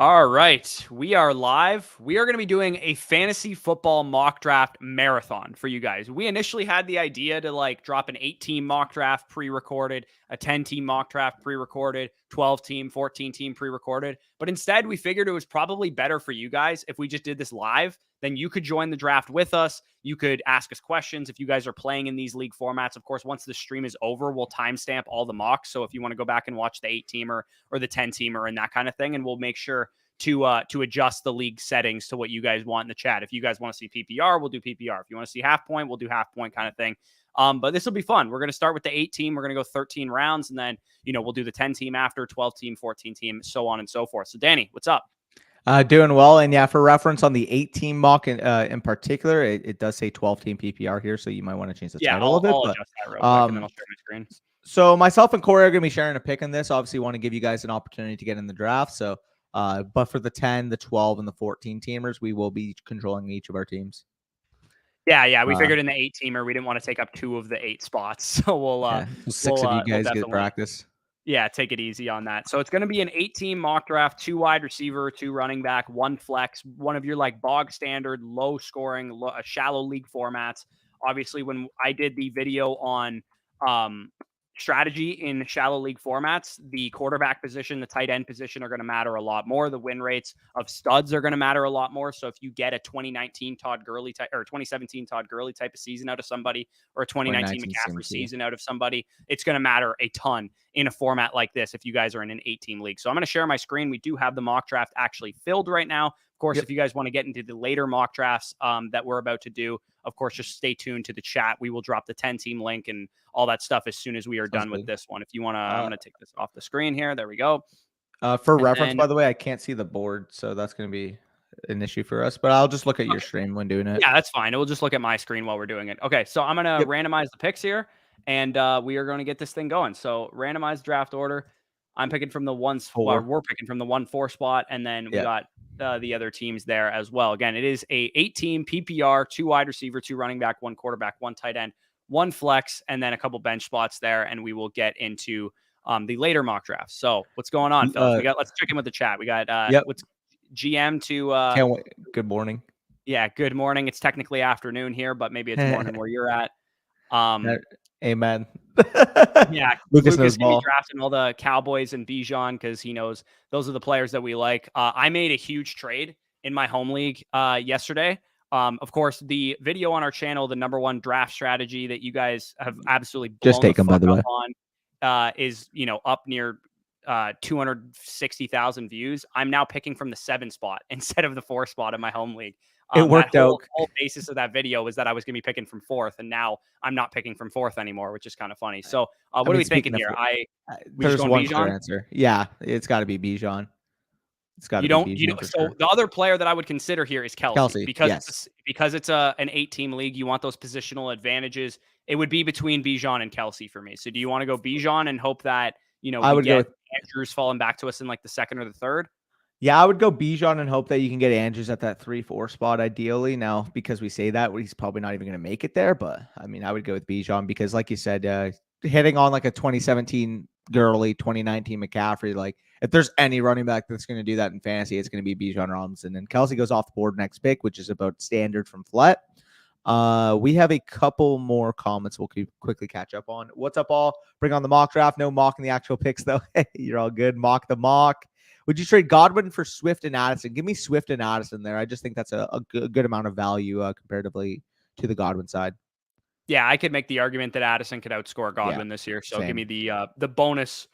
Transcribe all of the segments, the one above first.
All right, we are live. We are going to be doing a fantasy football mock draft marathon for you guys. We initially had the idea to drop an 8-team mock draft pre-recorded, a 10-team mock draft pre-recorded, 12-team, 14-team pre-recorded. But instead, we figured it was probably better for you guys if we just did this live. Then you could join the draft with us. You could ask us questions if you guys are playing in these league formats. Of course, once the stream is over, we'll timestamp all the mocks. So if you want to go back and watch the 8-teamer or the 10-teamer and that kind of thing, and we'll make sure to adjust the league settings to what you guys want in the chat. If you guys want to see PPR, we'll do PPR. If you want to see half point, we'll do half point kind of thing. But this will be fun. We're going to start with the 8-team. We're going to go 13 rounds, and then, we'll do the 10-team after, 12-team, 14-team, so on and so forth. So, Danny, what's up? Doing well. And yeah, for reference on the 8-team mock in particular, it does say 12-team PPR here, so you might want to change the title of it. I'll adjust that real quick, and then I'll share my screen. So myself and Corey are going to be sharing a pick in this. Obviously, want to give you guys an opportunity to get in the draft. So, but for the 10, the 12, and the 14 teamers, we will be controlling each of our teams. Yeah. We figured in the 8-teamer, we didn't want to take up 2 of the 8 spots. So we'll 6 of you guys get practice. Yeah, take it easy on that. So it's going to be an 8-team mock draft, 2 wide receiver, 2 running back, 1 flex, one of your bog standard, low scoring, shallow league formats. Obviously, when I did the video on strategy in shallow league formats, the quarterback position, the tight end position are going to matter a lot more. The win rates of studs are going to matter a lot more. So if you get a 2019 Todd Gurley type or 2017 Todd Gurley type of season out of somebody, or a 2019 McCaffrey season out of somebody, it's going to matter a ton in a format like this if you guys are in an 8-team league. So I'm going to share my screen. We do have the mock draft actually filled right now. Of course, if you guys want to get into the later mock drafts that we're about to do, of course, just stay tuned to the chat. We will drop the 10-team link and all that stuff as soon as we are done with this one. If you want to, I'm going to take this off the screen here. There we go. For reference, by the way, I can't see the board, so that's going to be an issue for us, but I'll just look at your stream when doing it. Yeah, that's fine. We'll just look at my screen while we're doing it. Okay, so I'm going to randomize the picks here, and we are going to get this thing going. So randomize draft order. I'm picking from the 1-4. We're picking from the 1-4 spot, and then we got the other teams there as well. Again, it is a 8-team PPR, 2 wide receiver, 2 running back, 1 quarterback, 1 tight end, 1 flex, and then a couple bench spots there. And we will get into the later mock drafts. So what's going on, fellas? Let's check in with the chat. We got what's GM to can't wait. Good morning. Yeah, good morning. It's technically afternoon here, but maybe it's morning where you're at. Amen. Yeah, Lucas is drafting all the Cowboys and Bijan because he knows those are the players that we like. I made a huge trade in my home league yesterday. Of course, the video on our channel, the #1 draft strategy that you guys have absolutely blown just taken, by the way, on, is up near 260,000 views. I'm now picking from the 7 spot instead of the 4 spot in my home league. It worked out. The whole basis of that video was that I was going to be picking from 4th, and now I'm not picking from 4th anymore, which is kind of funny. So, what are we thinking here? There's one clear answer. Yeah, it's got to be Bijan. It's got to be Bijan. So the other player that I would consider here is Kelsey because it's an 8-team league. You want those positional advantages. It would be between Bijan and Kelsey for me. So, do you want to go Bijan and hope that I would get Andrews falling back to us in the 2nd or the 3rd? Yeah, I would go Bijan and hope that you can get Andrews at that 3-4 spot ideally. Now, because we say that, he's probably not even going to make it there. But, I mean, I would go with Bijan because, like you said, hitting on a 2017 Gurley, 2019 McCaffrey, if there's any running back that's going to do that in fantasy, it's going to be Bijan Robinson. And Kelsey goes off the board next pick, which is about standard from Flet. We have a couple more comments we'll quickly catch up on. What's up, all? Bring on the mock draft. No mocking the actual picks, though. You're all good. Mock the mock. Would you trade Godwin for Swift and Addison? Give me Swift and Addison there. I just think that's a good amount of value comparatively to the Godwin side. Yeah, I could make the argument that Addison could outscore Godwin this year. So give me the bonus,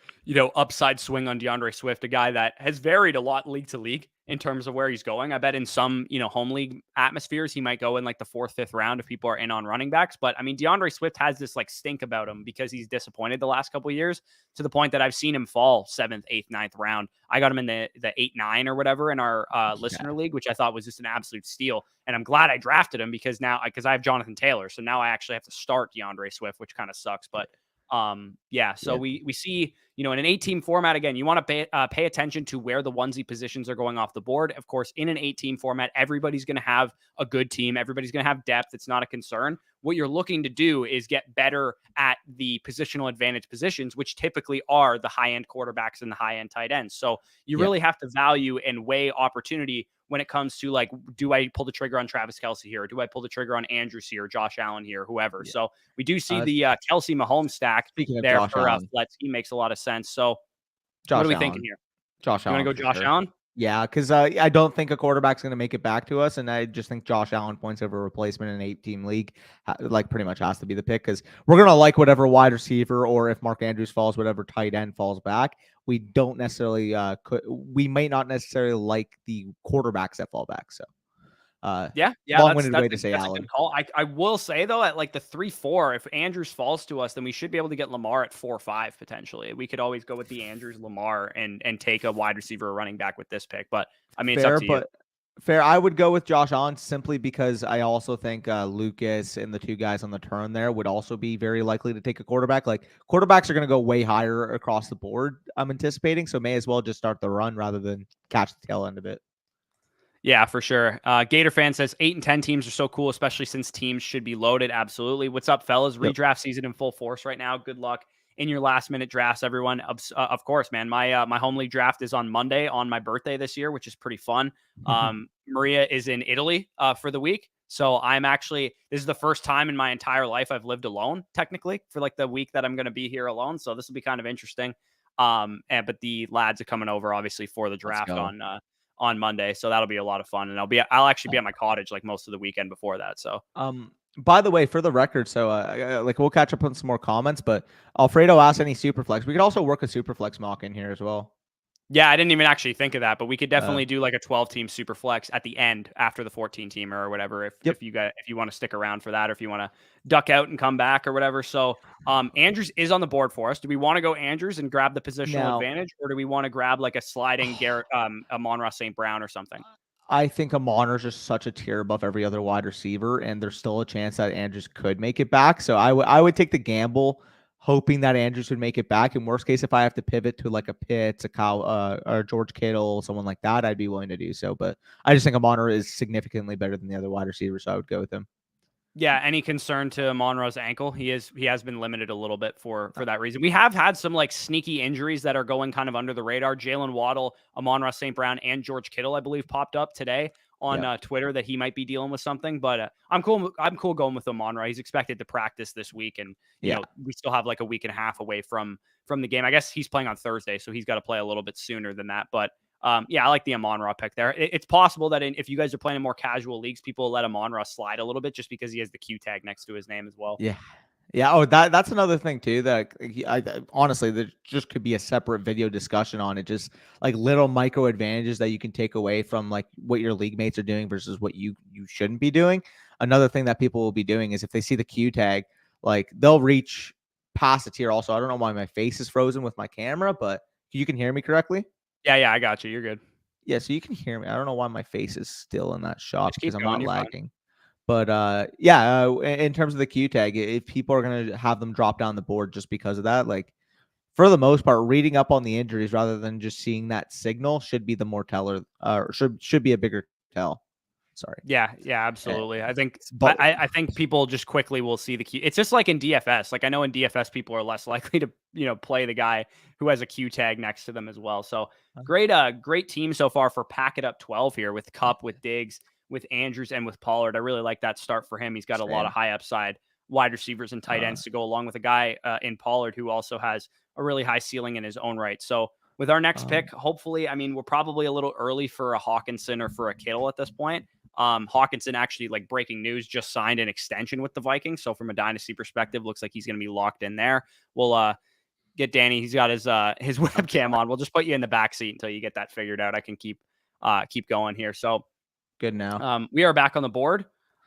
upside swing on DeAndre Swift, a guy that has varied a lot league to league in terms of where he's going. I bet in some, home league atmospheres, he might go in the 4th, 5th round if people are in on running backs. But I mean, DeAndre Swift has this stink about him because he's disappointed the last couple of years to the point that I've seen him fall 7th, 8th, 9th round. I got him in the 8-9 or whatever in our listener league, which I thought was just an absolute steal. And I'm glad I drafted him because I have Jonathan Taylor. So now I actually have to start DeAndre Swift, which kind of sucks. But Yeah, so Yeah. we see, in an 8-team format, again, you want to pay attention to where the onesie positions are going off the board. Of course, in an 8-team format, everybody's going to have a good team. Everybody's going to have depth. It's not a concern. What you're looking to do is get better at the positional advantage positions, which typically are the high-end quarterbacks and the high-end tight ends. So you Yeah. really have to value and weigh opportunity when it comes to, like, do I pull the trigger on Travis Kelce here? Or do I pull the trigger on Andrews here, Josh Allen here, whoever? Yeah. So we do see Uh, the Kelce Mahomes stack Speaking of there Josh for Allen, Fletch. He makes a lot of sense. So what are Josh we thinking Allen, here? Josh You want Allen to go for Josh sure. Allen? Yeah, because I don't think a quarterback's going to make it back to us, and I just think Josh Allen points over replacement in an 8-team league, like pretty much has to be the pick because we're going to like whatever wide receiver or if Mark Andrews falls, whatever tight end falls back. We don't necessarily we might not necessarily like the quarterbacks that fall back. So Yeah, long-winded way to say that's a good Allen. call. I will say though, at like the 3-4, if Andrews falls to us, then we should be able to get Lamar at 4-5 potentially. We could always go with the Andrews Lamar and take a wide receiver or running back with this pick. But I mean, it's up Fair, to you. but fair. I would go with Josh Allen simply because I also think Lucas and the two guys on the turn there would also be very likely to take a quarterback. Like quarterbacks are going to go way higher across the board, I'm anticipating. So may as well just start the run rather than catch the tail end of it. Yeah, for sure. Gator fan says 8 and 10 teams are so cool, especially since teams should be loaded. Absolutely. What's up, fellas? Yep. Redraft season in full force right now. Good luck in your last minute drafts, everyone. Of course, man. My home league draft is on Monday on my birthday this year, which is pretty fun. Maria is in Italy for the week. So this is the first time in my entire life I've lived alone, technically, for like the week that I'm going to be here alone. So this will be kind of interesting. But the lads are coming over, obviously, for the Let's draft go. on Monday, so that'll be a lot of fun. And I'll actually be at my cottage like most of the weekend before that. So By the way, for the record, so like we'll catch up on some more comments, but Alfredo asked any Superflex. We could also work a Superflex mock in here as well. yeah, I didn't even actually think of that, but we could definitely do like a 12-team super flex at the end after the 14-teamer or whatever. If you want to stick around for that, or if you want to duck out and come back or whatever. So Andrews is on the board for us. Do we want to go Andrews and grab the positional advantage, or do we want to grab like a sliding Garrett, Amon-Ra St. Brown or something? I think Amon is just such a tier above every other wide receiver, and there's still a chance that Andrews could make it back. So I would take the gamble, hoping that Andrews would make it back. In worst case, if I have to pivot to like a Pitts, a Kyle, or George Kittle, someone like that, I'd be willing to do so. But I just think Amon is significantly better than the other wide receivers, so I would go with him. Yeah, any concern to Amon-Ra's ankle? He has been limited a little bit for that reason. We have had some like sneaky injuries that are going kind of under the radar. Jalen Waddle, Amon-Ra St. Brown, and George Kittle, I believe, popped up today on Twitter that he might be dealing with something. But I'm cool. I'm cool going with Amon-Ra. He's expected to practice this week, and you know we still have like a week and a half away from the game. I guess he's playing on Thursday, so he's got to play a little bit sooner than that. But yeah, I like the Amon-Ra pick there. It's possible that if you guys are playing in more casual leagues, people will let Amon-Ra slide a little bit just because he has the Q tag next to his name as well. Yeah. Yeah. Oh, that's another thing too. That honestly, there just could be a separate video discussion on it. Just like little micro advantages that you can take away from like what your league mates are doing versus what you shouldn't be doing. Another thing that people will be doing is if they see the Q tag, like they'll reach past the tier. Also, I don't know why my face is frozen with my camera, but you can hear me correctly. Yeah, I got you. You're good. Yeah, so you can hear me. I don't know why my face is still in that shot Just keep because I'm going. not You're lagging. But yeah, in terms of the Q tag, if people are gonna have them drop down the board just because of that, like for the most part, reading up on the injuries rather than just seeing that signal should be the more teller, or should be a bigger tell. Sorry. Yeah, absolutely. I think But I think people just quickly will see the Q. It's just like in DFS. Like I know in DFS people are less likely to play the guy who has a Q tag next to them as well. So great team so far for Pack It Up 12 here with Cup, with Diggs, with Andrews, and with Pollard. I really like that start for him. He's got a lot of high upside wide receivers and tight ends to go along with a guy in Pollard who also has a really high ceiling in his own right. So with our next pick, hopefully, I mean, we're probably a little early for a Hawkinson or for a Kittle at this point. Hawkinson actually, like breaking news, just signed an extension with the Vikings. So from a dynasty perspective, looks like he's going to be locked in there. We'll get Danny. He's got his webcam on. We'll just put you in the back seat until you get that figured out. I can keep going here. So good now. We are back on the board.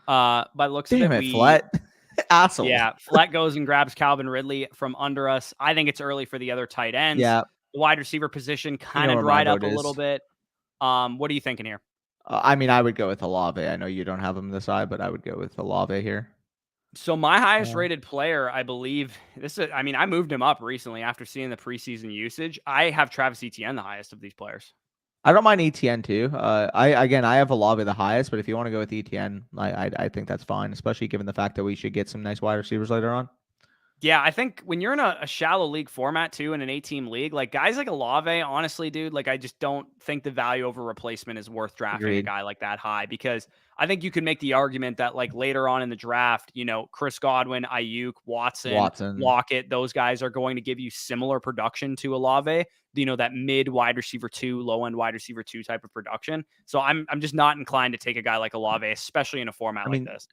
By the looks Damn of it, Flat. Asshole. Yeah, Flat goes and grabs Calvin Ridley from under us. I think it's early for the other tight ends. Yeah. The wide receiver position kind of dried up a little bit. What are you thinking here? I mean, I would go with Olave. I know you don't have him this high, but I would go with Olave here. So my highest Uh, rated player, I believe this is, I mean, I moved him up recently after seeing the preseason usage. I have Travis Etienne the highest of these players. I don't mind ETN too. I have Olave the highest, but if you want to go with ETN, I think that's fine, especially given the fact that we should get some nice wide receivers later on. Yeah, I think when you're in a shallow league format too, in an 8-team league, like guys like Olave, honestly, dude, like I just don't think the value over replacement is worth drafting a Agreed. guy like that high because I think you could make the argument that like later on in the draft, Chris Godwin, Ayuk, Watson, Watson. Lockett, those guys are going to give you similar production to Olave, that mid wide receiver 2, low end wide receiver 2 type of production. So I'm just not inclined to take a guy like Olave, especially in a I format like mean, this.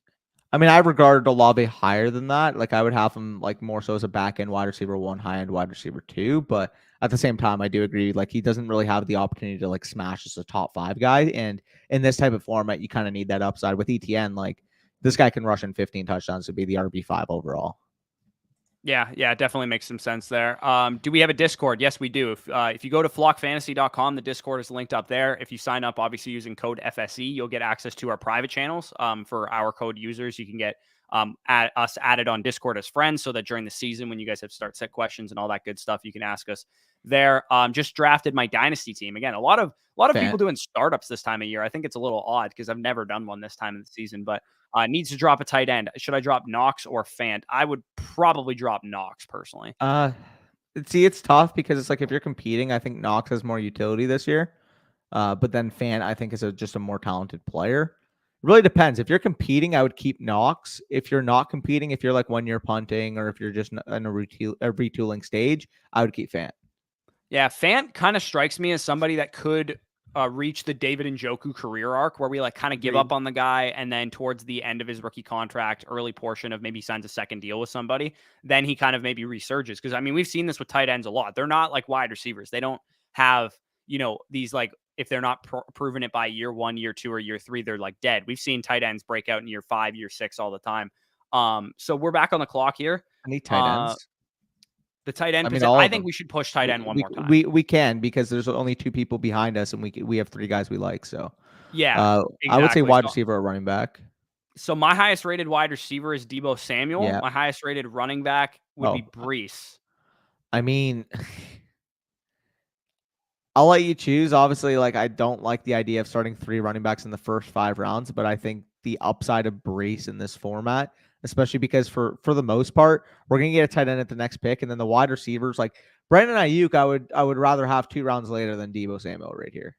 I regard Olave higher than that. Like I would have him like more so as a back end wide receiver one, high end wide receiver two. But at the same time, I do agree. Like he doesn't really have the opportunity to like smash as a top five guy. And in this type of format, you kind of need that upside with ETN. Like this guy can rush in 15 touchdowns to be the RB5 overall. Yeah, it definitely makes some sense there. Do we have a Discord? Yes, we do. If you go to flockfantasy.com, the Discord is linked up there. If you sign up, obviously using code FSE, you'll get access to our private channels. For our code users, you can get us added on Discord as friends, so that during the season, when you guys have start set questions and all that good stuff, you can ask us there. Just drafted my dynasty team again. A lot of people Fan. doing startups this time of year. I think it's a little odd because I've never done one this time of the season, but needs to drop a tight end. Should I drop Knox or Fant? I would probably drop Knox personally. Uh, See, it's tough because it's like if you're competing, I think Knox has more utility this year. But then Fan, I think, is just a more talented player. It really depends. If you're competing, I would keep Knox. If you're not competing, if you're like 1 year punting or if you're just in a retooling stage, I would keep Fan. Yeah, Fant kind of strikes me as somebody that could reach the David Njoku career arc where we like kind of give Agreed. up on the guy and then towards the end of his rookie contract, early portion of maybe signs a second deal with somebody, then he kind of maybe resurges. Because I mean, we've seen this with tight ends a lot. They're not like wide receivers. They don't have, these like if they're not proven it by year 1, year 2, or year 3, they're like dead. We've seen tight ends break out in year 5, year 6 all the time. So we're back on the clock here. I need tight Uh, ends. the tight end I mean, position. all I of think them. we should push tight end one We more time. we we can because there's only 2 people behind us, and we have 3 guys we like. So, Yeah, I would say exactly. wide So, receiver or running back. so my highest rated wide receiver is Debo Samuel. Yeah. My highest rated running back would be Oh, Brees. I mean, I'll let you choose. Obviously, like I don't like the idea of starting 3 running backs in the first 5 rounds, but I think the upside of Brees in this format, especially because for the most part, we're gonna get a tight end at the next pick, and then the wide receivers like Brandon Ayuk, I would rather have 2 rounds later than Debo Samuel right here.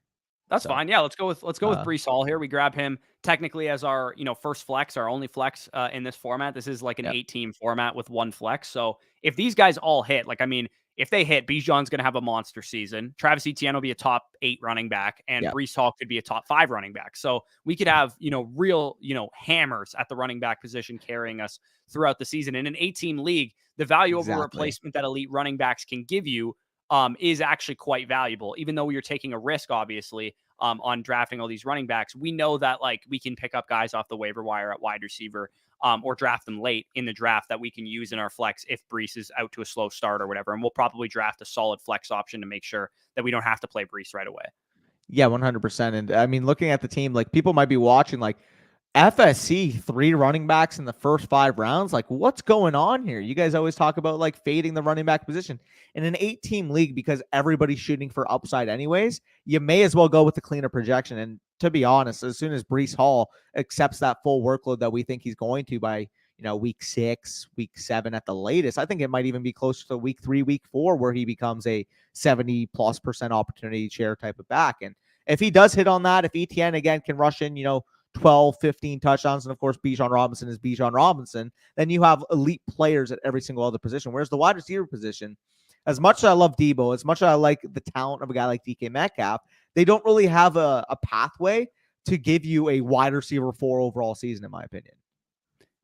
That's So fine. Yeah, let's go with uh Brees Hall here. We grab him technically as our first flex, our only flex in this format. This is like an yeah, 8-team format with one flex. So if these guys all hit, like I mean, if they hit, Bijan's going to have a monster season. Travis Etienne will be a top 8 running back, and yeah, Brees Hall could be a top 5 running back. So we could have real hammers at the running back position carrying us throughout the season. In an 8-team league, the value over exactly. replacement that elite running backs can give you is actually quite valuable, even though you're taking a risk, obviously, on drafting all these running backs. We know that like we can pick up guys off the waiver wire at wide receiver, or draft them late in the draft that we can use in our flex if Brees is out to a slow start or whatever. And we'll probably draft a solid flex option to make sure that we don't have to play Brees right away. Yeah, 100%. And I mean, looking at the team, like people might be watching, like FSC 3 running backs in the first 5 rounds. Like, what's going on here? You guys always talk about like fading the running back position in an 8-team league because everybody's shooting for upside, anyways. You may as well go with the cleaner projection. And to be honest, as soon as Brees Hall accepts that full workload that we think he's going to by week 6, week 7 at the latest, I think it might even be closer to week 3, week 4, where he becomes a 70+% opportunity share type of back. And if he does hit on that, if ETN again can rush in, 12, 15 touchdowns, and of course, Bijan Robinson is Bijan Robinson, then you have elite players at every single other position. Whereas the wide receiver position, as much as I love Debo, as much as I like the talent of a guy like DK Metcalf, they don't really have a pathway to give you a wide receiver 4 overall season, in my opinion.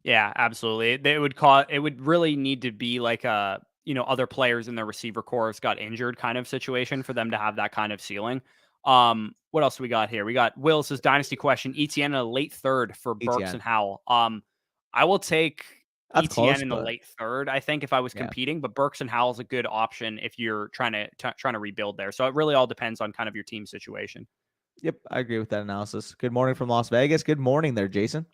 Yeah, absolutely. It would really need to be like a, other players in their receiver cores got injured kind of situation for them to have that kind of ceiling. What else do we got here? We got Will says dynasty question, ETN in a late third for Burks ETN. and Howell. I will take That's ETN close, in the but late third, I think, if I was yeah. competing, but Burks and Howell's a good option if you're trying to rebuild there. So it really all depends on kind of your team situation. Yep, I agree with that analysis. Good morning from Las Vegas. Good morning there, Jason.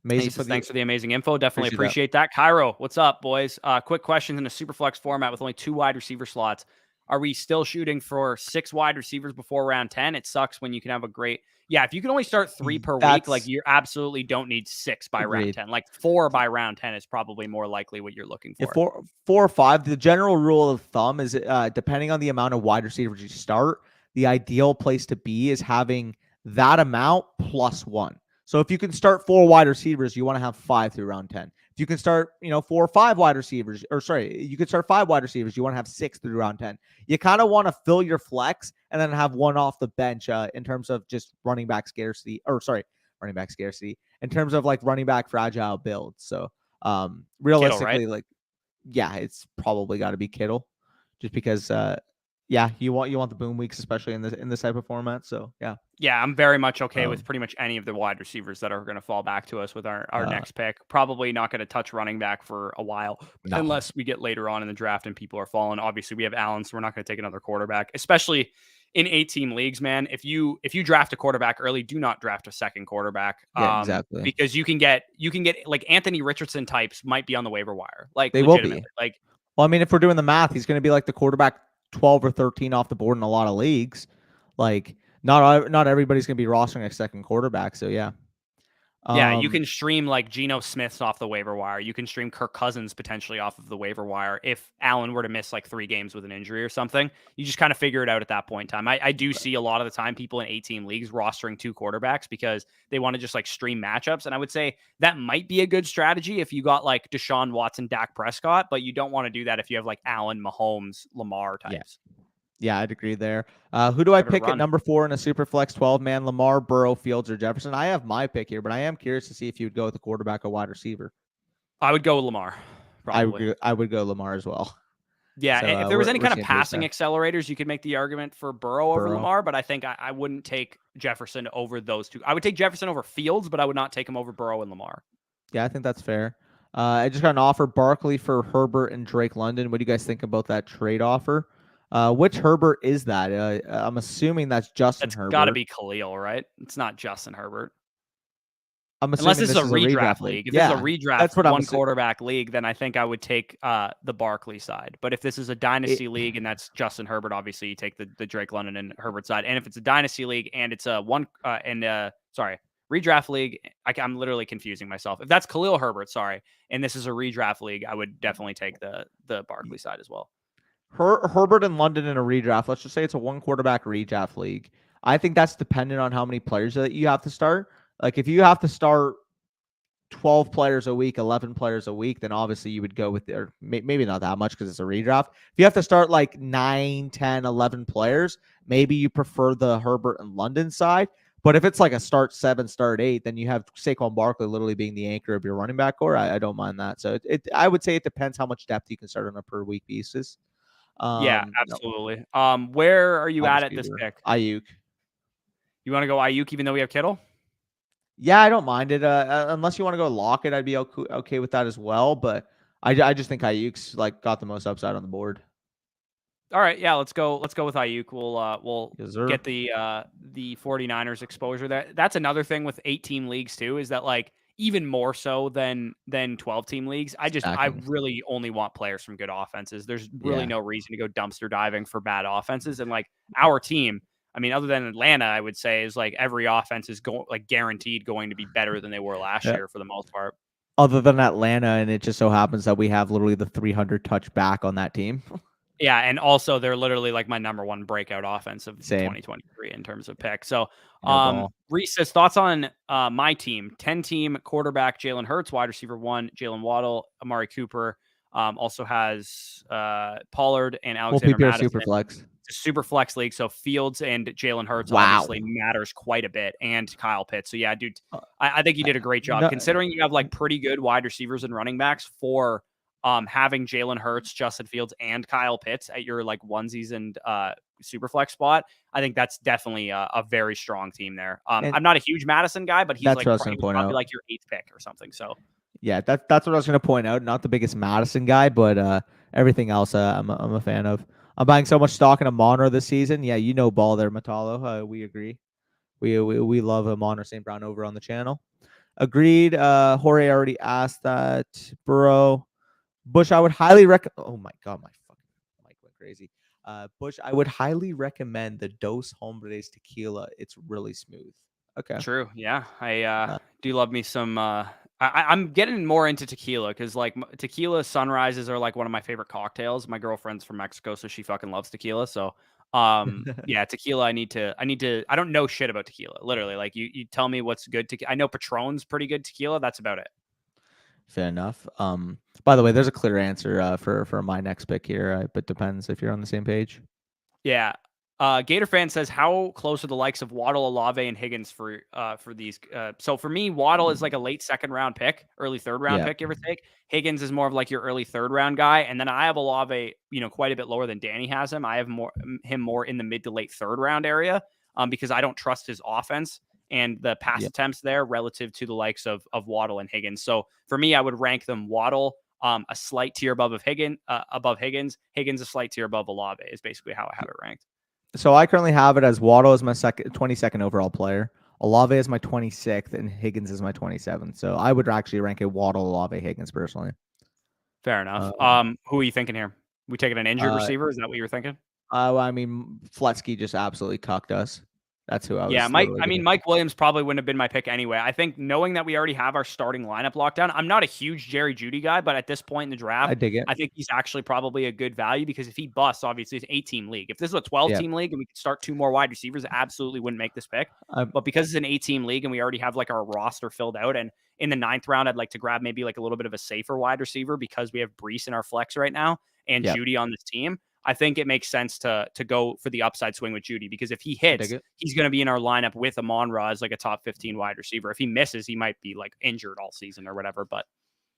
Amazing. Thanks for the amazing info. Definitely Appreciate appreciate that. Cairo, what's up, boys? Quick question in a Superflex format with only 2 wide receiver slots. Are we still shooting for 6 wide receivers before round 10? It sucks when you can have a great. Yeah, if you can only start 3 per week, like you absolutely don't need 6 by round agreed. 10. Like 4 by round 10 is probably more likely what you're looking for. If four or five, the general rule of thumb is depending on the amount of wide receivers you start, the ideal place to be is having that amount plus 1. So if you can start 4 wide receivers, you want to have 5 through round 10. If you can start, 4 or 5 wide receivers, you could start 5 wide receivers, you want to have 6 through round 10. You kind of want to fill your flex and then have one off the bench in terms of just running back scarcity, in terms of like running back fragile builds. So realistically, Kittle, right? Yeah, it's probably got to be Kittle, just because you want the boom weeks, especially in this type of format. So yeah, I'm very much okay with pretty much any of the wide receivers that are going to fall back to us with our next pick. Probably not going to touch running back for a while unless we get later on in the draft and people are falling. Obviously, we have Allen, so we're not going to take another quarterback, especially in 8-team leagues, man. If you draft a quarterback early, do not draft a second quarterback. Yeah, exactly. Because you can get like Anthony Richardson types might be on the waiver wire. Like they will be. Like, well, I mean, if we're doing the math, he's going to be like the quarterback 12 or 13 off the board in a lot of leagues. Like not everybody's going to be rostering a second quarterback. So yeah. Yeah, you can stream like Geno Smith's off the waiver wire. You can stream Kirk Cousins potentially off of the waiver wire if Allen were to miss like 3 games with an injury or something. You just kind of figure it out at that point in time. I do see a lot of the time people in 18 leagues rostering 2 quarterbacks because they want to just like stream matchups. And I would say that might be a good strategy if you got like Deshaun Watson, Dak Prescott, but you don't want to do that if you have like Allen, Mahomes, Lamar types. Yeah, I'd agree there. Who do I pick at number 4 in a super flex 12-man? Lamar, Burrow, Fields, or Jefferson? I have my pick here, but I am curious to see if you would go with a quarterback or wide receiver. I would go with Lamar. Probably. I would go Lamar as well. Yeah, so, if there was any kind of passing accelerators, you could make the argument for Burrow over Lamar, but I think I wouldn't take Jefferson over those 2. I would take Jefferson over Fields, but I would not take him over Burrow and Lamar. Yeah, I think that's fair. I just got an offer, Barkley for Herbert and Drake London. What do you guys think about that trade offer? Which Herbert is that? I'm assuming that's Justin Herbert. It's got to be Khalil, right? It's not Justin Herbert. Unless this is a redraft league. If this is a redraft quarterback league, then I think I would take the Barkley side. But if this is a dynasty league and that's Justin Herbert, obviously you take the Drake London and Herbert side. And if it's a dynasty league and it's a redraft league, I'm literally confusing myself. If that's Khalil Herbert, and this is a redraft league, I would definitely take the Barkley side as well. Herbert and London in a redraft. Let's just say it's a 1 quarterback redraft league. I think that's dependent on how many players that you have to start. Like if you have to start 12 players a week, 11 players a week, then obviously you would go with maybe not that much because it's a redraft. If you have to start like 9, 10, 11 players, maybe you prefer the Herbert and London side. But if it's like a start 7, start 8, then you have Saquon Barkley literally being the anchor of your running back core. I don't mind that. So I would say it depends how much depth you can start on a per week basis. Yeah, absolutely. No. Where are you at this pick? Ayuk. You want to go Ayuk even though we have Kittle? Yeah, I don't mind it. Unless you want to go Lockett, I'd be okay with that as well. But I just think Ayuk's like got the most upside on the board. All right, yeah, let's go with Ayuk. We'll get the 49ers exposure. That's another thing with 8-team leagues too, is that like even more so than 12-team leagues. I really only want players from good offenses. There's really no reason to go dumpster diving for bad offenses. And like our team, I mean, other than Atlanta, I would say is like every offense is guaranteed going to be better than they were last year for the most part. Other than Atlanta, and it just so happens that we have literally the 300 touch back on that team. Yeah, and also they're literally like my number 1 breakout offense of 2023 in terms of pick. So, Reese says thoughts on my team: 10-team quarterback Jalen Hurts, wide receiver 1 Jalen Waddle, Amari Cooper. Also has Pollard and Alexander Madison. Superflex. It's a super flex league, so Fields and Jalen Hurts obviously matters quite a bit, and Kyle Pitts. So yeah, dude, I think you did a great job considering you have like pretty good wide receivers and running backs for having Jalen Hurts, Justin Fields, and Kyle Pitts at your like onesies and super flex spot. I think that's definitely a very strong team there. I'm not a huge Madison guy, but he's like probably like your 8th pick or something. So yeah, that's what I was going to point out. Not the biggest Madison guy, but everything else I'm a fan of. I'm buying so much stock in Amon-Ra this season. Yeah, you know ball there, Matalo. We agree. We love Amon-Ra St. Brown over on the channel. Agreed. Jorge already asked that. Bro. Bush, I would highly recommend. Oh my god, my fucking mic went crazy. Bush, I would highly recommend the Dos Hombres tequila. It's really smooth. Okay. True. Yeah. I Uh, do love me some I'm getting more into tequila because like tequila sunrises are like one of my favorite cocktails. My girlfriend's from Mexico, so she fucking loves tequila. So yeah, tequila I don't know shit about tequila. Literally. Like you tell me what's good I know Patron's pretty good tequila. That's about it. Fair enough. By the way, there's a clear answer for my next pick here, but depends if you're on the same page. Yeah. Gator fan says, how close are the likes of Waddle, Olave, and Higgins for these? So for me, Waddle is like a late second round pick, early third round Yeah. pick, give or take. Higgins is more of like your early third round guy, and then I have Olave, quite a bit lower than Danny has him. I have him more in the mid to late third round area, because I don't trust his offense and the pass Yeah. attempts there relative to the likes of Waddle and Higgins. So for me, I would rank them Waddle, a slight tier above Higgins. Higgins a slight tier above Olave is basically how I have it ranked. So I currently have it as Waddle as my 22nd overall player. Olave is my 26th, and Higgins is my 27th. So I would actually rank it Waddle, Olave, Higgins personally. Fair enough. Who are you thinking here? We taking an injured receiver? Is that what you were thinking? I mean, Fletsky just absolutely cucked us. That's who I was. Yeah, Literally Mike Williams probably wouldn't have been my pick anyway. I think knowing that we already have our starting lineup locked down, I'm not a huge Jerry Jeudy guy, but at this point in the I draft, dig it. I think he's actually probably a good value because if he busts, obviously it's an 8-team league. If this is a 12-team league and we could start 2 more wide receivers, I absolutely wouldn't make this pick. But because it's an 8-team league and we already have like our roster filled out, and in the 9th round, I'd like to grab maybe like a little bit of a safer wide receiver because we have Breece in our flex right now and Jeudy on this team. I think it makes sense to go for the upside swing with Jeudy because if he hits, he's going to be in our lineup with Amon-Ra as like a top 15 wide receiver. If he misses, he might be like injured all season or whatever. But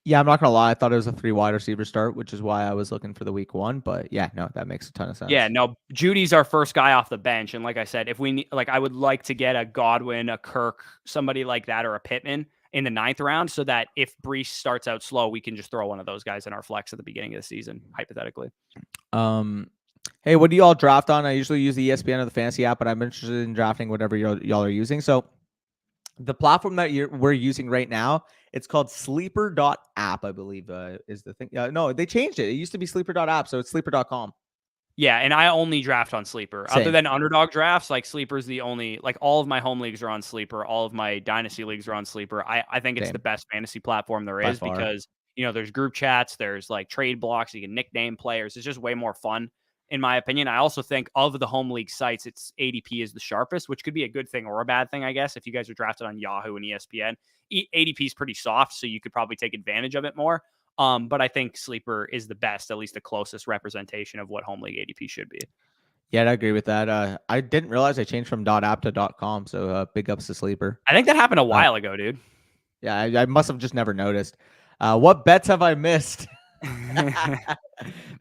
yeah, I'm not gonna lie. I thought it was a 3 wide receiver start, which is why I was looking for the week 1. But yeah, no, that makes a ton of sense. Yeah, no, Judy's our first guy off the bench, and like I said, if we need, like, I would like to get a Godwin, a Kirk, somebody like that, or a Pittman in the 9th round, so that if Breece starts out slow, we can just throw one of those guys in our flex at the beginning of the season, hypothetically. Hey, what do y'all draft on? I usually use the ESPN or the Fantasy app, but I'm interested in drafting whatever y'all are using. So the platform that we're using right now, it's called sleeper.app, I believe is the thing. No, they changed it. It used to be sleeper.app, so it's sleeper.com. Yeah, and I only draft on Sleeper. Same. Other than underdog drafts, like Sleeper's the only, like all of my home leagues are on Sleeper. All of my dynasty leagues are on Sleeper. I think it's the best fantasy platform there is because, there's group chats, there's like trade blocks, you can nickname players. It's just way more fun, in my opinion. I also think of the home league sites, it's ADP is the sharpest, which could be a good thing or a bad thing, I guess. If you guys are drafted on Yahoo and ESPN, ADP is pretty soft, so you could probably take advantage of it more. But I think Sleeper is the best, at least the closest representation of what home league ADP should be. Yeah, I agree with that. I didn't realize I changed from .app to .com, so big ups to Sleeper. I think that happened a while ago, dude. Yeah, I must have just never noticed. What bets have I missed?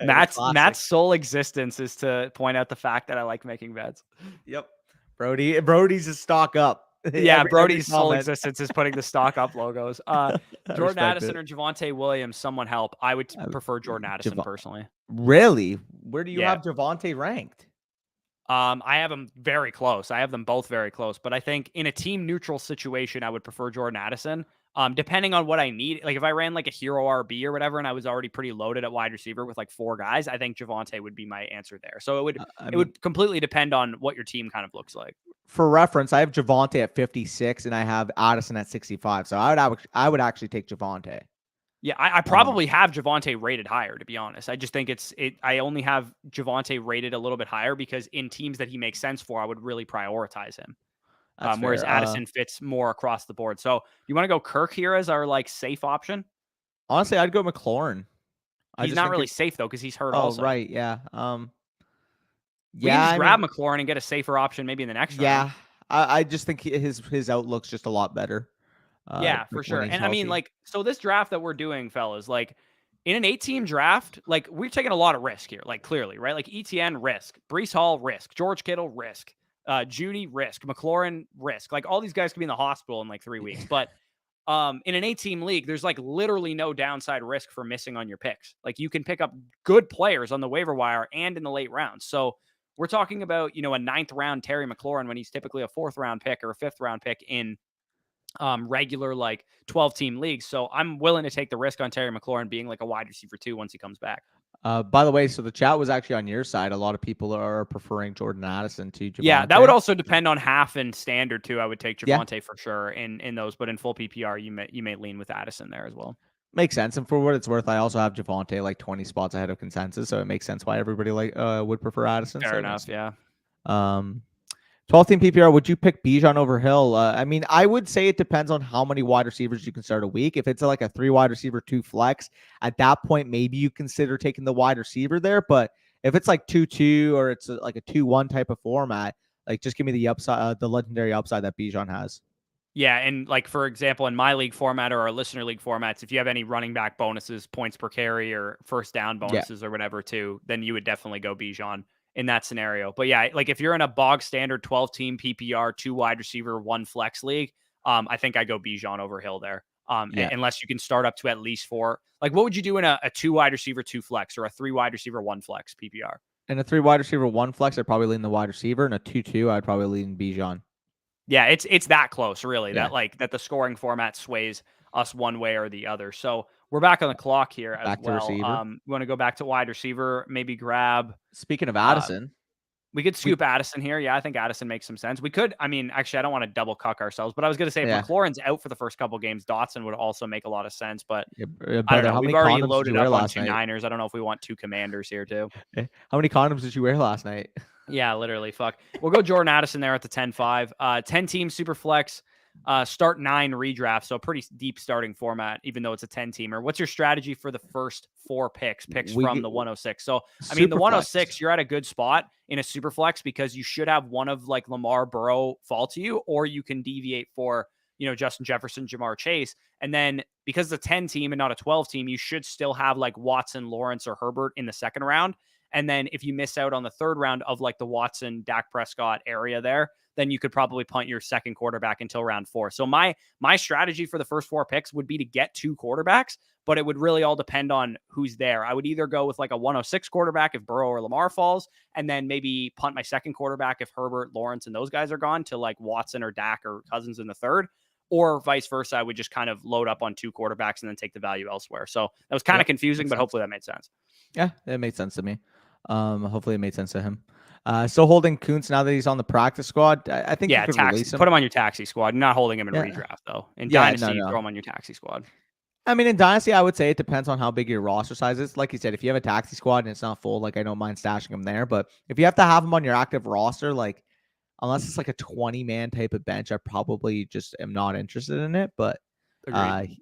Matt's sole existence is to point out the fact that I like making bets. Yep. Brody's a stock up. Yeah, Brody's sole existence is putting the stock up logos. Jordan Addison or Javonte Williams, someone help. I would prefer Jordan Addison personally. Really? Where do you have Javonte ranked? I have them very close. I have them both very close, but I think in a team neutral situation, I would prefer Jordan Addison. Depending on what I need, like if I ran like a hero RB or whatever, and I was already pretty loaded at wide receiver with like 4 guys, I think Javonte would be my answer there. So it would completely depend on what your team kind of looks like. For reference, I have Javonte at 56 and I have Addison at 65. So I would actually take Javonte. Yeah, I probably have Javonte rated higher, to be honest. I just think I only have Javonte rated a little bit higher because in teams that he makes sense for, I would really prioritize him. Whereas Addison fits more across the board. So you want to go Kirk here as our like safe option? Honestly, I'd go McLaurin. He's not really safe though because he's hurt also. Oh, right. Yeah. We can just grab McLaurin and get a safer option maybe in the next round. Yeah. I just think his outlook's just a lot better. Yeah, for sure. And healthy. I mean, like, so this draft that we're doing, fellas, like in an 8-team draft, like we're taking a lot of risk here, like clearly, right? Like ETN risk, Breece Hall risk, George Kittle risk, Jeudy risk, McLaurin risk. Like all these guys could be in the hospital in like 3 weeks. But in an 8-team league, there's like literally no downside risk for missing on your picks. Like you can pick up good players on the waiver wire and in the late rounds. So we're talking about, a 9th round Terry McLaurin when he's typically a 4th round pick or a 5th round pick in regular like 12-team leagues. So I'm willing to take the risk on Terry McLaurin being like a wide receiver 2 once he comes back. By the way, so the chat was actually on your side. A lot of people are preferring Jordan Addison to Yeah, that would Javonte. also depend on half and standard too. I would take Yeah, Javonte for sure in those, but in full PPR, you may lean with Addison there as well. makes sense. And for what it's worth, I also have Javonte like 20 spots ahead of consensus, so it makes sense why everybody like would prefer Addison. Fair So it makes enough. Yeah. um 12 team PPR, would you pick Bijan over Hill? I mean, I would say it depends on how many wide receivers you can start a week. If it's like a 3 wide receiver, 2 flex, at that point, maybe you consider taking the wide receiver there. But if it's like 2-2 or it's like a 2-1 type of format, like just give me the upside, the legendary upside that Bijan has. Yeah, and like for example, in my league format or our listener league formats, if you have any running back bonuses, points per carry, or first down Yeah. bonuses or whatever too, then you would definitely go Bijan in that scenario. But yeah, like if you're in a bog standard 12-team PPR, 2 wide receiver, 1 flex league, I think I go Bijan over Hill there. Yeah. Unless you can start up to at least 4. Like what would you do in a 2 wide receiver, 2 flex, or a 3 wide receiver, 1 flex PPR? And a 3 wide receiver, 1 flex, I'd probably lean the wide receiver. And a 2-2, I'd probably lean Bijan. Yeah, it's that close, really. Yeah. That the scoring format sways us one way or the other. So we're back on the clock here as Back to well. receiver. We want to go back to wide receiver, maybe grab. Speaking of Uh, Addison, we could we scoop Addison here. Yeah, I think Addison makes some sense. We could. I mean, actually, I don't want to double cuck ourselves, but I was going to say if yeah. McLaurin's out for the first couple games, Dotson would also make a lot of sense. But Yeah, I don't brother, know. how We've many already condoms did you loaded wear up on last 2 night? Niners. I don't know if we want 2 Commanders here too. How many condoms did you wear last night? Yeah, literally. Fuck. We'll go Jordan Addison there at the 10-5. 10-team super flex. Start 9 redraft. So a pretty deep starting format, even though it's a 10-teamer. What's your strategy for the first 4 picks from the 106? So, I mean, the Super flex. 106, you're at a good spot in a super flex because you should have one of like Lamar, Burrow fall to you, or you can deviate for, Justin Jefferson, Jamar Chase. And then because it's a 10 team and not a 12 team, you should still have like Watson, Lawrence, or Herbert in the second round. And then if you miss out on the third round of like the Watson, Dak Prescott area there, then you could probably punt your second quarterback until round 4. So my strategy for the first 4 picks would be to get 2 quarterbacks, but it would really all depend on who's there. I would either go with like a 106 quarterback if Burrow or Lamar falls, and then maybe punt my second quarterback if Herbert, Lawrence, and those guys are gone to like Watson or Dak or Cousins in the third. Or vice versa, I would just kind of load up on 2 quarterbacks and then take the value elsewhere. So that was kind of confusing, but hopefully that made sense. Yeah, it made sense to me. Hopefully it made sense to him. Still holding Kuntz now that he's on the practice squad. I think you could release him. Put him on your taxi squad. You're not holding him in redraft though. In Dynasty, no. throw him on your taxi squad. I mean, in Dynasty, I would say it depends on how big your roster size is. Like you said, if you have a taxi squad and it's not full, like I don't mind stashing him there. But if you have to have him on your active roster, like unless it's like a 20-man type of bench, I probably just am not interested in it. But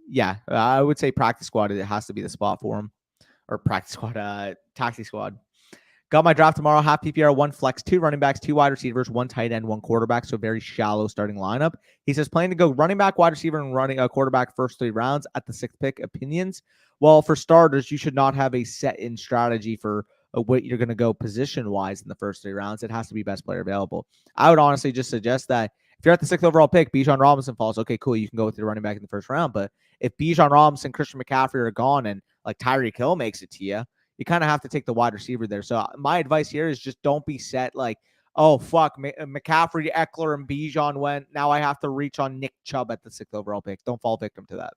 yeah, I would say practice squad, it has to be the spot for him. Or practice squad, taxi squad. Got my draft tomorrow. Half PPR, 1 flex, 2 running backs, 2 wide receivers, 1 tight end, 1 quarterback. So very shallow starting lineup. He says planning to go running back, wide receiver, and running quarterback first 3 rounds at the 6th pick. Opinions? Well, for starters, you should not have a set in strategy for what you're going to go position wise in the first 3 rounds. It has to be best player available. I would honestly just suggest that if you're at the 6th overall pick, Bijan Robinson falls. Okay, cool. You can go with your running back in the first round. But if Bijan Robinson, Christian McCaffrey are gone and like Tyreek Hill makes it to you, you kind of have to take the wide receiver there. So my advice here is just don't be set like, oh, fuck, McCaffrey, Eckler, and Bijan went. Now I have to reach on Nick Chubb at the 6th overall pick. Don't fall victim to that.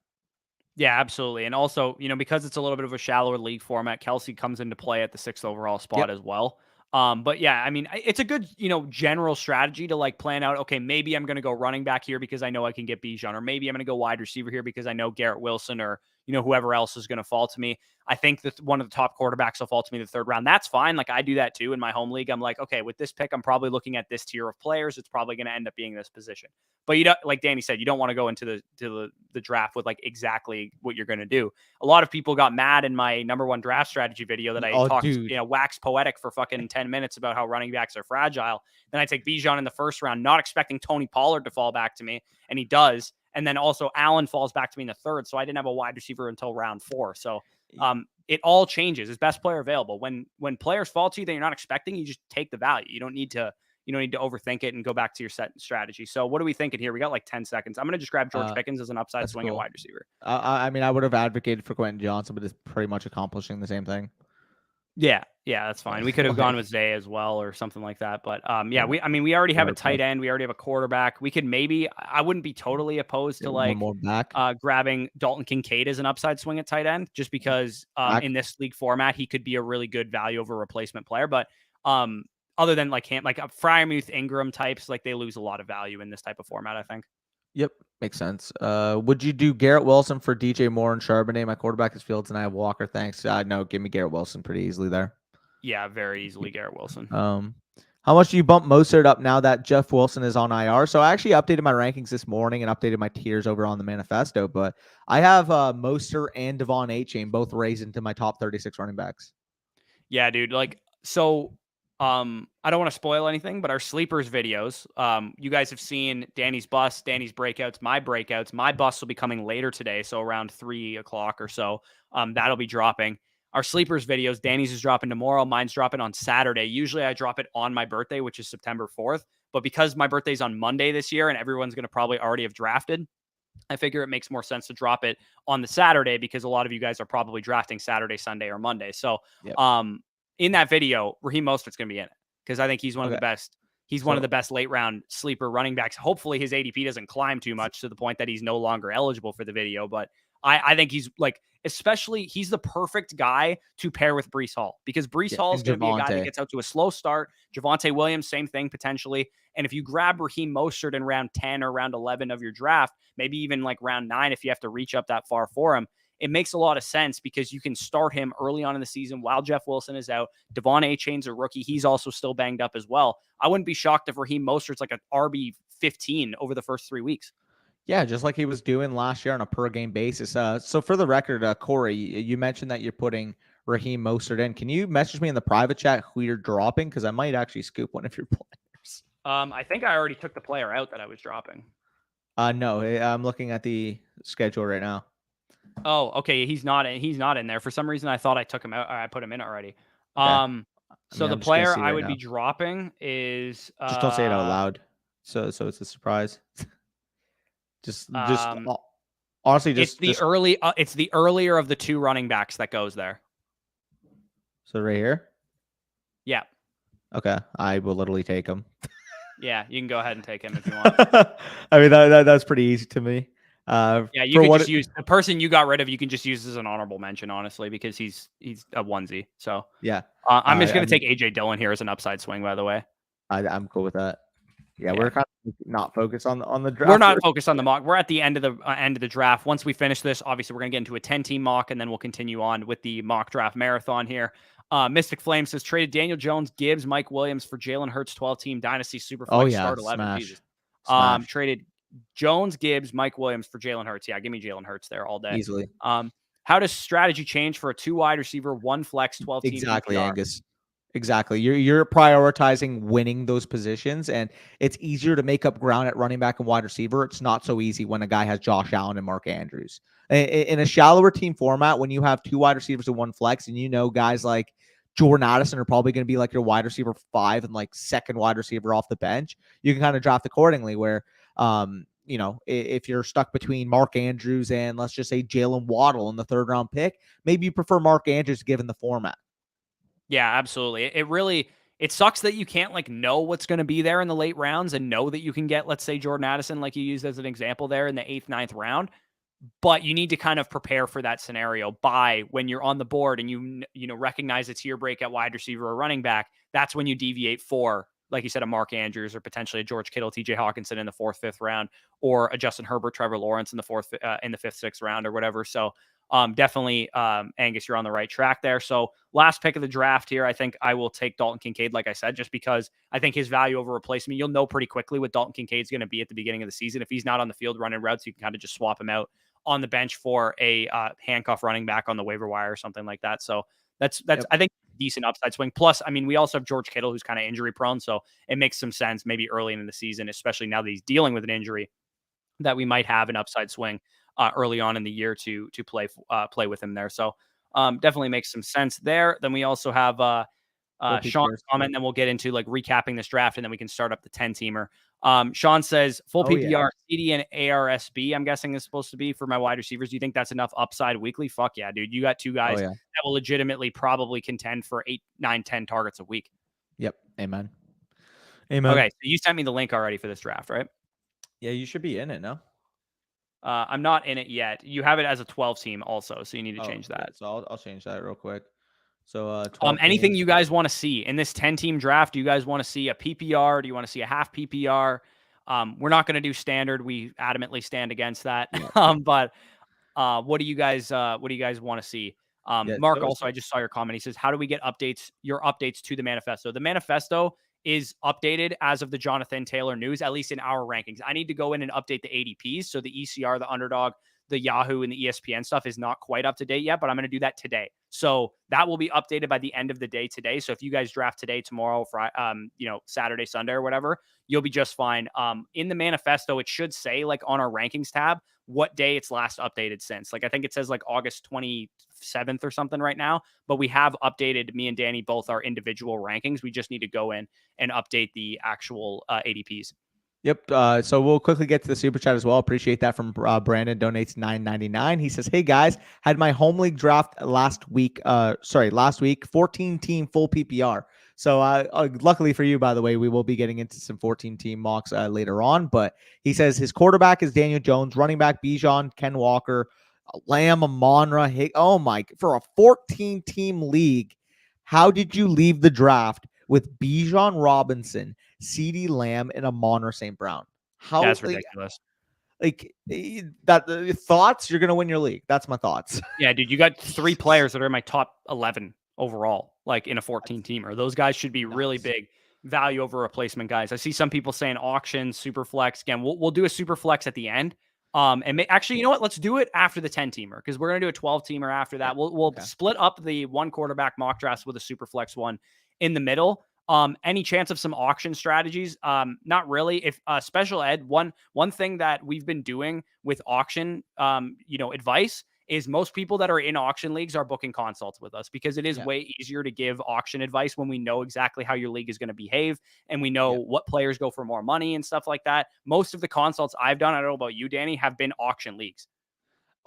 Yeah, absolutely. And also, because it's a little bit of a shallower league format, Kelsey comes into play at the 6th overall spot as well. But yeah, I mean, it's a good, general strategy to like plan out, okay, maybe I'm going to go running back here because I know I can get Bijan, or maybe I'm going to go wide receiver here because I know Garrett Wilson or, whoever else is going to fall to me. I think that one of the top quarterbacks will fall to me in the 3rd round. That's fine. Like I do that too in my home league. I'm like, okay, with this pick, I'm probably looking at this tier of players. It's probably going to end up being this position. But you don't, like Danny said, you don't want to go into the draft with like exactly what you're going to do. A lot of people got mad in my number 1 draft strategy video that I talked, wax poetic for fucking 10 minutes about how running backs are fragile. Then I take Bijan in the 1st round, not expecting Tony Pollard to fall back to me, and he does. And then also Allen falls back to me in the 3rd, so I didn't have a wide receiver until round 4. So it all changes. It's best player available. When players fall to you that you're not expecting, you just take the value. You don't need to overthink it and go back to your set strategy. So what are we thinking here? We got like 10 seconds. I'm going to just grab George Pickens as an upside swing at wide receiver. I mean, I would have advocated for Quentin Johnson, but it's pretty much accomplishing the same thing. Yeah, that's fine. We could have gone Like, with Zay as well or something like that. But yeah, yeah, we already have a tight quarterback. end. We already have a quarterback. We could maybe. I wouldn't be totally opposed Get to one like more back. grabbing Dalton Kincaid as an upside swing at tight end, just because Back. in this league format he could be a really good value over replacement player. But um, other than like him, like Fryermuth, Ingram types, like they lose a lot of value in this type of format, I think. Yep, makes sense. Would you do Garrett Wilson for DJ Moore and Charbonnet? My quarterback is Fields, and I have Walker. Thanks. No, give me Garrett Wilson pretty easily there. Yeah, very easily Garrett Wilson. How much do you bump Mostert up now that Jeff Wilson is on IR? So I actually updated my rankings this morning and updated my tiers over on the manifesto, but I have Mostert and Devon A-Chain both raised into my top 36 running backs. Yeah, dude. Like, so I don't want to spoil anything, but our sleepers videos, you guys have seen Danny's bust, Danny's breakouts, my breakouts. My bust will be coming later today, so around 3 o'clock or so. That'll be dropping. Our sleepers videos, Danny's is dropping tomorrow, mine's dropping on Saturday. Usually I drop it on my birthday, which is September 4th. But because my birthday's on Monday this year and everyone's going to probably already have drafted, I figure it makes more sense to drop it on the Saturday because a lot of you guys are probably drafting Saturday, Sunday, or Monday. So, Yep. in that video, Raheem Mostert's going to be in it because I think he's one of Okay. the best. He's one of the best late round sleeper running backs. Hopefully, his ADP doesn't climb too much to the point that he's no longer eligible for the video. But I think he's like, especially, he's the perfect guy to pair with Brees Hall because Brees Hall is And going to be a guy that Javonte. gets out to a slow start. Javonte Williams, same thing potentially. And if you grab Raheem Mostert in round 10 or round 11 of your draft, maybe even like round 9 if you have to reach up that far for him, it makes a lot of sense because you can start him early on in the season while Jeff Wilson is out. Devon A-Chain's a rookie. He's also still banged up as well. I wouldn't be shocked if Raheem Mostert's like an RB 15 over the first 3 weeks. Yeah, just like he was doing last year on a per game basis. So for the record, Corey, you mentioned that you're putting Raheem Mostert in. Can you message me in the private chat who you're dropping? Because I might actually scoop one of your players. I think I already took the player out that I was dropping. No, I'm looking at the schedule right now. Oh, okay. He's not in there. For some reason, I thought I took him out. I put him in already. Okay. So the I'm just gonna player see I right would now. be dropping is Just don't say it out loud. So it's a surprise. just honestly, it's the earlier of the two running backs that goes there. So right here. Yeah. Okay, I will literally take him. Yeah, you can go ahead and take him if you want. I mean that's pretty easy to me. Yeah, you can just use the person you got rid of. You can just use as an honorable mention, honestly, because he's a onesie. So yeah, I'm just gonna take AJ Dillon here as an upside swing. By the way, I'm cool with that. Yeah, we're kind of not focused on the draft. We're not focused on the mock. We're at the end of the draft. Once we finish this, obviously we're gonna get into a 10-team mock, and then we'll continue on with the mock draft marathon here. Mystic Flame says traded Daniel Jones, Gibbs, Mike Williams for Jalen Hurts 12-team Dynasty Superflex start 11. Smash. Jesus. Smash. Traded Jones, Gibbs, Mike Williams for Jalen Hurts. Yeah, give me Jalen Hurts there all day. Easily. How does strategy change for a 2 wide receiver, 1 flex, 12-team Exactly, PPR? Angus. Exactly. You're prioritizing winning those positions, and it's easier to make up ground at running back and wide receiver. It's not so easy when a guy has Josh Allen and Mark Andrews. In a shallower team format, when you have 2 wide receivers and 1 flex, and guys like Jordan Addison are probably going to be like your wide receiver 5 and like second wide receiver off the bench, you can kind of draft accordingly where, if you're stuck between Mark Andrews and let's just say Jalen Waddle in the 3rd round pick, maybe you prefer Mark Andrews given the format. Yeah, absolutely. It sucks that you can't like know what's going to be there in the late rounds and know that you can get, let's say, Jordan Addison, like you used as an example there in the 8th, 9th round. But you need to kind of prepare for that scenario by when you're on the board and you recognize it's your breakout wide receiver or running back. That's when you deviate for, like you said, a Mark Andrews or potentially a George Kittle, TJ Hawkinson in the 4th, 5th round, or a Justin Herbert, Trevor Lawrence in the 5th, 6th round or whatever. So definitely, Angus, you're on the right track there. So last pick of the draft here, I think I will take Dalton Kincaid, like I said, just because I think his value over replacement, you'll know pretty quickly what Dalton Kincaid's going to be at the beginning of the season. If he's not on the field running routes, you can kind of just swap him out on the bench for a handcuff running back on the waiver wire or something like that. So that's I think decent upside swing. Plus, I mean, we also have George Kittle, who's kind of injury prone, so it makes some sense maybe early in the season, especially now that he's dealing with an injury, that we might have an upside swing early on in the year to play with him there. So definitely makes some sense there. Then we also have Sean's comment, and then we'll get into like recapping this draft, and then we can start up the 10-teamer. Sean says full Oh, yeah. PPR, CD and ARSB, I'm guessing is supposed to be for my wide receivers. Do you think that's enough upside weekly? Fuck yeah, dude. You got two Oh, guys yeah. that will legitimately probably contend for 8, 9, 10 targets a week. Yep. Amen. Okay, so you sent me the link already for this draft, right? Yeah, you should be in it, no? I'm not in it yet. You have it as a 12 team also, so you need to change Yeah, that. so I'll change that real quick. So 12 Anything teams. you guys want to see in this 10-team draft? Do you guys want to see a PPR? Do you want to see a half PPR? We're not going to do standard. We adamantly stand against that. Yeah. But what do you guys want to see? Yeah, Mark, also, I just saw your comment. He says, how do we get your updates to the manifesto? The manifesto is updated as of the Jonathan Taylor news, at least in our rankings. I need to go in and update the ADPs. So the ECR, the Underdog, the Yahoo, and the ESPN stuff is not quite up to date yet, but I'm going to do that today. So that will be updated by the end of the day today. So if you guys draft today, tomorrow, Friday, Saturday, Sunday, or whatever, you'll be just fine. In the manifesto, it should say like on our rankings tab, what day it's last updated since. Like I think it says like August 27th or something right now, but we have updated, me and Danny, both our individual rankings. We just need to go in and update the actual ADPs. Yep. So we'll quickly get to the super chat as well. Appreciate that from Brandon. Donates $9.99. He says, "Hey guys, had my home league draft last week. Last week, 14 team full PPR. So luckily for you, by the way, we will be getting into some 14 team mocks later on. But he says his quarterback is Daniel Jones, running back Bijan, Ken Walker, Lamb, Amonra. Oh my! For a 14 team league, how did you leave the draft with Bijan Robinson, CeeDee Lamb, and Amon-Ra St. Brown? How That's ridiculous. Thoughts? You're gonna win your league. That's my thoughts. Yeah, dude, you got 3 players that are in my top 11 overall, like in a 14 teamer. Those guys should be really big value over replacement guys. I see some people saying auction, Superflex. Again, we'll do a Superflex at the end. Actually, you know what? Let's do it after the 10 teamer because we're gonna do a 12 teamer after that. We'll split up the 1 quarterback mock drafts with a Superflex one in the middle. Any chance of some auction strategies? Not really. If special ed, one thing that we've been doing with auction, advice is most people that are in auction leagues are booking consults with us because it is way easier to give auction advice when we know exactly how your league is going to behave and we know what players go for more money and stuff like that. Most of the consults I've done, I don't know about you, Danny, have been auction leagues.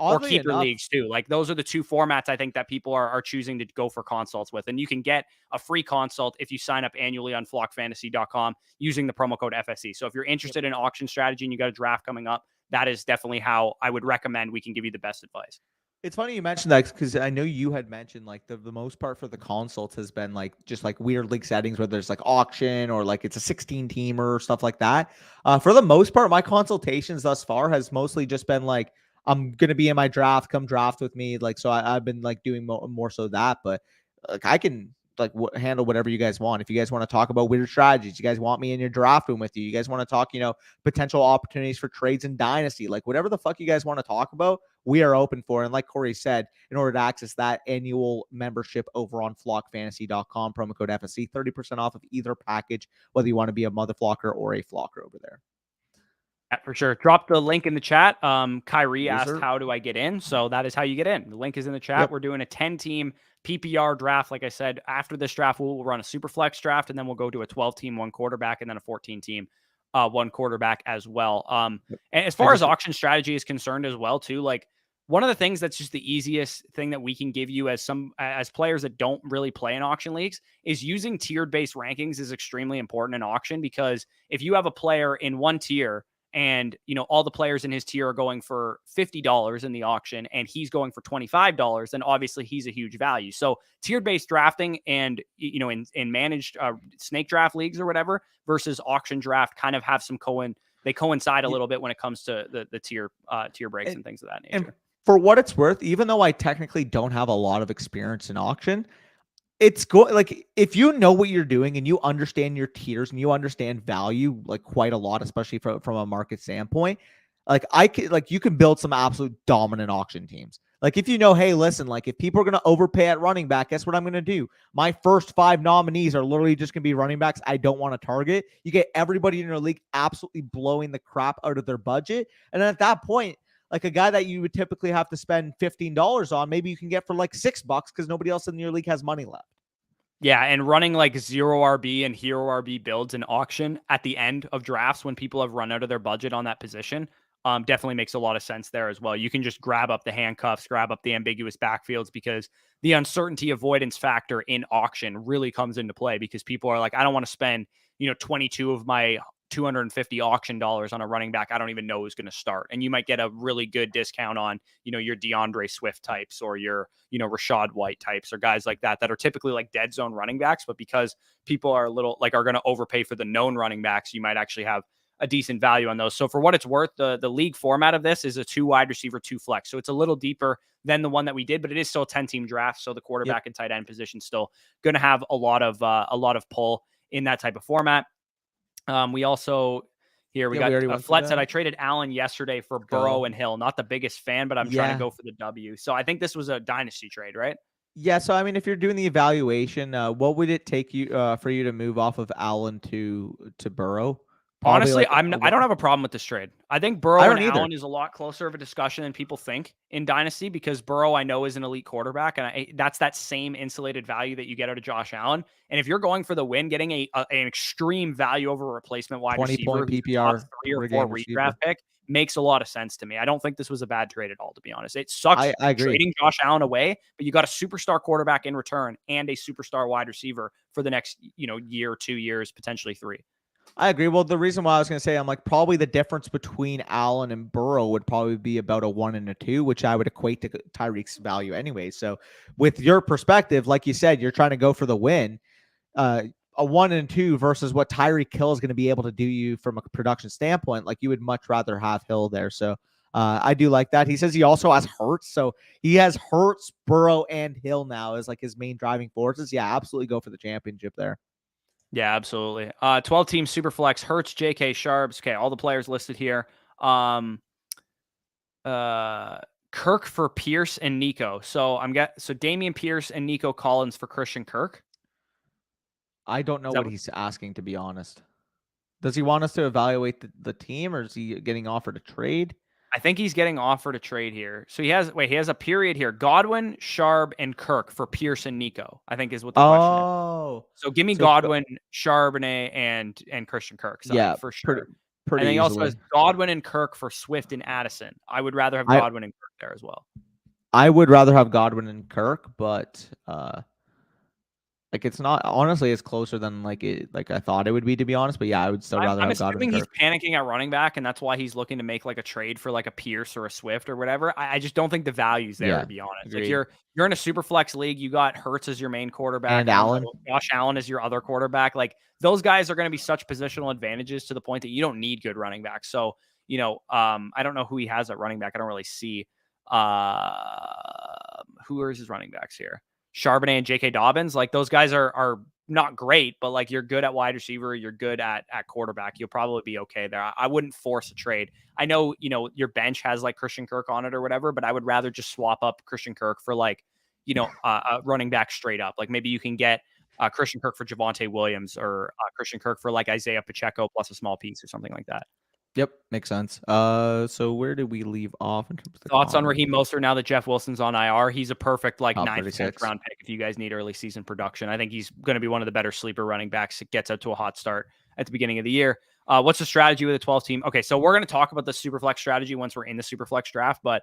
Oddly or keeper leagues too. Like those are the 2 formats I think that people are choosing to go for consults with. And you can get a free consult if you sign up annually on flockfantasy.com using the promo code FSE. So if you're interested in auction strategy and you got a draft coming up, that is definitely how I would recommend we can give you the best advice. It's funny you mentioned that because I know you had mentioned like the most part for the consults has been like just like weird league settings where there's like auction or like it's a 16 teamer or stuff like that. For the most part, my consultations thus far has mostly just been like, I'm going to be in my draft, come draft with me. Like, so I've been like doing more so that, but like I can like handle whatever you guys want. If you guys want to talk about weird strategies, you guys want me in your draft room with you, you guys want to talk, potential opportunities for trades in Dynasty, like whatever the fuck you guys want to talk about, we are open for. And like Corey said, in order to access that annual membership over on flockfantasy.com, promo code FSC, 30% off of either package, whether you want to be a mother flocker or a flocker over there. Yeah, for sure. Drop the link in the chat. Kyrie asked, how do I get in? So that is how you get in. The link is in the chat. Yep. We're doing a 10-team PPR draft. Like I said, after this draft, we'll run a Superflex draft, and then we'll go to a 12-team 1 quarterback, and then a 14-team 1 quarterback as well. And as far as auction strategy is concerned as well, too, like one of the things that's just the easiest thing that we can give you as players that don't really play in auction leagues is using tiered based rankings is extremely important in auction, because if you have a player in one tier and all the players in his tier are going for $50 in the auction and he's going for $25, then obviously he's a huge value. So tiered based drafting and in managed snake draft leagues or whatever versus auction draft kind of have some they coincide a little bit when it comes to the tier breaks and things of that nature. And for what it's worth, even though I technically don't have a lot of experience in auction, it's like if you know what you're doing and you understand your tiers and you understand value like quite a lot, especially from a market standpoint, you can build some absolute dominant auction teams. Like if hey, listen, like if people are going to overpay at running back, guess what I'm going to do? My first 5 nominees are literally just going to be running backs I don't want to target. You get everybody in your league absolutely blowing the crap out of their budget. And then at that point, like a guy that you would typically have to spend $15 on, maybe you can get for like $6 because nobody else in your league has money left. Yeah, and running like 0 RB and hero RB builds in auction at the end of drafts when people have run out of their budget on that position definitely makes a lot of sense there as well. You can just grab up the handcuffs, grab up the ambiguous backfields because the uncertainty avoidance factor in auction really comes into play because people are like, I don't want to spend, 22 of my 250 auction dollars on a running back I don't even know who's going to start. And you might get a really good discount on, your DeAndre Swift types or your, Rashad White types or guys like that are typically like dead zone running backs. But because people are are going to overpay for the known running backs, you might actually have a decent value on those. So for what it's worth, the league format of this is a 2 wide receiver, 2 flex. So it's a little deeper than the one that we did, but it is still a 10-team draft. So the quarterback and tight end position still going to have a lot of pull in that type of format. We also here we got Flet said I traded Allen yesterday for Burrow and Hill. Not the biggest fan, but I'm trying to go for the W. So I think this was a dynasty trade, right? Yeah. So I mean, if you're doing the evaluation, what would it take you for you to move off of Allen to Burrow? Honestly, I don't have a problem with this trade. I think Burrow and Allen is a lot closer of a discussion than people think in Dynasty because Burrow, I know, is an elite quarterback, and that's that same insulated value that you get out of Josh Allen. And if you're going for the win, getting an extreme value over a replacement wide receiver, PPR, 3 or 4 redraft pick makes a lot of sense to me. I don't think this was a bad trade at all, to be honest. It sucks trading Josh Allen away, but you got a superstar quarterback in return and a superstar wide receiver for the next year, 2 years, potentially 3. I agree. Well, the reason why I was going to say, I'm like, probably the difference between Allen and Burrow would probably be about a 1 and a 2, which I would equate to Tyreek's value anyway. So with your perspective, like you said, you're trying to go for the win. A 1 and 2 versus what Tyreek Hill is going to be able to do you from a production standpoint. Like you would much rather have Hill there. So I do like that. He says he also has Hurts. So he has Hurts, Burrow, and Hill now as like his main driving forces. Yeah, absolutely go for the championship there. Yeah, absolutely. 12-team Superflex, Hurts, J.K. Sharps. Okay, all the players listed here. Kirk for Pierce and Nico. So Damian Pierce and Nico Collins for Christian Kirk. I don't know what he's asking, to be honest. Does he want us to evaluate the team, or is he getting offered a trade? I think he's getting offered a trade here. So he has a period here. Godwin, Sharp, and Kirk for Pierce and Nico, I think is what the question is. So give me Godwin, Charbonnet, and Christian Kirk. For sure. Pretty and he easily. Also has Godwin and Kirk for Swift and Addison. I would rather have Godwin and Kirk there as well. I would rather have Godwin and Kirk, but like it's not, honestly, it's closer than like I thought it would be, to be honest. But yeah, I would still rather have Godwin. I'm assuming he's panicking at running back, and that's why he's looking to make like a trade for like a Pierce or a Swift or whatever. I just don't think the value's there, to be honest. Agreed. Like you're in a super flex league, you got Hurts as your main quarterback, and Allen, Josh Allen is your other quarterback. Like those guys are going to be such positional advantages to the point that you don't need good running backs. So I don't know who he has at running back. I don't really see who are his running backs here. Charbonnet and J.K. Dobbins, like those guys are not great, but like you're good at wide receiver, you're good at quarterback. You'll probably be okay there. I wouldn't force a trade. I know, your bench has like Christian Kirk on it or whatever, but I would rather just swap up Christian Kirk for like, a running back straight up. Like maybe you can get Christian Kirk for Javonte Williams or Christian Kirk for like Isaiah Pacheco plus a small piece or something like that. Yep, makes sense. So where did we leave off in terms of the thoughts on Raheem Mostert now that Jeff Wilson's on IR? He's a perfect like 9th, 10th round pick if you guys need early season production. I think he's going to be one of the better sleeper running backs. It gets out to a hot start at the beginning of the year. What's the strategy with a 12 team? Okay, so we're going to talk about the Superflex strategy once we're in the Superflex draft, but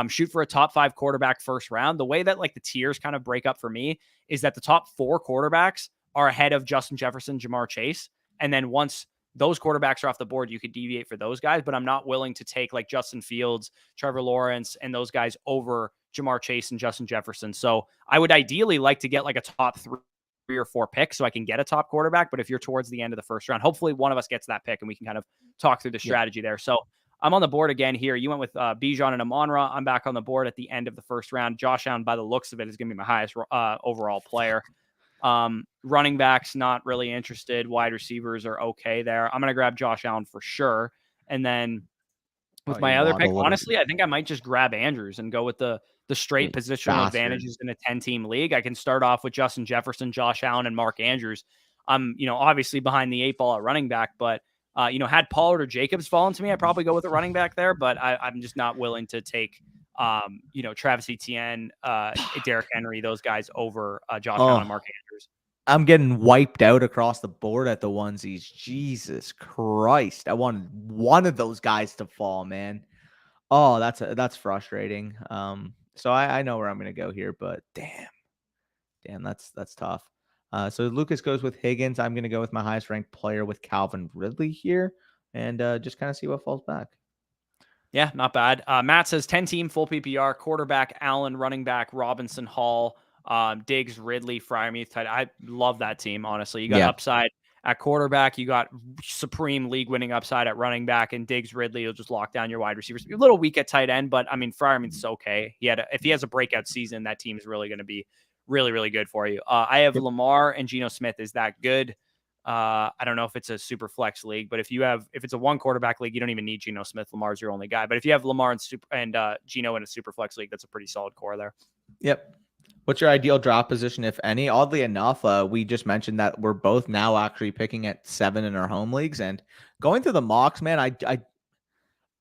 shoot for a top 5 quarterback first round. The way that like the tiers kind of break up for me is that the top 4 quarterbacks are ahead of Justin Jefferson, Jamar Chase, and then once those quarterbacks are off the board, you could deviate for those guys, but I'm not willing to take like Justin Fields, Trevor Lawrence, and those guys over Jamar Chase and Justin Jefferson. So I would ideally like to get like a top 3 or 4 pick so I can get a top quarterback. But if you're towards the end of the first round, hopefully one of us gets that pick and we can kind of talk through the strategy there. So I'm on the board again here. You went with Bijan and Amon-Ra. I'm back on the board at the end of the first round. Josh Allen, by the looks of it, is going to be my highest overall player. Running backs, not really interested. Wide receivers are okay there. I'm going to grab Josh Allen for sure. And then with my other pick, honestly, I think I might just grab Andrews and go with the straight positional advantages in a 10-team league. I can start off with Justin Jefferson, Josh Allen, and Mark Andrews. I'm, obviously behind the 8 ball at running back, but had Pollard or Jacobs fallen to me, I'd probably go with a running back there, but I'm just not willing to take Travis Etienne, Derrick Henry, those guys over Josh Allen and Mark Andrews. I'm getting wiped out across the board at the onesies. Jesus Christ. I wanted one of those guys to fall, man. Oh, that's frustrating. So I know where I'm gonna go here, but damn, that's tough. So Lucas goes with Higgins. I'm gonna go with my highest ranked player with Calvin Ridley here, and just kind of see what falls back. Yeah, not bad. Matt says 10 team full PPR, quarterback Allen, running back Robinson, Hall, Diggs, Ridley, Fryermuth. I love that team, honestly. You got Yeah. upside at quarterback, you got supreme league winning upside at running back, and Diggs, Ridley will just lock down your wide receivers. You're a little weak at tight end, but I mean, Fryermuth's okay. If he has a breakout season, that team is really going to be really, really good for you. I have Yep. Lamar and Geno Smith. Is that good? I don't know if it's a super flex league, but if it's a one quarterback league, you don't even need Geno Smith. Lamar's your only guy. But if you have Lamar and Geno in a super flex league, that's a pretty solid core there. Yep. What's your ideal draft position, if any? Oddly enough, we just mentioned that we're both now actually picking at 7 in our home leagues, and going through the mocks, man. I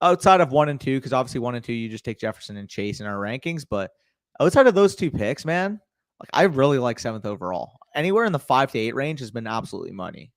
outside of 1 and 2, because obviously 1 and 2 you just take Jefferson and Chase in our rankings, but outside of those two picks, man, like I really like 7th overall. Anywhere in the 5 to 8 range has been absolutely money.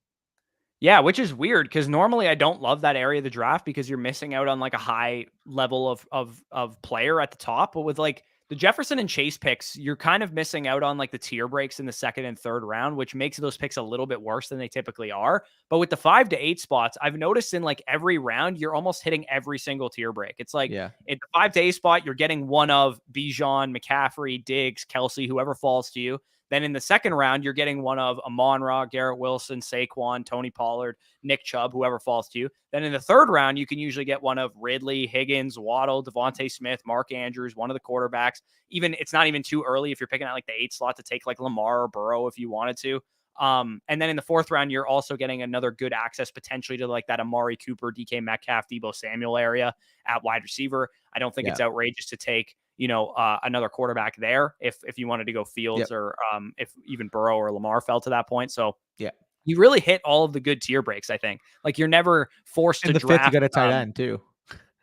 Yeah, which is weird because normally I don't love that area of the draft because you're missing out on like a high level of player at the top. But with like the Jefferson and Chase picks, you're kind of missing out on like the tier breaks in the second and third round, which makes those picks a little bit worse than they typically are. But with the 5 to 8 spots, I've noticed in like every round, you're almost hitting every single tier break. It's like Yeah. at the 5 to 8 spot, you're getting one of Bijan, McCaffrey, Diggs, Kelsey, whoever falls to you. Then in the second round, you're getting one of Amon-Ra, Garrett Wilson, Saquon, Tony Pollard, Nick Chubb, whoever falls to you. Then in the third round, you can usually get one of Ridley, Higgins, Waddle, Devontae Smith, Mark Andrews, one of the quarterbacks. Even it's not even too early if you're picking out like the 8 slot to take like Lamar or Burrow if you wanted to. And then in the fourth round, you're also getting another good access potentially to like that Amari Cooper, DK Metcalf, Debo Samuel area at wide receiver. I don't think it's outrageous to take another quarterback there if you wanted to go Fields or if even Burrow or Lamar fell to that point. So Yeah. you really hit all of the good tier breaks, I think. Like you're never forced In to the 5th, you draft. got a tight end too.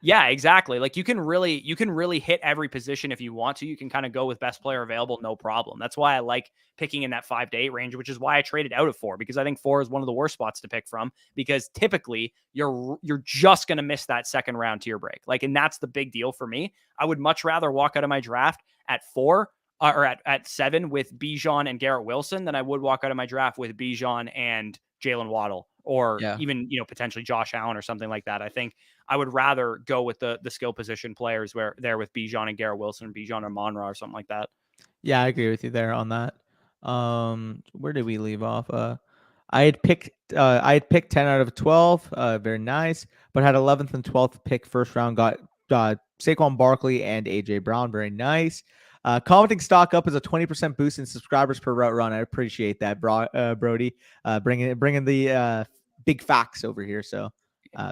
Yeah, exactly. Like you can really hit every position if you want to. You can kind of go with best player available, no problem. That's why I like picking in that 5 to 8 range, which is why I traded out of 4, because I think 4 is one of the worst spots to pick from, because typically you're just going to miss that second round tier break. Like, and that's the big deal for me. I would much rather walk out of my draft at 4 or at 7 with Bijan and Garrett Wilson than I would walk out of my draft with Bijan and Jalen Waddle or even, potentially Josh Allen or something like that. I think I would rather go with the skill position players where they're with Bijan and Garrett Wilson and Bijan or Monra or something like that. Yeah, I agree with you there on that. Where did we leave off? I had picked 10 out of 12. Very nice, but had 11th and 12th pick first round. Got Saquon Barkley and AJ Brown. Very nice. Commenting stock up is a 20% boost in subscribers per route run. I appreciate that, Brody. Bringing the big facts over here. So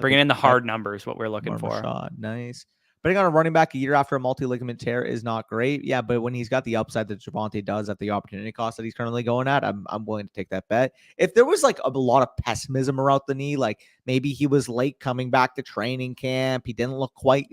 bringing in the hard numbers, what we're looking for. Nice. Betting on a running back a year after a multi-ligament tear is not great. Yeah, but when he's got the upside that Javonte does at the opportunity cost that he's currently going at, I'm willing to take that bet. If there was like a lot of pessimism around the knee, like maybe he was late coming back to training camp, he didn't look quite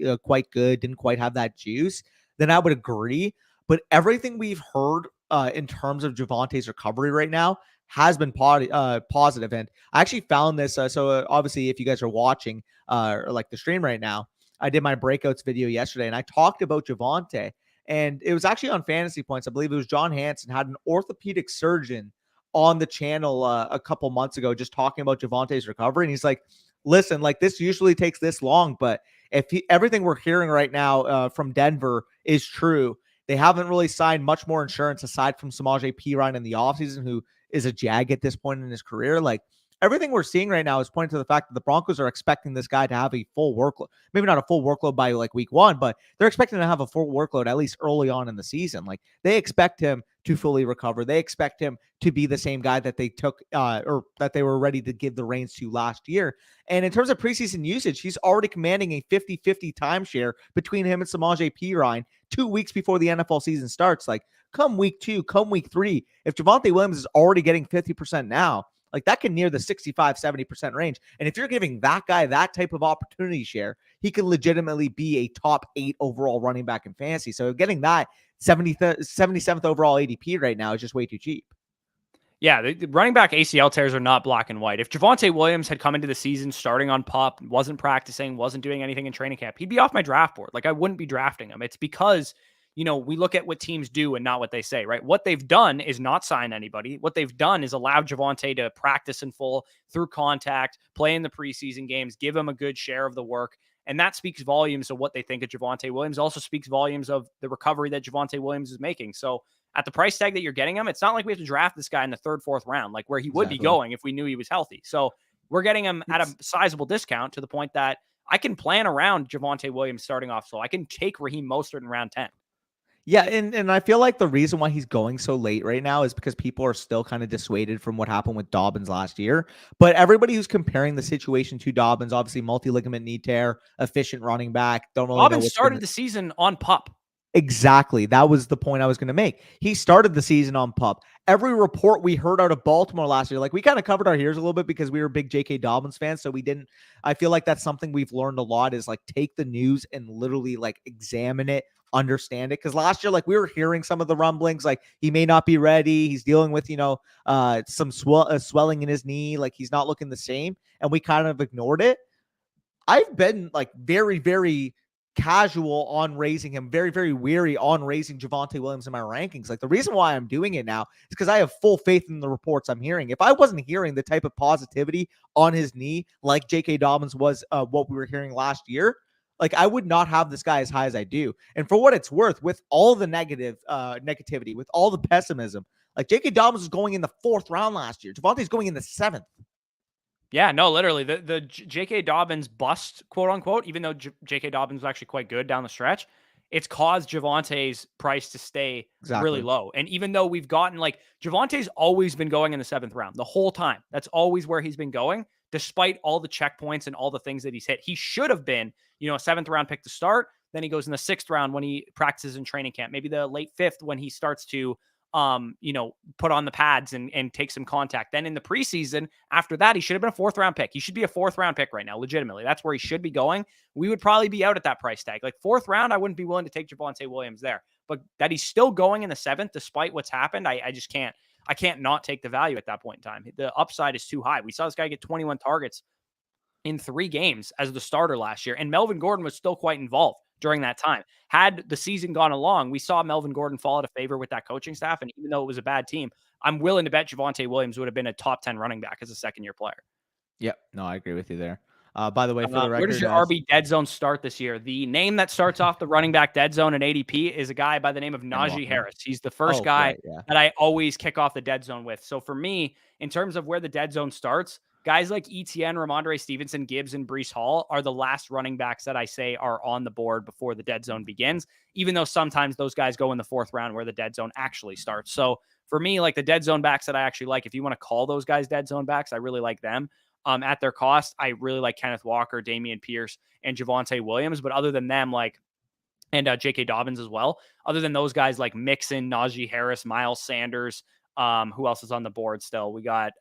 good, didn't quite have that juice, then I would agree. But everything we've heard in terms of Javonte's recovery right now has been positive. And I actually found this. So obviously, if you guys are watching or like the stream right now, I did my breakouts video yesterday and I talked about Javonte, and it was actually on Fantasy Points. I believe it was John Hansen had an orthopedic surgeon on the channel a couple months ago, just talking about Javonte's recovery. And he's like, listen, like this usually takes this long, but if everything we're hearing right now from Denver is true, they haven't really signed much more insurance aside from Samaje Perine in the offseason, who is a Jag at this point in his career. Like, everything we're seeing right now is pointing to the fact that the Broncos are expecting this guy to have a full workload. Maybe not a full workload by like week 1, but they're expecting to have a full workload at least early on in the season. Like, they expect him to fully recover. They expect him to be the same guy that they took or that they were ready to give the reins to last year. And in terms of preseason usage, he's already commanding a 50-50 timeshare between him and Samaje Perine 2 weeks before the NFL season starts. Like, come week 2, come week 3, if Javonte Williams is already getting 50% now, like that can near the 65-70% range. And if you're giving that guy that type of opportunity share, he can legitimately be a top 8 overall running back in fantasy. So getting that 77th overall ADP right now is just way too cheap. Yeah, the running back ACL tears are not black and white. If Javonte Williams had come into the season starting on PUP, wasn't practicing, wasn't doing anything in training camp, he'd be off my draft board. Like I wouldn't be drafting him. It's because, we look at what teams do and not what they say, right? What they've done is not sign anybody. What they've done is allow Javonte to practice in full through contact, play in the preseason games, give him a good share of the work. And that speaks volumes of what they think of Javonte Williams. Also speaks volumes of the recovery that Javonte Williams is making. So at the price tag that you're getting him, it's not like we have to draft this guy in the third, fourth round, like where he would be going if we knew he was healthy. So we're getting him at a sizable discount to the point that I can plan around Javonte Williams starting off. So I can take Raheem Mostert in round 10. Yeah, and I feel like the reason why he's going so late right now is because people are still kind of dissuaded from what happened with Dobbins last year. But everybody who's comparing the situation to Dobbins, obviously multi-ligament knee tear, efficient running back, don't really know Dobbins started the season on PUP. Exactly. That was the point I was going to make. He started the season on PUP. Every report we heard out of Baltimore last year, like we kind of covered our ears a little bit because we were big J.K. Dobbins fans. So we didn't, I feel like that's something we've learned a lot is like take the news and literally like examine it, understand it. Because last year, like we were hearing some of the rumblings, like he may not be ready. He's dealing with, some swelling in his knee. Like he's not looking the same. And we kind of ignored it. I've been like very, very casual on raising him, very, very weary on raising Javonte Williams in my rankings. Like the reason why I'm doing it now is because I have full faith in the reports I'm hearing. If I wasn't hearing the type of positivity on his knee, like J.K. Dobbins was what we were hearing last year, like I would not have this guy as high as I do. And for what it's worth, with all the negativity, with all the pessimism, like J.K. Dobbins was going in the 4th round last year. Javonte's going in the 7th. Yeah, no, literally the J.K. Dobbins bust, quote unquote, even though J.K. Dobbins was actually quite good down the stretch, it's caused Javonte's price to stay really low. And even though we've gotten like Javonte's always been going in the 7th round the whole time, that's always where he's been going, despite all the checkpoints and all the things that he's hit. He should have been, a 7th round pick to start. Then he goes in the 6th round when he practices in training camp, maybe the late 5th when he starts to put on the pads and take some contact. Then in the preseason, after that, he should have been a 4th round pick. He should be a 4th round pick right now, legitimately. That's where he should be going. We would probably be out at that price tag. Like 4th round, I wouldn't be willing to take Javonte Williams there. But that he's still going in the 7th, despite what's happened, I just can't. I can't not take the value at that point in time. The upside is too high. We saw this guy get 21 targets in 3 games as the starter last year, and Melvin Gordon was still quite involved during that time. Had the season gone along, we saw Melvin Gordon fall out of favor with that coaching staff, and even though it was a bad team, I'm willing to bet Javonte Williams would have been a top 10 running back as a second-year player. Yep. No, I agree with you there. By the way, for the record, where does your RB dead zone start this year? The name that starts off the running back dead zone in ADP is a guy by the name of Najee Harris. He's the first guy that I always kick off the dead zone with. So for me, in terms of where the dead zone starts, guys like ETN, Ramondre Stevenson, Gibbs, and Breece Hall are the last running backs that I say are on the board before the dead zone begins, even though sometimes those guys go in the 4th round where the dead zone actually starts. So for me, like the dead zone backs that I actually like, if you want to call those guys dead zone backs, I really like them. At their cost, I really like Kenneth Walker, Damian Pierce, and Javonte Williams. But other than them, and J.K. Dobbins as well, other than those guys like Mixon, Najee Harris, Miles Sanders, who else is on the board still? We got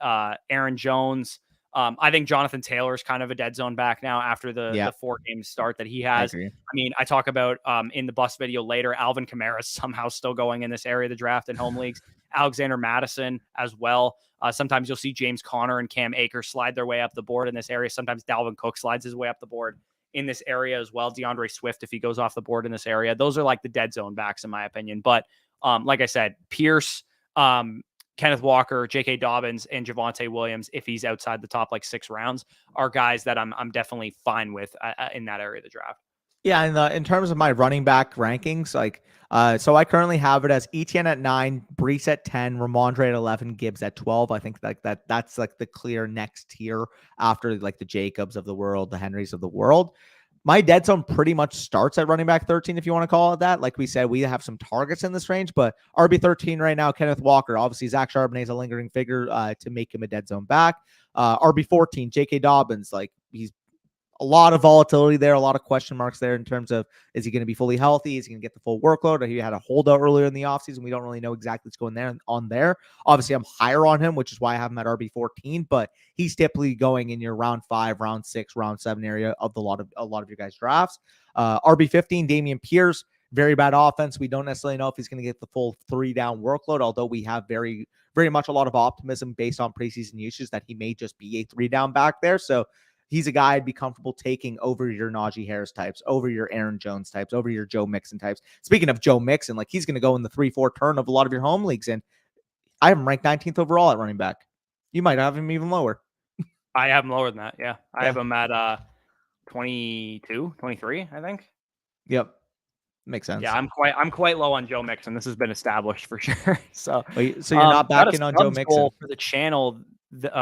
Aaron Jones. I think Jonathan Taylor is kind of a dead zone back now after the 4-game start that he has. I mean, I talk about in the bust video later, Alvin Kamara is somehow still going in this area of the draft in home leagues. Alexander Madison as well. Sometimes you'll see James Conner and Cam Akers slide their way up the board in this area. Sometimes Dalvin Cook slides his way up the board in this area as well. DeAndre Swift, if he goes off the board in this area. Those are like the dead zone backs, in my opinion. But like I said, Pierce, Kenneth Walker, J.K. Dobbins, and Javonte Williams, if he's outside the top 6 rounds, are guys that I'm definitely fine with in that area of the draft. Yeah, and in terms of my running back rankings, so I currently have it as ETN at 9, Breece at 10, Ramondre at 11, Gibbs at 12. I think that's the clear next tier after the Jacobs of the world, the Henrys of the world. My dead zone pretty much starts at running back 13, if you want to call it that. Like we said, we have some targets in this range, but RB 13 right now, Kenneth Walker. Obviously, Zach Charbonnet is a lingering figure to make him a dead zone back. RB 14, J.K. Dobbins. He's a lot of volatility there, a lot of question marks there in terms of, is he going to be fully healthy? Is he going to get the full workload? Or he had a holdout earlier in the offseason. We don't really know exactly what's going on there. Obviously, I'm higher on him, which is why I have him at RB 14, but he's typically going in your round 5, round 6, round 7 area of a lot of your guys' drafts. RB 15, Damian Pierce. very bad offense. We don't necessarily know if he's going to get the full 3-down workload, although we have very, very much a lot of optimism based on preseason usage that he may just be a 3-down back there. So he's a guy I'd be comfortable taking over your Najee Harris types, over your Aaron Jones types, over your Joe Mixon types. Speaking of Joe Mixon, like he's going to go in the 3-4 turn of a lot of your home leagues. And I have him ranked 19th overall at running back. You might have him even lower. I have him lower than that. Yeah. I have him at 22, 23, I think. Yep. Makes sense. Yeah, I'm quite low on Joe Mixon. This has been established for sure. So you're not backing on Joe Mixon goal for the channel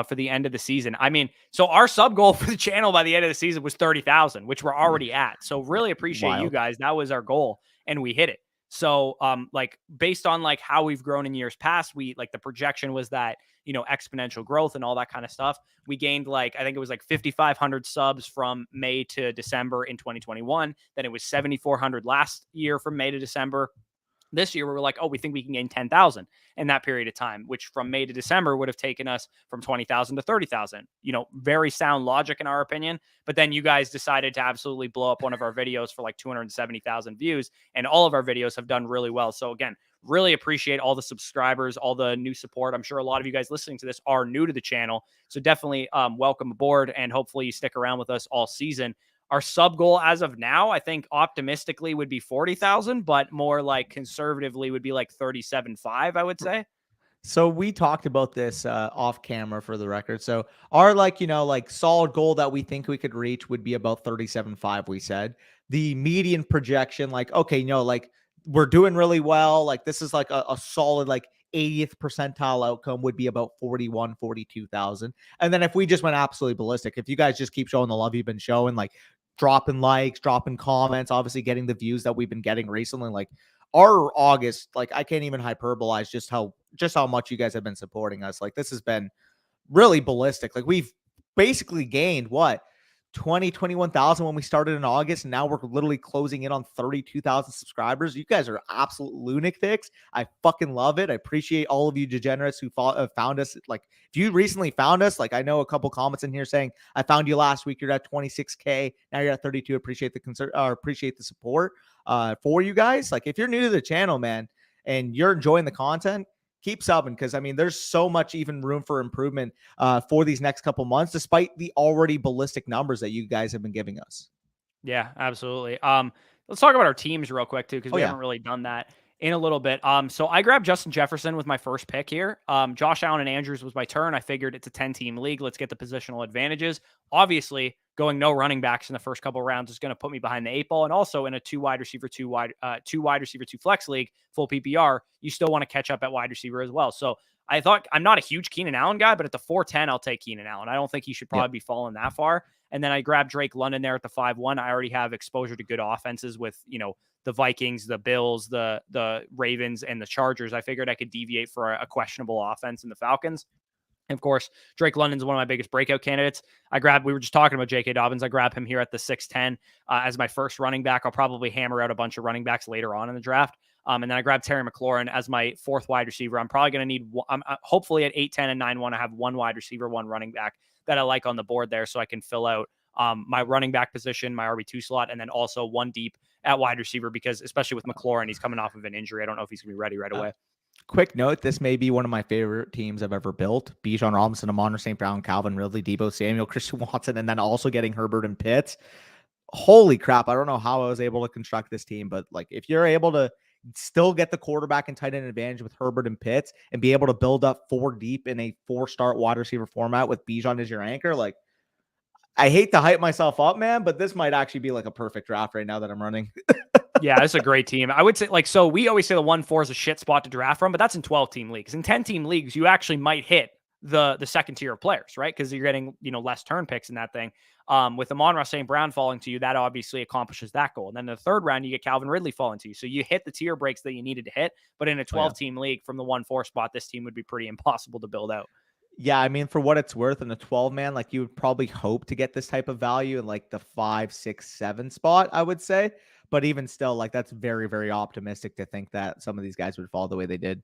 for the end of the season. I mean, so our sub goal for the channel by the end of the season was 30,000, which we're already at. So really appreciate you guys. That was our goal, and we hit it. So like based on like how we've grown in years past, we like the projection was that, you know, exponential growth and all that kind of stuff. We gained like, I think it was like 5,500 subs from May to December in 2021. Then it was 7,400 last year from May to December. This year, we were like, oh, we think we can gain 10,000 in that period of time, which from May to December would have taken us from 20,000 to 30,000. You know, very sound logic in our opinion. But then you guys decided to absolutely blow up one of our videos for like 270,000 views, and all of our videos have done really well. So again, really appreciate all the subscribers, all the new support. I'm sure a lot of you guys listening to this are new to the channel. So definitely welcome aboard, and hopefully you stick around with us all season. Our sub goal as of now, I think optimistically would be 40,000, but more like conservatively would be like 37.5, I would say. So we talked about this off camera for the record. So our like, you know, like solid goal that we think we could reach would be about 37.5, we said. The median projection, like, okay, you know, like we're doing really well. Like this is like a solid like 80th percentile outcome would be about 41, 42,000. And then if we just went absolutely ballistic, if you guys just keep showing the love you've been showing, like dropping likes, dropping comments, obviously getting the views that we've been getting recently, like our August, like I can't even hyperbolize just how much you guys have been supporting us. Like this has been really ballistic. Like we've basically gained what 21,000 when we started in August, and now we're literally closing in on 32,000 subscribers. You guys are absolute lunatics. I fucking love it. I appreciate all of you degenerates who found us. Like if you recently found us, like I know a couple comments in here saying I found you last week. You're at 26K. Now you're at 32. Appreciate the support for you guys. Like if you're new to the channel, man, and you're enjoying the content, keep subbing, because I mean, there's so much even room for improvement for these next couple months, despite the already ballistic numbers that you guys have been giving us. Yeah, absolutely. Let's talk about our teams real quick too, because we haven't really done that in a little bit. So I grabbed Justin Jefferson with my first pick here. Josh Allen and Andrews was my turn. I figured it's a 10-team league. Let's get the positional advantages. Obviously, going no running backs in the first couple of rounds is going to put me behind the 8 ball. And also in a two wide receiver, two flex league, full PPR, you still want to catch up at wide receiver as well. So I thought, I'm not a huge Keenan Allen guy, but at the 410, I'll take Keenan Allen. I don't think he should probably be falling that far. And then I grabbed Drake London there at the 5-1. I already have exposure to good offenses with, you know, the Vikings, the Bills, the Ravens, and the Chargers. I figured I could deviate for a questionable offense in the Falcons. And of course, Drake London's one of my biggest breakout candidates. We were just talking about J.K. Dobbins. I grabbed him here at the 6'10 as my first running back. I'll probably hammer out a bunch of running backs later on in the draft. And then I grabbed Terry McLaurin as my 4th wide receiver. I'm probably going to need, hopefully at 8'10 and 9'1, I have 1 wide receiver, 1 running back that I like on the board there, so I can fill out my running back position, my RB2 slot, and then also 1 deep at wide receiver, because especially with McLaurin, he's coming off of an injury. I don't know if he's going to be ready right away. Quick note, this may be one of my favorite teams I've ever built. Bijan Robinson, Amon St. Brown, Calvin Ridley, Deebo Samuel, Christian Watson, and then also getting Herbert and Pitts. Holy crap. I don't know how I was able to construct this team, but like if you're able to still get the quarterback and tight end advantage with Herbert and Pitts and be able to build up 4 deep in a 4-start wide receiver format with Bijan as your anchor, like I hate to hype myself up, man, but this might actually be like a perfect draft right now that I'm running. Yeah, it's a great team. I would say, like, so we always say the 1-4 is a shit spot to draft from, but that's in 12-team leagues. In 10-team leagues, you actually might hit the second tier of players, right? Because you're getting, you know, less turn picks in that thing. With Amon-Ra St. Brown falling to you, that obviously accomplishes that goal. And then in the 3rd round, you get Calvin Ridley falling to you. So you hit the tier breaks that you needed to hit. But in a 12-team league from the 1-4 spot, this team would be pretty impossible to build out. Yeah, I mean, for what it's worth in a 12-man, like you would probably hope to get this type of value in like the 5, 6, 7 spot, I would say. But even still, like that's very, very optimistic to think that some of these guys would fall the way they did.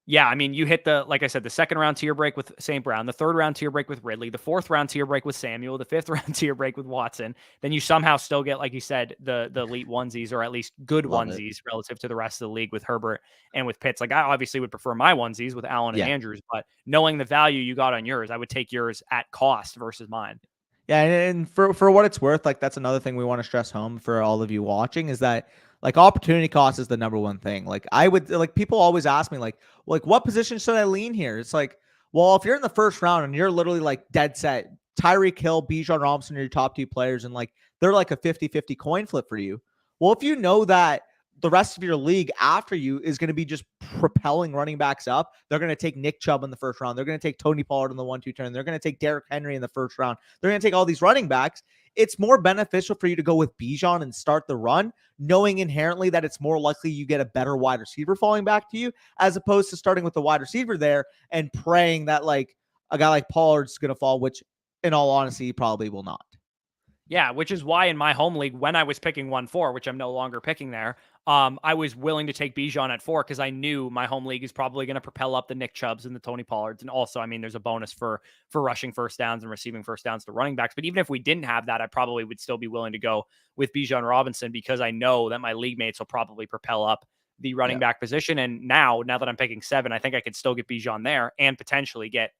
Yeah, I mean, you hit like I said, the second round tier break with St. Brown, the third round tier break with Ridley, the fourth round tier break with Samuel, the fifth round tier break with Watson. Then you somehow still get, like you said, the elite onesies, or at least good Love it. onesies relative to the rest of the league with Herbert and with Pitts. Like, I obviously would prefer my onesies with Allen and Yeah. Andrews, but knowing the value you got on yours, I would take yours at cost versus mine. Yeah, and for what it's worth, like that's another thing we want to stress home for all of you watching is that like opportunity cost is the number one thing. Like I would like people always ask me like what position should I lean here? It's like, well, if you're in the first round and you're literally like dead set, Tyreek Hill, Bijan Robinson are your top two players, and like they're like a 50-50 coin flip for you. Well, if you know that the rest of your league after you is going to be just propelling running backs up. They're going to take Nick Chubb in the first round. They're going to take Tony Pollard in the 1-2 turn. They're going to take Derrick Henry in the first round. They're going to take all these running backs. It's more beneficial for you to go with Bijan and start the run, knowing inherently that it's more likely you get a better wide receiver falling back to you, as opposed to starting with the wide receiver there and praying that like a guy like Pollard's going to fall, which in all honesty, he probably will not. Yeah, which is why in my home league, when I was picking 1-4, which I'm no longer picking there, I was willing to take Bijan at 4 because I knew my home league is probably going to propel up the Nick Chubbs and the Tony Pollards. And also, I mean, there's a bonus for rushing first downs and receiving first downs to running backs. But even if we didn't have that, I probably would still be willing to go with Bijan Robinson because I know that my league mates will probably propel up the running back position. And now that I'm picking 7, I think I could still get Bijan there and potentially get,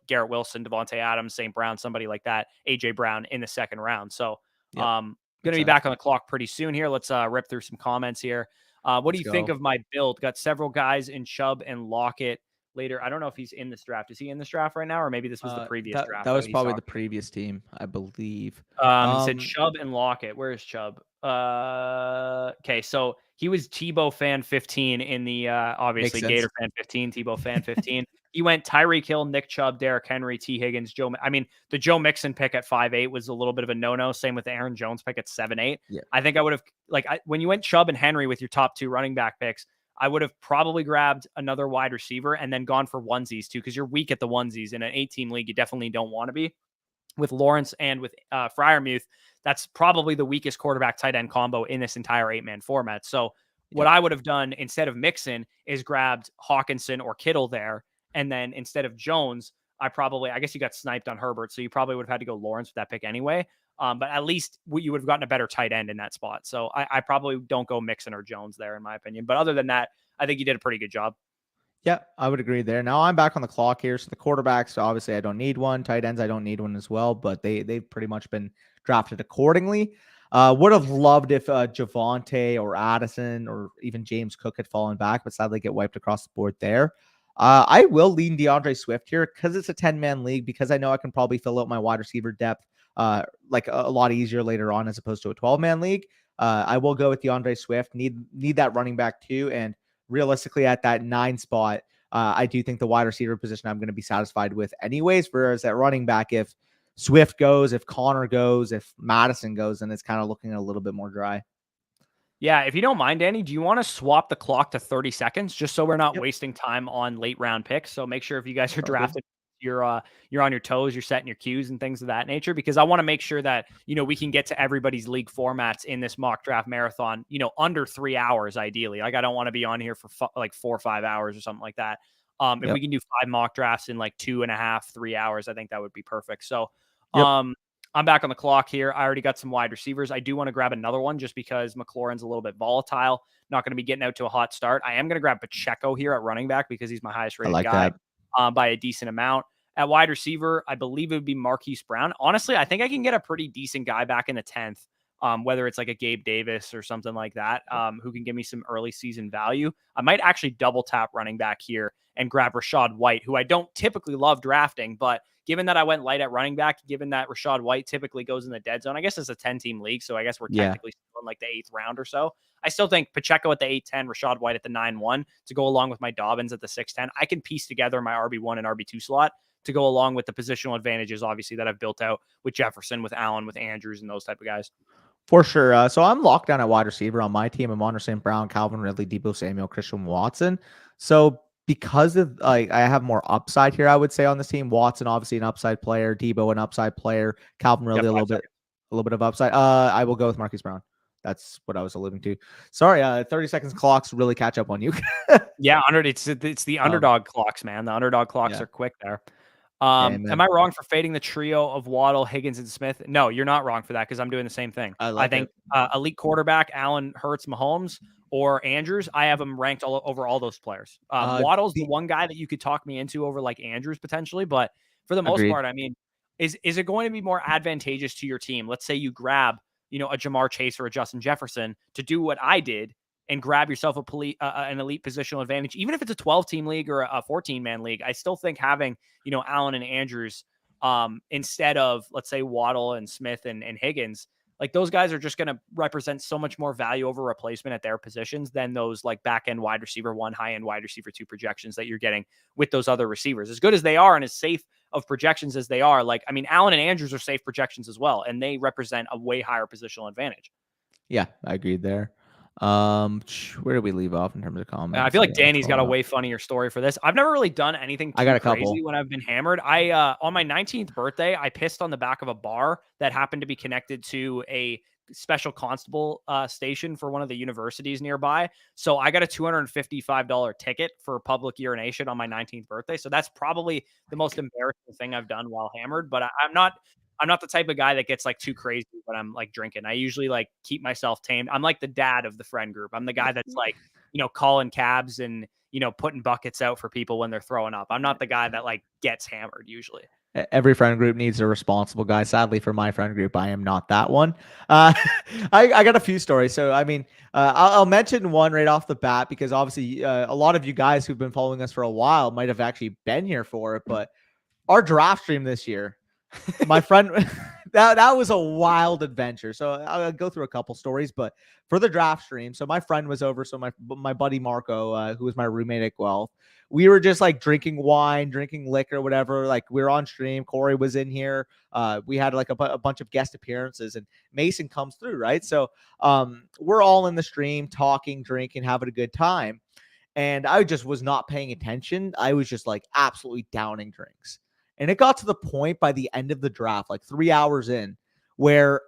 Garrett Wilson, Devontae Adams, St. Brown, somebody like that, AJ Brown in the second round. So, going to be back on the clock pretty soon here. Let's rip through some comments here. What do you think of my build? Got several guys in Chubb and Lockett later. I don't know if he's in this draft. Is he in this draft right now? Or maybe this was the previous draft. That was probably the previous team, I believe. He said Chubb and Lockett. Where is Chubb? Okay, so he was Tebow fan 15 in the obviously Gator fan 15, Tebow fan 15. He went Tyreek Hill, Nick Chubb, Derrick Henry, T. Higgins, I mean, the Joe Mixon pick at 5'8" was a little bit of a no-no. Same with the Aaron Jones pick at 7'8". Yeah. I think I would have, when you went Chubb and Henry with your top 2 running back picks, I would have probably grabbed another wide receiver and then gone for onesies too, because you're weak at the onesies. In an 8-team league, you definitely don't want to be. With Lawrence and with Freiermuth, that's probably the weakest quarterback tight end combo in this entire 8-man format. So what I would have done instead of Mixon is grabbed Hawkinson or Kittle there. And then instead of Jones, I guess you got sniped on Herbert. So you probably would have had to go Lawrence with that pick anyway. But at least you would have gotten a better tight end in that spot. So I probably don't go Mixon or Jones there, in my opinion. But other than that, I think you did a pretty good job. Yeah, I would agree there. Now I'm back on the clock here. So the quarterbacks, obviously, I don't need one. Tight ends, I don't need one as well. But they've pretty much been drafted accordingly. Would have loved if Javonte or Addison or even James Cook had fallen back, but sadly get wiped across the board there. I will lean DeAndre Swift here because it's a 10-man league, because I know I can probably fill out my wide receiver depth like a lot easier later on as opposed to a 12-man league. I will go with DeAndre Swift. Need that running back too. And realistically at that 9 spot, I do think the wide receiver position I'm going to be satisfied with anyways. Whereas at running back, if Swift goes, if Connor goes, if Madison goes, then it's kind of looking a little bit more dry. Yeah, if you don't mind, Danny, do you want to swap the clock to 30 seconds just so we're not wasting time on late round picks? So make sure if you guys are drafted, you're on your toes, you're setting your cues and things of that nature, because I want to make sure that, we can get to everybody's league formats in this mock draft marathon, under 3 hours, ideally. Like, I don't want to be on here for like 4 or 5 hours or something like that. If we can do 5 mock drafts in like 2.5, 3 hours, I think that would be perfect. So, I'm back on the clock here. I already got some wide receivers. I do want to grab another one just because McLaurin's a little bit volatile. Not going to be getting out to a hot start. I am going to grab Pacheco here at running back because he's my highest rated guy by a decent amount. At wide receiver, I believe it would be Marquise Brown. Honestly, I think I can get a pretty decent guy back in the 10th, whether it's like a Gabe Davis or something like that, who can give me some early season value. I might actually double tap running back here and grab Rachaad White, who I don't typically love drafting, but given that I went light at running back, given that Rachaad White typically goes in the dead zone, I guess it's a 10-team league, so I guess we're technically still in like the 8th round or so. I still think Pacheco at the 8-10, Rachaad White at the 9-1 to go along with my Dobbins at the 6-10. I can piece together my RB1 and RB2 slot to go along with the positional advantages, obviously, that I've built out with Jefferson, with Allen, with Andrews, and those type of guys. For sure. So I'm locked down at wide receiver on my team. I'm on St. Brown, Calvin Ridley, Deebo Samuel, Christian Watson. So because of I have more upside here, I would say on this team. Watson, obviously an upside player. Deebo, an upside player. Calvin Ridley, a little bit of upside. I will go with Marquise Brown. That's what I was alluding to. Sorry, 30 seconds clocks really catch up on you. Yeah, it's the underdog clocks, man. The underdog clocks yeah. are quick there. Yeah, Am I wrong for fading the trio of Waddle, Higgins, and Smith? No, you're not wrong for that because I'm doing the same thing. I I like think it. elite quarterback, Allen, Hurts, Mahomes, or Andrews. I have them ranked over all those players. Waddle's the one guy that you could talk me into over like Andrews potentially, but for the most Agreed. part, I mean, is it going to be more advantageous to your team? Let's say you grab, a Jamar Chase or a Justin Jefferson to do what I did and grab yourself an elite positional advantage, even if it's a 12-team league or a 14-man league. I still think having, Allen and Andrews instead of, let's say, Waddle and Smith and Higgins, like those guys are just going to represent so much more value over replacement at their positions than those like back end wide receiver 1, high end wide receiver 2 projections that you're getting with those other receivers. As good as they are and as safe of projections as they are, like, I mean, Allen and Andrews are safe projections as well, and they represent a way higher positional advantage. Yeah, I agreed there. Where do we leave off in terms of comments? I feel like Danny's got a way funnier story for this. I've never really done anything too crazy when I've been hammered. On my 19th birthday, I pissed on the back of a bar that happened to be connected to a special constable station for one of the universities nearby. So I got a $255 ticket for public urination on my 19th birthday. So that's probably the most embarrassing thing I've done while hammered, but I'm not the type of guy that gets like too crazy when I'm like drinking. I usually like keep myself tamed. I'm like the dad of the friend group. I'm the guy that's like, calling cabs and, putting buckets out for people when they're throwing up. I'm not the guy that like gets hammered usually. Every friend group needs a responsible guy. Sadly for my friend group, I am not that one. I got a few stories. So, I mean, I'll mention one right off the bat because obviously a lot of you guys who've been following us for a while might have actually been here for it. But our draft stream this year, my friend, that was a wild adventure. So I'll go through a couple stories, but for the draft stream, so my friend was over. So my buddy Marco, who was my roommate at Guelph, we were just like drinking wine, drinking liquor, whatever. Like we were on stream. Corey was in here. We had like a bunch of guest appearances, and Mason comes through, right? So we're all in the stream, talking, drinking, having a good time. And I just was not paying attention. I was just like absolutely downing drinks. And it got to the point by the end of the draft, like 3 hours in, where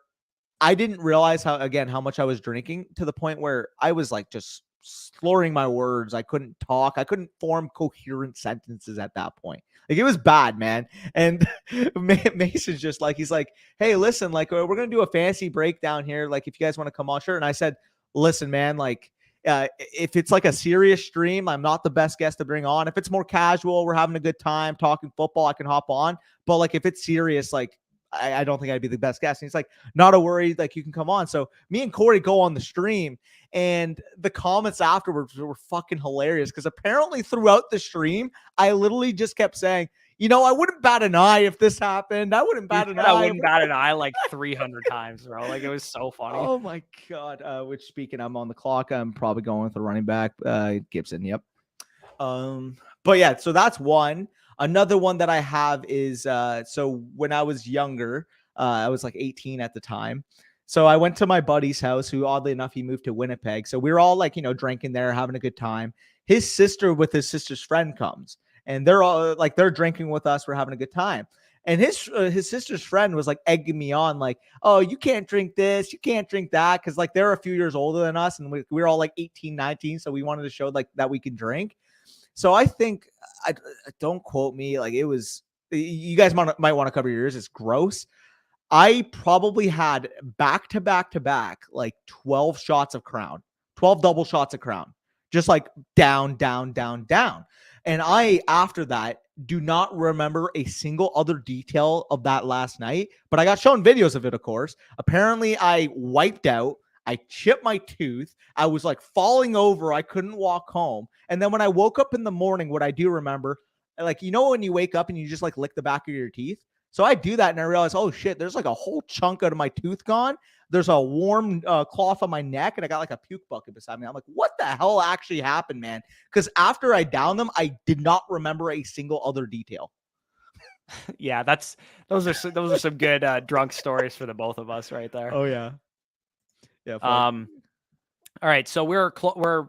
I didn't realize how much I was drinking, to the point where I was like just slurring my words. I couldn't talk. I couldn't form coherent sentences at that point. Like it was bad, man. And Mason's just like, he's like, hey, listen, like we're going to do a fantasy breakdown here. Like if you guys want to come on, sure. And I said, listen, man, like, if it's like a serious stream, I'm not the best guest to bring on. If it's more casual, we're having a good time talking football, I can hop on. But like if it's serious, like I don't think I'd be the best guest. And he's like, not a worry, like you can come on. So me and Corey go on the stream, and the comments afterwards were fucking hilarious because apparently throughout the stream, I literally just kept saying, I wouldn't bat an eye if this happened. I wouldn't bat an eye. I wouldn't bat an eye like 300 times, bro. Like it was so funny. Oh my God. Which, speaking, I'm on the clock. I'm probably going with the running back, Gibson. Yep. But yeah, so that's one. Another one that I have is, so when I was younger, I was like 18 at the time. So I went to my buddy's house, who oddly enough, he moved to Winnipeg. So we were all like, drinking there, having a good time. His sister with his sister's friend comes, and they're all like, they're drinking with us. We're having a good time. And his sister's friend was like egging me on, like, oh, you can't drink this, you can't drink that. Cause like they're a few years older than us, and we were all like 18, 19. So we wanted to show like that we can drink. So I think, don't quote me, like it was, you guys might want to cover your ears. It's gross. I probably had back to back, like 12 shots of Crown, 12 double shots of Crown, just like down. And I, after that, do not remember a single other detail of that last night, but I got shown videos of it, of course. Apparently I wiped out. I chipped my tooth. I was like falling over. I couldn't walk home. And then when I woke up in the morning, what I do remember, like, when you wake up and you just like lick the back of your teeth. So I do that and I realize, oh shit, there's like a whole chunk out of my tooth gone. There's a warm cloth on my neck, and I got like a puke bucket beside me. I'm like, what the hell actually happened, man? Because after I downed them, I did not remember a single other detail. Yeah, those are some good drunk stories for the both of us right there. Oh yeah. Yeah. All right, so we're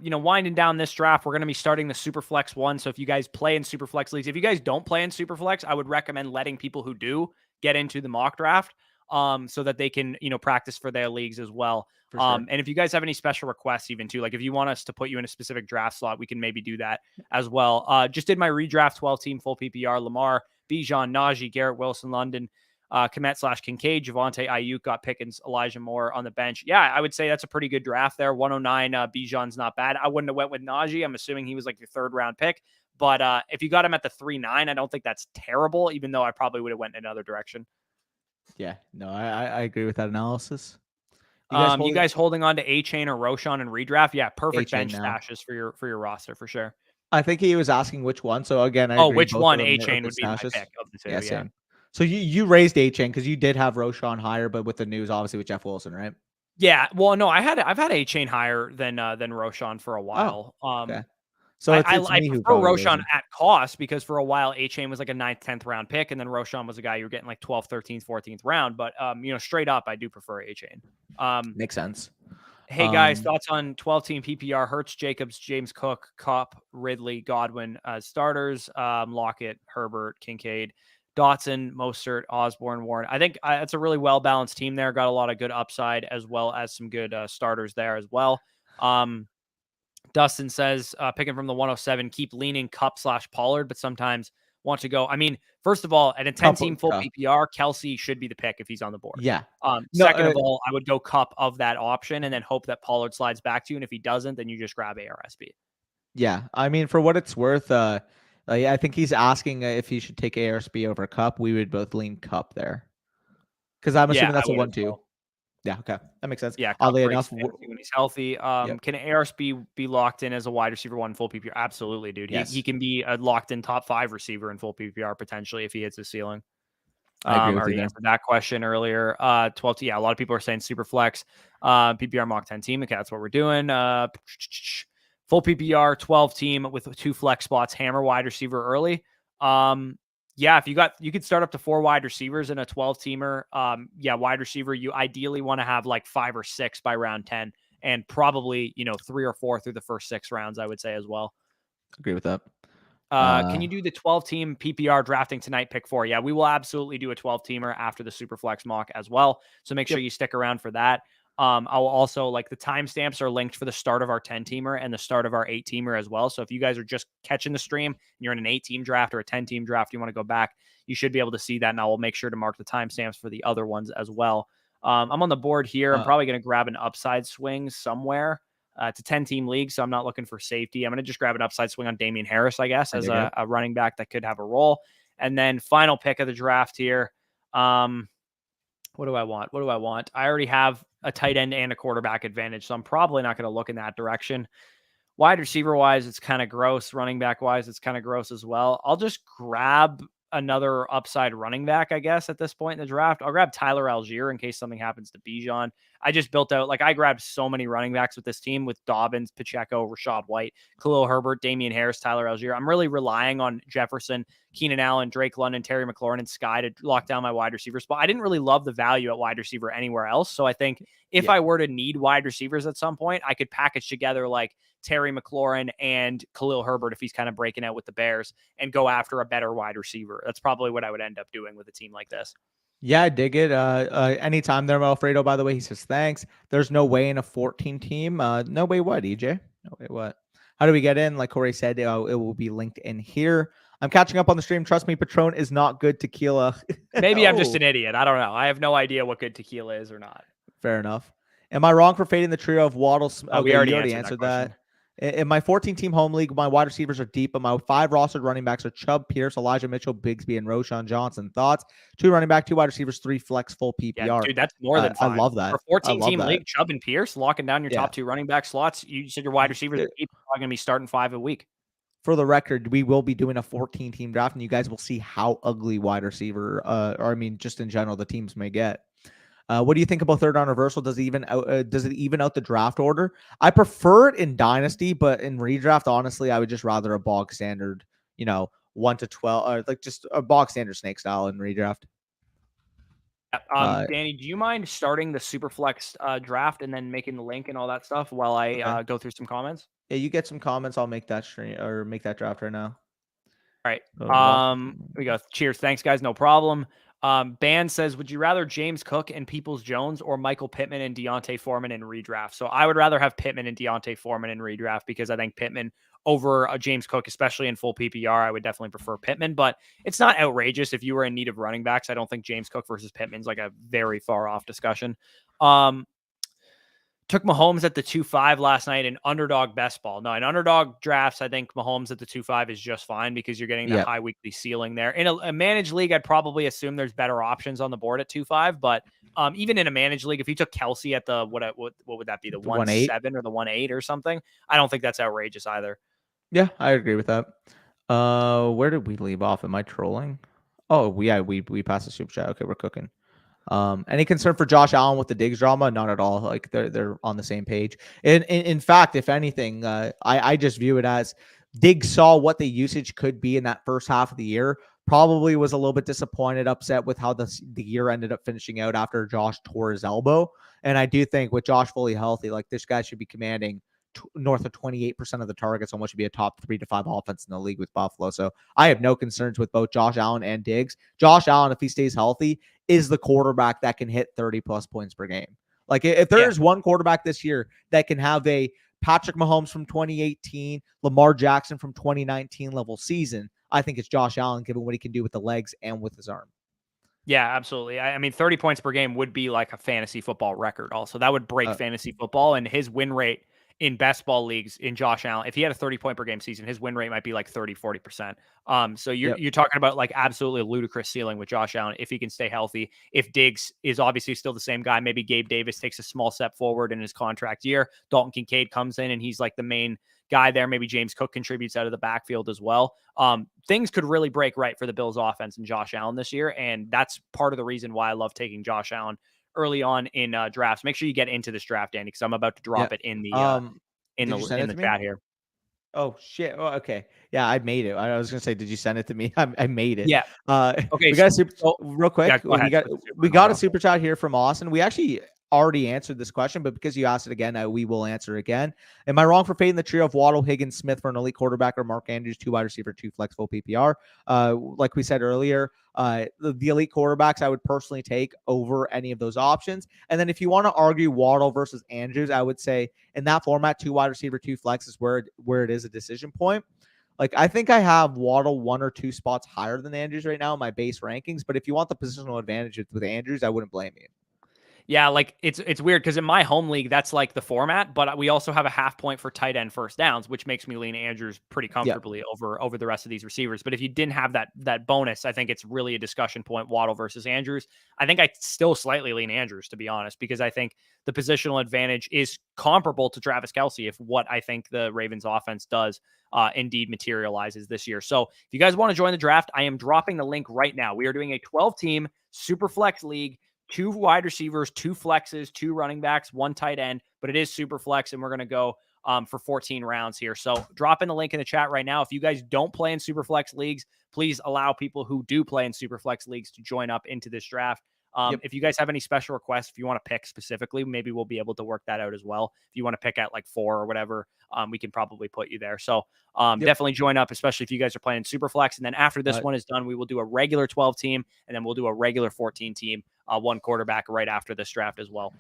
winding down this draft. We're going to be starting the Superflex one. So if you guys play in Superflex leagues, if you guys don't play in Superflex, I would recommend letting people who do get into the mock draft. so that they can, practice for their leagues as well. For sure. And if you guys have any special requests, even too, like if you want us to put you in a specific draft slot, we can maybe do that as well. Just did my redraft 12 team full PPR. Lamar, Bijan, Najee, Garrett Wilson, London, Komet/Kincaid, Javonte, Ayuk, got Pickens, Elijah Moore on the bench. Yeah, I would say that's a pretty good draft there. 109, Bijan's not bad. I wouldn't have went with Najee. I'm assuming he was like your 3rd round pick. But if you got him at the 3-9, I don't think that's terrible, even though I probably would have went in another direction. Yeah, no, I agree with that analysis. You guys holding on to A-Chain or Roshan and redraft? Yeah, perfect A-Chain bench now. stashes for your roster for sure. I think he was asking which one. So again, I agree. Which Both one? of them are A-Chain good would be my stashes. pick of the two. Yeah, same. So you raised A-Chain because you did have Roshan higher, but with the news, obviously with Jeff Wilson, right? Yeah. Well, no, I've had A-Chain higher than Roshan for a while. Okay. So I me who prefer Roshan at cost because for a while A-Chain was like a 9th, 10th round pick, and then Roshan was a guy you were getting like 12th, 13th, 14th round. But straight up, I do prefer A-Chain. Makes sense. Hey guys, thoughts on 12-team PPR? Hurts, Jacobs, James Cook, Kupp, Ridley, Godwin as starters. Lockett, Herbert, Kincaid, Dotson, Mostert, Osborne, Warren. I think it's a really well-balanced team there. Got a lot of good upside as well as some good starters there as well. Dustin says, picking from the 107, keep leaning Kupp/Pollard, but sometimes want to go. I mean, first of all, at a 10-team full PPR, Kelsey should be the pick if he's on the board. Yeah. Second of all, I would go Kupp of that option and then hope that Pollard slides back to you. And if he doesn't, then you just grab ARSB. Yeah. I mean, for what it's worth, I think he's asking if he should take ARSB over Kupp. We would both lean Kupp there. Because I'm assuming that's a 1-2. Well. Yeah, okay. That makes sense. Yeah, oddly enough, when he's healthy. Can ARSB be locked in as a wide receiver 1 full PPR? Absolutely, dude. Yes. He can be a locked in top 5 receiver in full PPR potentially if he hits his ceiling. I agree with already answered that question earlier. 12. Yeah, a lot of people are saying Superflex, PPR mock 10 team. Okay, that's what we're doing. Full PPR 12 team with 2 flex spots. Hammer wide receiver early. Yeah, if you could start up to 4 wide receivers in a 12 teamer. Wide receiver, you ideally want to have like 5 or 6 by round 10 and probably, 3 or 4 through the first 6 rounds, I would say as well. Agree with that. Can you do the 12 team PPR drafting tonight pick 4? Yeah, we will absolutely do a 12 teamer after the Superflex mock as well. So make sure you stick around for that. I'll also the timestamps are linked for the start of our 10 teamer and the start of our 8 teamer as well. So if you guys are just catching the stream and you're in an 8 team draft or a 10 team draft, you want to go back, you should be able to see that. And I will make sure to mark the timestamps for the other ones as well. I'm on the board here. I'm probably going to grab an upside swing somewhere. It's a 10 team league, so I'm not looking for safety. I'm going to just grab an upside swing on Damian Harris, I guess, as a running back that could have a role. And then final pick of the draft here. What do I want? I already have a tight end and a quarterback advantage, so I'm probably not going to look in that direction. Wide receiver wise, it's kind of gross. Running back wise, it's kind of gross as well. I'll just grab another upside running back, I guess, at this point in the draft. I'll grab Tyler Algier in case something happens to Bijan. I just built out, I grabbed so many running backs with this team with Dobbins, Pacheco, Rashad White, Khalil Herbert, Damian Harris, Tyler Algier. I'm really relying on Jefferson, Keenan Allen, Drake London, Terry McLaurin, and Sky to lock down my wide receiver spot. I didn't really love the value at wide receiver anywhere else. So I think if I were to need wide receivers at some point, I could package together Terry McLaurin and Khalil Herbert if he's kind of breaking out with the Bears and go after a better wide receiver. That's probably what I would end up doing with a team like this. Yeah, I dig it. Anytime there, Alfredo, by the way, he says, thanks. There's no way in a 14 team. No way what, EJ? No way what? How do we get in? Like Corey said, it will be linked in here. I'm catching up on the stream. Trust me, Patron is not good tequila. Maybe I'm just an idiot. I don't know. I have no idea what good tequila is or not. Fair enough. Am I wrong for fading the trio of Waddle? We already answered that. In my 14-team home league, my wide receivers are deep, but my 5 rostered running backs are Chubb, Pierce, Elijah Mitchell, Bigsby, and Roshan Johnson. Thoughts? 2 running back, 2 wide receivers, 3 flex, full PPR. Yeah, dude, that's more than fine. I love that. For 14-team league, Chubb and Pierce, locking down your top 2 running back slots. You said your wide receivers are deep. You're going to be starting 5 a week. For the record, we will be doing a 14-team draft, and you guys will see how ugly wide receiver, just in general, the teams may get. What do you think about third down reversal? Does it even out the draft order? I prefer it in Dynasty, but in redraft, honestly, I would just rather a bog standard, 1 to 12, or just a bog standard snake style in redraft. Danny, do you mind starting the Superflex draft and then making the link and all that stuff while I go through some comments? Yeah, you get some comments. I'll make that stream or make that draft right now. All right. We go. Cheers. Thanks, guys. No problem. Ban says, would you rather James Cook and Peoples-Jones or Michael Pittman and Deontay Foreman in redraft? So I would rather have Pittman and Deontay Foreman in redraft because I think Pittman over a James Cook, especially in full PPR, I would definitely prefer Pittman, but it's not outrageous. If you were in need of running backs, I don't think James Cook versus Pittman's like a very far off discussion. Took Mahomes at the 2.5 last night in underdog best ball. No, in underdog drafts, I think Mahomes at the 2.5 is just fine because you're getting that high weekly ceiling there. In a managed league, I'd probably assume there's better options on the board at 2.5, but even in a managed league, if you took Kelsey at the, what would that be? The 1.7 or the 1.8 or something? I don't think that's outrageous either. Yeah, I agree with that. Where did we leave off? Am I trolling? Oh, yeah, we passed the super chat. Okay, we're cooking. Any concern for Josh Allen with the Diggs drama? Not at all. Like they're on the same page. And in fact, if anything, I just view it as Diggs saw what the usage could be in that first half of the year. Probably was a little bit disappointed, upset with how the year ended up finishing out after Josh tore his elbow. And I do think with Josh fully healthy, like this guy should be commanding north of 28% of the targets on what should be a top 3 to 5 offense in the league with Buffalo. So I have no concerns with both Josh Allen and Diggs. Josh Allen, if he stays healthy, is the quarterback that can hit 30 plus points per game. Like if there's one quarterback this year that can have a Patrick Mahomes from 2018, Lamar Jackson from 2019 level season, I think it's Josh Allen, given what he can do with the legs and with his arm. Yeah, absolutely. I mean, 30 points per game would be like a fantasy football record also. That would break fantasy football, and his win rate in best ball leagues in Josh Allen, if he had a 30-point per game season, his win rate might be like 30-40%. So you're talking about like absolutely a ludicrous ceiling with Josh Allen if he can stay healthy. If Diggs is obviously still the same guy, maybe Gabe Davis takes a small step forward in his contract year. Dalton Kincaid comes in and he's like the main guy there. Maybe James Cook contributes out of the backfield as well. Things could really break right for the Bills offense and Josh Allen this year. And that's part of the reason why I love taking Josh Allen early on in drafts. Make sure you get into this draft, Danny, because I'm about to drop it in the chat here. Oh shit! Oh, okay, yeah, I made it. I was gonna say, did you send it to me? I made it. Yeah. Okay. We got a super. Real quick, Yeah, we got a super chat here from Austin. We actually already answered this question, but because you asked it again, we will answer again. Am I wrong for fading the trio of Waddle, Higgins, Smith for an elite quarterback, or Mark Andrews, 2 wide receiver, 2 flex full PPR? Like we said earlier, the elite quarterbacks I would personally take over any of those options. And then if you want to argue Waddle versus Andrews, I would say in that format, 2 wide receiver, 2 flex is where it is a decision point. Like, I think I have Waddle 1 or 2 spots higher than Andrews right now in my base rankings. But if you want the positional advantage with Andrews, I wouldn't blame you. Yeah, like it's weird because in my home league, that's like the format, but we also have a half point for tight end first downs, which makes me lean Andrews pretty comfortably over the rest of these receivers. But if you didn't have that bonus, I think it's really a discussion point, Waddle versus Andrews. I think I still slightly lean Andrews, to be honest, because I think the positional advantage is comparable to Travis Kelce if what I think the Ravens offense does indeed materializes this year. So if you guys want to join the draft, I am dropping the link right now. We are doing a 12-team Superflex league. 2 wide receivers, 2 flexes, 2 running backs, 1 tight end, but it is super flex, and we're going to go for 14 rounds here. So drop in the link in the chat right now. If you guys don't play in super flex leagues, please allow people who do play in super flex leagues to join up into this draft. If you guys have any special requests, if you want to pick specifically, maybe we'll be able to work that out as well. If you want to pick at like 4 or whatever, we can probably put you there. So definitely join up, especially if you guys are playing Superflex. And then after this one is done, we will do a regular 12 team, and then we'll do a regular 14 team, 1 quarterback right after this draft as well.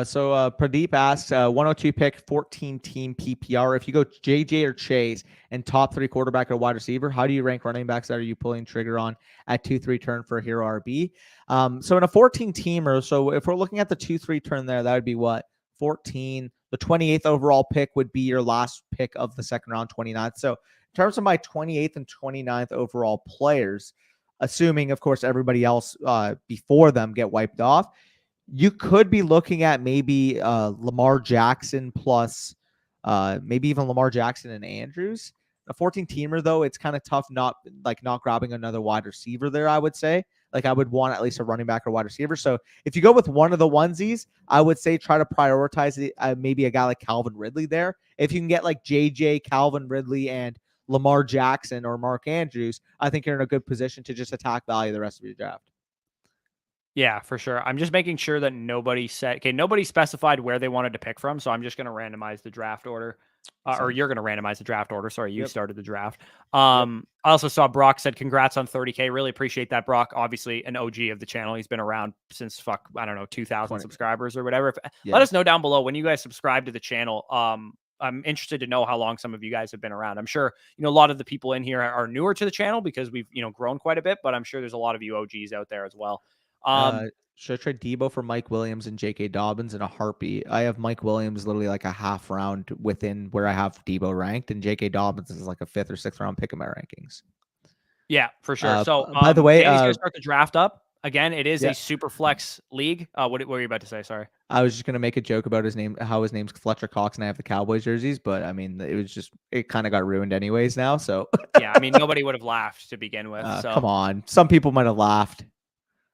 So Pradeep asks, 102 pick, 14 team PPR. If you go JJ or Chase and top 3 quarterback or wide receiver, how do you rank running backs that are you pulling trigger on at 2-3 turn for a hero RB? So in a 14 teamer, so if we're looking at the 2-3 turn there, that would be what? 14. The 28th overall pick would be your last pick of the second round, 29th. So in terms of my 28th and 29th overall players, assuming, of course, everybody else before them get wiped off, you could be looking at maybe Lamar Jackson plus maybe even Lamar Jackson and Andrews. A 14-teamer, though, it's kind of tough not grabbing another wide receiver there, I would say. Like, I would want at least a running back or wide receiver. So if you go with one of the onesies, I would say try to prioritize maybe a guy like Calvin Ridley there. If you can get like JJ, Calvin Ridley, and Lamar Jackson or Mark Andrews, I think you're in a good position to just attack value the rest of your draft. Yeah, for sure. I'm just making sure that nobody specified where they wanted to pick from. So I'm just going to randomize the draft order. Or So, you're going to randomize the draft order. Sorry, you yep. started the draft. Yep. I also saw Brock said congrats on 30K. Really appreciate that, Brock. Obviously, an OG of the channel. He's been around since I don't know, 2,000 subscribers or whatever. Let us know down below when you guys subscribe to the channel. I'm interested to know how long some of you guys have been around. I'm sure, a lot of the people in here are newer to the channel because we've, grown quite a bit, but I'm sure there's a lot of you OGs out there as well. Should I trade Debo for Mike Williams and J.K. Dobbins in a heartbeat? I have Mike Williams literally like a half round within where I have Debo ranked, and J.K. Dobbins is like a 5th or 6th round pick in my rankings. Yeah, for sure. So, by the way, Danny's going to start the draft up. Again, it is a yeah. Superflex league. What were you about to say? Sorry. I was just going to make a joke about his name, how his name's Fletcher Cox, and I have the Cowboys jerseys, but I mean, it kind of got ruined anyways now, so. Yeah, I mean, nobody would have laughed to begin with. So come on. Some people might have laughed.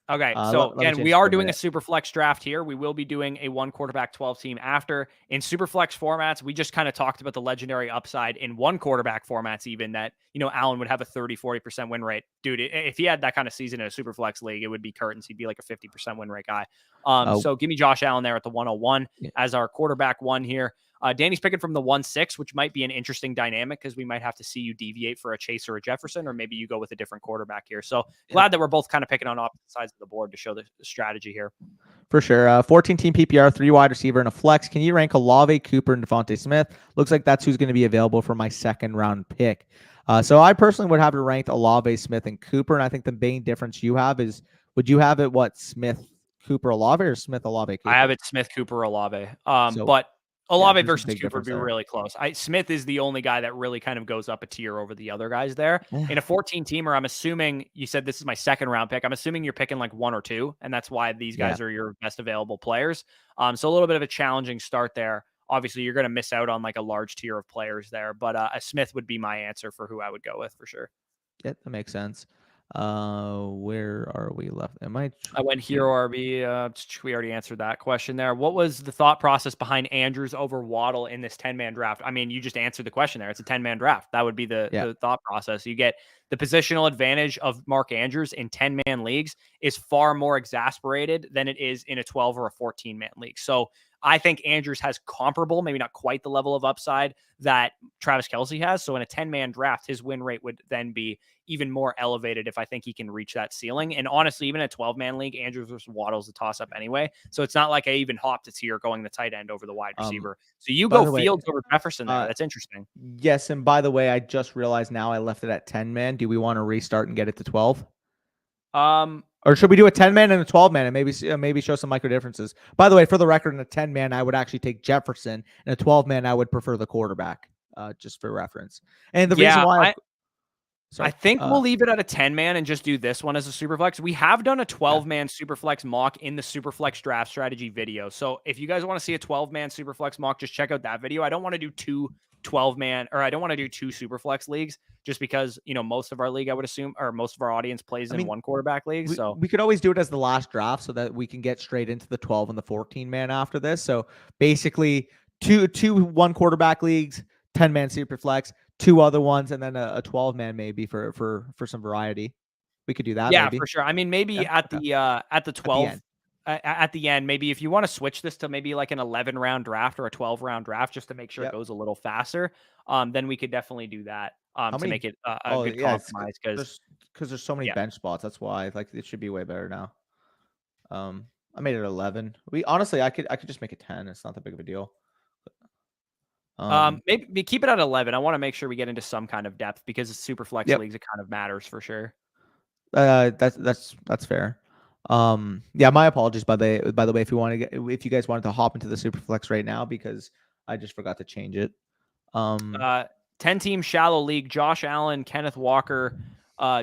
Okay, so again, we are doing a Superflex draft here. We will be doing a 1 quarterback 12 team after. In Superflex formats, we just kind of talked about the legendary upside in 1 quarterback formats, even that, Allen would have a 30-40% win rate. Dude, if he had that kind of season in a Superflex league, it would be curtains. He'd be like a 50% win rate guy. So give me Josh Allen there at the 101 as our quarterback 1 here. Danny's picking from the 1-6, which might be an interesting dynamic because we might have to see you deviate for a Chase or a Jefferson, or maybe you go with a different quarterback here. So glad that we're both kind of picking on opposite sides of the board to show the strategy here. For sure. 14-team PPR, 3 wide receiver and a flex. Can you rank Olave, Cooper, and Devontae Smith? Looks like that's who's going to be available for my 2nd round pick. So I personally would have it ranked Olave, Smith, and Cooper. And I think the main difference you have is, would you have it Smith, Cooper, Olave, or Smith, Olave, Cooper? I have it Smith, Cooper, Olave. But Olave versus Cooper would be really close. Smith is the only guy that really kind of goes up a tier over the other guys there. In a 14-teamer, I'm assuming you said this is my 2nd round pick. I'm assuming you're picking like 1 or 2, and that's why these guys are your best available players. So a little bit of a challenging start there. Obviously, you're going to miss out on like a large tier of players there, but a Smith would be my answer for who I would go with for sure. Yeah, that makes sense. Where are we left? I went hero RB. We already answered that question there. What was the thought process behind Andrews over Waddle in this 10-man draft? I mean, you just answered the question there. It's a 10-man draft. That would be the thought process. You get the positional advantage of Mark Andrews in 10-man leagues is far more exasperated than it is in a 12 or a 14-man league. So I think Andrews has comparable, maybe not quite the level of upside that Travis Kelce has. So in a 10-man draft, his win rate would then be even more elevated if I think he can reach that ceiling. And honestly, even a 12-man league, Andrews versus Waddle's a toss-up anyway. So it's not like I even hopped a tier going the tight end over the wide receiver. So you go Fields over Jefferson there. That's interesting. Yes, and by the way, I just realized now I left it at 10-man. Do we want to restart and get it to 12? Or should we do a 10-man and a 12-man and maybe show some micro differences? By the way, for the record, in a 10-man, I would actually take Jefferson. In a 12-man, I would prefer the quarterback, just for reference. And the reason why I think we'll leave it at a 10-man and just do this one as a Superflex. We have done a 12-man Superflex mock in the Superflex draft strategy video. So if you guys want to see a 12-man Superflex mock, just check out that video. I don't want to do 2 12-man, or I don't want to do 2 Superflex leagues just because, most of our league, I would assume, or most of our audience plays in 1 quarterback league. So we could always do it as the last draft so that we can get straight into the 12 and the 14-man after this. So basically two 1 quarterback leagues, 10-man Superflex, 2 other ones, and then a 12-man maybe for some variety. We could do that. Yeah, maybe. For sure. I mean, maybe at the 12 at the end, maybe if you want to switch this to maybe like an 11-round draft or a 12-round draft just to make sure it goes a little faster, then we could definitely do that to make it a good compromise because there's so many bench spots. That's why it should be way better now. I made it 11. I could just make it 10. It's not that big of a deal. Maybe keep it at 11. I want to make sure we get into some kind of depth because it's Superflex leagues. It kind of matters for sure. That's fair. My apologies by the way, if you guys wanted to hop into the Superflex right now, because I just forgot to change it. 10-team shallow league, Josh Allen, Kenneth Walker,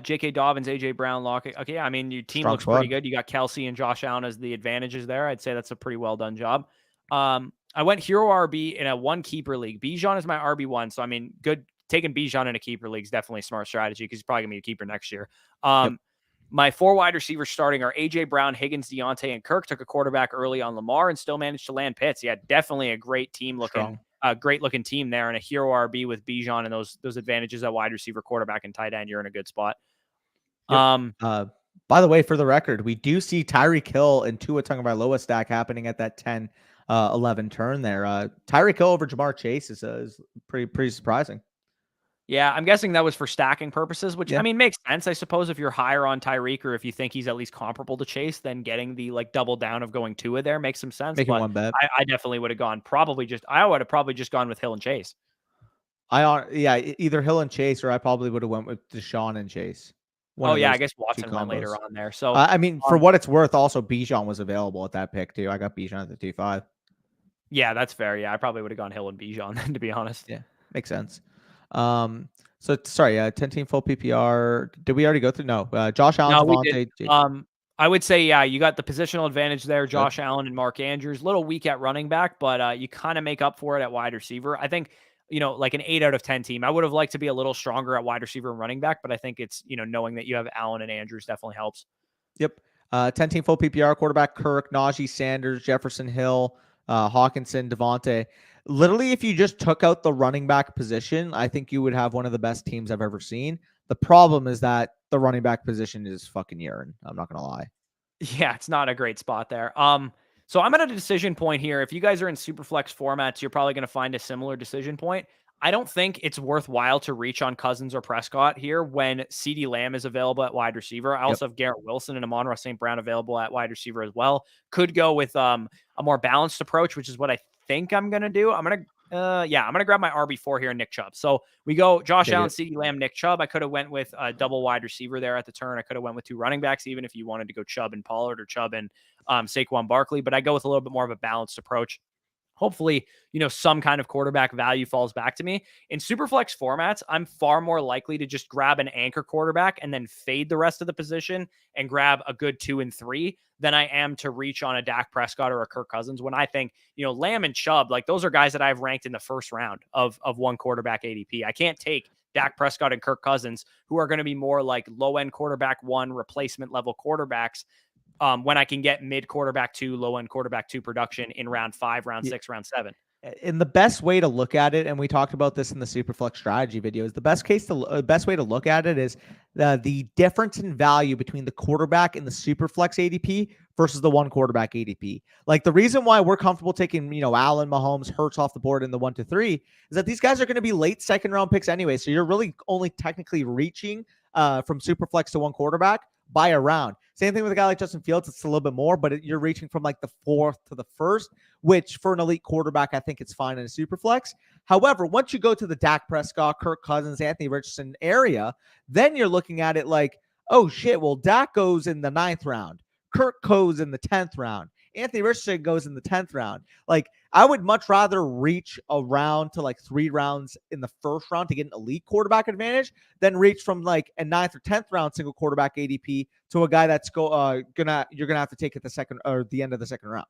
J.K. Dobbins, A.J. Brown, Lockett. Okay, I mean, your team looks pretty good. You got Kelce and Josh Allen as the advantages there. I'd say that's a pretty well done job. I went hero RB in a 1 keeper league. Bijan is my RB1. So, I mean, good. Taking Bijan in a keeper league is definitely a smart strategy because he's probably going to be a keeper next year. My 4 wide receivers starting are A.J. Brown, Higgins, Deontay, and Kirk. Took a quarterback early on Lamar and still managed to land Pitts. Yeah, definitely a great team looking. Great looking team there, and a hero RB with Bijan and those advantages at wide receiver, quarterback, and tight end. You're in a good spot. By the way, for the record, we do see Tyreek Hill and Tua Tagovailoa stack happening at that 10. 11 turn there. Tyreek Hill over Jamar Chase is pretty surprising. Yeah, I'm guessing that was for stacking purposes, which Yeah. I mean makes sense. I suppose if you're higher on Tyreek or if you think he's at least comparable to Chase, then getting the like double down of going Tua there makes some sense. Making But one bet. I definitely would have gone I would have probably just gone with Hill and Chase. Either Hill and Chase, or I probably would have went with Deshaun and Chase. One Oh of yeah, I those guess two Watson went later combos. on there. So I mean, for what it's worth, also Bijan was available at that pick too. I got Bijan at the 2.5. yeah, that's fair. Yeah, I probably would have gone Hill and Bijan then, to be honest. Yeah, makes sense. So sorry, 10 team full PPR. Did we already go through? No, Josh Allen, No, we did. Javonte. I would say, yeah, you got the positional advantage there, Josh Allen and Mark Andrews. Little weak at running back, but you kind of make up for it at wide receiver. I think, like an 8 out of 10 team. I would have liked to be a little stronger at wide receiver and running back, but I think it's, knowing that you have Allen and Andrews definitely helps. Yep. 10 team full PPR quarterback Kirk, Najee Sanders, Jefferson Hill, Hawkinson, Devontae. Literally, if you just took out the running back position, I think you would have one of the best teams I've ever seen. The problem is that the running back position is fucking urine. I'm not going to lie. Yeah, it's not a great spot there. So I'm at a decision point here. If you guys are in Superflex formats, you're probably going to find a similar decision point. I don't think it's worthwhile to reach on Cousins or Prescott here when CeeDee Lamb is available at wide receiver. I also have Garrett Wilson and Amon-Ra St. Brown available at wide receiver as well. Could go with a more balanced approach, which is what I think I'm going to do. I'm going to grab my RB4 here, Nick Chubb. So we go Josh Allen, CeeDee Lamb, Nick Chubb. I could have went with a double wide receiver there at the turn. I could have went with 2 running backs, even if you wanted to go Chubb and Pollard or Chubb and Saquon Barkley. But I go with a little bit more of a balanced approach. Hopefully, some kind of quarterback value falls back to me. In Superflex formats, I'm far more likely to just grab an anchor quarterback and then fade the rest of the position and grab a good 2 and 3 than I am to reach on a Dak Prescott or a Kirk Cousins when I think, Lamb and Chubb, like those are guys that I've ranked in the first round of one quarterback ADP. I can't take Dak Prescott and Kirk Cousins, who are going to be more like low-end quarterback 1 replacement level quarterbacks, when I can get mid quarterback 2, low end quarterback 2 production in round 5, round 6, round 7. And the best way to look at it, and we talked about this in the Superflex strategy video, is the best way to look at it is the difference in value between the quarterback and the Superflex ADP versus the one quarterback ADP. Like the reason why we're comfortable taking, Allen, Mahomes, Hurts off the board in the 1 to 3 is that these guys are going to be late second round picks anyway. So you're really only technically reaching from Superflex to one quarterback by a round. Same thing with a guy like Justin Fields. It's a little bit more, but you're reaching from like the 4th to the 1st, which for an elite quarterback, I think it's fine in a super flex. However, once you go to the Dak Prescott, Kirk Cousins, Anthony Richardson area, then you're looking at it like, oh shit, well, Dak goes in the 9th round. Kirk goes in the 10th round. Anthony Richardson goes in the 10th round. Like, I would much rather reach around to like 3 rounds in the 1st round to get an elite quarterback advantage than reach from like a 9th or 10th round single quarterback ADP to a guy that's you're gonna have to take at the second or the end of the 2nd round.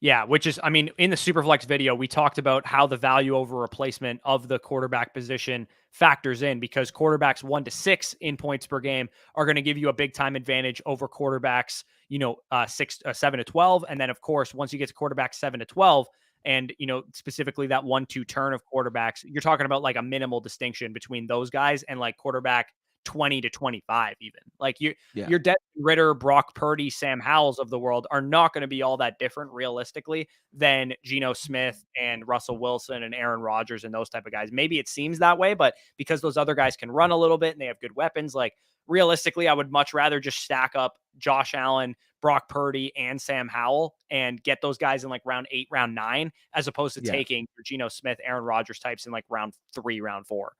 Yeah, which is, I mean, in the Superflex video, we talked about how the value over replacement of the quarterback position factors in, because quarterbacks 1 to 6 in points per game are going to give you a big time advantage over quarterbacks, 7 to 12. And then, of course, once you get to quarterback 7 to 12, and, specifically that 1-2 turn of quarterbacks, you're talking about like a minimal distinction between those guys and like quarterback 20 to 25 even. Like your Desmond Ritter, Brock Purdy, Sam Howells of the world are not going to be all that different realistically than Geno Smith and Russell Wilson and Aaron Rodgers and those type of guys. Maybe it seems that way, but because those other guys can run a little bit and they have good weapons, like realistically, I would much rather just stack up Josh Allen, Brock Purdy, and Sam Howell and get those guys in like round 8, round 9, as opposed to taking Geno Smith, Aaron Rodgers types in like round 3, round 4.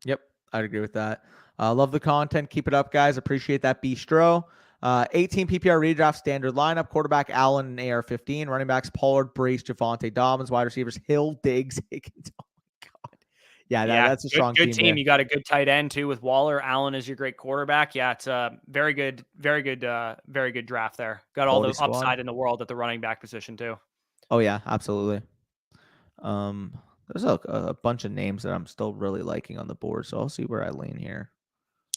Yep, I'd agree with that. Love the content. Keep it up, guys. Appreciate that, Bistro. 18 PPR redraft standard lineup. Quarterback Allen and AR-15. Running backs Pollard, Brace, Javonte, Dobbins. Wide receivers Hill, Diggs, Higgins. Oh my God. Yeah, that's a strong good team. there. You got a good tight end too with Waller. Allen is your great quarterback. Yeah, it's a very good draft there. Got all the upside in the world at the running back position too. Oh yeah, absolutely. There's a bunch of names that I'm still really liking on the board, so I'll see where I lean here.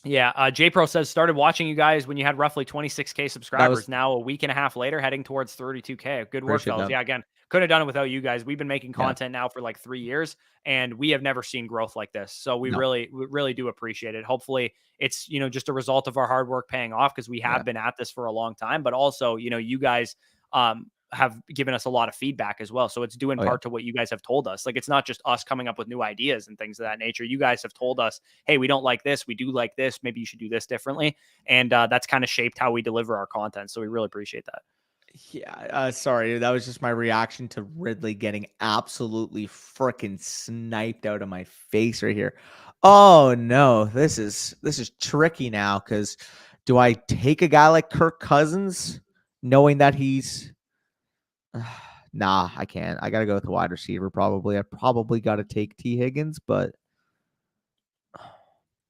Yeah, JPro says, started watching you guys when you had roughly 26K subscribers. Now a week and a half later, heading towards 32K. Good work, fellas. Yeah, again, couldn't have done it without you guys. We've been making content now for like 3 years, and we have never seen growth like this. So we really do appreciate it. Hopefully it's, just a result of our hard work paying off, because we have been at this for a long time, but also, you guys have given us a lot of feedback as well. So it's due in Oh, yeah. part to what you guys have told us. Like, it's not just us coming up with new ideas and things of that nature. You guys have told us, hey, we don't like this. We do like this. Maybe you should do this differently. And that's kind of shaped how we deliver our content. So we really appreciate that. Yeah, sorry, that was just my reaction to Ridley getting absolutely freaking sniped out of my face right here. Oh no, this is tricky now because do I take a guy like Kirk Cousins knowing that he's nah, I can't. I gotta go with the wide receiver probably. I probably gotta take T. Higgins, but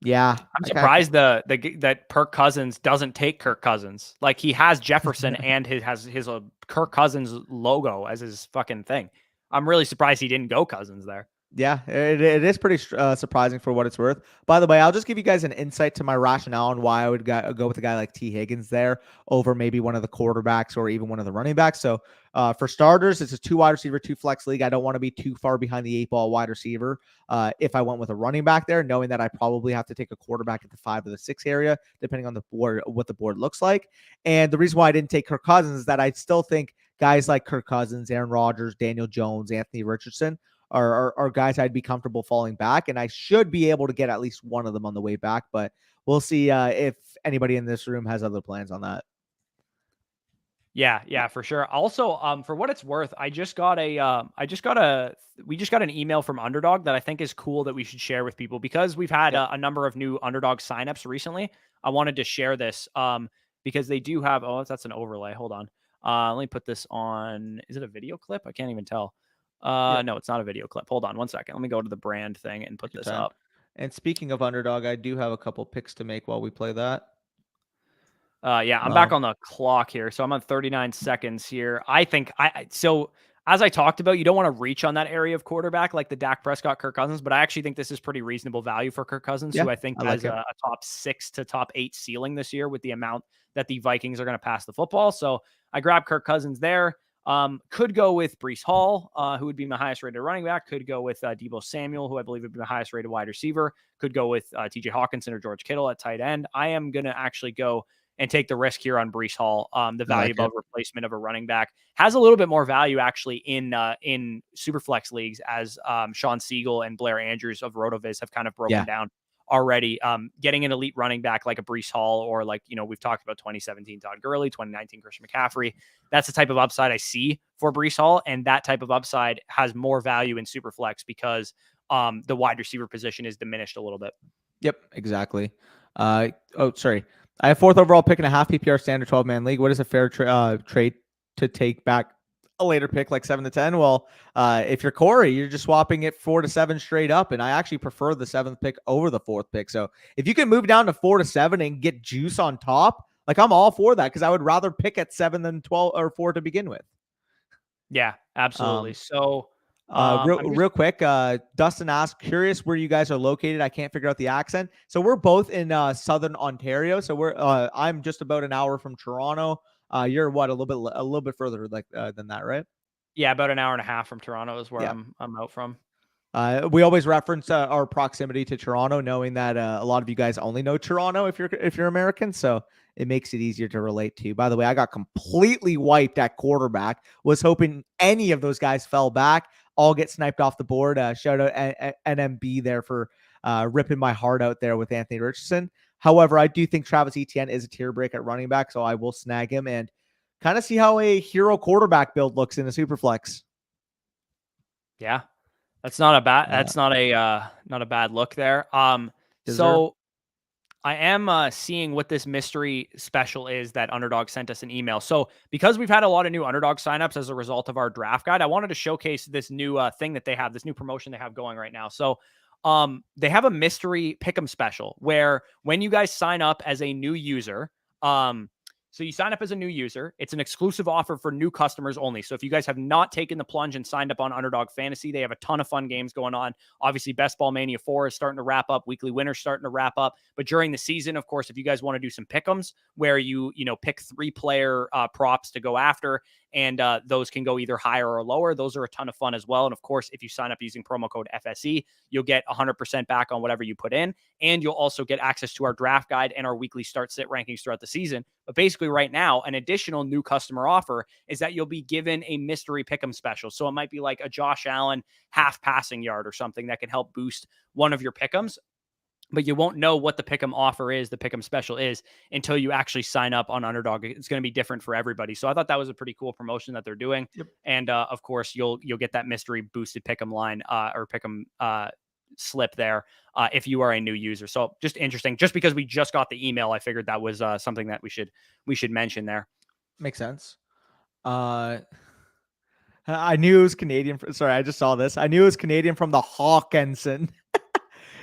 yeah, I'm surprised that Kirk Cousins doesn't take Kirk Cousins. Like, he has Jefferson and has his Kirk Cousins logo as his fucking thing. I'm really surprised he didn't go Cousins there. Yeah, it is pretty surprising for what it's worth. By the way, I'll just give you guys an insight to my rationale on why I would go with a guy like T. Higgins there over maybe one of the quarterbacks or even one of the running backs. So for starters, it's a 2 wide receiver, 2 flex league. I don't want to be too far behind the 8 ball wide receiver if I went with a running back there, knowing that I probably have to take a quarterback at the 5 or the 6 area, depending on the board, what the board looks like. And the reason why I didn't take Kirk Cousins is that I still think guys like Kirk Cousins, Aaron Rodgers, Daniel Jones, Anthony Richardson are guys I'd be comfortable falling back, and I should be able to get at least one of them on the way back, but we'll see if anybody in this room has other plans on that. Yeah, for sure. Also, for what it's worth, we just got an email from Underdog that I think is cool that we should share with people because we've had a number of new Underdog signups recently. I wanted to share this because they do have, that's an overlay. Hold on. Let me put this on. Is it a video clip? I can't even tell. No, it's not a video clip. Hold on one second. Let me go to the brand thing and put this up. And speaking of Underdog, I do have a couple picks to make while we play that. Yeah, I'm back on the clock here. So I'm on 39 seconds here. I think so as I talked about, you don't want to reach on that area of quarterback like the Dak Prescott, Kirk Cousins, but I actually think this is pretty reasonable value for Kirk Cousins, who I think has a top 6 to top 8 ceiling this year with the amount that the Vikings are going to pass the football. So I grabbed Kirk Cousins there. Could go with Breece Hall, who would be my highest rated running back. Could go with Deebo Samuel, who I believe would be my highest rated wide receiver. Could go with TJ Hawkinson or George Kittle at tight end. I am going to actually go and take the risk here on Breece Hall. The value above replacement of a running back has a little bit more value actually in Superflex leagues, as Sean Siegel and Blair Andrews of RotoViz have kind of broken down already. Getting an elite running back like a Breece Hall, or like, we've talked about 2017 Todd Gurley, 2019 Christian McCaffrey. That's the type of upside I see for Breece Hall, and that type of upside has more value in Superflex because the wide receiver position is diminished a little bit. Yep, exactly. Sorry. I have 4th overall pick in a half PPR standard 12-man league. What is a fair trade to take back a later pick like 7 to 10? Well, if you're Corey, you're just swapping it 4 to 7 straight up, and I actually prefer the 7th pick over the 4th pick. So if you can move down to 4 to 7 and get juice on top, like, I'm all for that because I would rather pick at 7 than 12 or 4 to begin with. Yeah, absolutely. So real quick, Dustin asked, curious where you guys are located. I can't figure out the accent. So we're both in Southern Ontario. So I'm just about an hour from Toronto. You're what, a little bit further than that, right? Yeah, about an hour and a half from Toronto is where I'm out from. We always reference our proximity to Toronto, knowing that a lot of you guys only know Toronto if you're American. So it makes it easier to relate to. By the way, I got completely wiped at quarterback. Was hoping any of those guys fell back. All get sniped off the board. Shout out NMB there for ripping my heart out there with Anthony Richardson. However, I do think Travis Etienne is a tier break at running back, so I will snag him and kind of see how a hero quarterback build looks in a Superflex. Yeah, that's not a bad. That's not a bad look there. So I am seeing what this mystery special is that Underdog sent us an email. So because we've had a lot of new Underdog signups as a result of our draft guide, I wanted to showcase this new thing that they have, this new promotion they have going right now. So they have a mystery pick'em special where when you guys sign up as a new user, so you sign up as a new user. It's an exclusive offer for new customers only. So if you guys have not taken the plunge and signed up on Underdog Fantasy, they have a ton of fun games going on. Obviously, Best Ball Mania 4 is starting to wrap up. Weekly Winners starting to wrap up. But during the season, of course, if you guys want to do some pick'ems where you pick 3-player props to go after and those can go either higher or lower. Those are a ton of fun as well. And of course, if you sign up using promo code FSE, you'll get 100% back on whatever you put in, and you'll also get access to our draft guide and our weekly start sit rankings throughout the season. But basically right now, an additional new customer offer is that you'll be given a mystery pick'em special. So it might be like a Josh Allen half passing yard or something that can help boost one of your pick'ems, but you won't know what the pick'em offer is, the pick'em special is, until you actually sign up on Underdog. It's going to be different for everybody. So I thought that was a pretty cool promotion that they're doing. Yep. And of course, you'll get that mystery boosted pick'em line or pick'em slip there if you are a new user. So just interesting. Just because we just got the email, I figured that was something that we should mention there. Makes sense. I knew it was Canadian. Sorry, I just saw this. I knew it was Canadian from the Hawkinson.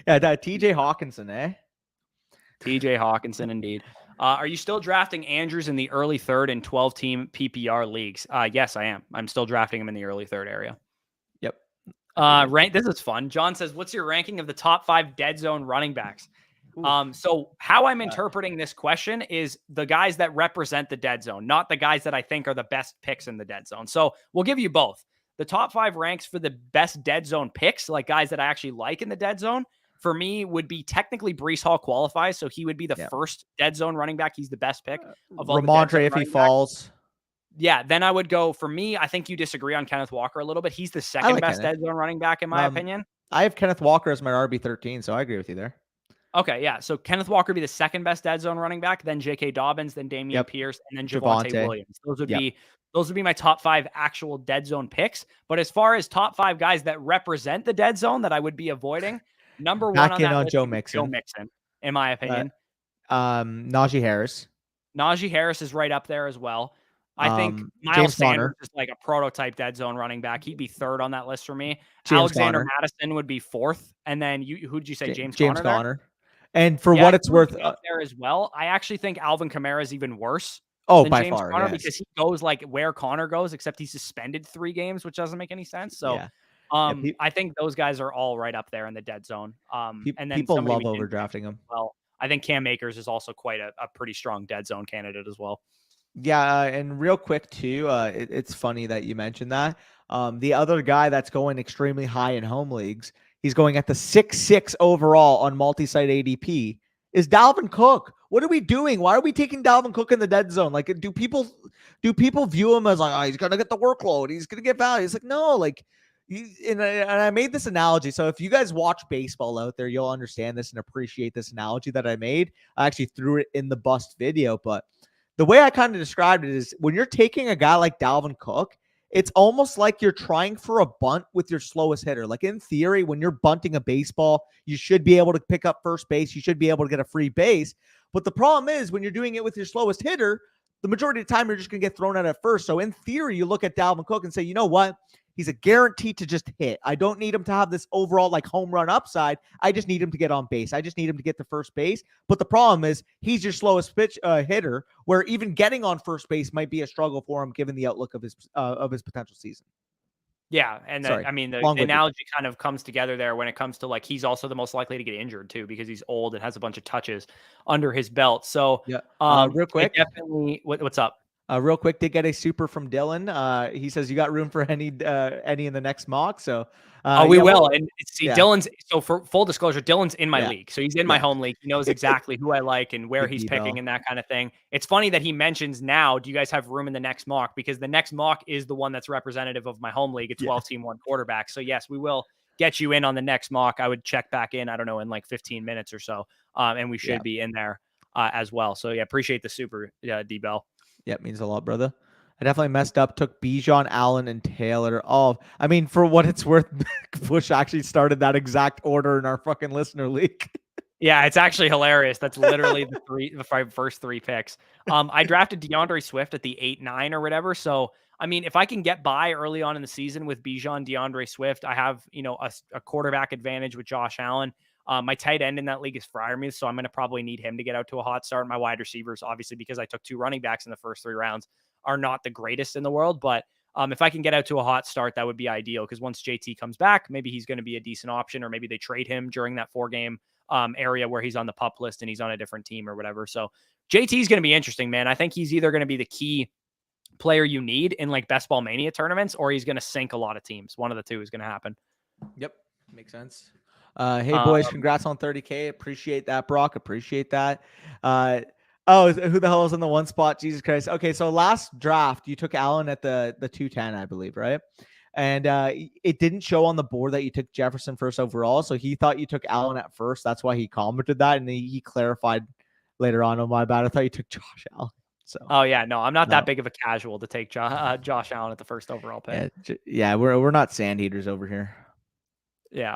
Yeah, that TJ Hawkinson, eh? TJ Hawkinson, indeed. Are you still drafting Andrews in the early third and 12-team PPR leagues? Yes, I am. I'm still drafting him in the early third area. Yep. This is fun. John says, what's your ranking of the top 5 dead zone running backs? So how I'm interpreting this question is the guys that represent the dead zone, not the guys that I think are the best picks in the dead zone. So we'll give you both. The top 5 ranks for the best dead zone picks, like guys that I actually like in the dead zone, for me would be technically Breece Hall qualifies. So he would be the first dead zone running back. He's the best pick of all Ramondre if he falls. Yeah, then I would go, for me, I think you disagree on Kenneth Walker a little bit. He's the second best dead zone running back, in my opinion. I have Kenneth Walker as my RB13, so I agree with you there. Okay, yeah. So Kenneth Walker would be the second best dead zone running back, then J.K. Dobbins, then Damian Pierce, and then Javonte Williams. Those would be my top 5 actual dead zone picks. But as far as top 5 guys that represent the dead zone that I would be avoiding, number one on that list Joe Mixon, in my opinion. Najee Harris. Najee Harris is right up there as well. I think Miles Sanders is like a prototype dead zone running back. He'd be third on that list for me. Alexander Madison would be 4th. And then who'd you say? James Conner? And for what it's worth, up there as well. I actually think Alvin Kamara is even worse. By James far, Conner, because he goes like where Connor goes, except he's suspended 3 games, which doesn't make any sense. So I think those guys are all right up there in the dead zone. And then people love overdrafting them. Well, I think Cam Akers is also quite a pretty strong dead zone candidate as well. Yeah, and real quick too, it's funny that you mentioned that. The other guy that's going extremely high in home leagues, he's going at the 6'6" overall on multi-site ADP, is Dalvin Cook. What are we doing? Why are we taking Dalvin Cook in the dead zone? Like, do people view him as like, oh, he's gonna get the workload, he's gonna get value? It's like, no, like, and I made this analogy. So if you guys watch baseball out there, you'll understand this and appreciate this analogy that I made. I actually threw it in the bust video, but the way I kind of described it is when you're taking a guy like Dalvin Cook, it's almost like you're trying for a bunt with your slowest hitter. Like in theory, when you're bunting a baseball, you should be able to pick up first base. You should be able to get a free base. But the problem is when you're doing it with your slowest hitter, the majority of the time you're just going to get thrown out at first. So in theory, you look at Dalvin Cook and say, you know what? He's a guarantee to just hit. I don't need him to have this overall like home run upside. I just need him to get on base. I just need him to get to first base. But the problem is he's your slowest pitch hitter, where even getting on first base might be a struggle for him given the outlook of his potential season. Yeah, and the analogy kind of comes together there when it comes to like he's also the most likely to get injured too because he's old and has a bunch of touches under his belt. So real quick, definitely what's up? Real quick, did get a super from Dylan. He says you got room for any in the next mock. So we will. And see, Dylan's, so for full disclosure, Dylan's in my league. So he's in my home league. He knows exactly who I like and where he's picking and that kind of thing. It's funny that he mentions now, do you guys have room in the next mock? Because the next mock is the one that's representative of my home league, a 12-team 1 quarterback. So yes, we will get you in on the next mock. I would check back in, I don't know, in like 15 minutes or so. And we should be in there as well. So yeah, appreciate the super, D-Bell. Yeah, it means a lot, brother. I definitely messed up. Took Bijan, Allen, and Taylor. I mean, for what it's worth, Bush actually started that exact order in our fucking listener league. Yeah, it's actually hilarious. That's literally the first 3 picks. I drafted DeAndre Swift at the 8-9 or whatever. So, I mean, if I can get by early on in the season with Bijan, DeAndre Swift, I have, a quarterback advantage with Josh Allen. My tight end in that league is Freiermuth, so I'm going to probably need him to get out to a hot start. My wide receivers, obviously, because I took 2 running backs in the first 3 rounds, are not the greatest in the world. But if I can get out to a hot start, that would be ideal because once JT comes back, maybe he's going to be a decent option, or maybe they trade him during that 4-game area where he's on the PUP list and he's on a different team or whatever. So JT is going to be interesting, man. I think he's either going to be the key player you need in like Best Ball Mania tournaments, or he's going to sink a lot of teams. One of the two is going to happen. Yep. Makes sense. Hey boys, congrats on 30K. Appreciate that, Brock. Appreciate that. Oh, who the hell is in the one spot? Jesus Christ. Okay, so last draft you took Allen at the 210, I believe, right? And it didn't show on the board that you took Jefferson first overall, so he thought you took Allen at first. That's why he commented that, and he clarified later on. Oh my bad, I thought you took Josh Allen. So. Oh yeah, no, I'm not that big of a casual to take Josh Allen at the first overall pick. Yeah, we're not sand eaters over here. Yeah.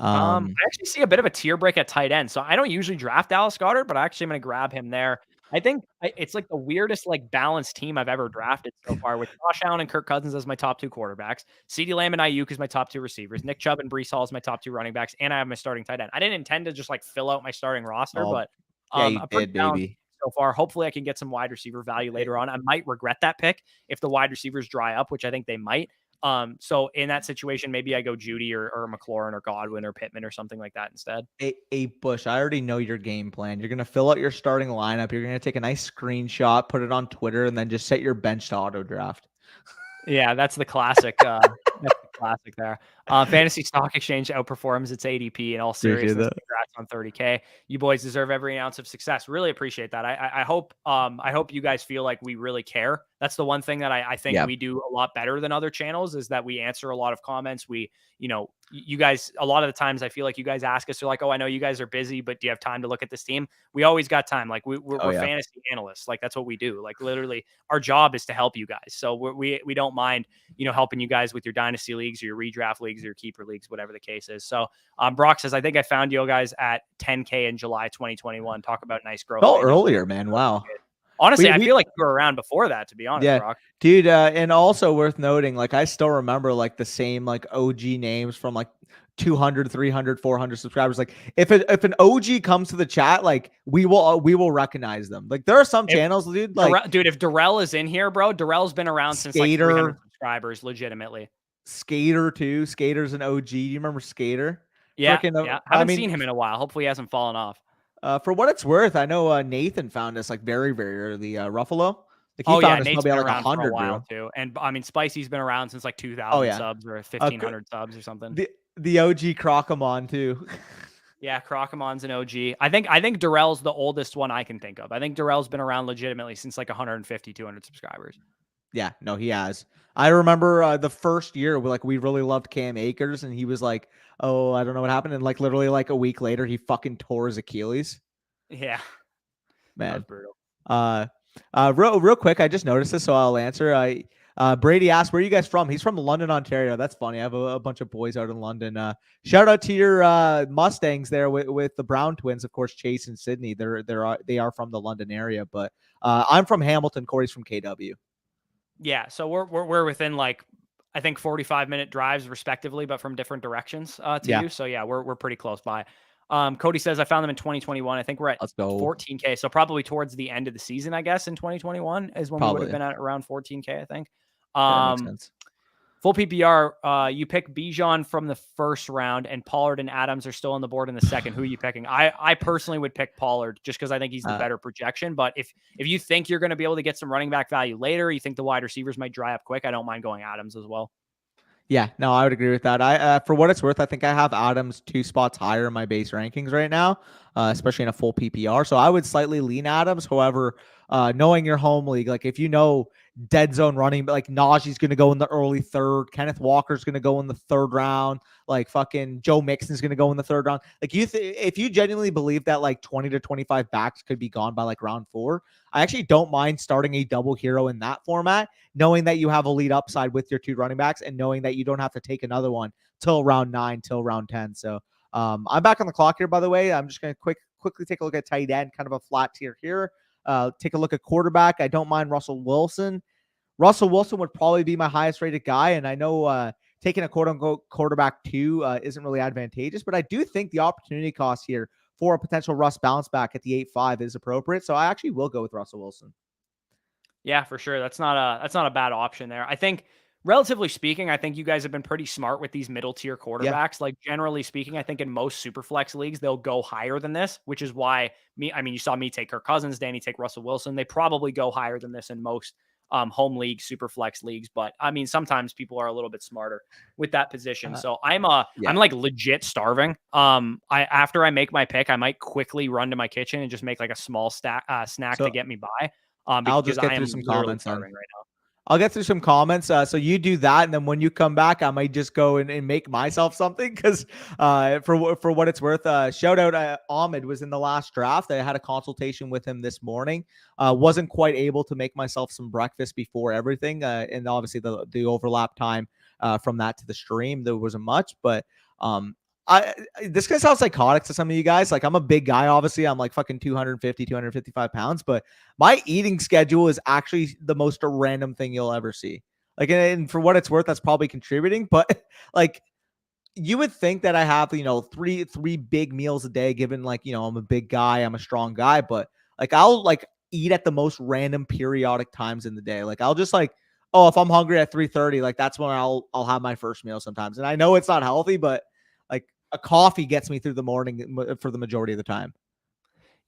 I actually see a bit of a tier break at tight end. So I don't usually draft Dallas Goedert, but I actually am going to grab him there. I think it's like the weirdest like balanced team I've ever drafted so far, with Josh Allen and Kirk Cousins as my top 2 quarterbacks. CeeDee Lamb and Ayuk as my top 2 receivers. Nick Chubb and Breece Hall as my top 2 running backs, and I have my starting tight end. I didn't intend to just like fill out my starting roster, but yeah, you did, baby. So far, hopefully I can get some wide receiver value later on. I might regret that pick if the wide receivers dry up, which I think they might. So in that situation, maybe I go Judy or McLaurin or Godwin or Pittman or something like that instead. A Bush, I already know your game plan. You're going to fill out your starting lineup. You're going to take a nice screenshot, put it on Twitter, and then just set your bench to auto draft. Yeah, that's the classic. That's the classic there. Fantasy Stock Exchange outperforms its ADP in all seriousness. Congrats on 30K. You boys deserve every ounce of success. Really appreciate that. I hope you guys feel like we really care. That's the one thing that I think we do a lot better than other channels, is that we answer a lot of comments. We, you guys, a lot of the times I feel like you guys ask us, you're like, oh, I know you guys are busy, but do you have time to look at this team? We always got time. Like we're fantasy analysts. Like that's what we do. Like literally our job is to help you guys. So we don't mind, helping you guys with your dynasty leagues or your redraft leagues or your keeper leagues, whatever the case is. So Brock says, I think I found you guys at 10K in July 2021. Talk about nice growth. Oh, earlier, man. Wow. Honestly, I feel like you were around before that, to be honest, Brock. Dude. And also worth noting, like I still remember like the same like OG names from like 200, 300, 400 subscribers. Like if an OG comes to the chat, like we will recognize them. Like there are some channels, dude. Like if Darrell is in here, bro, Darrell's been around since like 300 subscribers, legitimately. Skater too. Skater's an OG. Do you remember Skater? Yeah. I haven't seen him in a while. Hopefully he hasn't fallen off. For what it's worth, I know Nathan found us like very, very early. Ruffalo. Like he found us Nate's probably been like around 100 for a while too. And I mean, Spicy's been around since like 2,000 subs or 1,500 subs or something. The OG Crocomon too. Yeah, Crocomon's an OG. I think Darrell's the oldest one I can think of. I think Darrell's been around legitimately since like 150, 200 subscribers. Yeah, no, he has. I remember the first year, we really loved Cam Akers, and he was like, "Oh, I don't know what happened," and like literally like a week later, he fucking tore his Achilles. Yeah, man, brutal. Real quick, I just noticed this, so I'll answer. Brady asked, "Where are you guys from?" He's from London, Ontario. That's funny. I have a bunch of boys out in London. Shout out to your Mustangs there with the Brown twins, of course, Chase and Sydney. They are from the London area, but I'm from Hamilton. Corey's from KW. Yeah, so we're within like I think 45-minute drives respectively, but from different directions to you. So yeah, we're pretty close by. Cody says I found them in 2021. I think we're at 14K, so probably towards the end of the season, I guess in 2021 is when we would have been at around 14K. I think. That makes sense. Full PPR, you pick Bijan from the first round, and Pollard and Adams are still on the board in the second. Who are you picking? I personally would pick Pollard just because I think he's the better projection. But if you think you're going to be able to get some running back value later, you think the wide receivers might dry up quick, I don't mind going Adams as well. Yeah, no, I would agree with that. I for what it's worth, I think I have Adams 2 spots higher in my base rankings right now, especially in a full PPR. So I would slightly lean Adams. However, knowing your home league, like if you know dead zone running, like Najee's going to go in the early third, Kenneth Walker's going to go in the third round, like fucking Joe Mixon's going to go in the third round. Like if you genuinely believe that like 20 to 25 backs could be gone by like round 4, I actually don't mind starting a double hero in that format, knowing that you have elite upside with your 2 running backs and knowing that you don't have to take another one till round 9, till round 10. So I'm back on the clock here, by the way. I'm just going to quickly take a look at tight end, kind of a flat tier here. Take a look at quarterback. I don't mind Russell Wilson. Russell Wilson would probably be my highest rated guy. And I know taking a quote unquote quarterback 2 isn't really advantageous, but I do think the opportunity cost here for a potential Russ bounce back at the 8.5 is appropriate. So I actually will go with Russell Wilson. Yeah, for sure. That's not a bad option there. I think relatively speaking, I think you guys have been pretty smart with these middle tier quarterbacks. Like generally speaking, I think in most super flex leagues, they'll go higher than this, which is why you saw me take Kirk Cousins, Danny take Russell Wilson. They probably go higher than this in most home leagues, Superflex leagues. But I mean, sometimes people are a little bit smarter with that position. So I'm Yeah. like legit starving. After I make my pick, I might quickly run to my kitchen and just make like a small snack So to get me by. I'll Because just get I through am some literally comments then. starving right now. I'll get through some comments. So you do that, and then when you come back, I might just go and make myself something because for what it's worth, shout out Ahmed was in the last draft. I had a consultation with him this morning. Wasn't quite able to make myself some breakfast before everything, and obviously the overlap time from that to the stream there wasn't much, but this guy sounds psychotic to some of you guys. Like, I'm a big guy, obviously. I'm like fucking 250, 255 pounds, but my eating schedule is actually the most random thing you'll ever see. Like, and for what it's worth, that's probably contributing, but like, you would think that I have, three big meals a day, given like, I'm a big guy, I'm a strong guy, but like, I'll like eat at the most random periodic times in the day. Like, I'll just like, oh, if I'm hungry at 3:30, like that's when I'll have my first meal sometimes. And I know it's not healthy, but like a coffee gets me through the morning for the majority of the time.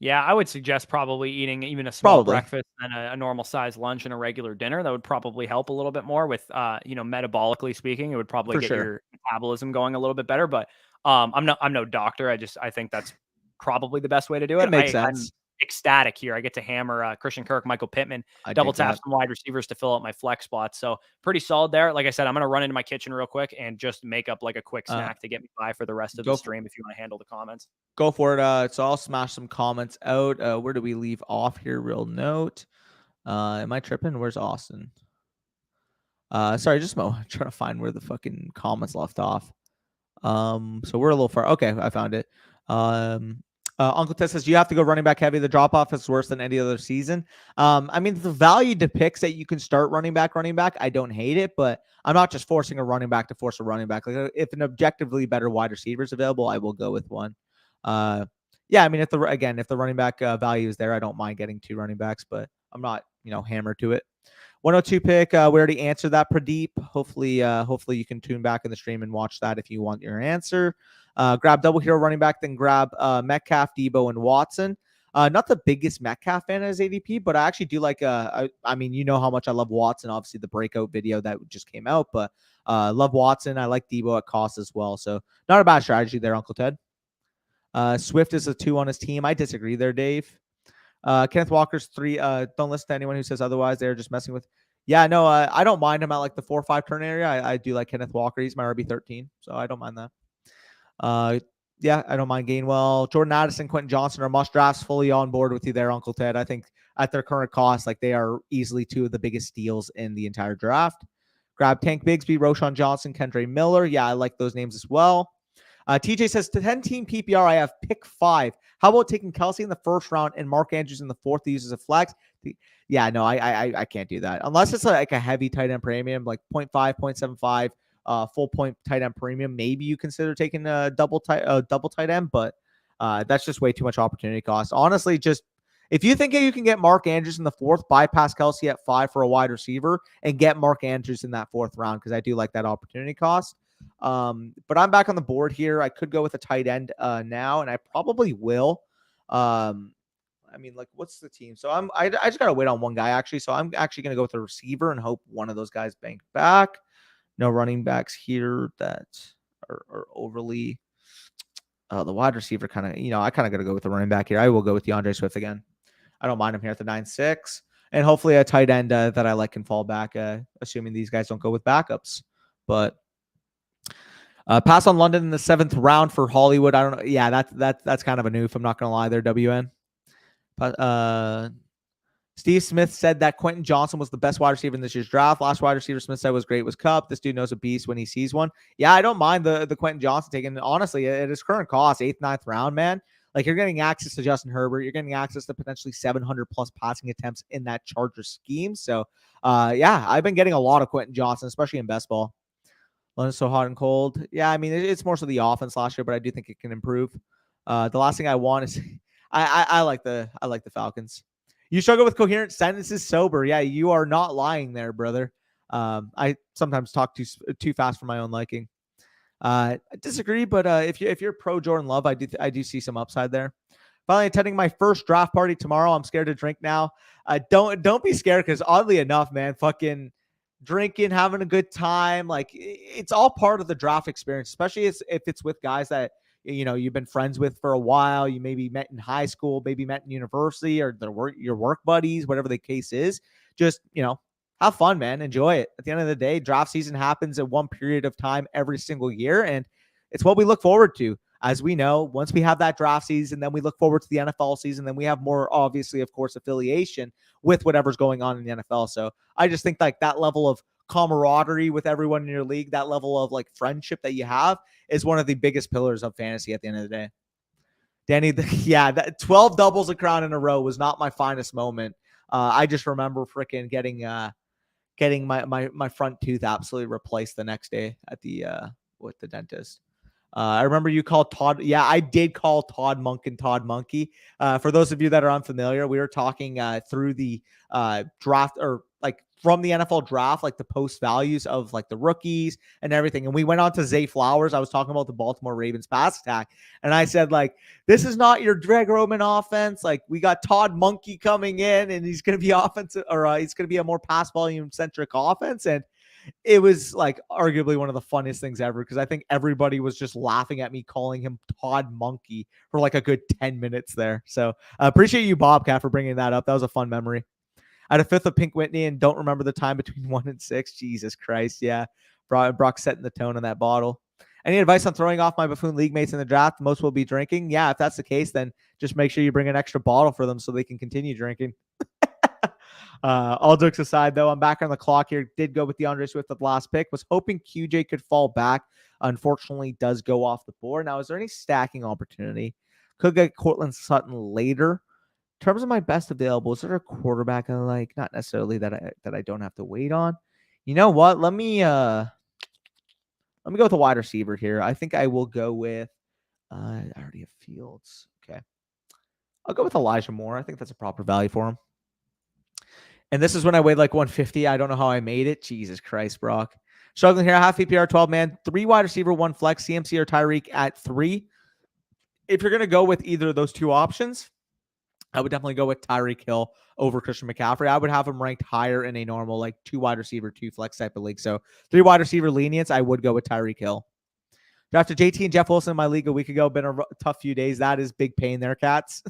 Yeah, I would suggest probably eating even a small Probably. breakfast and a normal size lunch and a regular dinner. That would probably help a little bit more with, metabolically speaking. It would probably For get sure. your metabolism going a little bit better. But I'm no doctor. I think that's probably the best way to do It it. makes I'm sense. ecstatic here. I get to hammer Christian Kirk, Michael Pittman, I double dig tap that. some wide receivers to fill out my flex spots. So pretty solid there. Like I said, I'm gonna run into my kitchen real quick and just make up like a quick Uh, snack to get me by for the rest of the go for, stream. If you want to handle the comments. go for it. So I'll smash some comments out. Where do we leave off here? Real note. Am I tripping? Where's Austin? Sorry, just trying to find where the fucking comments left off. So we're a little far. Okay, I found it. Uncle Ted says you have to go running back heavy. The drop off is worse than any other season. I mean, the value depicts that you can start running back. I don't hate it, but I'm not just forcing a running back to force a running back. Like, if an objectively better wide receiver is available, I will go with one. Yeah, I mean, if the running back value is there, I don't mind getting two running backs, but I'm not, hammered to it. 102 pick. We already answered that, Pradeep. Hopefully you can tune back in the stream and watch that if you want your answer. Grab double hero running back, then grab Metcalf, Debo, and Watson. Not the biggest Metcalf fan as ADP, but I actually do like. I mean, you know how much I love Watson. Obviously, the breakout video that just came out, but love Watson. I like Debo at cost as well. So not a bad strategy there, Uncle Ted. Swift is a 2 on his team. I disagree there, Dave. Kenneth Walker's 3. Don't listen to anyone who says otherwise. They're just messing with. Yeah, no, I don't mind him at like the 4-5 turn area. I do like Kenneth Walker. He's my RB13, so I don't mind that. Yeah, I don't mind Gainwell. Jordan Addison, Quentin Johnson are must drafts. Fully on board with you there, Uncle Ted. I think at their current cost, like, they are easily two of the biggest steals in the entire draft. Grab Tank Bigsby, Roshan Johnson, Kendre Miller. Yeah, I like those names as well. TJ says, to 10-team PPR, I have pick 5. How about taking Kelsey in the first round and Mark Andrews in the 4th to use as a flex? Yeah, no, I can't do that. Unless it's like a heavy tight end premium, like 0.5, 0.75, full point tight end premium. Maybe you consider taking a double tight end, but that's just way too much opportunity cost. Honestly, just if you think you can get Mark Andrews in the 4th, bypass Kelsey at 5 for a wide receiver and get Mark Andrews in that 4th round, because I do like that opportunity cost. But I'm back on the board here. I could go with a tight end now, and I probably will. I mean, like, what's the team? So I just gotta wait on one guy, actually. So I'm actually gonna go with a receiver and hope one of those guys bank back. No running backs here that are overly. The wide receiver kind of, I kind of got to go with the running back here. I will go with DeAndre Swift again. I don't mind him here at the 9-6. And hopefully a tight end that I like can fall back, assuming these guys don't go with backups. But pass on London in the 7th round for Hollywood. I don't know. Yeah, that's kind of a noof. I'm not going to lie there, WN. But Steve Smith said that Quentin Johnson was the best wide receiver in this year's draft. Last wide receiver Smith said was great was Cup. This dude knows a beast when he sees one. Yeah, I don't mind the Quentin Johnson taking. Honestly, at his current cost, 8th, 9th round, man. Like, you're getting access to Justin Herbert. You're getting access to potentially 700 plus passing attempts in that Chargers scheme. So, yeah, I've been getting a lot of Quentin Johnson, especially in best ball. London's so hot and cold. Yeah, I mean, it's more so the offense last year, but I do think it can improve. The last thing I want is I like the Falcons. You struggle with coherent sentences sober. Yeah, you are not lying there, brother. I sometimes talk too fast for my own liking. I disagree, but if you're pro Jordan Love, I do see some upside there. finally attending my first draft party tomorrow. I'm scared to drink now. Don't be scared, because oddly enough, man, fucking drinking, having a good time, like it's all part of the draft experience, especially if it's with guys that you've been friends with for a while. You maybe met in high school, maybe met in university, or your work buddies, whatever the case is. Just have fun, man. Enjoy it. At the end of the day, draft season happens at one period of time every single year, and it's what we look forward to. As we know, once we have that draft season, then we look forward to the NFL season. Then we have more, obviously, of course, affiliation with whatever's going on in the NFL. So I just think like that level of camaraderie with everyone in your league, that level of like friendship that you have, is one of the biggest pillars of fantasy at the end of the day. Danny, that 12 doubles a crown in a row was not my finest moment. I just remember freaking getting my front tooth absolutely replaced the next day at the with the dentist. I remember you called Todd. Yeah, I did call Todd Monkey. For those of you that are unfamiliar, we were talking through the draft, or like from the NFL draft, like the post values of like the rookies and everything. And we went on to Zay Flowers. I was talking about the Baltimore Ravens pass attack. And I said, like, this is not your Greg Roman offense. Like, we got Todd Monkey coming in, and he's going to be offensive, or he's going to be a more pass volume centric offense. And it was like arguably one of the funniest things ever, because I think everybody was just laughing at me calling him Todd Monkey for like a good 10 minutes there. So I appreciate you, Bobcat, for bringing that up. That was a fun memory. I had a fifth of Pink Whitney and don't remember the time between 1 and 6. Jesus Christ. Yeah. Brock setting the tone on that bottle. Any advice on throwing off my buffoon league mates in the draft? Most will be drinking. Yeah. If that's the case, then just make sure you bring an extra bottle for them so they can continue drinking. All jokes aside, though, I'm back on the clock here. Did go with DeAndre Swift at the last pick. Was hoping QJ could fall back. Unfortunately, does go off the board. Now, is there any stacking opportunity? Could get Cortland Sutton later. In terms of my best available, is there a quarterback I like? Not necessarily that I don't have to wait on. You know what? Let me go with a wide receiver here. I think I will go with I already have Fields. Okay. I'll go with Elijah Moore. I think that's a proper value for him. And this is when I weighed like 150. I don't know how I made it. Jesus Christ, Brock. Struggling here. Half PPR, 12 man, 3 wide receiver, 1 flex, CMC or Tyreek at 3. If you're going to go with either of those two options, I would definitely go with Tyreek Hill over Christian McCaffrey. I would have him ranked higher in a normal like 2 wide receiver, 2 flex type of league. So 3 wide receiver lenience, I would go with Tyreek Hill. Drafted JT and Jeff Wilson in my league a week ago. Been a tough few days. That is big pain there, cats.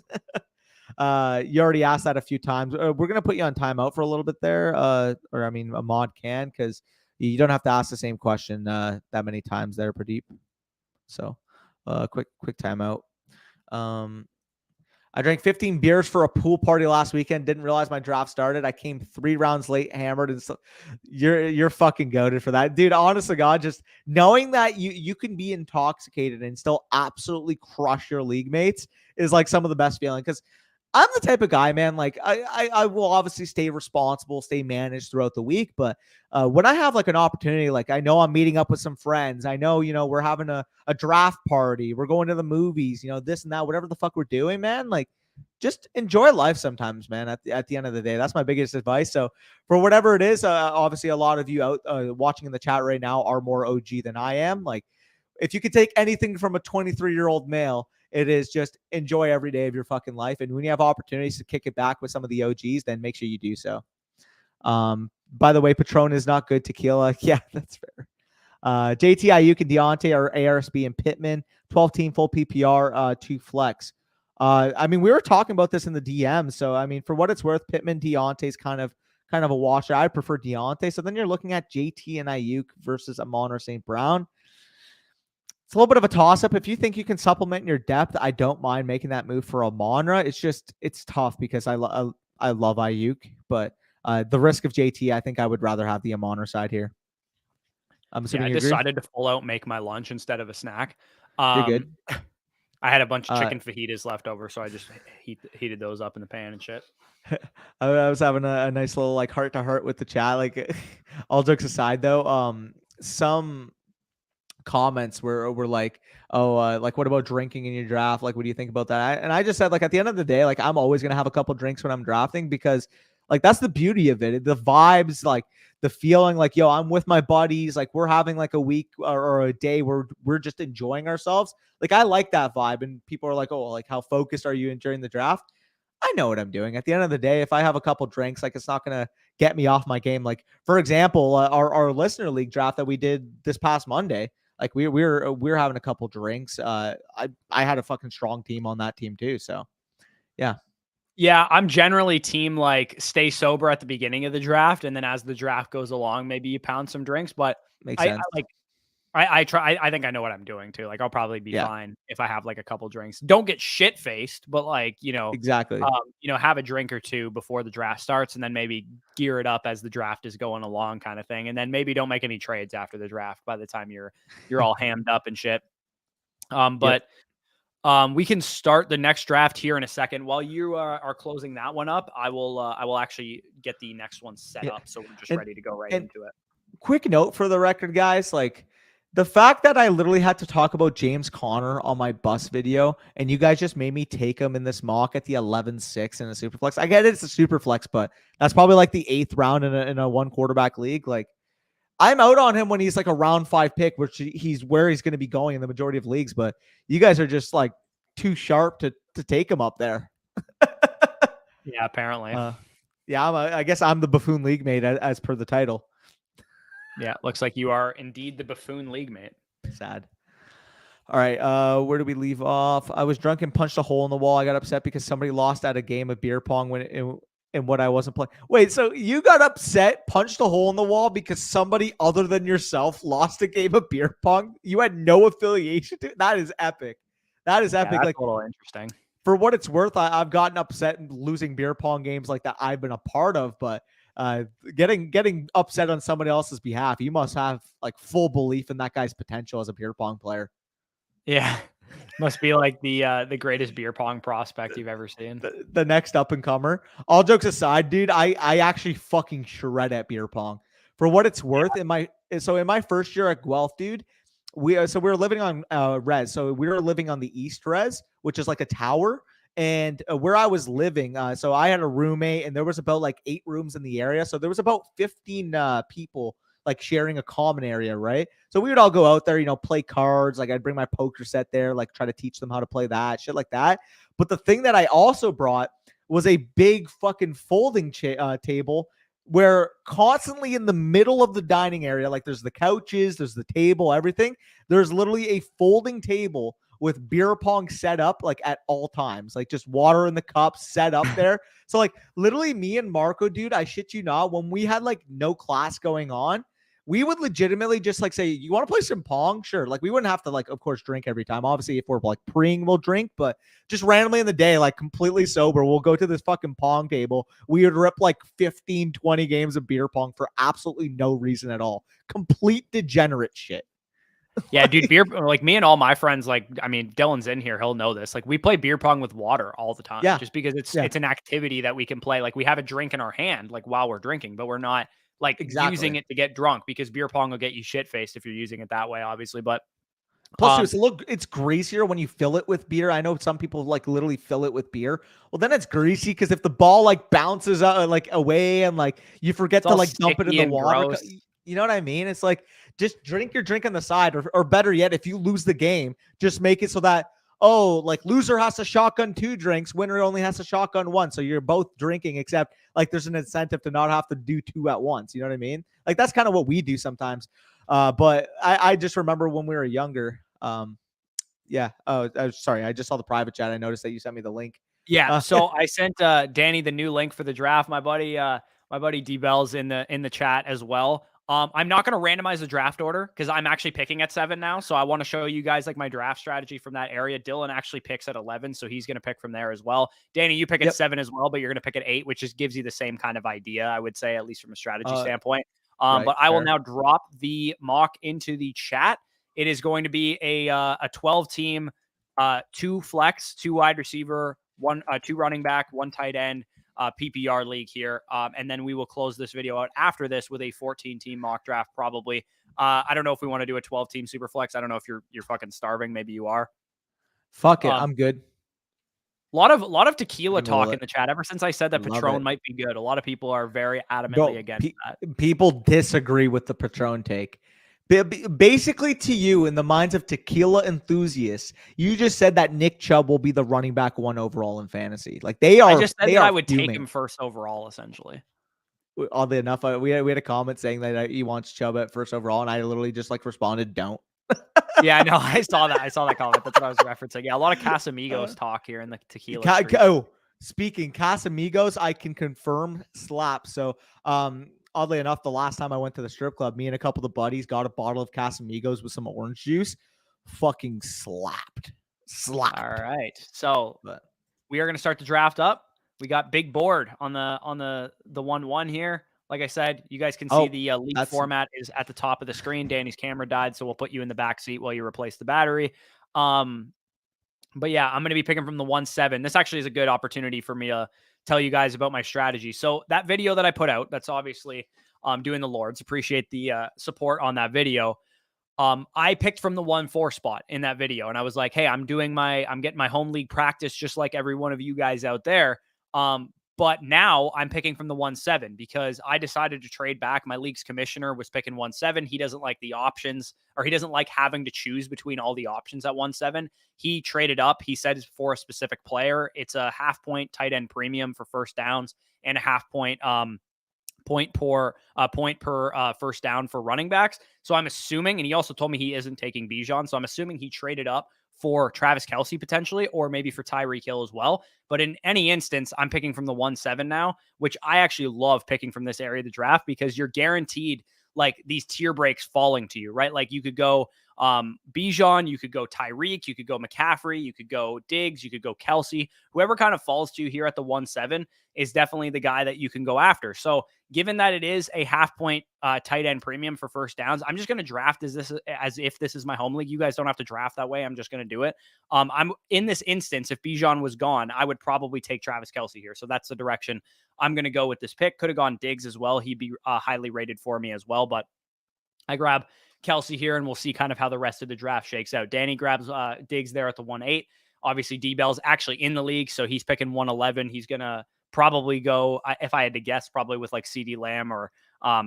You already asked that a few times. We're going to put you on timeout for a little bit there. Or I mean, Ahmad can, because you don't have to ask the same question that many times there, Pradeep. So quick timeout. I drank 15 beers for a pool party last weekend. Didn't realize my draft started. I came 3 rounds late, hammered, and so you're fucking goated for that, dude. Honest to God, just knowing that you can be intoxicated and still absolutely crush your league mates is like some of the best feeling. Because I'm the type of guy, man, like I will obviously stay responsible, stay managed throughout the week. But when I have like an opportunity, like I know I'm meeting up with some friends, I know, we're having a draft party, we're going to the movies, this and that, whatever the fuck we're doing, man, like just enjoy life sometimes, man, at the end of the day. That's my biggest advice. So for whatever it is, obviously a lot of you out watching in the chat right now are more OG than I am. Like if you could take anything from a 23-year-old male, it is just enjoy every day of your fucking life. And when you have opportunities to kick it back with some of the OGs, then make sure you do so. By the way, Patron is not good tequila. Yeah, that's fair. JT, Ayuk, and Deontay are ARSB and Pittman. 12-team full PPR, 2 flex. I mean, we were talking about this in the DM. So, I mean, for what it's worth, Pittman, Deontay's kind of a washer. I prefer Deontay. So then you're looking at JT and Ayuk versus Amon or St. Brown. It's a little bit of a toss-up. If you think you can supplement your depth, I don't mind making that move for Amonra. It's tough because I love Ayuk, but the risk of JT, I think I would rather have the Amonra side here. I'm assuming I decided to full out make my lunch instead of a snack. You're good. I had a bunch of chicken fajitas left over, so I just heated those up in the pan and shit. I was having a nice little like heart to heart with the chat. Like all jokes aside, though, some comments were like, oh, like what about drinking in your draft? Like, what do you think about that? And I just said, like, at the end of the day, like I'm always gonna have a couple drinks when I'm drafting, because Like, that's the beauty of it. The vibes, like the feeling like, yo, I'm with my buddies. Like, we're having like a week or a day where we're just enjoying ourselves. Like, I like that vibe. And people are like, oh, like, how focused are you in during the draft? I know what I'm doing. At the end of the day, if I have a couple drinks, like, it's not going to get me off my game. Like, for example, our listener league draft that we did this past Monday, like, we're having a couple drinks. I had a fucking strong team on that team too. So yeah. Yeah, I'm generally team like stay sober at the beginning of the draft, and then as the draft goes along, maybe you pound some drinks. But Makes I sense. like I try. I think I know what I'm doing too. Like I'll probably be Yeah, fine if I have like a couple drinks. Don't get shit faced, but like exactly. have a drink or two before the draft starts, and then maybe gear it up as the draft is going along, kind of thing. And then maybe don't make any trades after the draft. By the time you're all hammed up and shit. Yep. But we can start the next draft here in a second. While you are closing that one up, I will actually get the next one set up, so we're just ready to go right into it. Quick note for the record, guys, like the fact that I literally had to talk about James Conner on my bus video, and you guys just made me take him in this mock at the 11-6 in a Superflex. I get it's a Superflex, but that's probably like the 8th round in a one quarterback league. Like, I'm out on him when he's like a round 5 pick, which he's where he's going to be going in the majority of leagues. But you guys are just like too sharp to take him up there. Yeah, apparently. Yeah, I guess I'm the buffoon league mate as per the title. Yeah, looks like you are indeed the buffoon league mate. Sad. All right, where do we leave off? I was drunk and punched a hole in the wall. I got upset because somebody lost at a game of beer pong and what I wasn't playing. Wait, so you got upset, punched a hole in the wall because somebody other than yourself lost a game of beer pong? You had no affiliation to it? That is epic. That is epic. Yeah, that's like a little interesting. For what it's worth, I've gotten upset and losing beer pong games like that I've been a part of, but getting upset on somebody else's behalf, you must have like full belief in that guy's potential as a beer pong player. Yeah. Must be like the greatest beer pong prospect you've ever seen. The next up and comer. All jokes aside, dude, I actually fucking shred at beer pong. For what it's worth, in my first year at Guelph, dude, we were living on res. So we were living on the East Res, which is like a tower. And where I was living, so I had a roommate, and there was about like 8 rooms in the area. So there was about 15 people like sharing a common area, right? So we would all go out there, play cards. Like I'd bring my poker set there, like try to teach them how to play that, shit like that. But the thing that I also brought was a big fucking folding table where constantly in the middle of the dining area, like there's the couches, there's the table, everything. There's literally a folding table with beer pong set up like at all times, like just water in the cup set up there. So like literally me and Marco, dude, I shit you not, when we had like no class going on, we would legitimately just like say, you want to play some pong? Sure. Like we wouldn't have to like, of course, drink every time. Obviously, if we're like preing, we'll drink, but just randomly in the day, like completely sober, we'll go to this fucking pong table. We would rip like 15, 20 games of beer pong for absolutely no reason at all. Complete degenerate shit. Yeah, dude, beer, like me and all my friends, like, I mean, Dylan's in here, he'll know this. Like we play beer pong with water all the time. Yeah. Just because it's an activity that we can play. Like we have a drink in our hand, like while we're drinking, but we're not like using it to get drunk, because beer pong will get you shit faced if you're using it that way, obviously. But plus, it's greasier when you fill it with beer. I know some people like literally fill it with beer. Well, then it's greasy because if the ball like bounces like away and like you forget to like dump it in the water, you know what I mean? It's like just drink your drink on the side, or better yet, if you lose the game, just make it so that like loser has to shotgun 2 drinks, winner only has to shotgun 1. So you're both drinking, except like there's an incentive to not have to do 2 at once. You know what I mean? Like that's kind of what we do sometimes. But I just remember when we were younger. Yeah. Oh, sorry. I just saw the private chat. I noticed that you sent me the link. Yeah. So I sent Danny the new link for the draft. My buddy D Bell's in the chat as well. I'm not going to randomize the draft order because I'm actually picking at 7 now. So I want to show you guys like my draft strategy from that area. Dylan actually picks at 11, so he's going to pick from there as well. Danny, you pick at 7 as well, but you're going to pick at 8, which just gives you the same kind of idea, I would say, at least from a strategy standpoint. But I will now drop the mock into the chat. It is going to be a 12 team, 2 flex, 2 wide receiver, 2 running back, 1 tight end, PPR league here. And then we will close this video out after this with a 14 team mock draft, probably. I don't know if we want to do a 12 team super flex. I don't know if you're fucking starving. Maybe you are. Fuck it. I'm good. lot of tequila Fucking roll talk in it. the chat. Ever since I said that Love Patron it. might be good, a lot of people are very adamantly No, against that. people disagree with the Patron take. Basically, to you, in the minds of tequila enthusiasts, you just said that Nick Chubb will be the running back 1 overall in fantasy. Like I they just said that are I would take fuming. him first overall, essentially. Oddly enough, we had a comment saying that he wants Chubb at first overall, and I literally just like responded, "Don't." Yeah, I know. I saw that comment. That's what I was referencing. Yeah, a lot of Casamigos talk here in the tequila street. Oh, speaking Casamigos, I can confirm slap. So, oddly enough, the last time I went to the strip club, me and a couple of the buddies got a bottle of Casamigos with some orange juice. Fucking slapped. All right. So we are going to start the draft up. We got big board on the 1-1 here. Like I said, you guys can see the league format is at the top of the screen. Danny's camera died, so we'll put you in the back seat while you replace the battery. But yeah, I'm going to be picking from the 1-7. This actually is a good opportunity for me to tell you guys about my strategy. So that video that I put out, that's obviously doing the Lords. Appreciate the support on that video. I picked from the 1-4 spot in that video, and I was like, hey, I'm getting my home league practice just like every one of you guys out there. But now I'm picking from the 1-7 because I decided to trade back. My league's commissioner was picking 1-7. He doesn't like the options, or he doesn't like having to choose between all the options at 1-7. He traded up. He said it's for a specific player. It's a half-point tight end premium for first downs and a half-point point per first down for running backs. So I'm assuming, and he also told me he isn't taking Bijan, so I'm assuming he traded up for Travis Kelce potentially, or maybe for Tyreek Hill as well. But in any instance, I'm picking from the 1-7 now, which I actually love picking from this area of the draft because you're guaranteed like these tier breaks falling to you, right? Like you could go Bijan, you could go Tyreek, you could go McCaffrey, you could go Diggs, you could go Kelce. Whoever kind of falls to you here at the 1-7 is definitely the guy that you can go after. So given that it is a half-point tight end premium for first downs, I'm just going to draft as if this is my home league. You guys don't have to draft that way. I'm just going to do it. I'm in this instance, if Bijan was gone, I would probably take Travis Kelce here. So that's the direction I'm going to go with this pick. Could have gone Diggs as well. He'd be highly rated for me as well, but I grab Kelce here, and we'll see kind of how the rest of the draft shakes out. Danny grabs Diggs there at the 1-8. Obviously, D-Bell's actually in the league, so he's picking 1-11. He's going to probably go, if I had to guess, probably with like CeeDee Lamb or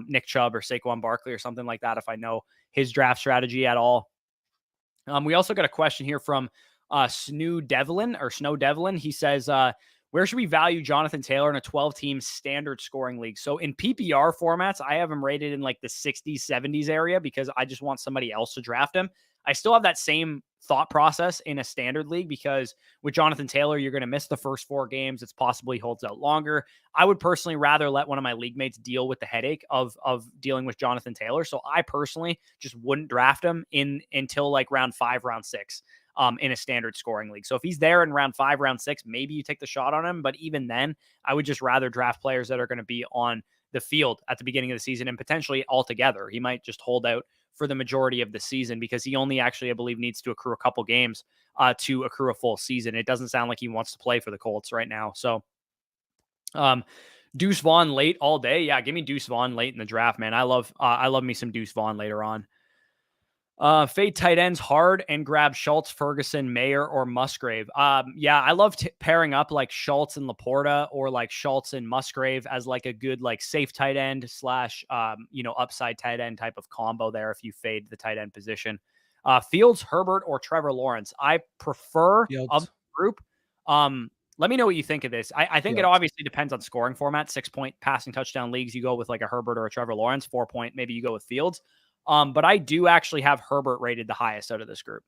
Nick Chubb or Saquon Barkley or something like that, if I know his draft strategy at all. We also got a question here from Snow Devlin. He says, where should we value Jonathan Taylor in a 12-team standard scoring league? So in PPR formats, I have him rated in like the 60s, 70s area because I just want somebody else to draft him. I still have that same thought process in a standard league because with Jonathan Taylor, you're going to miss the first 4 games. It's possible he holds out longer. I would personally rather let one of my league mates deal with the headache of dealing with Jonathan Taylor. So I personally just wouldn't draft him until like round 5, round 6. In a standard scoring league. So if he's there in round 5, round 6, maybe you take the shot on him. But even then, I would just rather draft players that are going to be on the field at the beginning of the season and potentially altogether. He might just hold out for the majority of the season because he only actually, I believe, needs to accrue a couple games to accrue a full season. It doesn't sound like he wants to play for the Colts right now. So Deuce Vaughn late all day. Yeah, give me Deuce Vaughn late in the draft, man. I love me some Deuce Vaughn later on. Fade tight ends hard and grab Schultz, Ferguson, Mayer, or Musgrave. Yeah, I love pairing up like Schultz and Laporta or like Schultz and Musgrave as like a good like safe tight end / upside tight end type of combo there if you fade the tight end position. Fields, Herbert, or Trevor Lawrence. I prefer of the group. Let me know what you think of this. I think it obviously depends on scoring format. 6-point passing touchdown leagues, you go with like a Herbert or a Trevor Lawrence. 4-point, maybe you go with Fields. But I do actually have Herbert rated the highest out of this group.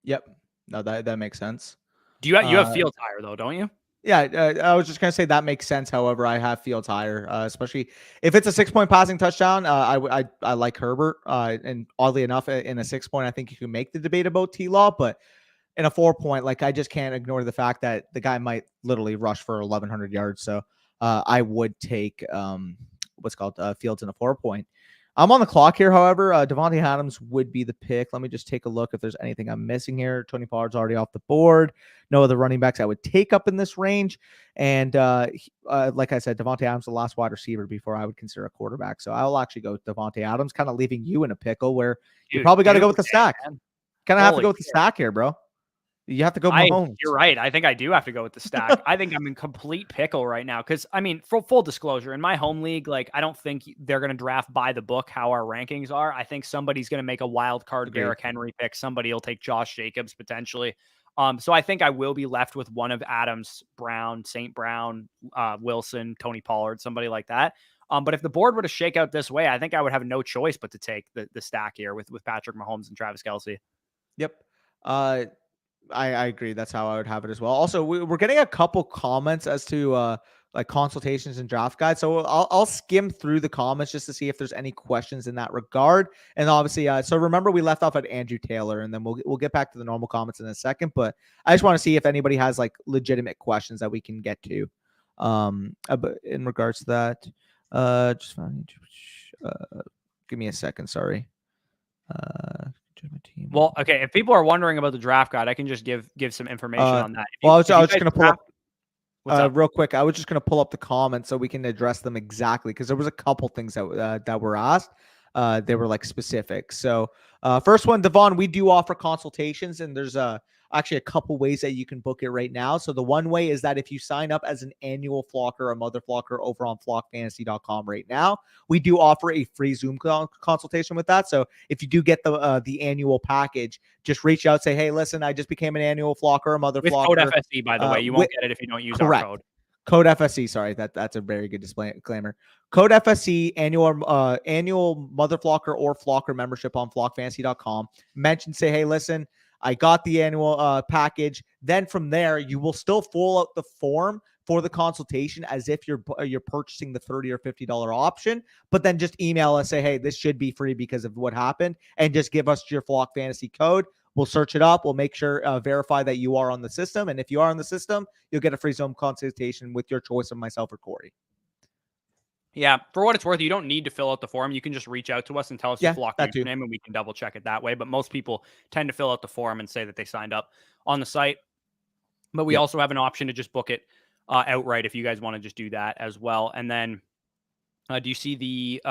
Yep. No, that makes sense. Do you have Fields higher though, don't you? Yeah, I was just gonna say that makes sense. However, I have Fields higher, especially if it's a 6-point passing touchdown. I like Herbert, and oddly enough, in a 6-point, I think you can make the debate about T-Law, but in a 4-point, like I just can't ignore the fact that the guy might literally rush for 1,100 yards. So I would take Fields in a 4-point. I'm on the clock here, however. Davante Adams would be the pick. Let me just take a look if there's anything I'm missing here. Tony Pollard's already off the board. No other running backs I would take up in this range. And like I said, Davante Adams, the last wide receiver before I would consider a quarterback. So I will actually go with Davante Adams, kind of leaving you in a pickle where you probably got to go with the stack. Kind of have to go with the stack here, bro. You have to go Mahomes. You're right. I think I do have to go with the stack. I think I'm in complete pickle right now because, I mean, for full disclosure, in my home league, like I don't think they're going to draft by the book how our rankings are. I think somebody's going to make a wild card Agreed. Derrick Henry pick. Somebody will take Josh Jacobs potentially. So I think I will be left with one of Adams, Brown, St. Brown, Wilson, Tony Pollard, somebody like that. But if the board were to shake out this way, I think I would have no choice but to take the stack here with Patrick Mahomes and Travis Kelce. Yep. I agree. That's how I would have it as well. Also, we're getting a couple comments as to like consultations and draft guides. So I'll skim through the comments just to see if there's any questions in that regard. And obviously, so remember we left off at Andrew Taylor, and then we'll get back to the normal comments in a second. But I just want to see if anybody has like legitimate questions that we can get to in regards to that. Give me a second. Sorry. Well, okay. If people are wondering about the draft guide, I can just give some information on that. I was just going to pull up real quick. I was just going to pull up the comments so we can address them exactly because there was a couple things that were asked. They were like specific. So first one, Devon, we do offer consultations, and there's actually a couple ways that you can book it right now. So the one way is that if you sign up as an annual flocker, a mother flocker over on flockfantasy.com right now, we do offer a free Zoom consultation with that. So if you do get the annual package, just reach out, say, hey, listen, I just became an annual flocker, a mother flocker. Code FSE, by the way. You won't get it if you don't use our code. Code FSE. Sorry, that's a very good disclaimer. Code FSE, annual mother flocker or flocker membership on flockfantasy.com. Mention, say, hey, listen, I got the annual package. Then from there, you will still fill out the form for the consultation as if you're purchasing the $30 or $50 option. But then just email us, say, hey, this should be free because of what happened, and just give us your Flock Fantasy code. We'll search it up. We'll make sure verify that you are on the system, and if you are on the system, you'll get a free Zoom consultation with your choice of myself or Corey. Yeah, for what it's worth, you don't need to fill out the form. You can just reach out to us and tell us your Flock username, and we can double check it that way. But most people tend to fill out the form and say that they signed up on the site. But we also have an option to just book it outright if you guys want to just do that as well. And then, do you see the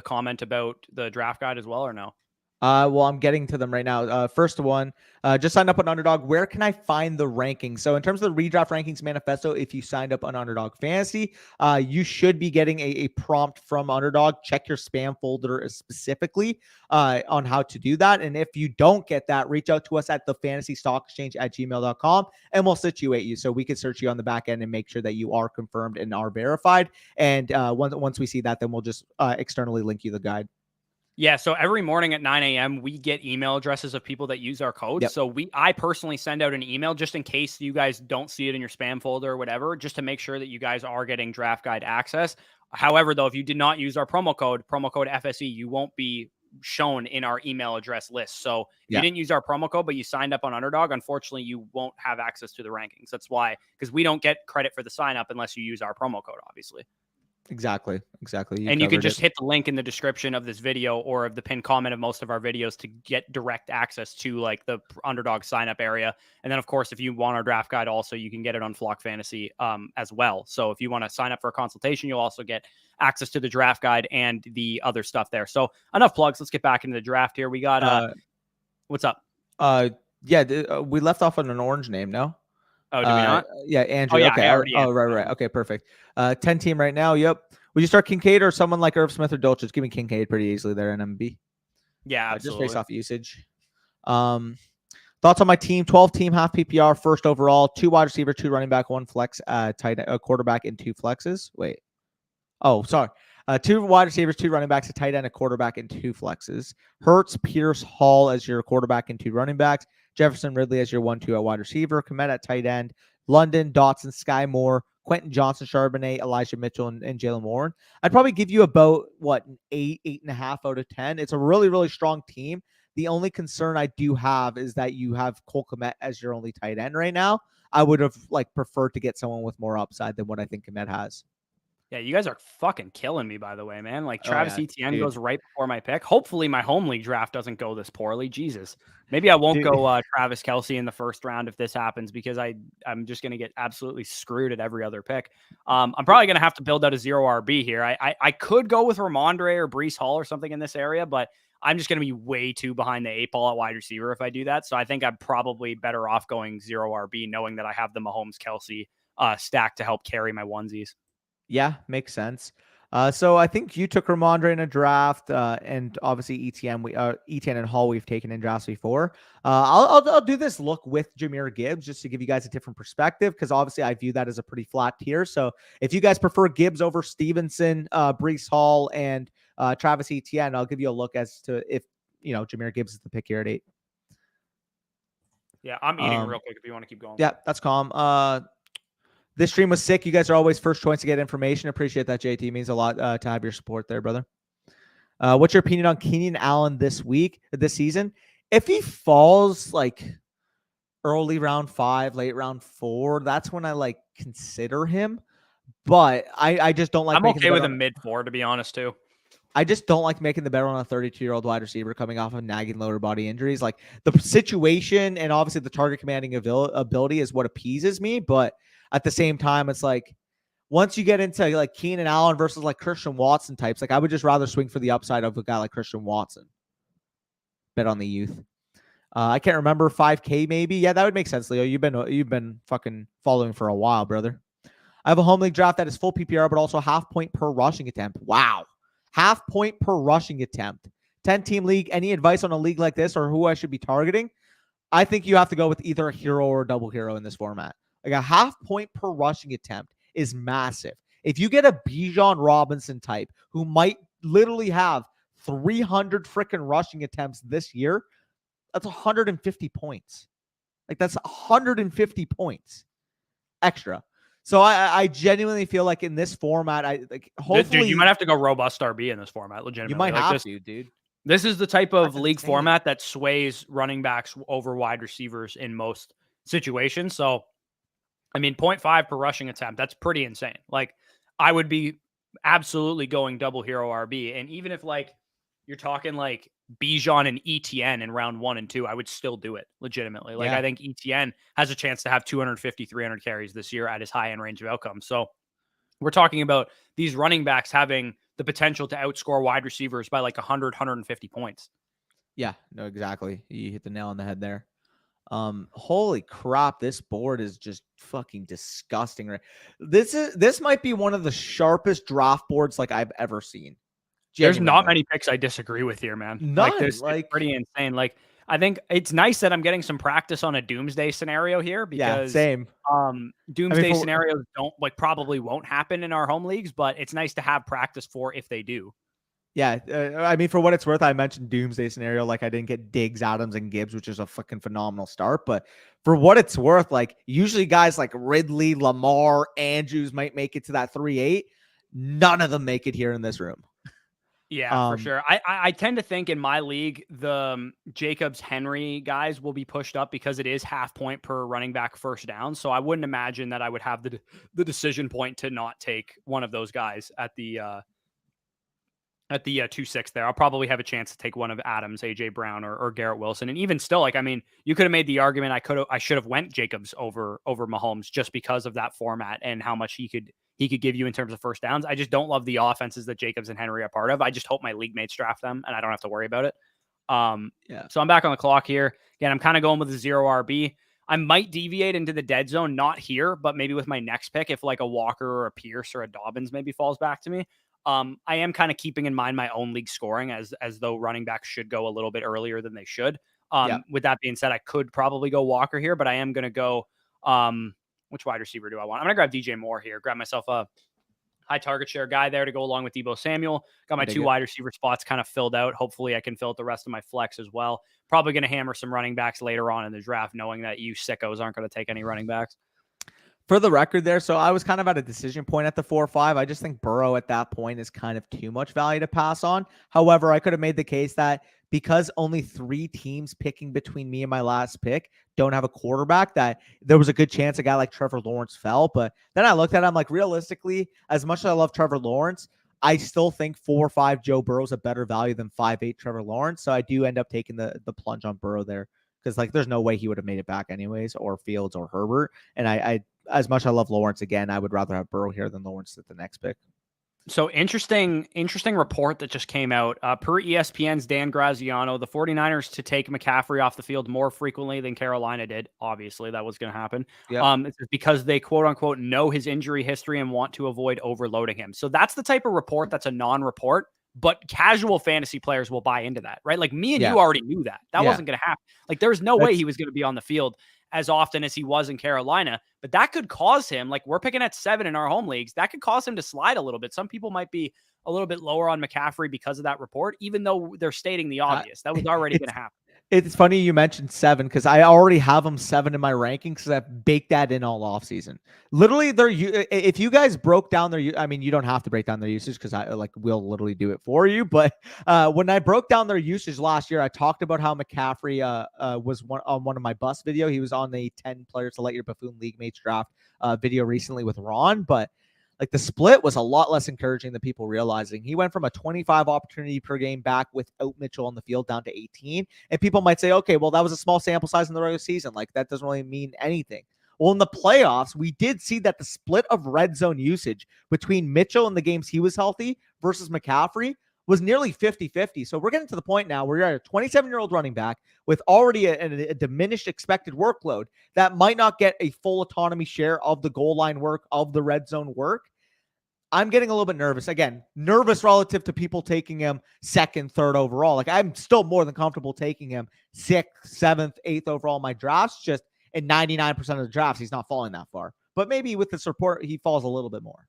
comment about the draft guide as well, or no? Well, I'm getting to them right now. First one, just signed up on Underdog. Where can I find the rankings? So in terms of the redraft rankings manifesto, if you signed up on Underdog Fantasy, you should be getting a prompt from Underdog. Check your spam folder specifically on how to do that. And if you don't get that, reach out to us at thefantasystockexchange@gmail.com, and we'll situate you so we can search you on the back end and make sure that you are confirmed and are verified. And once we see that, then we'll just externally link you the guide. Yeah, so every morning at 9 a.m., we get email addresses of people that use our code. Yep. So I personally send out an email just in case you guys don't see it in your spam folder or whatever, just to make sure that you guys are getting draft guide access. However, though, if you did not use our promo code FSE, you won't be shown in our email address list. So if you didn't use our promo code, but you signed up on Underdog, unfortunately, you won't have access to the rankings. That's why, because we don't get credit for the sign up unless you use our promo code, obviously. Exactly. You can just hit the link in the description of this video or of the pinned comment of most of our videos to get direct access to like the Underdog sign up area. And then of course, if you want our draft guide also, you can get it on Flock Fantasy as well. So if you want to sign up for a consultation, you'll also get access to the draft guide and the other stuff there. So enough plugs. Let's get back into the draft here. We got what's up? We left off on an orange name, no? Oh, do we not? Yeah, Andrew. Oh, yeah, okay. Right. Okay, perfect. 10 team right now. Yep. Would you start Kincaid or someone like Irv Smith or Dolchich? Give me Kincaid pretty easily there in MB. Yeah, absolutely. Just based off usage. Thoughts on my team? 12 team, half PPR, first overall, 2 wide receiver, 2 running back, 1 flex, quarterback, and 2 flexes. Wait. Oh, sorry. 2 wide receivers, 2 running backs, a tight end, a quarterback, and 2 flexes. Hurts, Pierce, Hall as your quarterback and 2 running backs. Jefferson, Ridley as your 1-2 at wide receiver. Komet at tight end. London, Dotson, Sky Moore, Quentin Johnson, Charbonnet, Elijah Mitchell, and Jalen Warren. I'd probably give you about, an 8.5 out of 10. It's a really, really strong team. The only concern I do have is that you have Cole Kmet as your only tight end right now. I would have preferred to get someone with more upside than what I think Kmet has. Yeah, you guys are fucking killing me, by the way, man. Like Travis Etienne goes right before my pick. Hopefully my home league draft doesn't go this poorly. Jesus. Maybe I won't go Travis Kelce in the first round if this happens because I'm just going to get absolutely screwed at every other pick. I'm probably going to have to build out a 0 RB here. I could go with Ramondre or Breece Hall or something in this area, but I'm just going to be way too behind the 8 ball at wide receiver if I do that. So I think I'm probably better off going 0 RB, knowing that I have the Mahomes Kelsey stack to help carry my onesies. Yeah, makes sense. So I think you took Ramondre in a draft, and obviously ETN and Hall we've taken in drafts before. I'll do this look with Jahmyr Gibbs just to give you guys a different perspective, because obviously I view that as a pretty flat tier. So if you guys prefer Gibbs over Stevenson, Breece Hall, and Travis Etienne, I'll give you a look as to if Jahmyr Gibbs is the pick here at 8. Yeah, I'm eating real quick if you want to keep going. Yeah, that's calm. This stream was sick. You guys are always first choice to get information. Appreciate that, JT. It means a lot to have your support there, brother. What's your opinion on Keenan Allen this season? If he falls like early round 5, late round 4, that's when I consider him. But I just don't like. I'm okay with a mid 4, to be honest, too. I just don't like making the bet on a 32-year-old wide receiver coming off of nagging lower body injuries. Like, the situation and obviously the target commanding ability is what appeases me, but at the same time, it's like once you get into like Keenan Allen versus like Christian Watson types, like I would just rather swing for the upside of a guy like Christian Watson. Bet on the youth. I can't remember, 5K maybe. Yeah, that would make sense, Leo. You've been fucking following for a while, brother. I have a home league draft that is full PPR, but also half point per rushing attempt. Wow. Half point per rushing attempt. 10-team league. Any advice on a league like this or who I should be targeting? I think you have to go with either a hero or a double hero in this format. Like, a half point per rushing attempt is massive. If you get a Bijan Robinson type who might literally have 300 freaking rushing attempts this year, that's 150 points. Like, that's 150 points extra. So I genuinely feel like in this format, hopefully, dude, you might have to go robust RB in this format. Legitimately, you might have to, dude. This is the type of league format that sways running backs over wide receivers in most situations. So, I mean, 0.5 per rushing attempt, that's pretty insane. Like, I would be absolutely going double hero RB. And even if you're talking like Bijan and ETN in round 1 and 2, I would still do it legitimately. Like, I think ETN has a chance to have 250, 300 carries this year at his high end range of outcomes. So we're talking about these running backs having the potential to outscore wide receivers by like 100, 150 points. Yeah, no, exactly. You hit the nail on the head there. Holy crap, this board is just fucking disgusting. Right, this might be one of the sharpest draft boards like I've ever seen. There's not many picks I disagree with here, man. None. It's pretty insane. Like, I think it's nice that I'm getting some practice on a doomsday scenario here, because same. Doomsday scenarios probably won't happen in our home leagues, but it's nice to have practice for if they do. Yeah, I mean, for what it's worth, I mentioned doomsday scenario. Like, I didn't get Diggs, Adams, and Gibbs, which is a fucking phenomenal start. But for what it's worth, like, usually guys like Ridley, Lamar, Andrews might make it to that 3-8. None of them make it here in this room. Yeah, for sure. I tend to think in my league, the Jacobs Henry guys will be pushed up because it is half point per running back first down. So I wouldn't imagine that I would have the decision point to not take one of those guys at the 2-6 there. I'll probably have a chance to take one of Adams, AJ Brown, or Garrett Wilson. And even still, like, I mean, you could have made the argument I should have went Jacobs over Mahomes just because of that format and how much he could give you in terms of first downs. I just don't love the offenses that Jacobs and Henry are part of. I just hope my league mates draft them and I don't have to worry about it. So I'm back on the clock here. Again, I'm kind of going with a 0 RB. I might deviate into the dead zone, not here, but maybe with my next pick, if like a Walker or a Pierce or a Dobbins maybe falls back to me. I am kind of keeping in mind my own league scoring as though running backs should go a little bit earlier than they should. With that being said, I could probably go Walker here, but I am going to go, which wide receiver do I want? I'm going to grab DJ Moore here, grab myself a high target share guy there to go along with Deebo Samuel. Got my 2 wide receiver spots kind of filled out. Hopefully I can fill out the rest of my flex as well. Probably going to hammer some running backs later on in the draft, knowing that you sickos aren't going to take any running backs. For the record there, so I was kind of at a decision point at the 4 or 5. I just think Burrow at that point is kind of too much value to pass on. However, I could have made the case that because only 3 teams picking between me and my last pick don't have a quarterback, that there was a good chance a guy like Trevor Lawrence fell. But then I looked at it, I'm like, realistically, as much as I love Trevor Lawrence, I still think 4 or 5 Joe Burrow's a better value than 5-8 Trevor Lawrence. So I do end up taking the plunge on Burrow there, because like there's no way he would have made it back anyways, or Fields or Herbert. And I as much as I love Lawrence, again, I would rather have Burrow here than Lawrence at the next pick. So interesting report that just came out. Per ESPN's Dan Graziano, the 49ers to take McCaffrey off the field more frequently than Carolina did. Obviously, that was going to happen. Yep. It's because they quote unquote know his injury history and want to avoid overloading him. So that's the type of report that's a non-report, but casual fantasy players will buy into that, right? Like me and you already knew that. That wasn't going to happen. Like there's no way he was going to be on the field as often as he was in Carolina, but that could cause him, like we're picking at 7 in our home leagues, that could cause him to slide a little bit. Some people might be a little bit lower on McCaffrey because of that report, even though they're stating the obvious. That was already going to happen. It's funny you mentioned 7 because I already have him 7 in my rankings because I've baked that in all offseason. Literally, if you guys broke down their, I mean, you don't have to break down their usage because we'll literally do it for you. But when I broke down their usage last year, I talked about how McCaffrey was on one of my bust video. He was on the 10 players to let your buffoon league mates draft video recently with Ron, but like the split was a lot less encouraging than people realizing. He went from a 25 opportunity per game back without Mitchell on the field down to 18. And people might say, okay, well, that was a small sample size in the regular season. Like that doesn't really mean anything. Well, in the playoffs, we did see that the split of red zone usage between Mitchell and the games he was healthy versus McCaffrey was nearly 50-50. So we're getting to the point now where you're at a 27-year-old running back with already a diminished expected workload that might not get a full autonomy share of the goal line work, of the red zone work. I'm getting a little bit nervous. Again, nervous relative to people taking him 2nd, 3rd overall. Like I'm still more than comfortable taking him 6th, 7th, 8th overall in my drafts. Just in 99% of the drafts, he's not falling that far. But maybe with the support, he falls a little bit more.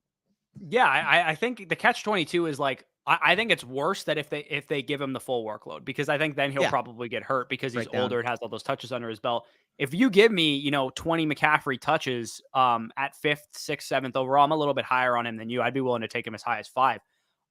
Yeah, I think the catch-22 is like, I think it's worse that if they give him the full workload, because I think then he'll probably get hurt because he's older and has all those touches under his belt. If you give me, 20 McCaffrey touches at 5th, 6th, 7th overall, I'm a little bit higher on him than you. I'd be willing to take him as high as 5.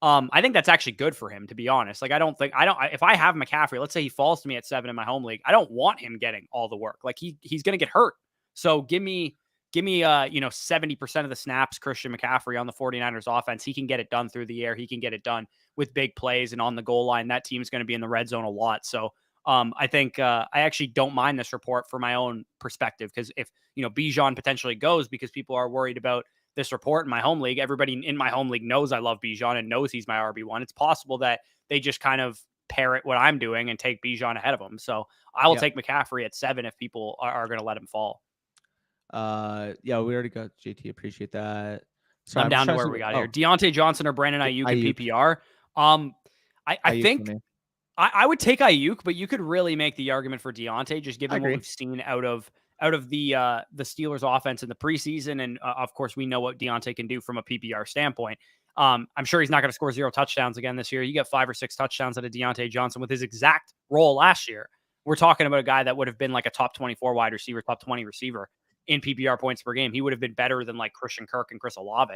I think that's actually good for him, to be honest. Like, if I have McCaffrey, let's say he falls to me at 7 in my home league, I don't want him getting all the work. Like he's going to get hurt. So give me 70% of the snaps, Christian McCaffrey on the 49ers offense. He can get it done through the air. He can get it done with big plays and on the goal line. That team's going to be in the red zone a lot. So I think I actually don't mind this report for my own perspective, because if, Bijan potentially goes because people are worried about this report in my home league, everybody in my home league knows I love Bijan and knows he's my RB1. It's possible that they just kind of parrot what I'm doing and take Bijan ahead of him. So I will take McCaffrey at 7 if people are going to let him fall. Yeah, we already got JT. Appreciate that. Sorry, I'm down to where we got here. Deontay Johnson or Brandon Ayuk in PPR. I think I would take Ayuk, but you could really make the argument for Deontay, just given what we've seen out of the Steelers offense in the preseason. And of course, we know what Deontay can do from a PPR standpoint. I'm sure he's not going to score 0 touchdowns again this year. You get 5 or 6 touchdowns out of Deontay Johnson with his exact role last year. We're talking about a guy that would have been like a top 24 wide receiver, top 20 receiver in PPR points per game. He would have been better than like Christian Kirk and Chris Olave.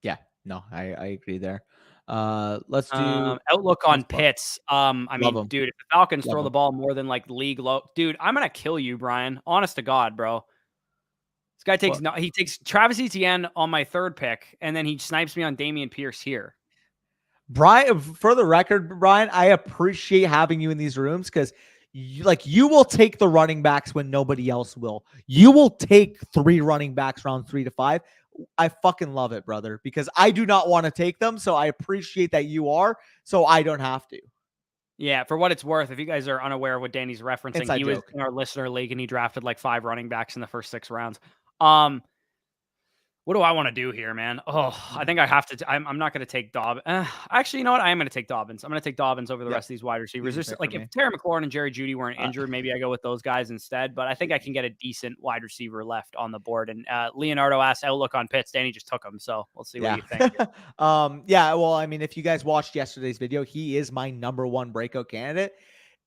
Yeah, no, I agree there. Let's do outlook on Pitts. I mean, dude, if the Falcons throw the ball more than like league low, dude, I'm gonna kill you, Brian. Honest to God, bro. This guy takes Travis Etienne on my 3rd pick, and then he snipes me on Dameon Pierce here. Brian, for the record, Brian, I appreciate having you in these rooms because you will take the running backs when nobody else will. You will take 3 running backs round 3 to 5. I fucking love it, brother, because I do not want to take them. So I appreciate that you are, so I don't have to. Yeah, for what it's worth, if you guys are unaware of what Danny's referencing, he was in our listener league and he drafted like 5 running backs in the first 6 rounds. What do I want to do here, man? Oh, I think I have to. I'm not going to take Dobbins. Actually, you know what? I am going to take Dobbins. I'm going to take Dobbins over the rest of these wide receivers. Just like if Terry McLaurin and Jerry Jeudy weren't injured, maybe I go with those guys instead. But I think I can get a decent wide receiver left on the board. And Leonardo asked outlook on Pitts. Danny just took him. So we'll see what you think. Yeah, well, I mean, if you guys watched yesterday's video, he is my number 1 breakout candidate.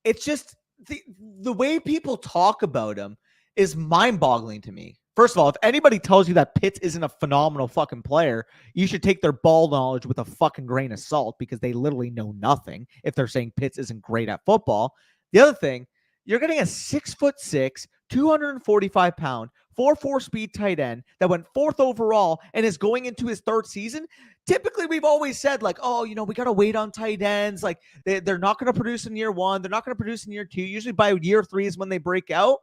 It's just the way people talk about him is mind-boggling to me. First of all, if anybody tells you that Pitts isn't a phenomenal fucking player, you should take their ball knowledge with a fucking grain of salt, because they literally know nothing if they're saying Pitts isn't great at football. The other thing, you're getting a 6'6", 245-pound, 4.4 speed tight end that went 4th overall and is going into his 3rd season. Typically, we've always said like, oh, we got to wait on tight ends. Like they're not going to produce in year 1. They're not going to produce in year 2. Usually by year 3 is when they break out.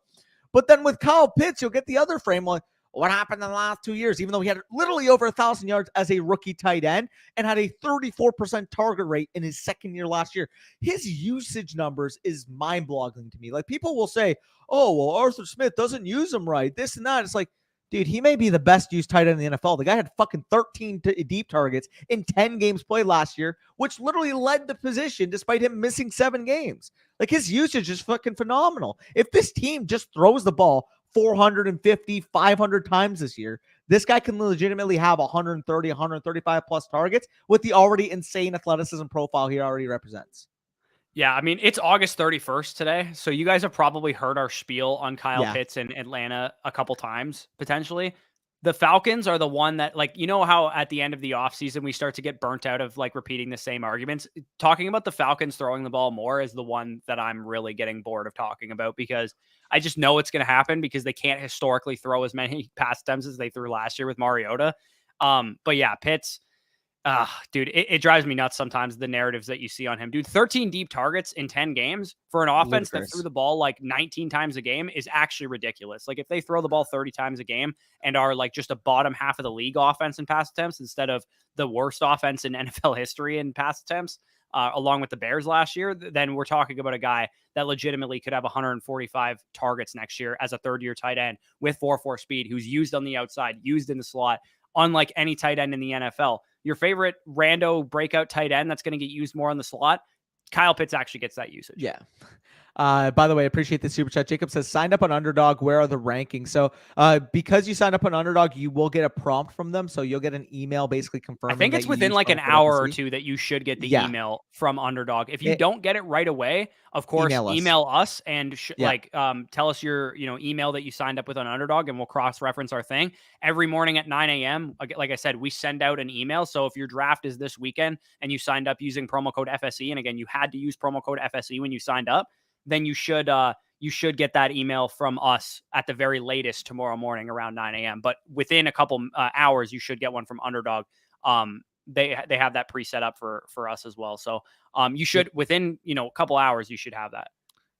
But then with Kyle Pitts, you'll get the other frame like, what happened in the last 2 years, even though he had literally over 1,000 yards as a rookie tight end and had a 34% target rate in his second year last year. His usage numbers is mind-boggling to me. Like, people will say, oh, well, Arthur Smith doesn't use him right, this and that. It's like, dude, he may be the best used tight end in the NFL. The guy had fucking 13 deep targets in 10 games played last year, which literally led the position despite him missing 7 games. Like, his usage is fucking phenomenal. If this team just throws the ball 450, 500 times this year, this guy can legitimately have 130, 135 plus targets with the already insane athleticism profile he already represents. Yeah, I mean, it's August 31st today, so you guys have probably heard our spiel on Kyle Pitts in Atlanta a couple times, potentially. The Falcons are the one that, like, you know how at the end of the offseason we start to get burnt out of, like, repeating the same arguments? Talking about the Falcons throwing the ball more is the one that I'm really getting bored of talking about, because I just know it's going to happen because they can't historically throw as many pass attempts as they threw last year with Mariota. But yeah, Pitts... dude, it drives me nuts sometimes, the narratives that you see on him. Dude, 13 deep targets in 10 games for an offense that threw the ball like 19 times a game is actually ridiculous. Like, if they throw the ball 30 times a game and are like just a bottom half of the league offense in pass attempts instead of the worst offense in NFL history in pass attempts, along with the Bears last year, then we're talking about a guy that legitimately could have 145 targets next year as a third-year tight end with 4.4 speed, who's used on the outside, used in the slot, unlike any tight end in the NFL. Your favorite rando breakout tight end that's going to get used more on the slot, Kyle Pitts actually gets that usage. Yeah. By the way, I appreciate the super chat. Jacob says, signed up on Underdog. Where are the rankings? So because you signed up on Underdog, you will get a prompt from them. So you'll get an email basically confirming. I think it's within like an hour or two that you should get the email from Underdog. If you don't get it right away, of course, email us and tell us your email that you signed up with on Underdog, and we'll cross-reference our thing. Every morning at 9 a.m., like I said, we send out an email. So if your draft is this weekend and you signed up using promo code FSE, and again, you had to use promo code FSE when you signed up, then you should get that email from us at the very latest tomorrow morning around 9 a.m. But within a couple hours, you should get one from Underdog. They have that preset up for us as well. So you should, within a couple hours, you should have that.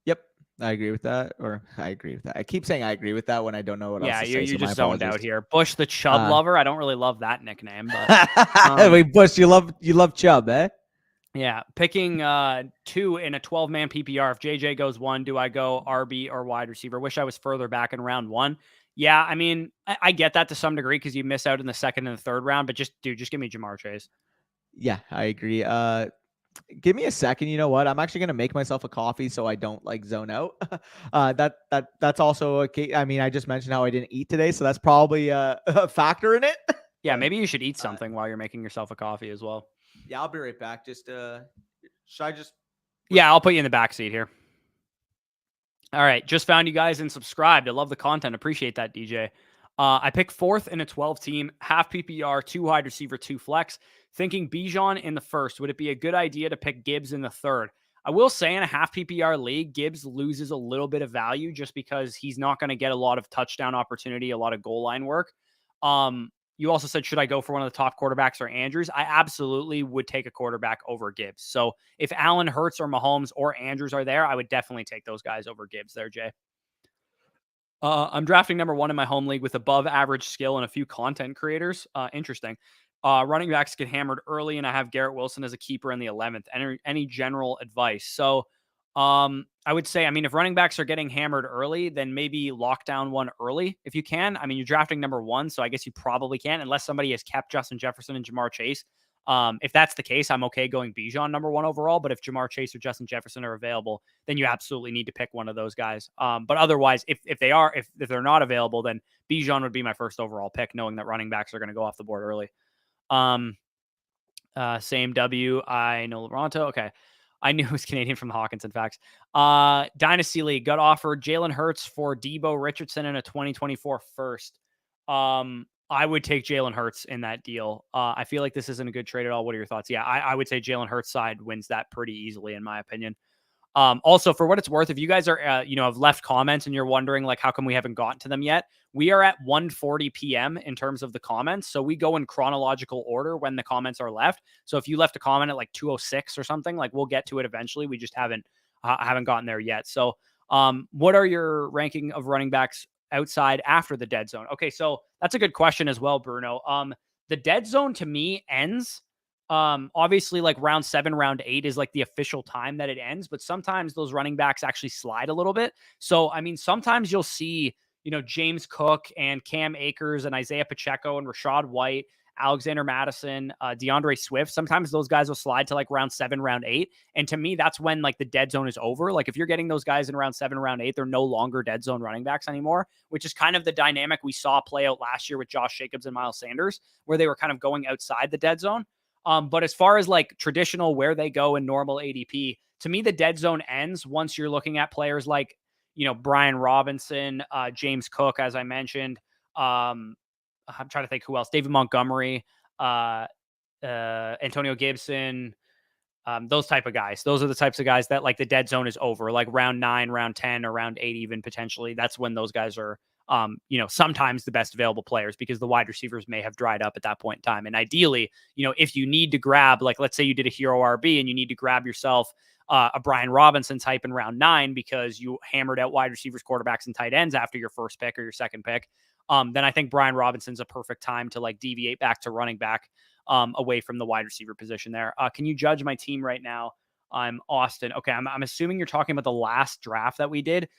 Yep. I agree with that. I keep saying I agree with that when I don't know what else to say. Yeah, you're just zoned out here. Bush the Chubb lover. I don't really love that nickname, but wait, Bush, you love Chubb, eh? Yeah, picking 2 in a 12-man PPR. If JJ goes 1, do I go RB or wide receiver? Wish I was further back in round 1. Yeah, I mean, I get that to some degree because you miss out in the second and the third round, but just give me Jamar Chase. Yeah, I agree. Give me a second. You know what? I'm actually gonna make myself a coffee so I don't like zone out. That's also okay. I mean, I just mentioned how I didn't eat today, so that's probably a factor in it. Yeah, maybe you should eat something while you're making yourself a coffee as well. Yeah, I'll be right back. Just should I just? Yeah, I'll put you in the back seat here. All right, just found you guys and subscribed. I love the content. Appreciate that, DJ. I picked 4th in a 12-team, half PPR, 2 wide receiver, 2 flex. Thinking Bijan in the first. Would it be a good idea to pick Gibbs in the third? I will say in a half PPR league, Gibbs loses a little bit of value just because he's not going to get a lot of touchdown opportunity, a lot of goal line work. You also said, should I go for one of the top quarterbacks or Andrews? I absolutely would take a quarterback over Gibbs. So if Allen, Hurts, or Mahomes or Andrews are there, I would definitely take those guys over Gibbs there, Jay. I'm drafting number 1 in my home league with above average skill and a few content creators. Interesting. Running backs get hammered early, and I have Garrett Wilson as a keeper in the 11th. Any general advice? So I would say, I mean, if running backs are getting hammered early, then maybe lock down one early if you can. I mean, you're drafting number 1, so I guess you probably can, unless somebody has kept Justin Jefferson and Jamar Chase. If that's the case, I'm okay going Bijan number 1 overall. But if Jamar Chase or Justin Jefferson are available, then you absolutely need to pick one of those guys. But otherwise, if they're not available, then Bijan would be my first overall pick, knowing that running backs are going to go off the board early. Same W. I know Laronto. Okay. I knew it was Canadian from the Hawkins, in fact. Dynasty League got offered Jalen Hurts for Debo Richardson in a 2024 first. I would take Jalen Hurts in that deal. I feel like this isn't a good trade at all. What are your thoughts? Yeah, I would say Jalen Hurts side wins that pretty easily, in my opinion. Also, for what it's worth, if you guys are, have left comments and you're wondering, like, how come we haven't gotten to them yet? We are at 1:40 p.m. in terms of the comments. So we go in chronological order when the comments are left. So if you left a comment at like 2:06 or something, like, we'll get to it eventually. We just haven't gotten there yet. So what are your ranking of running backs outside after the dead zone? Okay, so that's a good question as well, Bruno. The dead zone to me ends. Obviously, like round 7, round 8 is like the official time that it ends, but sometimes those running backs actually slide a little bit. So, I mean, sometimes you'll see, James Cook and Cam Akers and Isaiah Pacheco and Rashad White, Alexander Madison, DeAndre Swift. Sometimes those guys will slide to like round 7, round 8. And to me, that's when like the dead zone is over. Like if you're getting those guys in round 7, round 8, they're no longer dead zone running backs anymore, which is kind of the dynamic we saw play out last year with Josh Jacobs and Miles Sanders, where they were kind of going outside the dead zone. But as far as like traditional where they go in normal ADP, to me, the dead zone ends once you're looking at players like, Brian Robinson, James Cook, as I mentioned. I'm trying to think who else. David Montgomery, Antonio Gibson, those type of guys. Those are the types of guys that like the dead zone is over, like round 9, round 10, or round 8, even potentially. That's when those guys are, sometimes the best available players because the wide receivers may have dried up at that point in time. And ideally, if you need to grab, like, let's say you did a hero RB and you need to grab yourself a Brian Robinson type in round 9 because you hammered out wide receivers, quarterbacks, and tight ends after your first pick or your second pick, then I think Brian Robinson's a perfect time to like deviate back to running back away from the wide receiver position there. Can you judge my team right now? I'm Austin. Okay, I'm assuming you're talking about the last draft that we did.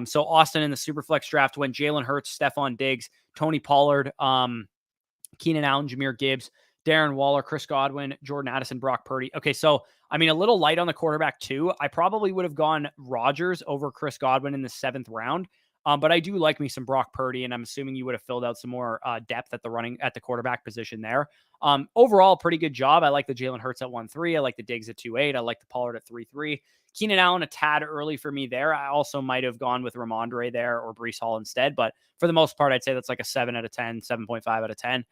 So Austin in the Superflex draft went Jalen Hurts, Stephon Diggs, Tony Pollard, Keenan Allen, Jahmyr Gibbs, Darren Waller, Chris Godwin, Jordan Addison, Brock Purdy. Okay, so I mean, a little light on the quarterback too. I probably would have gone Rodgers over Chris Godwin in the 7th round. But I do like me some Brock Purdy, and I'm assuming you would have filled out some more depth at the quarterback position there. Overall, pretty good job. I like the Jalen Hurts at 1.3. I like the Diggs at 2.8. I like the Pollard at 3.3. Keenan Allen a tad early for me there. I also might have gone with Ramondre there or Breece Hall instead, but for the most part, I'd say that's like a 7 out of 10, 7.5 out of 10.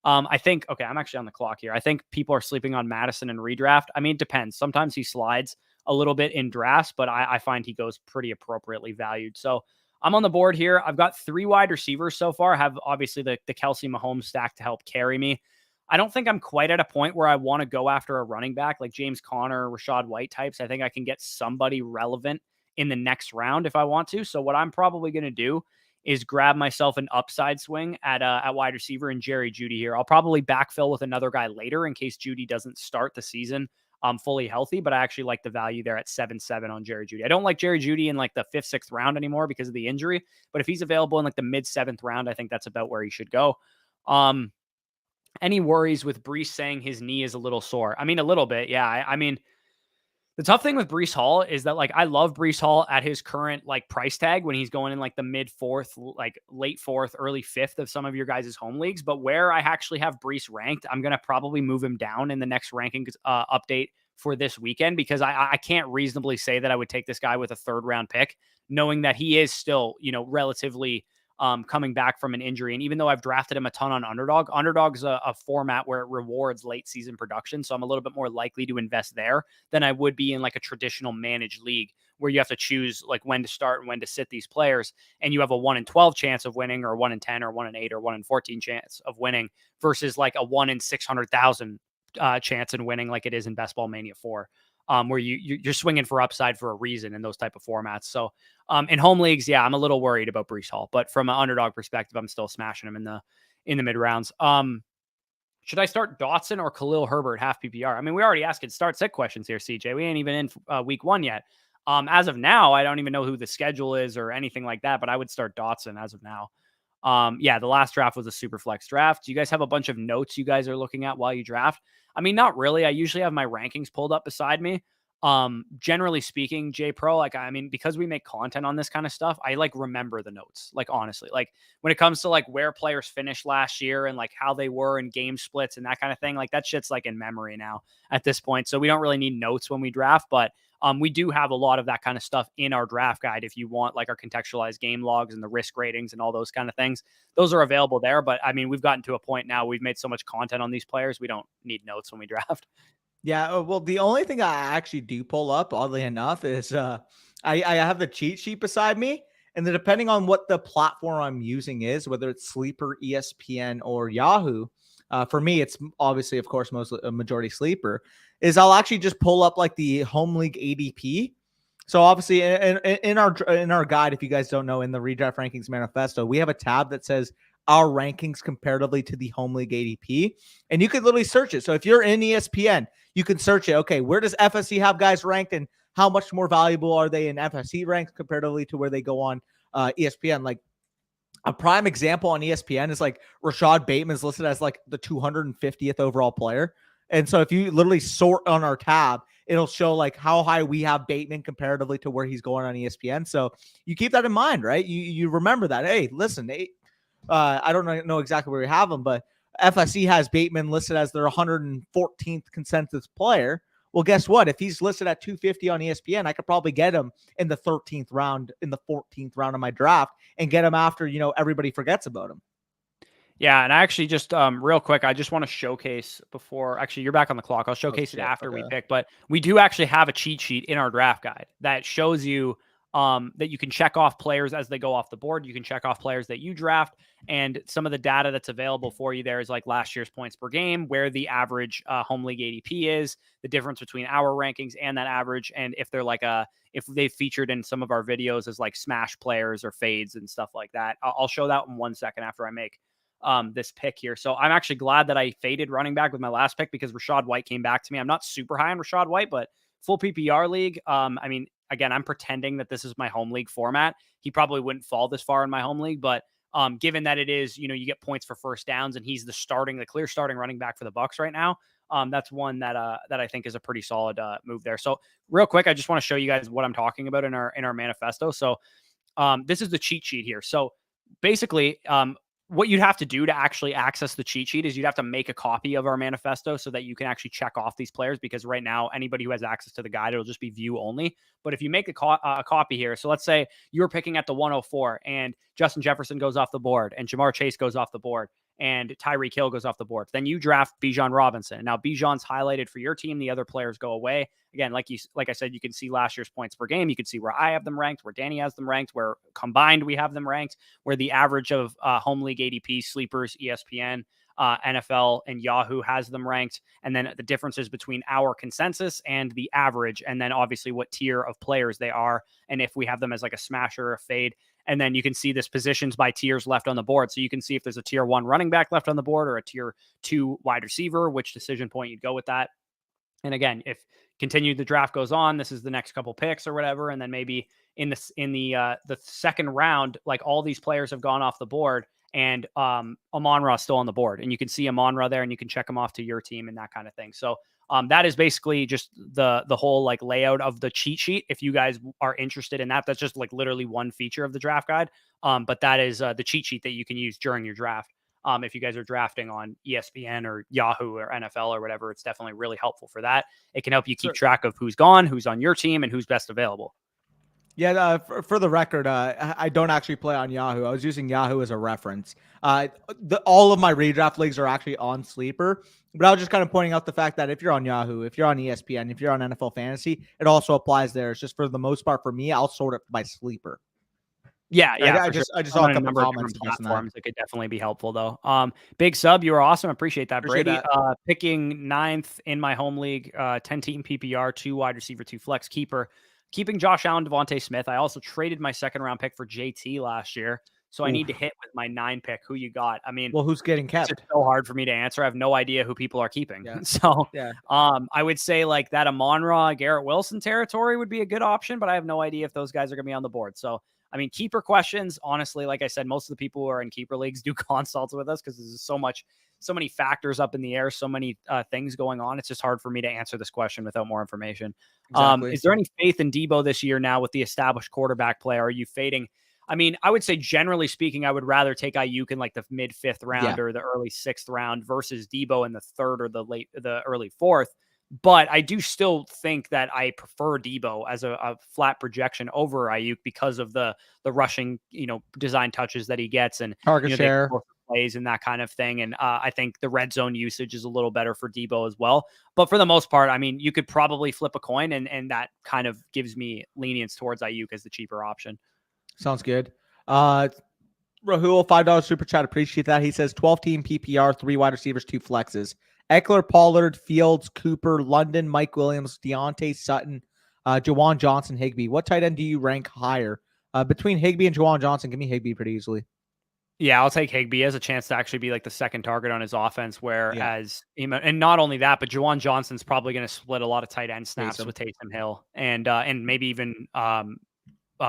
I think, okay, I'm actually on the clock here. I think people are sleeping on Madison in redraft. I mean, it depends. Sometimes he slides a little bit in drafts, but I find he goes pretty appropriately valued. So I'm on the board here. I've got 3 wide receivers so far. I have obviously the Kelsey Mahomes stack to help carry me. I don't think I'm quite at a point where I want to go after a running back like James Conner, Rashad White types. I think I can get somebody relevant in the next round if I want to. So what I'm probably going to do is grab myself an upside swing at wide receiver in Jerry Jeudy here. I'll probably backfill with another guy later in case Jeudy doesn't start the season fully healthy, but I actually like the value there at 7.7 on Jerry Jeudy. I don't like Jerry Jeudy in like the 5th, 6th round anymore because of the injury, but if he's available in like the mid 7th round, I think that's about where he should go. Any worries with Breece saying his knee is a little sore? I mean, a little bit. Yeah. I mean, the tough thing with Breece Hall is that like I love Breece Hall at his current like price tag when he's going in like the mid 4th, like late 4th, early 5th of some of your guys' home leagues. But where I actually have Breece ranked, I'm going to probably move him down in the next rankings update for this weekend because I can't reasonably say that I would take this guy with a 3rd round pick, knowing that he is still, relatively coming back from an injury. And even though I've drafted him a ton on Underdog's a format where it rewards late season production. So I'm a little bit more likely to invest there than I would be in like a traditional managed league where you have to choose like when to start and when to sit these players. And you have a 1 in 12 chance of winning or 1 in 10 or 1 in 8 or 1 in 14 chance of winning versus like a 1 in 600,000 chance in winning like it is in Best Ball Mania 4. Where you're swinging for upside for a reason in those type of formats. So in home leagues, yeah, I'm a little worried about Breece Hall, but from an underdog perspective, I'm still smashing him in the mid rounds. Should I start Dotson or Khalil Herbert half PPR? I mean, we already asked start sit questions here, CJ. We ain't even in week 1 yet. As of now, I don't even know who the schedule is or anything like that, but I would start Dotson as of now. Yeah, the last draft was a super flex draft. Do you guys have a bunch of notes you guys are looking at while you draft? I mean, not really. I usually have my rankings pulled up beside me. Generally speaking, J Pro, like, I mean, because we make content on this kind of stuff, I like remember the notes, like, honestly, like when it comes to like where players finished last year and like how they were in game splits and that kind of thing, like that shit's like in memory now at this point. So we don't really need notes when we draft, but we do have a lot of that kind of stuff in our draft guide. If you want like our contextualized game logs and the risk ratings and all those kind of things, those are available there. But I mean, we've gotten to a point now, we've made so much content on these players. We don't need notes when we draft. Yeah, well, the only thing I actually do pull up, oddly enough, is I have the cheat sheet beside me, and then depending on what the platform I'm using is, whether it's Sleeper, ESPN, or Yahoo, for me, it's obviously, of course, mostly a majority Sleeper, is I'll actually just pull up like the home league ADP. So obviously in our guide, if you guys don't know, in the redraft rankings manifesto, we have a tab that says our rankings comparatively to the home league ADP, and you can literally search it. So if you're in ESPN, you can search it. Okay, where does FSC have guys ranked, and how much more valuable are they in FSC ranks comparatively to where they go on ESPN? Like a prime example on ESPN is like Rashad Bateman's listed as like the 250th overall player. And so if you literally sort on our tab, it'll show like how high we have Bateman comparatively to where he's going on ESPN. So you keep that in mind, right? You remember that. Hey, listen, I don't know exactly where we have him, but FSC has Bateman listed as their 114th consensus player. Well, guess what? If he's listed at 250 on ESPN, I could probably get him in the 13th round, in the 14th round of my draft, and get him after, everybody forgets about him. Yeah, and I actually just real quick, I just want to showcase before. Actually, you're back on the clock. I'll showcase it after we pick, but we do actually have a cheat sheet in our draft guide that shows you that you can check off players as they go off the board. You can check off players that you draft, and some of the data that's available for you there is like last year's points per game, where the average home league ADP is, the difference between our rankings and that average, and if they're like if they featured in some of our videos as like smash players or fades and stuff like that. I'll show that in 1 second after I make this pick here. So I'm actually glad that I faded running back with my last pick because Rachaad White came back to me. I'm not super high on Rachaad White, but full PPR league. I mean, again, I'm pretending that this is my home league format. He probably wouldn't fall this far in my home league, but given that it is, you get points for first downs and he's the clear starting running back for the Bucs right now. That's one that I think is a pretty solid move there. So real quick, I just want to show you guys what I'm talking about in our manifesto. So this is the cheat sheet here. So basically, what you'd have to do to actually access the cheat sheet is you'd have to make a copy of our manifesto so that you can actually check off these players, because right now, anybody who has access to the guide, it'll just be view only. But if you make a copy here, so let's say you're picking at the 104 and Justin Jefferson goes off the board and Jamar Chase goes off the board and Tyreek Hill goes off the board. Then you draft Bijan Robinson. Now Bijan's highlighted for your team. The other players go away. Again, like I said, you can see last year's points per game. You can see where I have them ranked, where Danny has them ranked, where combined we have them ranked, where the average of home league ADP, sleepers, ESPN, NFL, and Yahoo has them ranked. And then the differences between our consensus and the average. And then obviously what tier of players they are. And if we have them as like a smasher or a fade. And then you can see this positions by tiers left on the board. So you can see if there's a tier 1 running back left on the board or a tier 2 wide receiver, which decision point you'd go with that. And again, if the draft goes on, this is the next couple picks or whatever. And then maybe in the second round, like all these players have gone off the board and Amon-Ra still on the board. And you can see Amon-Ra there and you can check them off to your team and that kind of thing. So that is basically just the whole like layout of the cheat sheet. If you guys are interested in that, that's just like literally one feature of the draft guide. But that is the cheat sheet that you can use during your draft. If you guys are drafting on ESPN or Yahoo or NFL or whatever, it's definitely really helpful for that. It can help you keep track of who's gone, who's on your team, and who's best available. Yeah, for the record, I don't actually play on Yahoo. I was using Yahoo as a reference. All of my redraft leagues are actually on Sleeper, but I was just kind of pointing out the fact that if you're on Yahoo, if you're on ESPN, if you're on NFL Fantasy, it also applies there. It's just for the most part for me, I'll sort it by Sleeper. Yeah. I just saw a couple comments. Platforms that could definitely be helpful though. Big Sub, you were awesome. Appreciate that, Brady. Picking 9th in my home league, 10-team PPR, 2 wide receiver, 2 flex keeper. Keeping Josh Allen, Devontae Smith. I also traded my second round pick for JT last year. So I need to hit with my 9 pick. Who you got? I mean, well, who's getting kept? It's so hard for me to answer. I have no idea who people are keeping. Yeah. So I would say like that Amon-Ra, Garrett Wilson territory would be a good option, but I have no idea if those guys are going to be on the board. So, I mean, keeper questions, honestly, like I said, most of the people who are in keeper leagues do consults with us because there's so many factors up in the air, so many things going on. It's just hard for me to answer this question without more information. Exactly. Is there any faith in Debo this year now with the established quarterback play? Are you fading? I mean, I would say generally speaking, I would rather take Ayuk in like the mid 5th round or the early 6th round versus Debo in the 3rd or the early 4th. But I do still think that I prefer Debo as a flat projection over Ayuk because of the rushing, design touches that he gets and target share plays and that kind of thing. And I think the red zone usage is a little better for Debo as well. But for the most part, I mean, you could probably flip a coin and that kind of gives me lenience towards Ayuk as the cheaper option. Sounds good. Rahul, $5 super chat. Appreciate that. He says 12-team PPR, 3 wide receivers, 2 flexes. Eckler, Pollard, Fields, Cooper, London, Mike Williams, Deontay, Sutton, Jawan Johnson, Higbee. What tight end do you rank higher? Between Higbee and Jawan Johnson, give me Higbee pretty easily. Yeah, I'll take Higbee. He has a chance to actually be like the second target on his offense, Yeah. whereas and not only that, but Jawan Johnson's probably going to split a lot of tight end snaps Taysom. with Taysom Hill and maybe even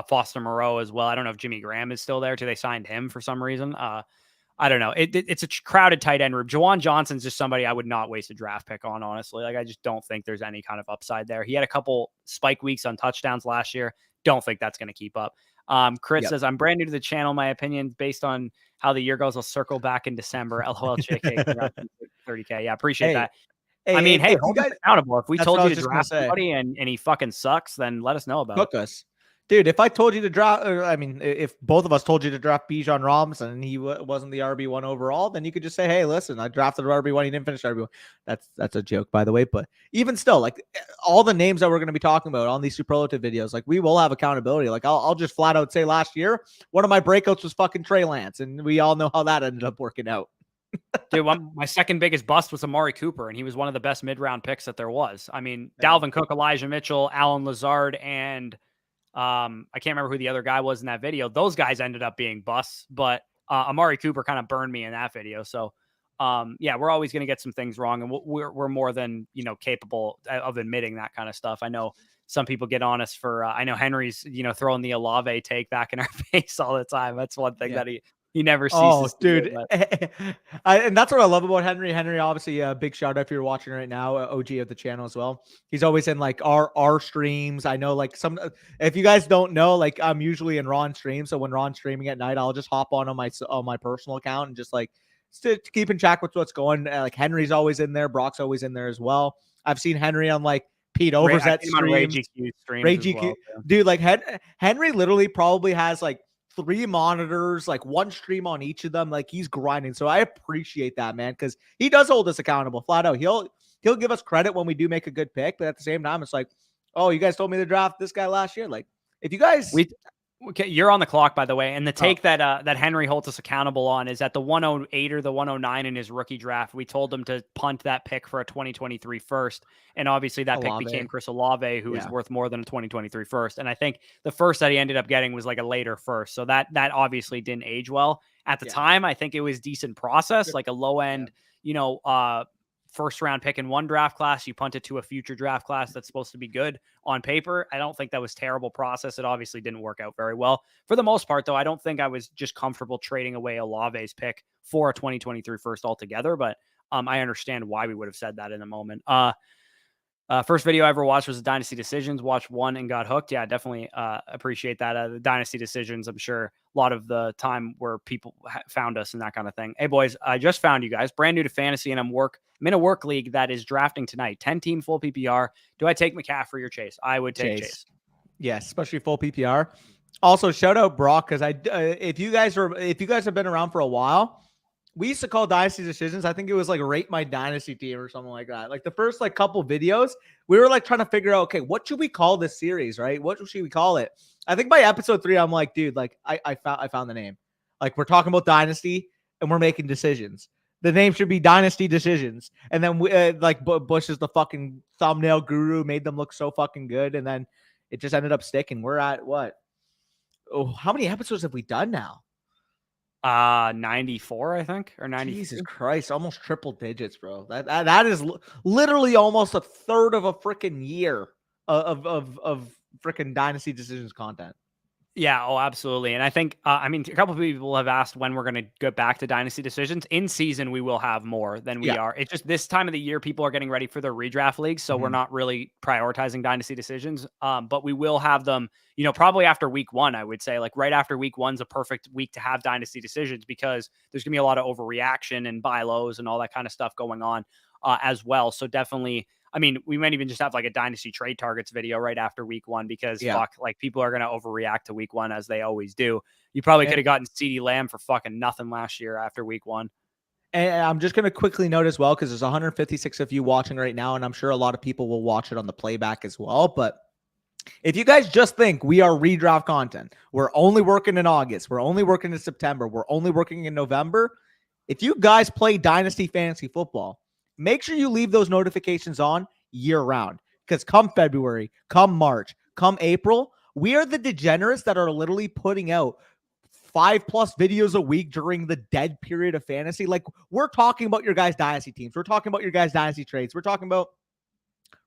Foster Moreau as well. I don't know if Jimmy Graham is still there. They signed him for some reason. I don't know. It's a crowded tight end room. Jawan Johnson's just somebody I would not waste a draft pick on, honestly. Like, I just don't think there's any kind of upside there. He had a couple spike weeks on touchdowns last year. Don't think that's going to keep up. Chris says, I'm brand new to the channel. My opinion based on how the year goes, I'll circle back in December. LOL, JK, 30K. Yeah, appreciate that. I mean, hey, hold us accountable. If we told you to draft somebody and he fucking sucks, then let us know about it. Us. Dude, if I told you to draft, I mean, if both of us told you to draft Bijan Robinson and he wasn't the RB1 overall, then you could just say, hey, listen, I drafted RB1. He didn't finish RB1. That's a joke, by the way. But even still, like, all the names that we're going to be talking about on these superlative videos, like, we will have accountability. Like, I'll just flat out say last year, one of my breakouts was fucking Trey Lance. And we all know how that ended up working out. Dude, my second biggest bust was Amari Cooper, and he was one of the best mid-round picks that there was. I mean, Dalvin Cook, Elijah Mitchell, Alan Lazard, and I can't remember who the other guy was in that video. Those guys ended up being busts, but Amari Cooper kind of burned me in that video. So, yeah, we're always going to get some things wrong, and we're more than, capable of admitting that kind of stuff. I know some people get on us for, I know Henry's, throwing the Olave take back in our face all the time. That's one thing that he never ceases. Oh, dude. And that's what I love about Henry. Henry, obviously, a big shout out if you're watching right now, OG of the channel as well. He's always in like our streams. I know, like, if you guys don't know, like, I'm usually in Ron's stream. So when Ron's streaming at night, I'll just hop on my personal account and just like to keep in track with what's going. Like, Henry's always in there. Brock's always in there as well. I've seen Henry on like Pete Overs at streams. Ray GQ. Well, dude, like Henry literally probably has like 3 monitors, like 1 stream on each of them. Like, he's grinding. So I appreciate that, man, because he does hold us accountable flat out. He'll give us credit when we do make a good pick, but at the same time, it's like, oh, you guys told me to draft this guy last year. Like, if you guys Okay, you're on the clock, by the way. And the take that Henry holds us accountable on is at the 108 or the 109 in his rookie draft. We told him to punt that pick for a 2023 first. And obviously that pick became Chris Olave, who is worth more than a 2023 first. And I think the first that he ended up getting was like a later first. So that obviously didn't age well. At the time, I think it was decent process, like a low end, first round pick in one draft class. You punt it to a future draft class that's supposed to be good on paper. I don't think that was terrible process. It obviously didn't work out very well. For the most part, though, I don't think I was just comfortable trading away Olave's pick for a 2023 first altogether, but I understand why we would have said that in the moment. First video I ever watched was the Dynasty Decisions. Watched one and got hooked. Yeah, definitely appreciate that. The Dynasty Decisions, I'm sure a lot of the time where people found us and that kind of thing. Hey, boys, I just found you guys. Brand new to fantasy, and I'm in a work league that is drafting tonight. 10-team full PPR. Do I take McCaffrey or Chase? I would take Chase. Yes, especially full PPR. Also, shout out Brock, because if you guys have been around for a while, we used to call Dynasty Decisions. I think it was like Rate My Dynasty Team or something like that. Like, the first like couple videos, we were like trying to figure out, okay, what should we call this series, right? What should we call it? I think by episode 3, I'm like, dude, like I found the name. Like, we're talking about Dynasty and we're making decisions. The name should be Dynasty Decisions. And then we, like Bush is the fucking thumbnail guru, made them look so fucking good, and then it just ended up sticking. We're at what? Oh, how many episodes have we done now? 94, I think, or 90. Jesus Christ, almost triple digits, bro. That is literally almost a third of a freaking year of freaking Dynasty Decisions content. Yeah, oh, absolutely. And I think, a couple of people have asked when we're going to get back to Dynasty Decisions. In season, we will have more than we are. It's just this time of the year, people are getting ready for their redraft leagues, so we're not really prioritizing Dynasty Decisions. But we will have them, probably after week 1, I would say. Like, right after week 1's a perfect week to have Dynasty Decisions, because there's going to be a lot of overreaction and buy lows and all that kind of stuff going on as well. So definitely, we might even just have like a Dynasty Trade Targets video right after week 1, because like, people are going to overreact to week 1 as they always do. You probably could have gotten CeeDee Lamb for fucking nothing last year after week 1. And I'm just going to quickly note as well, because there's 156 of you watching right now, and I'm sure a lot of people will watch it on the playback as well. But if you guys just think we are redraft content, we're only working in August, we're only working in September, we're only working in November. If you guys play Dynasty Fantasy Football, make sure you leave those notifications on year round, because come February, come March, come April, we are the degenerates that are literally putting out 5+ videos a week during the dead period of fantasy. Like, we're talking about your guys' dynasty teams. We're talking about your guys' dynasty trades. We're talking about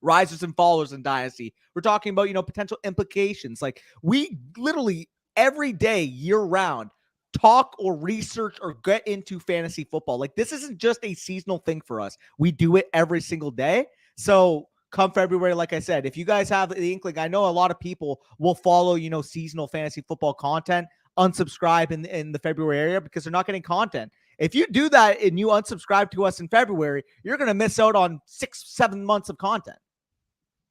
risers and fallers in dynasty. We're talking about, potential implications. Like, we literally every day, year round, talk or research or get into fantasy football. Like, this isn't just a seasonal thing for us. We do it every single day. So come February, like I said, if you guys have the inkling, I know a lot of people will follow, seasonal fantasy football content, unsubscribe in the February area because they're not getting content. If you do that and you unsubscribe to us in February, you're going to miss out on 6-7 months of content.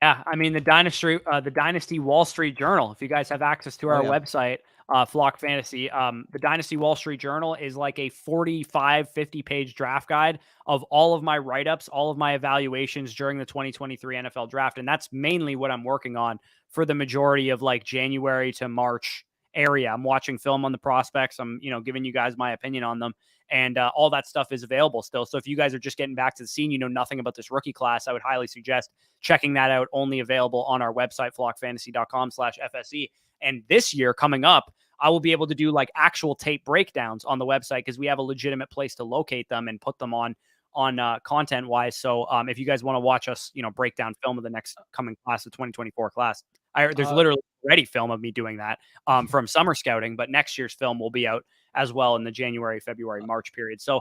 Yeah, I mean the Dynasty Wall Street Journal. If you guys have access to our website, Flock Fantasy, the Dynasty Wall Street Journal is like a 45, 50-page draft guide of all of my write-ups, all of my evaluations during the 2023 NFL draft, and that's mainly what I'm working on for the majority of like January to March area. I'm watching film on the prospects. I'm, giving you guys my opinion on them. And all that stuff is available still. So if you guys are just getting back to the scene, you know nothing about this rookie class, I would highly suggest checking that out. Only available on our website, flockfantasy.com/FSE. And this year coming up, I will be able to do like actual tape breakdowns on the website because we have a legitimate place to locate them and put them on content wise. So if you guys want to watch us, break down film of the next coming class, the 2024 class, there's literally already film of me doing that from summer scouting, but next year's film will be out as well in the January, February, March period. So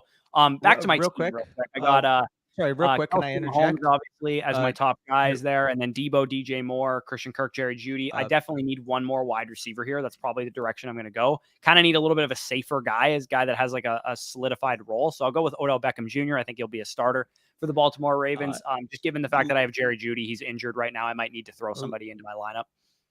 back to my real team quick. I got real quick, can I interject? Mahomes, obviously, as my top guys there, and then Debo, DJ Moore, Christian Kirk, Jerry Jeudy. I definitely need one more wide receiver here. That's probably the direction I'm going to go. Kind of need a little bit of a safer guy, as guy that has like a solidified role. So I'll go with Odell Beckham Jr. I think he'll be a starter for the Baltimore Ravens. Just given the fact that I have Jerry Jeudy, he's injured right now. I might need to throw somebody into my lineup.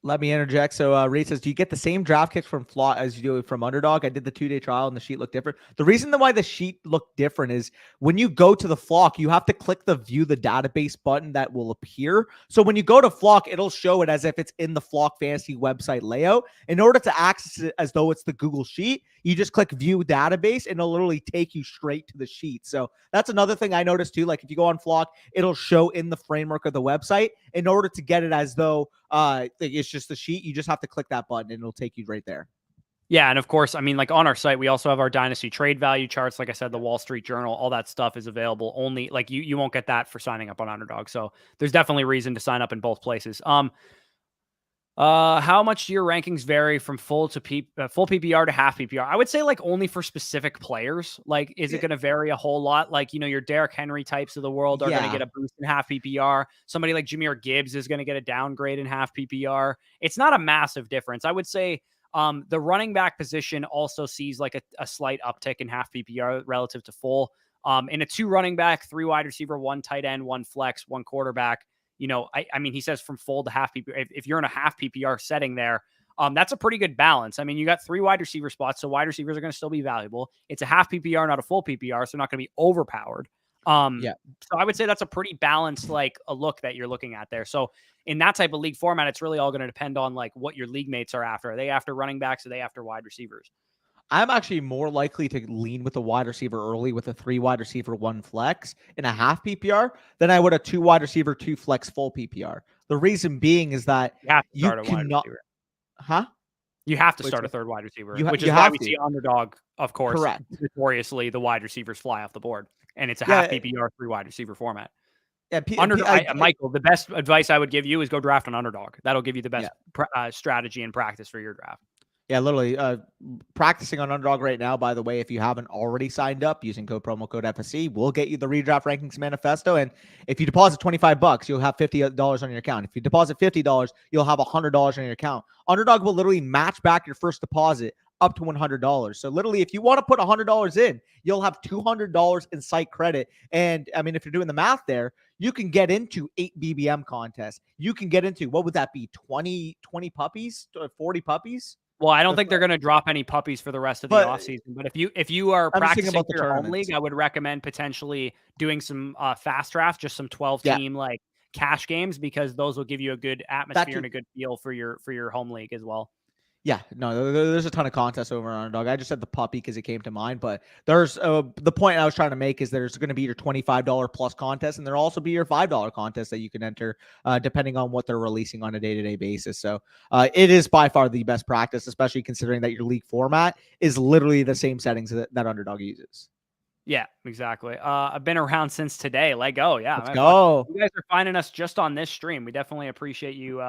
Let me interject. So Ray says, do you get the same draft kicks from Flock as you do from Underdog? I did the 2-day trial and the sheet looked different. The reason why the sheet looked different is when you go to the Flock, you have to click the view the database button that will appear. So when you go to Flock, it'll show it as if it's in the Flock Fantasy website layout. In order to access it as though it's the Google Sheet, you just click view database and it'll literally take you straight to the sheet. So that's another thing I noticed too. Like if you go on Flock, it'll show in the framework of the website. In order to get it as though it's just the sheet, you just have to click that button and it'll take you right there. Yeah, and of course, I mean, like on our site, we also have our dynasty trade value charts. Like I said, the Wall Street Journal, all that stuff is available. Only like you won't get that for signing up on Underdog. So there's definitely reason to sign up in both places. How much do your rankings vary from full PPR to half PPR? I would say like only for specific players. Like, is it going to vary a whole lot? Like, your Derrick Henry types of the world are going to get a boost in half PPR. Somebody like Jahmyr Gibbs is going to get a downgrade in half PPR. It's not a massive difference. I would say the running back position also sees like a slight uptick in half PPR relative to full. In a 2 running back, 3 wide receiver, 1 tight end, 1 flex, 1 quarterback. I mean, he says from full to half PPR. If you're in a half PPR setting there, that's a pretty good balance. I mean, you got 3 wide receiver spots, so wide receivers are going to still be valuable. It's a half PPR, not a full PPR, so not going to be overpowered. So I would say that's a pretty balanced, like a look that you're looking at there. So in that type of league format, it's really all going to depend on like what your league mates are after. Are they after running backs? Are they after wide receivers? I'm actually more likely to lean with a wide receiver early with a 3 wide receiver, 1 flex in a half PPR than I would a 2 wide receiver, 2 flex full PPR. The reason being is that you have to start a wide receiver. Huh? You have to start a 3rd wide receiver, which is why we see Underdog, of course. Correct. Notoriously, the wide receivers fly off the board, and it's a half PPR 3 wide receiver format. Yeah, Michael, the best advice I would give you is go draft an Underdog. That'll give you the best strategy and practice for your draft. Yeah, literally practicing on Underdog right now, by the way, if you haven't already signed up using promo code FSC, we'll get you the redraft rankings manifesto. And if you deposit $25, you'll have $50 on your account. If you deposit $50, you'll have $100 on your account. Underdog will literally match back your first deposit up to $100. So literally, if you want to put $100 in, you'll have $200 in site credit. And I mean, if you're doing the math there, you can get into 8 BBM contests. You can get into, what would that be? 20 puppies, 40 puppies? Well, I don't think they're going to drop any puppies for the rest of the offseason. But if you are practicing for your home league, I would recommend potentially doing some fast drafts, just some 12-team like cash games, because those will give you a good atmosphere and a good feel for your home league as well. Yeah, no, there's a ton of contests over on Underdog. I just said the puppy because it came to mind, but there's the point I was trying to make is there's going to be your $25 plus contest, and there'll also be your $5 contest that you can enter depending on what they're releasing on a day-to-day basis. So it is by far the best practice, especially considering that your league format is literally the same settings that Underdog uses. Yeah, exactly. I've been around since today. Let go. Yeah. Let's go. You guys are finding us just on this stream. We definitely appreciate you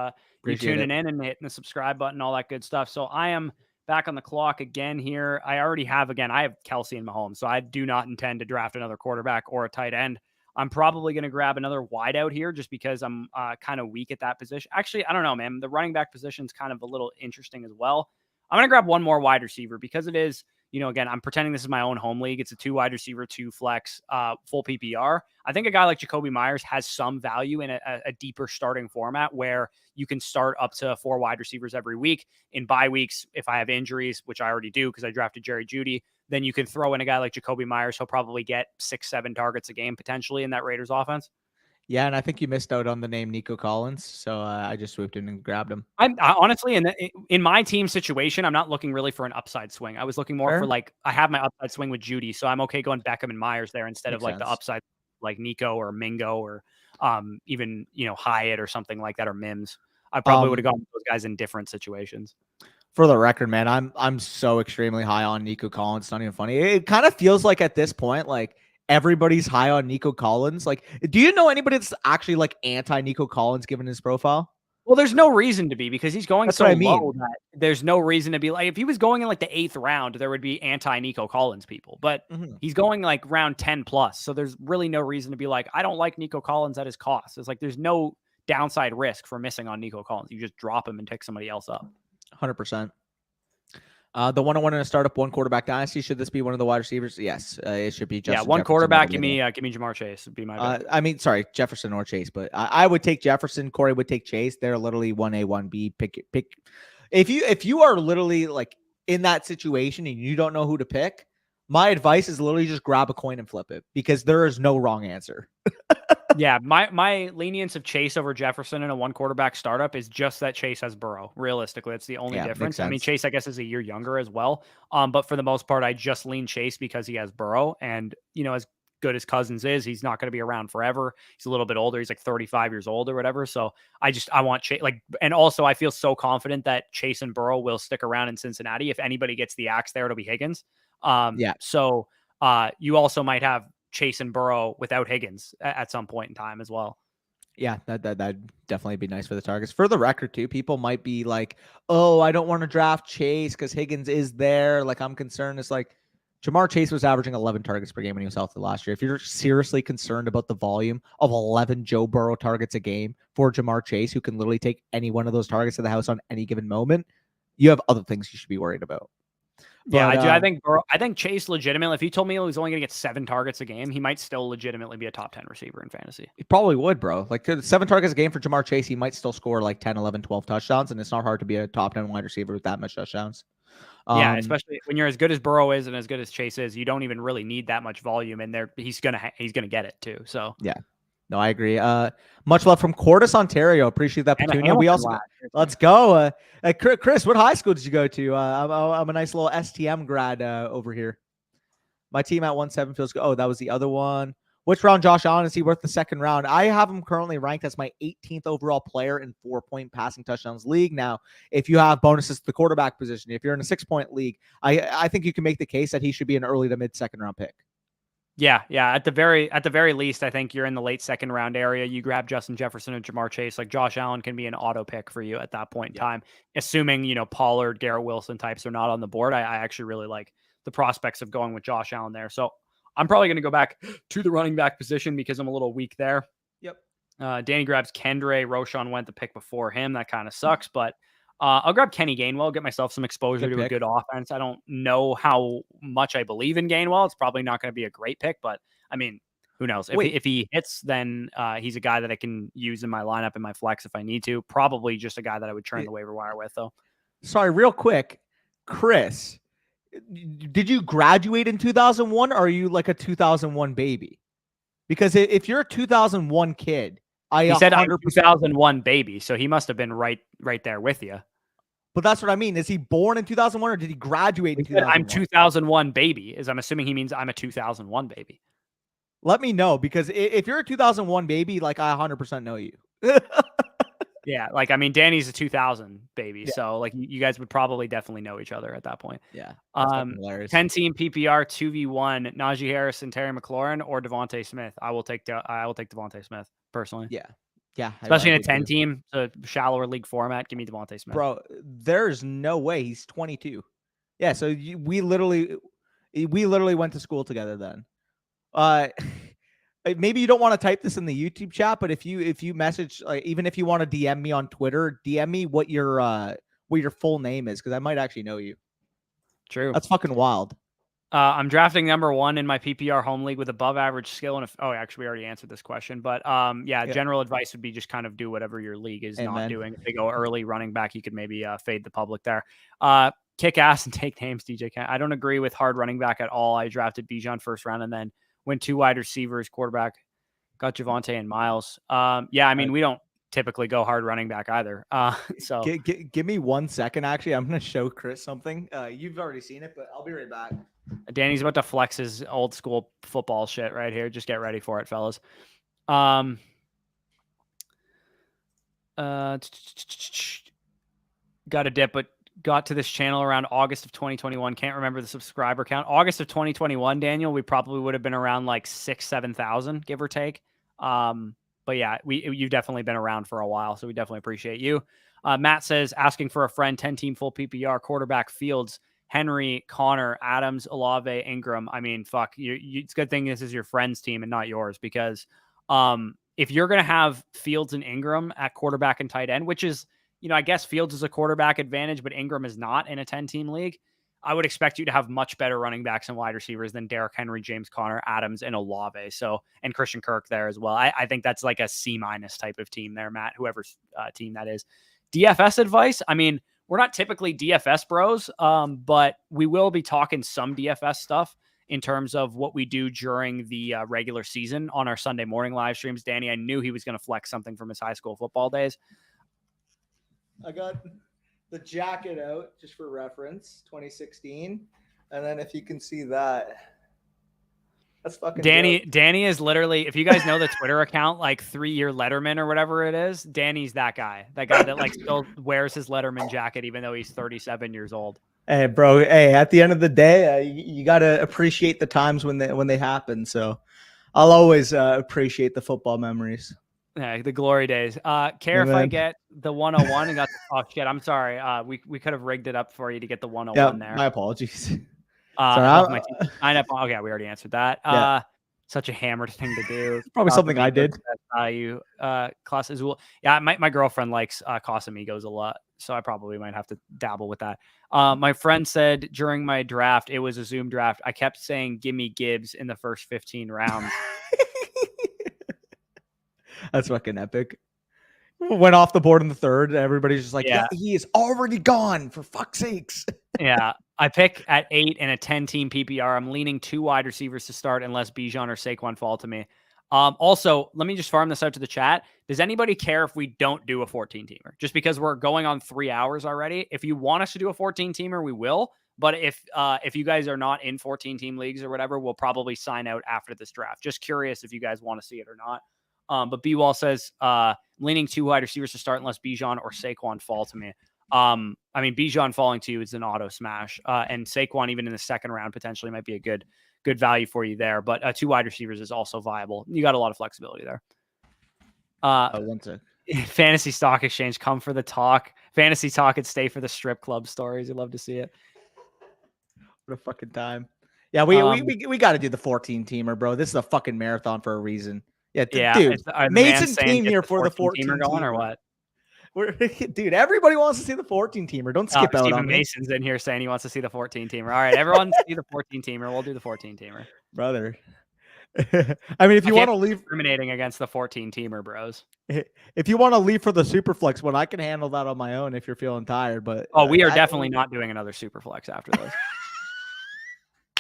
you Appreciate tuning it. in and hitting the subscribe button, all that good stuff. So I am back on the clock again here. I already have I have Kelsey and Mahomes, so I do not intend to draft another quarterback or a tight end. I'm probably going to grab another wideout here just because I'm kind of weak at that position. Actually, I don't know, man. The running back position is kind of a little interesting as well. I'm going to grab one more wide receiver because it is, again, I'm pretending this is my own home league. It's a 2 wide receiver, 2 flex, full PPR. I think a guy like Jacoby Myers has some value in a deeper starting format where you can start up to 4 wide receivers every week. In bye weeks, if I have injuries, which I already do because I drafted Jerry Jeudy, then you can throw in a guy like Jacoby Myers. He'll probably get 6-7 targets a game potentially in that Raiders offense. Yeah, and I think you missed out on the name Nico Collins, so I just swooped in and grabbed him. I honestly, in my team situation, I'm not looking really for an upside swing. I was looking more for I have my upside swing with Jeudy, so I'm okay going Beckham and Myers there instead of Makes the sense. upside like Nico or Mingo or even Hyatt or something like that or Mims. I probably would have gone with those guys in different situations. For the record, man, I'm so extremely high on Nico Collins. It's not even funny. It kind of feels like at this point, like everybody's high on Nico Collins. Like, do you know anybody that's actually like anti Nico Collins given his profile? Well, there's no reason to be because he's going That's so what I low mean. that there's no reason to be like, if he was going in the 8th round, there would be anti Nico Collins people, but he's going round 10 plus. So there's really no reason to be like, I don't like Nico Collins at his cost. It's like, there's no downside risk for missing on Nico Collins. You just drop him and take somebody else up. 100%. The one I want to start up 1 quarterback dynasty. Should this be one of the wide receivers? Yes, it should be. Justin one Jefferson quarterback. Give me Jamar Chase. Would be my. I mean, sorry, Jefferson or Chase, but I would take Jefferson. Corey would take Chase. They're literally 1A, 1B. Pick. If you are literally like in that situation and you don't know who to pick, my advice is literally just grab a coin and flip it because there is no wrong answer. Yeah, my lenience of Chase over Jefferson in a 1 quarterback startup is just that Chase has Burrow. Realistically, that's the only difference. I mean, Chase, I guess, is a year younger as well. But for the most part, I just lean Chase because he has Burrow. And, as good as Cousins is, he's not going to be around forever. He's a little bit older. He's 35 years old or whatever. So I want Chase. And also I feel so confident that Chase and Burrow will stick around in Cincinnati. If anybody gets the axe there, it'll be Higgins. So you also might have Chase and Burrow without Higgins at some point in time as well. Yeah, that'd definitely be nice for the targets. For the record, too, people might be like, oh, I don't want to draft Chase because Higgins is there. Like, I'm concerned. It's like Jamar Chase was averaging 11 targets per game when he was healthy last year. If you're seriously concerned about the volume of 11 Joe Burrow targets a game for Jamar Chase, who can literally take any one of those targets to the house on any given moment, you have other things you should be worried about. But, yeah, I do. I think Chase legitimately, if he told me he was only going to get 7 targets a game, he might still legitimately be a top 10 receiver in fantasy. He probably would, bro. Like 7 targets a game for Jamar Chase, he might still score 10, 11, 12 touchdowns, and it's not hard to be a top 10 wide receiver with that much touchdowns. Yeah, especially when you're as good as Burrow is and as good as Chase is, you don't even really need that much volume, and he's gonna get it too. So yeah. No, I agree. Much love from Cordis, Ontario. Appreciate that, Petunia. We also let's go. Chris, what high school did you go to? I'm a nice little STM grad over here. My team at 1-7 feels good. Oh, that was the other one. Which round, Josh Allen, is he worth the 2nd round? I have him currently ranked as my 18th overall player in 4-point passing touchdowns league. Now, if you have bonuses to the quarterback position, if you're in a 6-point league, I think you can make the case that he should be an early to mid 2nd round pick. Yeah. At the very least, I think you're in the late 2nd round area. You grab Justin Jefferson and Jamar Chase. Like Josh Allen can be an auto pick for you at that point in time, assuming Pollard, Garrett Wilson types are not on the board. I actually really like the prospects of going with Josh Allen there. So I'm probably going to go back to the running back position because I'm a little weak there. Yep. Danny grabs Kendre. Roshan went the pick before him. That kind of sucks, but I'll grab Kenny Gainwell, get myself some exposure to a good offense. I don't know how much I believe in Gainwell. It's probably not going to be a great pick, but I mean, who knows? If he hits, then he's a guy that I can use in my lineup in my flex if I need to. Probably just a guy that I would churn the waiver wire with, though. Sorry, real quick, Chris, did you graduate in 2001 or are you like a 2001 baby? Because if you're a 2001 kid, he said I'm 2001 baby, so he must have been right there with you. But that's what I mean. Is he born in 2001 or did he graduate in 2001? I'm 2001 baby. I'm assuming he means I'm a 2001 baby. Let me know, because if you're a 2001 baby, like I 100% know you. Yeah, like I mean, Danny's a 2000 baby, Yeah. so like you guys would probably definitely know each other at that point. Yeah, that's fucking hilarious. 10 team PPR 2v1 Najee Harris and Terry McLaurin or Devontae Smith. I will take Devontae Smith personally. Yeah, Especially in a 10 team, a shallower league format. Give me Devontae Smith, bro. There's no way he's 22. Yeah, so we literally went to school together then. Maybe you don't want to type this in the YouTube chat, but if you message, even if you want to DM me on Twitter, DM me what your full name is, because I might actually know you. True. That's fucking wild. I'm drafting number 1 in my PPR home league with above average skill. And actually, we already answered this question, but yeah, general advice would be just kind of do whatever your league is not doing. If they go early running back, you could maybe fade the public there. Kick ass and take names, DJ. I don't agree with hard running back at all. I drafted Bijan first round and then went 2 wide receivers, quarterback, got Javonte and Miles. Yeah, I mean, we don't typically go hard running back either. So give me 1 second. Actually, I'm going to show Chris something. You've already seen it, but I'll be right back. Danny's about to flex his old school football shit right here. Just get ready for it, fellas. Got a dip, but got to this channel around August of 2021. Can't remember the subscriber count. August of 2021, Daniel, we probably would have been around like 6,000-7,000, give or take. But yeah, you've definitely been around for a while, so we definitely appreciate you. Matt says, asking for a friend, 10-team full PPR, quarterback Fields, Henry, Connor, Adams, Olave, Ingram. I mean, fuck, it's a good thing this is your friend's team and not yours, because if you're going to have Fields and Ingram at quarterback and tight end, which is, I guess Fields is a quarterback advantage, but Ingram is not in a 10-team league, I would expect you to have much better running backs and wide receivers than Derrick Henry, James Conner, Adams, and Olave. So, and Christian Kirk there as well. I think that's like a C- type of team there, Matt, whoever's team that is. DFS advice. I mean, we're not typically DFS bros, but we will be talking some DFS stuff in terms of what we do during the regular season on our Sunday morning live streams. Danny, I knew he was going to flex something from his high school football days. I got the jacket out just for reference, 2016. And then if you can see that, that's fucking Danny. dope. Danny is literally, if you guys know the Twitter account, like 3-year Letterman or whatever it is, Danny's that guy that like still wears his Letterman jacket, even though he's 37 years old. Hey, bro. Hey, at the end of the day, you got to appreciate the times when they happen. So I'll always appreciate the football memories. Yeah, the glory days. Care if I get the 101 and got the, oh shit, I'm sorry. We could have rigged it up for you to get the 101 there. My apologies. Sorry, okay, we already answered that. Yeah. Such a hammered thing to do. Probably something I did. Value class as well. Yeah, my girlfriend likes Casamigos a lot, so I probably might have to dabble with that. My friend said during my draft, it was a Zoom draft, I kept saying "Gimme Gibbs" in the first 15 rounds. That's fucking epic. Went off the board in the third. Everybody's just like, yeah, he is already gone, for fuck's sakes. Yeah. I pick at 8 in a 10-team PPR. I'm leaning 2 wide receivers to start unless Bijan or Saquon fall to me. Also, let me just farm this out to the chat. Does anybody care if we don't do a 14-teamer? Just because we're going on 3 hours already. If you want us to do a 14-teamer, we will. But if you guys are not in 14-team leagues or whatever, we'll probably sign out after this draft. Just curious if you guys want to see it or not. But B-Wall says, leaning 2 wide receivers to start unless Bijan or Saquon fall to me. I mean, Bijan falling to you is an auto smash. And Saquon, even in the second round, potentially might be a good value for you there. But 2 wide receivers is also viable. You got a lot of flexibility there. 1 sec. Fantasy Stock Exchange, come for the talk. Fantasy talk and stay for the strip club stories. You'd love to see it. What a fucking time. Yeah, we got to do the 14-teamer, bro. This is a fucking marathon for a reason. Yeah, dude. Mason came here for the 14-teamer going or what? Dude, everybody wants to see the 14-teamer. Don't skip out Stephen on me. Mason's in here saying he wants to see the 14-teamer. All right, everyone see the 14-teamer. We'll do the 14-teamer. Brother. I mean, if you want to leave discriminating against the 14-teamer, bros. If you want to leave for the Superflex one, I can handle that on my own if you're feeling tired. But we are definitely not doing another Superflex after this.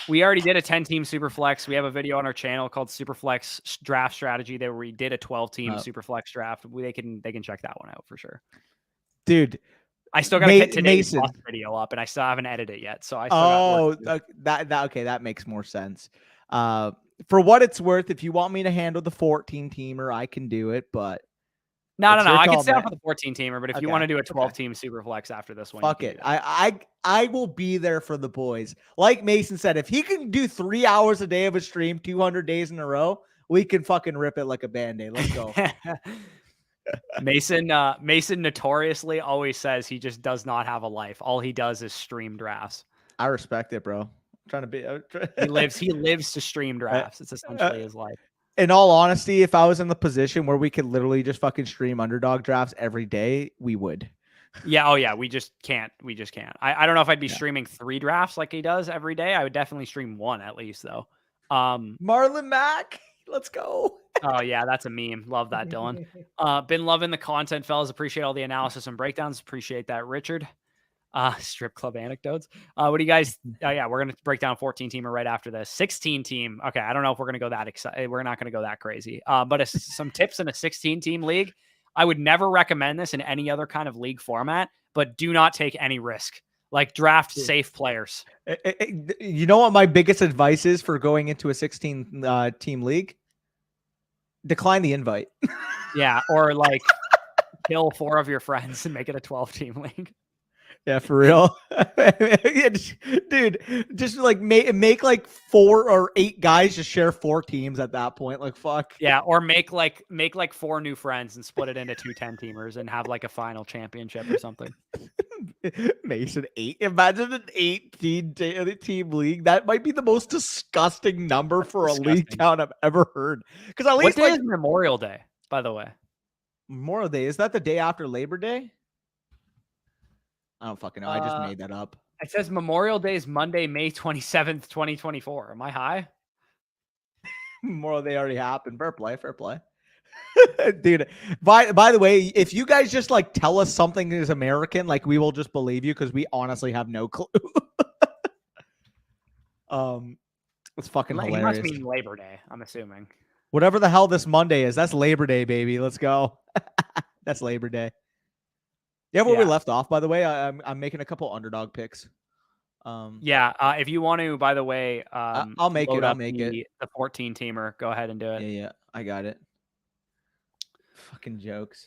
We already did a 10-team Superflex. We have a video on our channel called Superflex Draft Strategy that we did a 12-team Superflex draft. They can check that one out for sure. Dude, I still got to get today's Mason. bus video up, and I still haven't edited it yet. So I still got work to do. Okay, that makes more sense. For what it's worth, if you want me to handle the 14 teamer, I can do it, but No. I can call, stay man. up for the 14 teamer, but if you Okay, want to do a 12-team Superflex after this one, fuck you it. can do that. I will be there for the boys. Like Mason said, if he can do 3 hours a day of a stream, 200 days in a row, we can fucking rip it like a band-aid. Let's go. Mason notoriously always says he just does not have a life. All he does is stream drafts. I respect it, bro. I'm trying to be. He lives to stream drafts. It's essentially his life. In all honesty, if I was in the position where we could literally just fucking stream underdog drafts every day, we would. Yeah. Oh yeah. We just can't. I don't know if I'd be streaming 3 drafts like he does every day. I would definitely stream 1 at least though. Marlon Mack, let's go. Oh yeah, that's a meme. Love that, Dylan. Been loving the content, fellas. Appreciate all the analysis and breakdowns. Appreciate that, Richard. Strip club anecdotes. What do you guys? Yeah, we're gonna break down 14 teamer right after this. 16 team. Okay, I don't know if we're gonna go that excited. We're not gonna go that crazy. But some tips in a 16 team league. I would never recommend this in any other kind of league format. But do not take any risk. Like draft safe players. You know what my biggest advice is for going into a 16 team league? Decline the invite. Yeah, or like kill 4 of your friends and make it a 12-team league. Yeah, for real. Dude, just like make like 4 or 8 guys just share 4 teams at that point. Like fuck. Yeah, or make like 4 new friends and split it into 2 10-teamers and have like a final championship or something. Mason 8. Imagine an 18 team league. That might be the most disgusting number for a league count I've ever heard. Because at least what day is Memorial Day, by the way? Memorial Day, is that the day after Labor Day? I don't fucking know. I just made that up. It says Memorial Day is Monday, May 27th, 2024. Am I high? Memorial Day already happened. Fair play. Dude, by the way, if you guys just like tell us something is American, like we will just believe you because we honestly have no clue. It's fucking hilarious. He must mean Labor Day, I'm assuming. Whatever the hell this Monday is, that's Labor Day, baby. Let's go. That's Labor Day. Yeah, where we left off, by the way, I'm making a couple underdog picks. If you want to, by the way, I'll make it. The 14 teamer. Go ahead and do it. Yeah, I got it. Fucking jokes.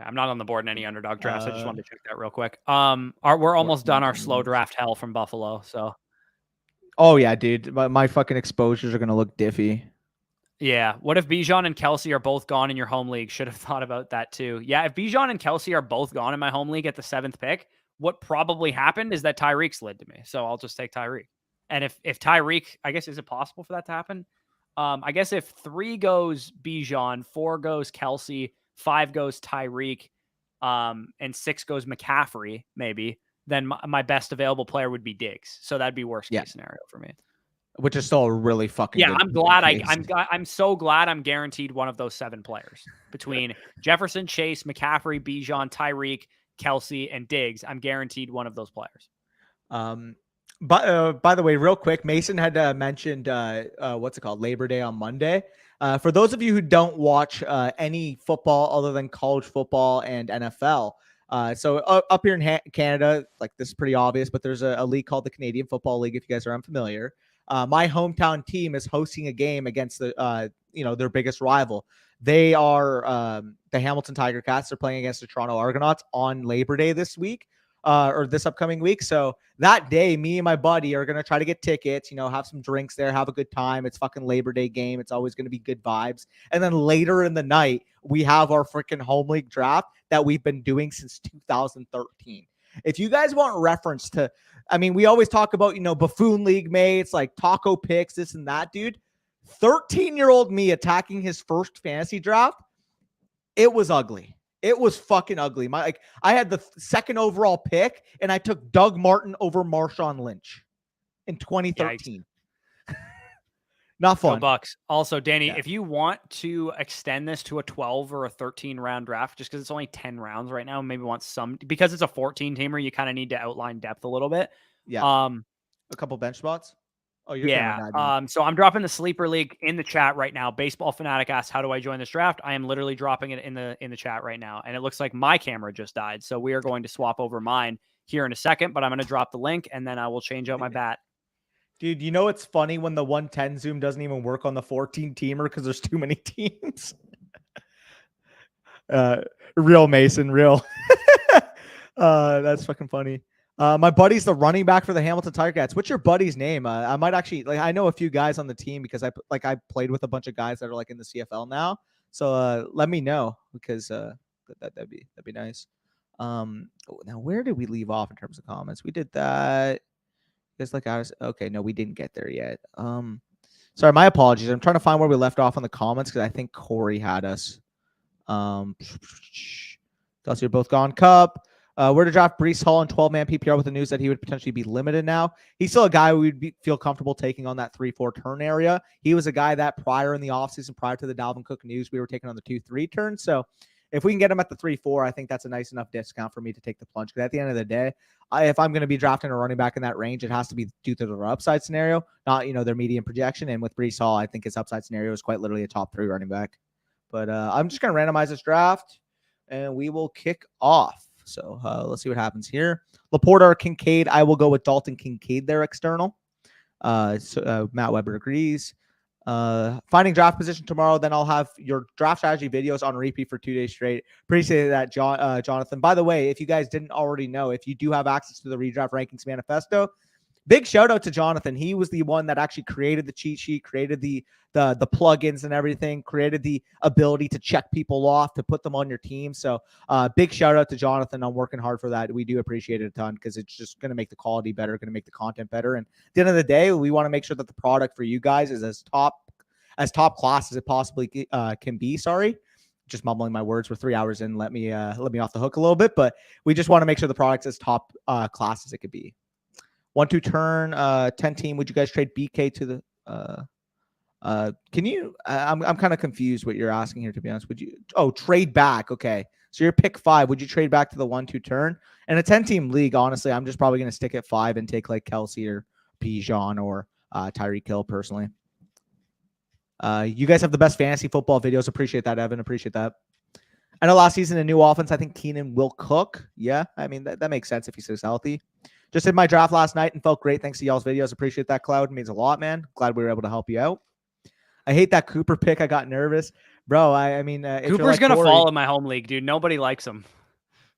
I'm not on the board in any underdog drafts. I just wanted to check that real quick. We're almost done our slow draft hell from Buffalo. So. Oh yeah, dude. My fucking exposures are gonna look diffy. Yeah. What if Bijan and Kelsey are both gone in your home league? Should have thought about that too. Yeah. If Bijan and Kelsey are both gone in my home league at the 7th pick, what probably happened is that Tyreek slid to me. So I'll just take Tyreek. And if Tyreek, I guess, is it possible for that to happen? I guess if 3 goes Bijan, 4 goes Kelsey, 5 goes Tyreek, and 6 goes McCaffrey, maybe, then my best available player would be Diggs. So that'd be worst case scenario for me. Which is still a really fucking good I'm glad I'm so glad I'm guaranteed one of those 7 players between Jefferson, Chase, McCaffrey, Bijan, Tyreek, Kelsey, and Diggs. I'm guaranteed one of those players. But by the way, real quick, Mason had mentioned what's it called, Labor Day on Monday. For those of you who don't watch any football other than college football and NFL, so up here in Canada, like this is pretty obvious, but there's a league called the Canadian Football League. If you guys are unfamiliar. My hometown team is hosting a game against their biggest rival. They are the Hamilton Tiger Cats. They're playing against the Toronto Argonauts on Labor Day this week, or this upcoming week. So that day, me and my buddy are gonna try to get tickets. Have some drinks there, have a good time. It's fucking Labor Day game. It's always gonna be good vibes. And then later in the night, we have our freaking home league draft that we've been doing since 2013. If you guys want reference to, we always talk about, buffoon league mates, like taco picks, this and that, dude. 13-year-old me attacking his first fantasy draft. It was ugly. It was fucking ugly. I had the 2nd overall pick and I took Doug Martin over Marshawn Lynch in 2013. Not fun. Go Bucks. Also, Danny, if you want to extend this to a 12 or a 13 round draft, just because it's only 10 rounds right now, maybe want some, because it's a 14 teamer, you kind of need to outline depth a little bit. Yeah. A couple bench spots. Oh, you're gonna run that. So I'm dropping the sleeper league in the chat right now. Baseball Fanatic asked, "How do I join this draft?" I am literally dropping it in the chat right now, and it looks like my camera just died. So we are going to swap over mine here in a second, but I'm going to drop the link, and then I will change out my bat. Dude, you know it's funny when the 110 zoom doesn't even work on the 14 teamer because there's too many teams. Real Mason, real. That's fucking funny. My buddy's the running back for the Hamilton Tiger Cats. What's your buddy's name? I might actually I know a few guys on the team because I played with a bunch of guys that are like in the CFL now. So let me know because that'd be nice. Now where did we leave off in terms of comments? We did that. Just like I was okay. No, we didn't get there yet. Sorry, my apologies. I'm trying to find where we left off on the comments because I think Corey had us. Thus you're both gone. Cup. Where to draft Breece Hall in 12-man PPR with the news that he would potentially be limited now. He's still a guy we'd feel comfortable taking on that 3-4 turn area. He was a guy that prior in the offseason, prior to the Dalvin Cook news, we were taking on the 2-3 turn. So if we can get him at the 3-4, I think that's a nice enough discount for me to take the plunge. Because at the end of the day, if I'm going to be drafting a running back in that range, it has to be due to their upside scenario, not their median projection. And with Breece Hall, I think his upside scenario is quite literally a top 3 running back. But I'm just going to randomize this draft, and we will kick off. So let's see what happens here. Laporta or Kincaid. I will go with Dalton Kincaid there external. Matt Weber agrees. Finding draft position tomorrow. Then I'll have your draft strategy videos on repeat for 2 days straight. Appreciate that, Jonathan. By the way, if you guys didn't already know, if you do have access to the Redraft Rankings Manifesto, big shout out to Jonathan. He was the one that actually created the cheat sheet, created the plugins and everything, created the ability to check people off, to put them on your team. So big shout out to Jonathan. I'm working hard for that. We do appreciate it a ton because it's just going to make the quality better, going to make the content better. And at the end of the day, we want to make sure that the product for you guys is as top class as it possibly can be. Sorry. Just mumbling my words. We're 3 hours in. Let me off the hook a little bit, but we just want to make sure the product's as top class as it could be. 1-2 turn, 10 team. Would you guys trade BK to the can you I'm kind of confused what you're asking here, to be honest. Would you trade back? Okay. So you're pick 5. Would you trade back to the 1-2 turn? In a 10-team league, honestly, I'm just probably gonna stick at 5 and take like Kelsey or Bijan or Tyreek Hill personally. You guys have the best fantasy football videos. Appreciate that, Evan. Appreciate that. I know last season, a new offense, I think Keenan will cook. Yeah, I mean, that makes sense if he stays healthy. Just did my draft last night and felt great. Thanks to y'all's videos. Appreciate that, Cloud. It means a lot, man. Glad we were able to help you out. I hate that Cooper pick. I got nervous. Bro, I mean... Cooper's going to fall in my home league, dude. Nobody likes him.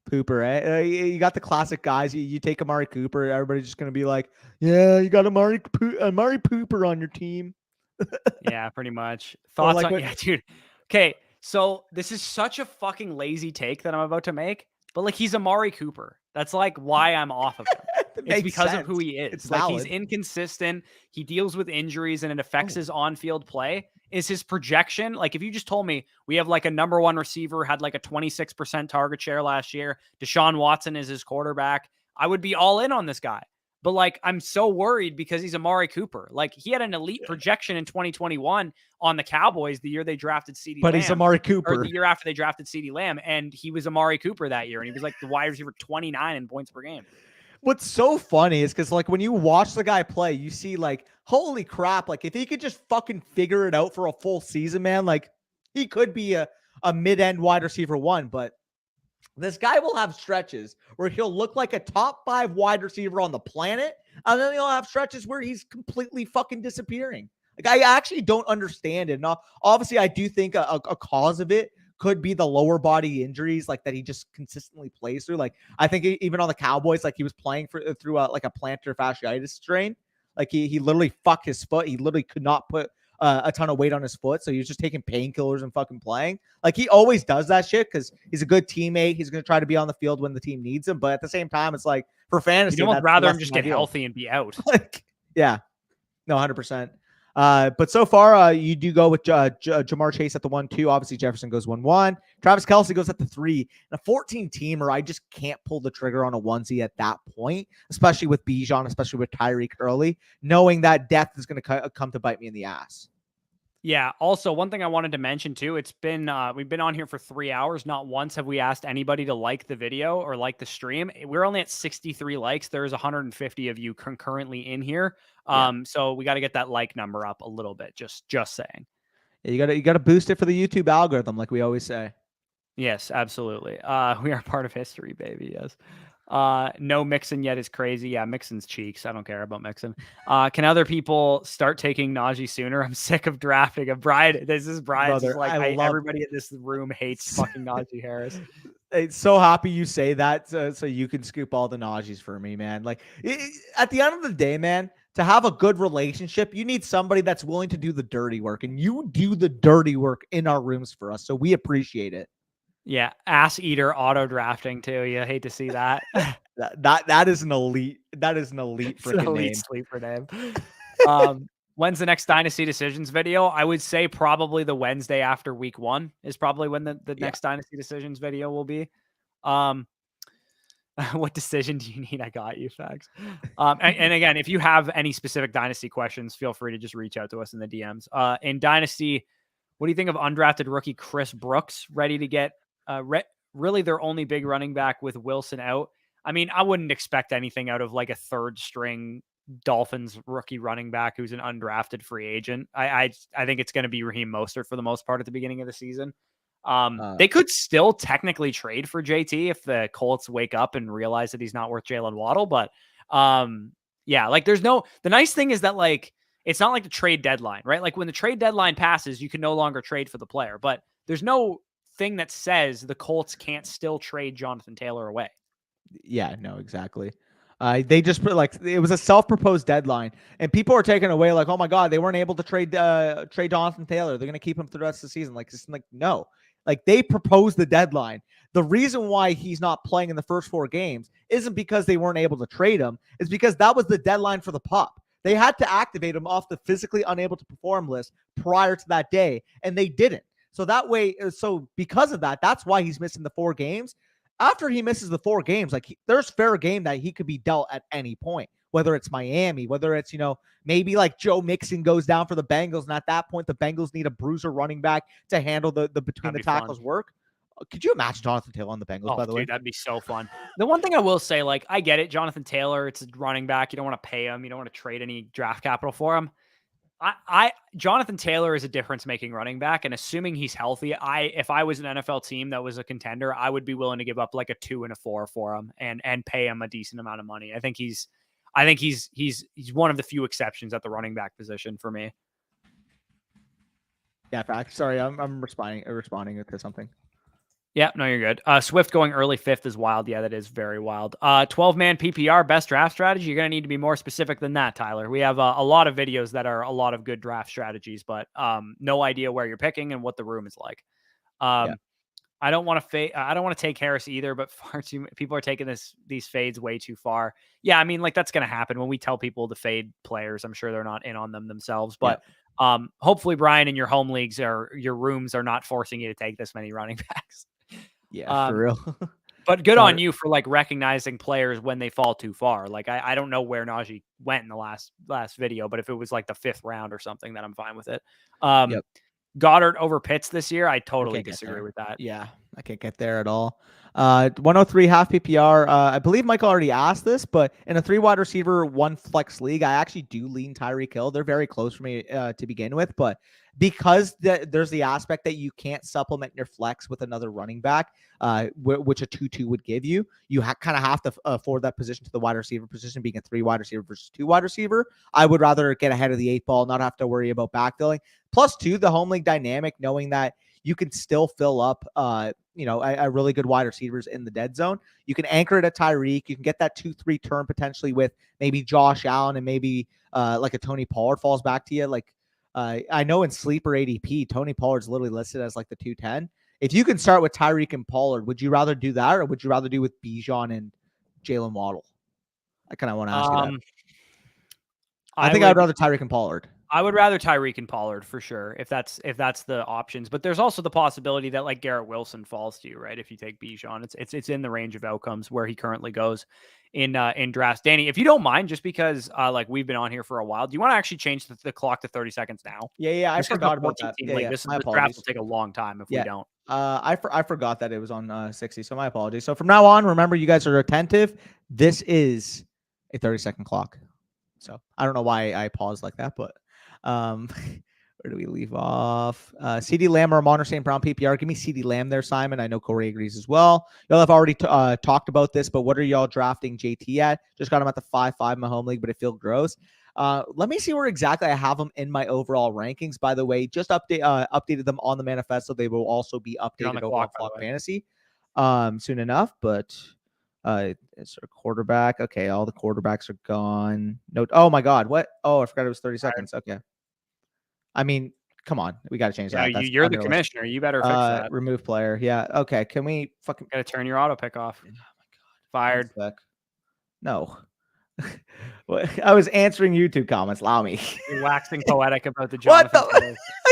Cooper, eh? You got the classic guys. You take Amari Cooper. Everybody's just going to be like, yeah, you got Amari Pooper on your team. Yeah, pretty much. Thoughts on... Yeah, dude. Okay, so this is such a fucking lazy take that I'm about to make, but like he's Amari Cooper. That's like why I'm off of him. It's because of who he is. It's like valid. He's inconsistent. He deals with injuries and it affects his on-field play. Is his projection, like if you just told me we have like a number 1 receiver, had like a 26% target share last year, Deshaun Watson is his quarterback, I would be all in on this guy. But like, I'm so worried because he's Amari Cooper. Like he had an elite projection in 2021 on the Cowboys, the year they drafted CeeDee Lamb. But he's Amari Cooper. Or the year after they drafted CeeDee Lamb, and he was Amari Cooper that year. And he was like the wide receiver 29 in points per game. What's so funny is because like when you watch the guy play, you see like, holy crap, like if he could just fucking figure it out for a full season, man, like he could be a mid-end wide receiver 1, but this guy will have stretches where he'll look like a top 5 wide receiver on the planet, and then he'll have stretches where he's completely fucking disappearing. Like I actually don't understand it. Now, obviously, I do think a cause of it could be the lower body injuries, like that he just consistently plays through. Like I think even on the Cowboys, like he was playing through like a plantar fasciitis strain. Like he literally fucked his foot. He literally could not put a ton of weight on his foot, so he was just taking painkillers and fucking playing. Like he always does that shit because he's a good teammate. He's gonna try to be on the field when the team needs him, but at the same time, it's like for fantasy, you'd almost rather him just get healthy and be out. Like, yeah, no, 100%. But so far, you do go with Jamar Chase at the 1-2. Obviously, Jefferson goes 1-1. Travis Kelce goes at the 3. And a 14-teamer, I just can't pull the trigger on a onesie at that point, especially with Bijan, especially with Tyreek early, knowing that death is going to come to bite me in the ass. Yeah. Also, one thing I wanted to mention too, it's been we've been on here for 3 hours. Not once have we asked anybody to like the video or like the stream. We're only at 63 likes. There's 150 of you concurrently in here. Yeah. So we got to get that like number up a little bit. Just saying. Yeah, you gotta boost it for the YouTube algorithm, like we always say. Yes, absolutely. We are part of history, baby. Yes. No Mixon yet is crazy. Yeah, Mixon's cheeks. I don't care about Mixon. Can other people start taking Najee sooner? I'm sick of drafting a Brian. This is Brian's. Is Brother, like I love everybody in this room hates fucking Najee Harris. it's so happy you say that so you can scoop all the Najees for me, man. Like at the end of the day, man, to have a good relationship, you need somebody that's willing to do the dirty work, and you do the dirty work in our rooms for us, so we appreciate it. Yeah, ass eater auto drafting too. You hate to see that. That is an elite. That is an elite It's an freaking elite name. sleeper name. When's the next Dynasty Decisions video? I would say probably the Wednesday after week 1 is probably when the next Dynasty Decisions video will be. What decision do you need? I got you, Fags. And again, if you have any specific Dynasty questions, feel free to just reach out to us in the DMs. In Dynasty, what do you think of undrafted rookie Chris Brooks ready to get really their only big running back with Wilson out? I mean, I wouldn't expect anything out of like a third string Dolphins rookie running back who's an undrafted free agent. I think it's going to be Raheem Mostert for the most part at the beginning of the season. They could still technically trade for JT if the Colts wake up and realize that he's not worth Jalen Waddle. But yeah, like the nice thing is that like, it's not like the trade deadline, right? Like when the trade deadline passes, you can no longer trade for the player, but there's no thing that says the Colts can't still trade Jonathan Taylor away. Yeah, no, exactly. They just put like it was a self-proposed deadline, and people are taking away like, oh my god, they weren't able to trade Jonathan Taylor. They're gonna keep him through the rest of the season. Like, just like no, like they proposed the deadline. The reason why he's not playing in the first 4 games isn't because they weren't able to trade him. It's because that was the deadline for the pup. They had to activate him off the physically unable to perform list prior to that day, and they didn't. So that way, so because of that, that's why he's missing the 4 games. After he misses the 4 games, like there's fair game that he could be dealt at any point, whether it's Miami, whether it's, maybe like Joe Mixon goes down for the Bengals. And at that point, the Bengals need a bruiser running back to handle the between the tackles work. Could you imagine Jonathan Taylor on the Bengals, by the way? That'd be so fun. The one thing I will say, like, I get it. Jonathan Taylor, it's a running back. You don't want to pay him. You don't want to trade any draft capital for him. Jonathan Taylor is a difference-making running back, and assuming he's healthy, if I was an NFL team that was a contender, I would be willing to give up like a 2 and a 4 for him and pay him a decent amount of money. I think he's one of the few exceptions at the running back position for me. Yeah, fact. Sorry, I'm responding to something. Yeah, no, you're good. Swift going early 5th is wild. Yeah, that is very wild. 12-man PPR, best draft strategy. You're going to need to be more specific than that, Tyler. We have a lot of videos that are a lot of good draft strategies, but no idea where you're picking and what the room is like. I don't want to take Harris either, but far too people are taking these fades way too far. Yeah, I mean, like that's going to happen when we tell people to fade players. I'm sure they're not in on them themselves, but hopefully, Brian, in your home leagues or your rooms are not forcing you to take this many running backs. Yeah, for real. But good on you for like recognizing players when they fall too far. Like I don't know where Najee went in the last video, but if it was like the 5th round or something, then I'm fine with it. Goddard over Pitts this year, I totally disagree with that. Yeah, I can't get there at all. 103 half PPR. I believe Michael already asked this, but in a 3 wide receiver, 1 flex league, I actually do lean Tyreek Hill. They're very close for me to begin with, but because there's the aspect that you can't supplement your flex with another running back, which a 2-2 would give you, you kind of have to afford that position to the wide receiver position, being a 3 wide receiver versus 2 wide receiver. I would rather get ahead of the 8 ball, not have to worry about backfilling. Plus, too, the home league dynamic, knowing that you can still fill up, a really good wide receivers in the dead zone. You can anchor it at Tyreek. You can get that 2-3 turn potentially with maybe Josh Allen and maybe like a Tony Pollard falls back to you. Like I know in sleeper ADP, Tony Pollard's literally listed as like the 210. If you can start with Tyreek and Pollard, would you rather do that or would you rather do with Bijan and Jalen Waddle? I kind of want to ask you that. I think I'd rather Tyreek and Pollard. I would rather Tyreek and Pollard for sure, if that's the options. But there's also the possibility that like Garrett Wilson falls to you, right? If you take Bijan, it's in the range of outcomes where he currently goes. in drafts. Danny, if you don't mind, just because like we've been on here for a while, do you want to actually change the clock to 30 seconds now? Yeah, I Just 'cause forgot the about 14 that. team Yeah, league, yeah. this My draft will apologies. take a long time if we Yeah. don't. I forgot that it was on 60, so my apologies. So from now on, remember, you guys are attentive. This is a 30-second clock. So I don't know why I paused like that, but where do we leave off? CD Lamb or Monter St. Brown PPR. Give me CD Lamb there, Simon. I know Corey agrees as well. Y'all have already talked about this, but what are y'all drafting JT at? Just got him at the 5-5 in my home league, but it feels gross. Let me see where exactly I have them in my overall rankings. By the way, just updated them on the manifesto. They will also be updated over on Flock Fantasy soon enough. But it's a quarterback. Okay, all the quarterbacks are gone. No, oh my God, what? Oh, I forgot it was 30 seconds. Okay, I mean, come on, we got to change Yeah, that. That's you're the commissioner. You better fix that. Remove player. Yeah. Okay. Can we fucking Gotta turn your auto pick off. Oh my God. Fired. No. I was answering YouTube comments. Allow me. You're waxing poetic about the Jonathan. What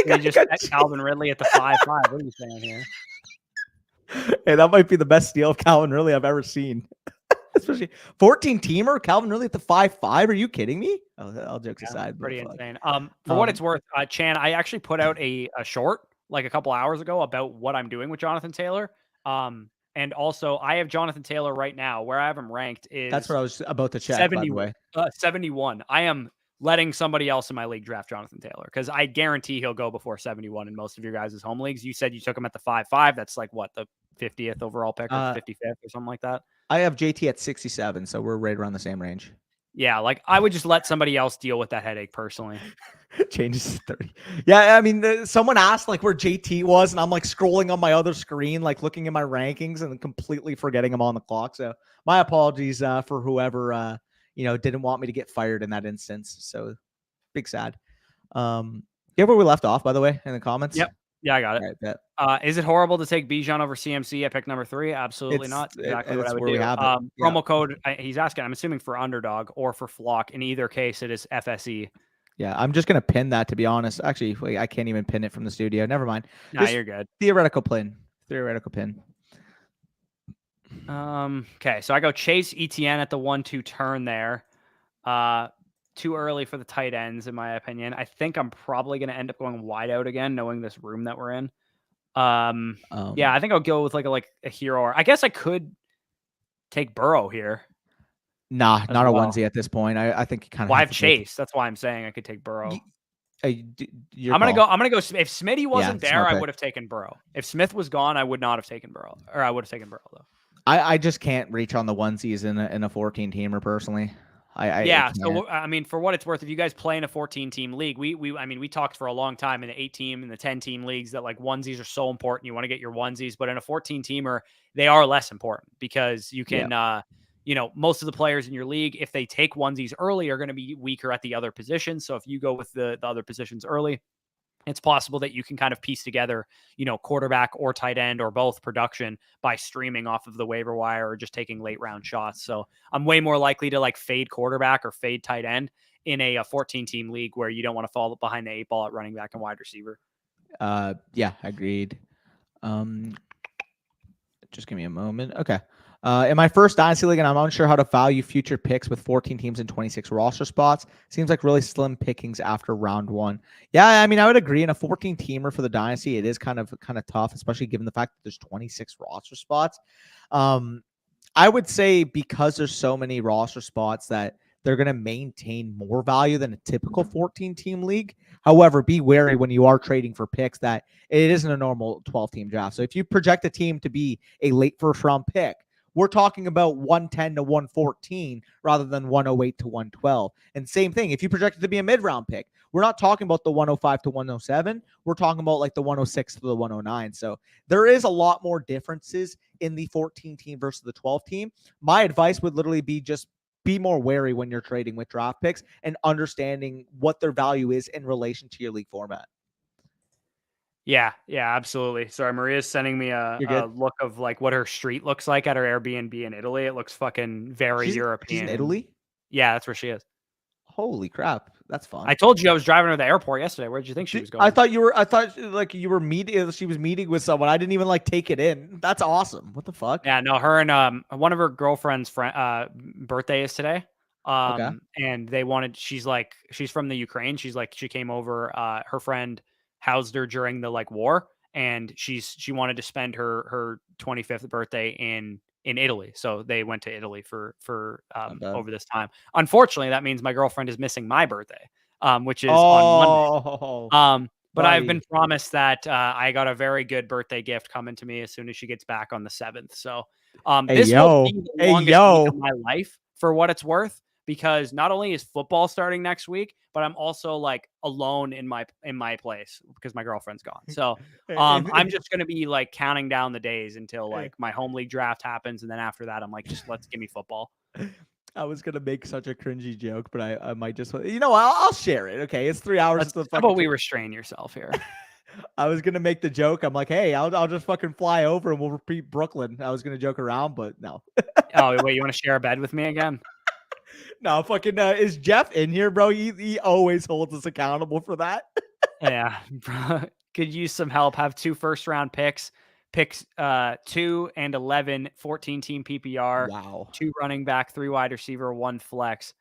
the? You just set Calvin Ridley at the 5-5. What are you saying here? Hey, that might be the best steal of Calvin Ridley I've ever seen. Especially 14 teamer Calvin Ridley at the 5-5. Are you kidding me? All jokes aside, pretty insane. For what it's worth, Chan, I actually put out a short like a couple hours ago about what I'm doing with Jonathan Taylor. And also I have Jonathan Taylor right now. Where I have him ranked is that's what I was about to check. 70, by the way, 71. I am letting somebody else in my league draft Jonathan Taylor because I guarantee he'll go before 71 in most of your guys' home leagues. You said you took him at the 5-5. That's like what, the 50th overall pick or 55th or something like that. I have JT at 67, so we're right around the same range. Yeah, like I would just let somebody else deal with that headache personally. Changes to 30. Yeah, I mean, someone asked like where JT was, and I'm like scrolling on my other screen, like looking at my rankings and completely forgetting him on the clock. So my apologies for whoever didn't want me to get fired in that instance. So big sad. Yeah, where we left off, by the way, in the comments. Yep. Yeah, I got it. Right, is it horrible to take Bijan over CMC at pick number 3? Absolutely not. Exactly what I would do. Promo code, he's asking, I'm assuming for underdog or for flock. In either case, it is FSE. Yeah, I'm just going to pin that, to be honest. Actually, wait, I can't even pin it from the studio. Never mind. Nah, you're good. Theoretical pin. Theoretical pin. Okay, so I go Chase ETN at the 1-2 turn there. Too early for the tight ends, in my opinion. I think I'm probably going to end up going wide out again, knowing this room that we're in. Yeah, I think I'll go with like a hero. Or I guess I could take Burrow here. Nah, not a onesie at this point. I think you kind of. Well, I have Chase. That's why I'm saying I could take Burrow. I'm gonna go. If Smitty wasn't there, I would have taken Burrow. If Smith was gone, I would not have taken Burrow. Or I would have taken Burrow though. I just can't reach on the onesies in a 14 teamer personally. So I mean, for what it's worth, if you guys play in a 14-team league, we talked for a long time in the 8-team and the 10-team leagues that like onesies are so important. You want to get your onesies, but in a 14-teamer, they are less important because you can, most of the players in your league, if they take onesies early, are going to be weaker at the other positions. So if you go with the other positions early, it's possible that you can kind of piece together, quarterback or tight end or both production by streaming off of the waiver wire or just taking late round shots. So I'm way more likely to like fade quarterback or fade tight end in a 14-team league where you don't want to fall behind the 8 ball at running back and wide receiver. Yeah, agreed. Just give me a moment. Okay. In my first Dynasty League, and I'm unsure how to value future picks with 14 teams and 26 roster spots. Seems like really slim pickings after round 1. Yeah, I mean, I would agree. In a 14-teamer for the Dynasty, it is kind of tough, especially given the fact that there's 26 roster spots. I would say because there's so many roster spots that they're going to maintain more value than a typical 14-team league. However, be wary when you are trading for picks that it isn't a normal 12-team draft. So if you project a team to be a late first-round pick, we're talking about 110 to 114 rather than 108 to 112. And same thing, if you project it to be a mid-round pick, we're not talking about the 105 to 107. We're talking about like the 106 to the 109. So there is a lot more differences in the 14-team versus the 12-team. My advice would literally be just be more wary when you're trading with draft picks and understanding what their value is in relation to your league format. Yeah, absolutely. Sorry, Maria's sending me a look of like what her street looks like at her Airbnb in Italy. It looks fucking very European. She's in Italy? Yeah, that's where she is. Holy crap. That's fun. I told you I was driving her to the airport yesterday. Where did you think she was going? I thought you were meeting. She was meeting with someone. I didn't even like take it in. That's awesome. What the fuck? Yeah, no, her and one of her girlfriend's birthday is today. Okay. And she's from the Ukraine. She's like, she came over, her friend housed her during the like war, and she wanted to spend her 25th birthday in Italy. So they went to Italy for over this time. Unfortunately, that means my girlfriend is missing my birthday, which is on Monday. But I've been promised that I got a very good birthday gift coming to me as soon as she gets back on the 7th. So this will be the longest week of my life for what it's worth, because not only is football starting next week, but I'm also like alone in my place because my girlfriend's gone. So I'm just going to be like counting down the days until like my home league draft happens. And then after that, I'm like, just let's give me football. I was gonna make such a cringy joke, but I might just, I'll share it. Okay, it's 3 hours. How about we restrain yourself here? I was gonna make the joke. I'm like, hey, I'll just fucking fly over and we'll repeat Brooklyn. I was gonna joke around, but no. Oh wait, you want to share a bed with me again? No, fucking is Jeff in here, bro? He always holds us accountable for that. Yeah, bro. Could use some help. Have 2 first-round picks 2 and 11, 14-team PPR. Wow. 2 running back, 3 wide receiver, 1 flex.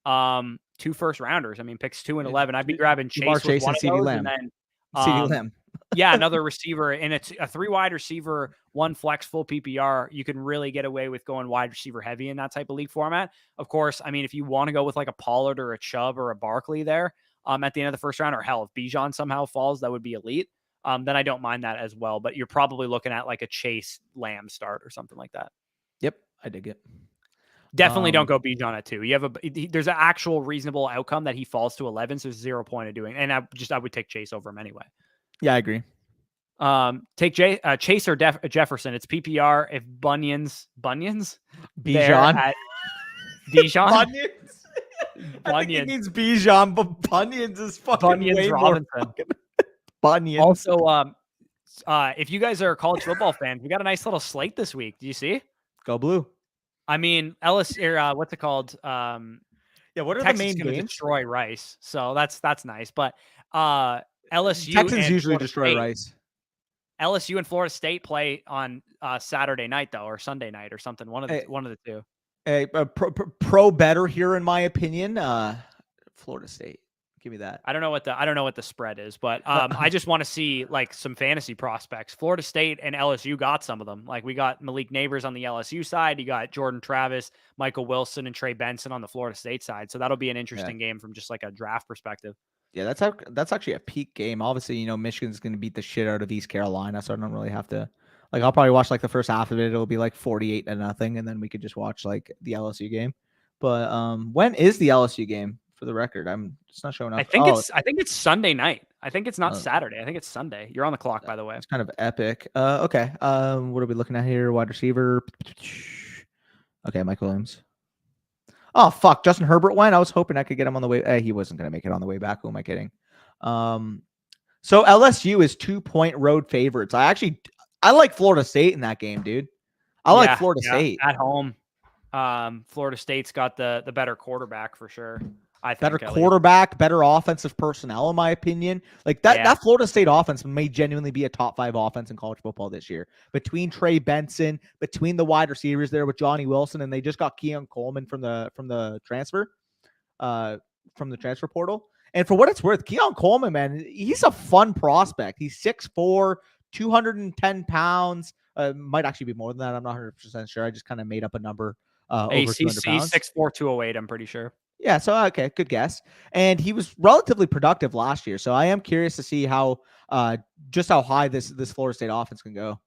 2 first rounders. I mean, picks 2 and 11. I'd be grabbing Chase with one of those, and then CeeDee Lamb. Yeah, another receiver, and it's a 3 wide receiver, 1 flex, full PPR. You can really get away with going wide receiver heavy in that type of league format. Of course, I mean, if you want to go with like a Pollard or a Chubb or a Barkley there at the end of the first round, or hell, if Bijan somehow falls, that would be elite. Then I don't mind that as well. But you're probably looking at like a Chase Lamb start or something like that. Yep, I dig it. Definitely don't go Bijan at 2. You have there's an actual reasonable outcome that he falls to 11, so there's 0 point of doing. And I would take Chase over him anyway. Yeah, I agree. Take Chase or Jefferson. It's PPR. If Bunyan's Bijan, Bijan, Bunions. I think it means Bijan, but Bunions is fucking Bunyan's Robinson. Bunions. Also, if you guys are college football fans, we got a nice little slate this week. Do you see? Go Blue. I mean, Ellis, or what's it called? Yeah, what are Texas the main games? Destroy Rice, so that's nice. But LSU Texans usually Florida destroy State. Rice. LSU and Florida State play on Saturday night though, or Sunday night, or something. One of the two. A pro better here, in my opinion. Florida State. Give me that. I don't know what the spread is, but I just want to see like some fantasy prospects. Florida State and LSU got some of them. Like we got Malik Neighbors on the LSU side. You got Jordan Travis, Michael Wilson, and Trey Benson on the Florida State side. So that'll be an interesting game from just like a draft perspective. Yeah, that's actually a peak game. Obviously, Michigan's going to beat the shit out of East Carolina, so I don't really have to. Like, I'll probably watch like the first half of it. It'll be like 48-0, and then we could just watch like the LSU game. But when is the LSU game? For the record, I'm just not showing up. I think it's Sunday night. I think it's not Saturday. I think it's Sunday. You're on the clock, by the way. It's kind of epic. Okay. What are we looking at here? Wide receiver. Okay, Mike Williams. Oh fuck, Justin Herbert went. I was hoping I could get him on the way. He wasn't gonna make it on the way back. Who am I kidding? So LSU is 2-point road favorites. I like Florida State in that game, dude. I like Florida State at home. Florida State's got the better quarterback for sure. I think better quarterback, better offensive personnel, in my opinion. Like that Florida State offense may genuinely be a top 5 offense in college football this year. Between Trey Benson, between the wide receivers there with Johnny Wilson, and they just got Keon Coleman from the transfer portal. And for what it's worth, Keon Coleman, man, he's a fun prospect. He's 6'4", 210 pounds. Might actually be more than that. I'm not 100% sure. I just kind of made up a number. Over 200 pounds. He's 6'4", 208, I'm pretty sure. Yeah, so okay, good guess. And he was relatively productive last year, so I am curious to see how high this Florida State offense can go.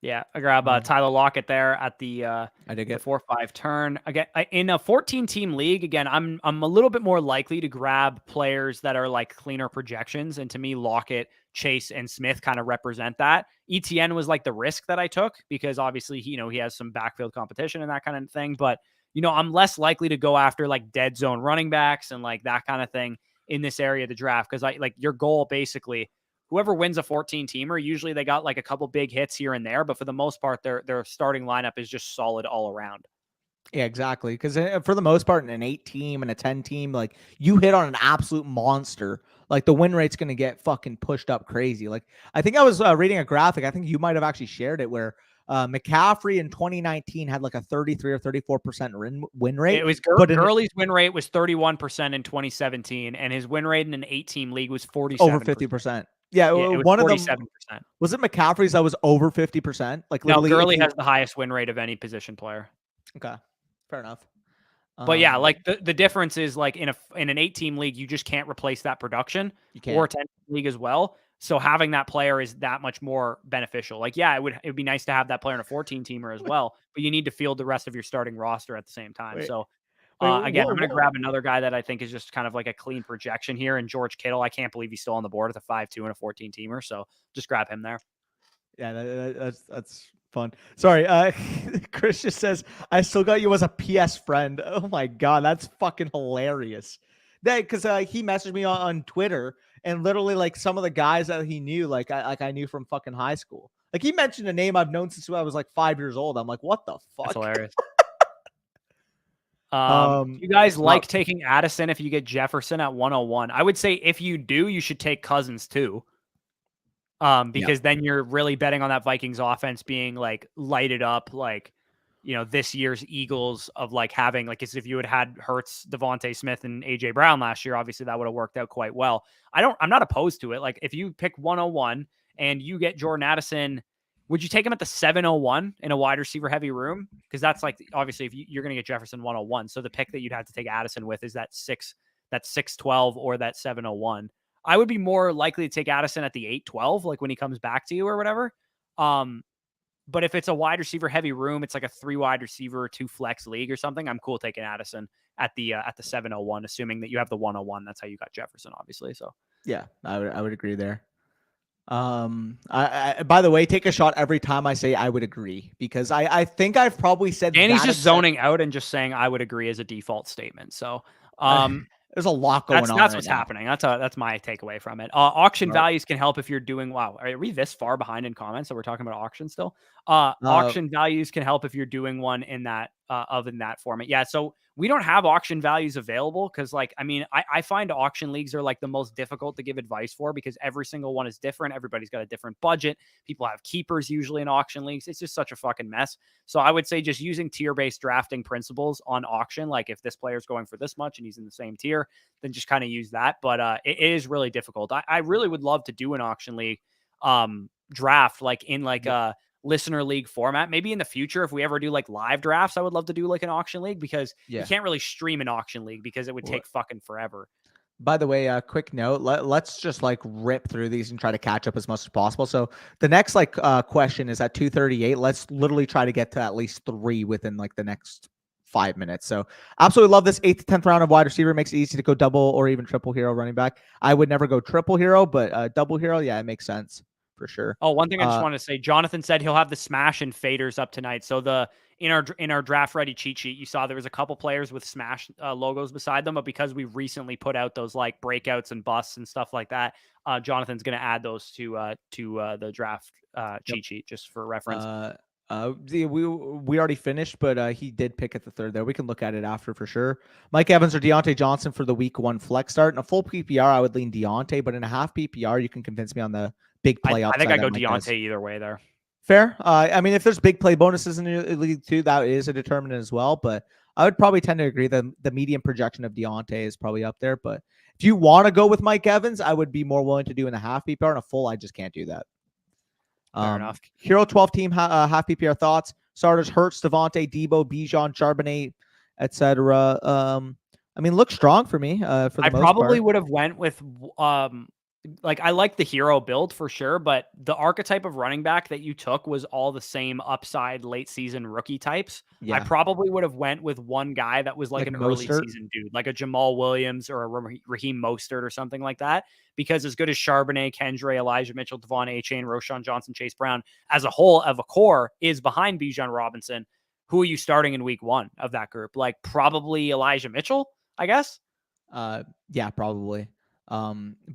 Yeah, I grab Tyler Lockett there at the I did get 4-5 turn. Again, in a 14-team league, again, I'm a little bit more likely to grab players that are like cleaner projections, and to me, Lockett, Chase, and Smith kind of represent that. ETN was like the risk that I took because obviously he has some backfield competition and that kind of thing, but I'm less likely to go after like dead zone running backs and like that kind of thing in this area of the draft. Cause your goal, basically whoever wins a 14-teamer, usually they got like a couple big hits here and there, but for the most part, their starting lineup is just solid all around. Yeah, exactly. Because for the most part, in an 8 team and a 10 team, like you hit on an absolute monster, like the win rate's going to get fucking pushed up crazy. Like I think I was reading a graphic. I think you might have actually shared it where McCaffrey in 2019 had like a 33 or 34% win rate. It was But Gurley's win rate was 31% in 2017, and his win rate in an 8-team league was 47%. over 50%. Yeah, it was one of them 47%. was it McCaffrey's that was over 50%. Like No, literally, Gurley has the highest win rate of any position player. Okay, fair enough. But yeah, like the difference is like in an 8-team league, you just can't replace that production, you can't. or a 10-team league as well. So having that player is that much more beneficial. Like, yeah, it would be nice to have that player in a 14-teamer as well, but you need to field the rest of your starting roster at the same time. Wait, So again, whoa, I'm going to whoa. grab another guy that I think is just kind of like a clean projection here, and George Kittle. I can't believe he's still on the board with a 5-2 and a 14-teamer. So just grab him there. Yeah, that's fun. Sorry, Chris just says I still got you as a PS friend. Oh my god, that's fucking hilarious. That because he messaged me on Twitter, and literally like some of the guys that he knew, like I knew from fucking high school. Like he mentioned a name I've known since I was like 5 years old. I'm like, what the fuck? That's hilarious. You guys like taking Addison if you get Jefferson at 101? I would say if you do, you should take Cousins too. Because then you're really betting on that Vikings offense being like lighted up, like, you know, this year's Eagles of like having like as if you had Hurts, Devontae Smith, and AJ Brown last year. Obviously, that would have worked out quite well. I'm not opposed to it. Like if you pick 101 and you get Jordan Addison, would you take him at the 701 in a wide receiver heavy room? Because that's like obviously if you're going to get Jefferson 101, so the pick that you'd have to take Addison with is that 612 or that 701. I would be more likely to take Addison at the 812, like when he comes back to you or whatever. But if it's a wide receiver heavy room, it's like a 3 wide receiver, 2 flex league or something, I'm cool taking Addison at the 701, assuming that you have the 101. That's how you got Jefferson, obviously. So yeah, I would agree there. I by the way, take a shot every time I say I would agree, because I think I've probably said Danny's just zoning out and just saying I would agree as a default statement. So there's a lot going on. That's what's happening. That's my takeaway from it. Auction values can help if you're doing wow. Are we this far behind in comments? So we're talking about auction still. Auction values can help if you're doing one in that in that format. Yeah. So we don't have auction values available because, like, I mean, I find auction leagues are like the most difficult to give advice for because every single one is different. Everybody's got a different budget. People have keepers usually in auction leagues. It's just such a fucking mess. So I would say just using tier-based drafting principles on auction, like if this player's going for this much and he's in the same tier, then just kind of use that. But it is really difficult. I really would love to do an auction league draft, like in like a listener league format. Maybe in the future, if we ever do like live drafts, I would love to do like an auction league because you can't really stream an auction league because it would take fucking forever. By the way, quick note, let's just like rip through these and try to catch up as much as possible. So the next like question is at 2:38. Let's literally try to get to at least 3 within like the next 5 minutes. So absolutely love this 8th to 10th round of wide receiver. Makes it easy to go double or even triple hero running back. I would never go triple hero, but double hero, yeah, it makes sense for sure. Oh, one thing I just want to say, Jonathan said he'll have the smash and faders up tonight. So in our draft ready cheat sheet, you saw there was a couple players with smash logos beside them, but because we recently put out those like breakouts and busts and stuff like that, Jonathan's going to add those to the draft cheat sheet just for reference. We already finished, but he did pick at the 3rd there. We can look at it after for sure. Mike Evans or Deontay Johnson for the week 1 flex start. In a full PPR, I would lean Deontay, but in a half PPR, you can convince me on the big play. I think I go Deontay either way there. Fair. I mean, if there's big play bonuses in the league too, that is a determinant as well. But I would probably tend to agree that the median projection of Deontay is probably up there. But if you want to go with Mike Evans, I would be more willing to do in a half PPR. In a full, I just can't do that. Fair enough. Hero 12 team half PPR thoughts. Starters: Hurts, Devontae, Debo, Bijan, Charbonnet, etc. I mean, looks strong for me. I probably would have went with like I like the hero build for sure, but the archetype of running back that you took was all the same upside late season rookie types. Yeah. I probably would have went with one guy that was like an early season dude, like a Jamal Williams or a Raheem Mostert or something like that. Because as good as Charbonnet, Kendra, Elijah Mitchell, Devon Achane, Roschon Johnson, Chase Brown as a whole of a core is behind Bijan Robinson, who are you starting in week 1 of that group? Like probably Elijah Mitchell, I guess. Yeah, probably.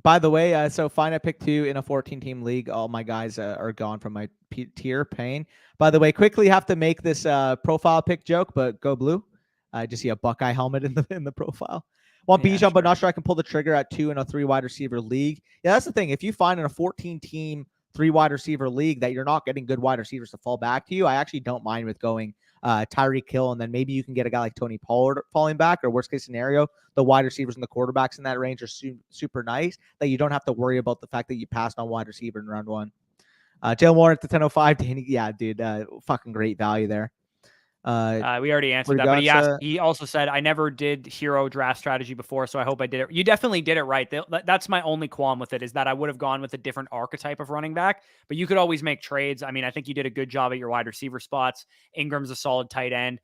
By the way, so fine at pick 2 in a 14-team league. All my guys are gone from my tier. Pain. By the way, quickly have to make this profile pick joke, but go blue. I just see a Buckeye helmet in the profile. Want Bijan, sure. but not sure I can pull the trigger at 2 in a 3 wide receiver league. Yeah, that's the thing. If you find in a 14-team 3 wide receiver league that you're not getting good wide receivers to fall back to you, I actually don't mind with going Tyreek Hill, and then maybe you can get a guy like Tony Pollard falling back, or worst case scenario, the wide receivers and the quarterbacks in that range are super nice that you don't have to worry about the fact that you passed on wide receiver in round 1. Jalen Warren at the 10:05. Danny, yeah, dude, fucking great value there. We already answered that, but he also said, I never did hero draft strategy before, so I hope I did it. You definitely did it right. That's my only qualm with it, is that I would have gone with a different archetype of running back, but you could always make trades. I mean, I think you did a good job at your wide receiver spots. Ingram's a solid tight end.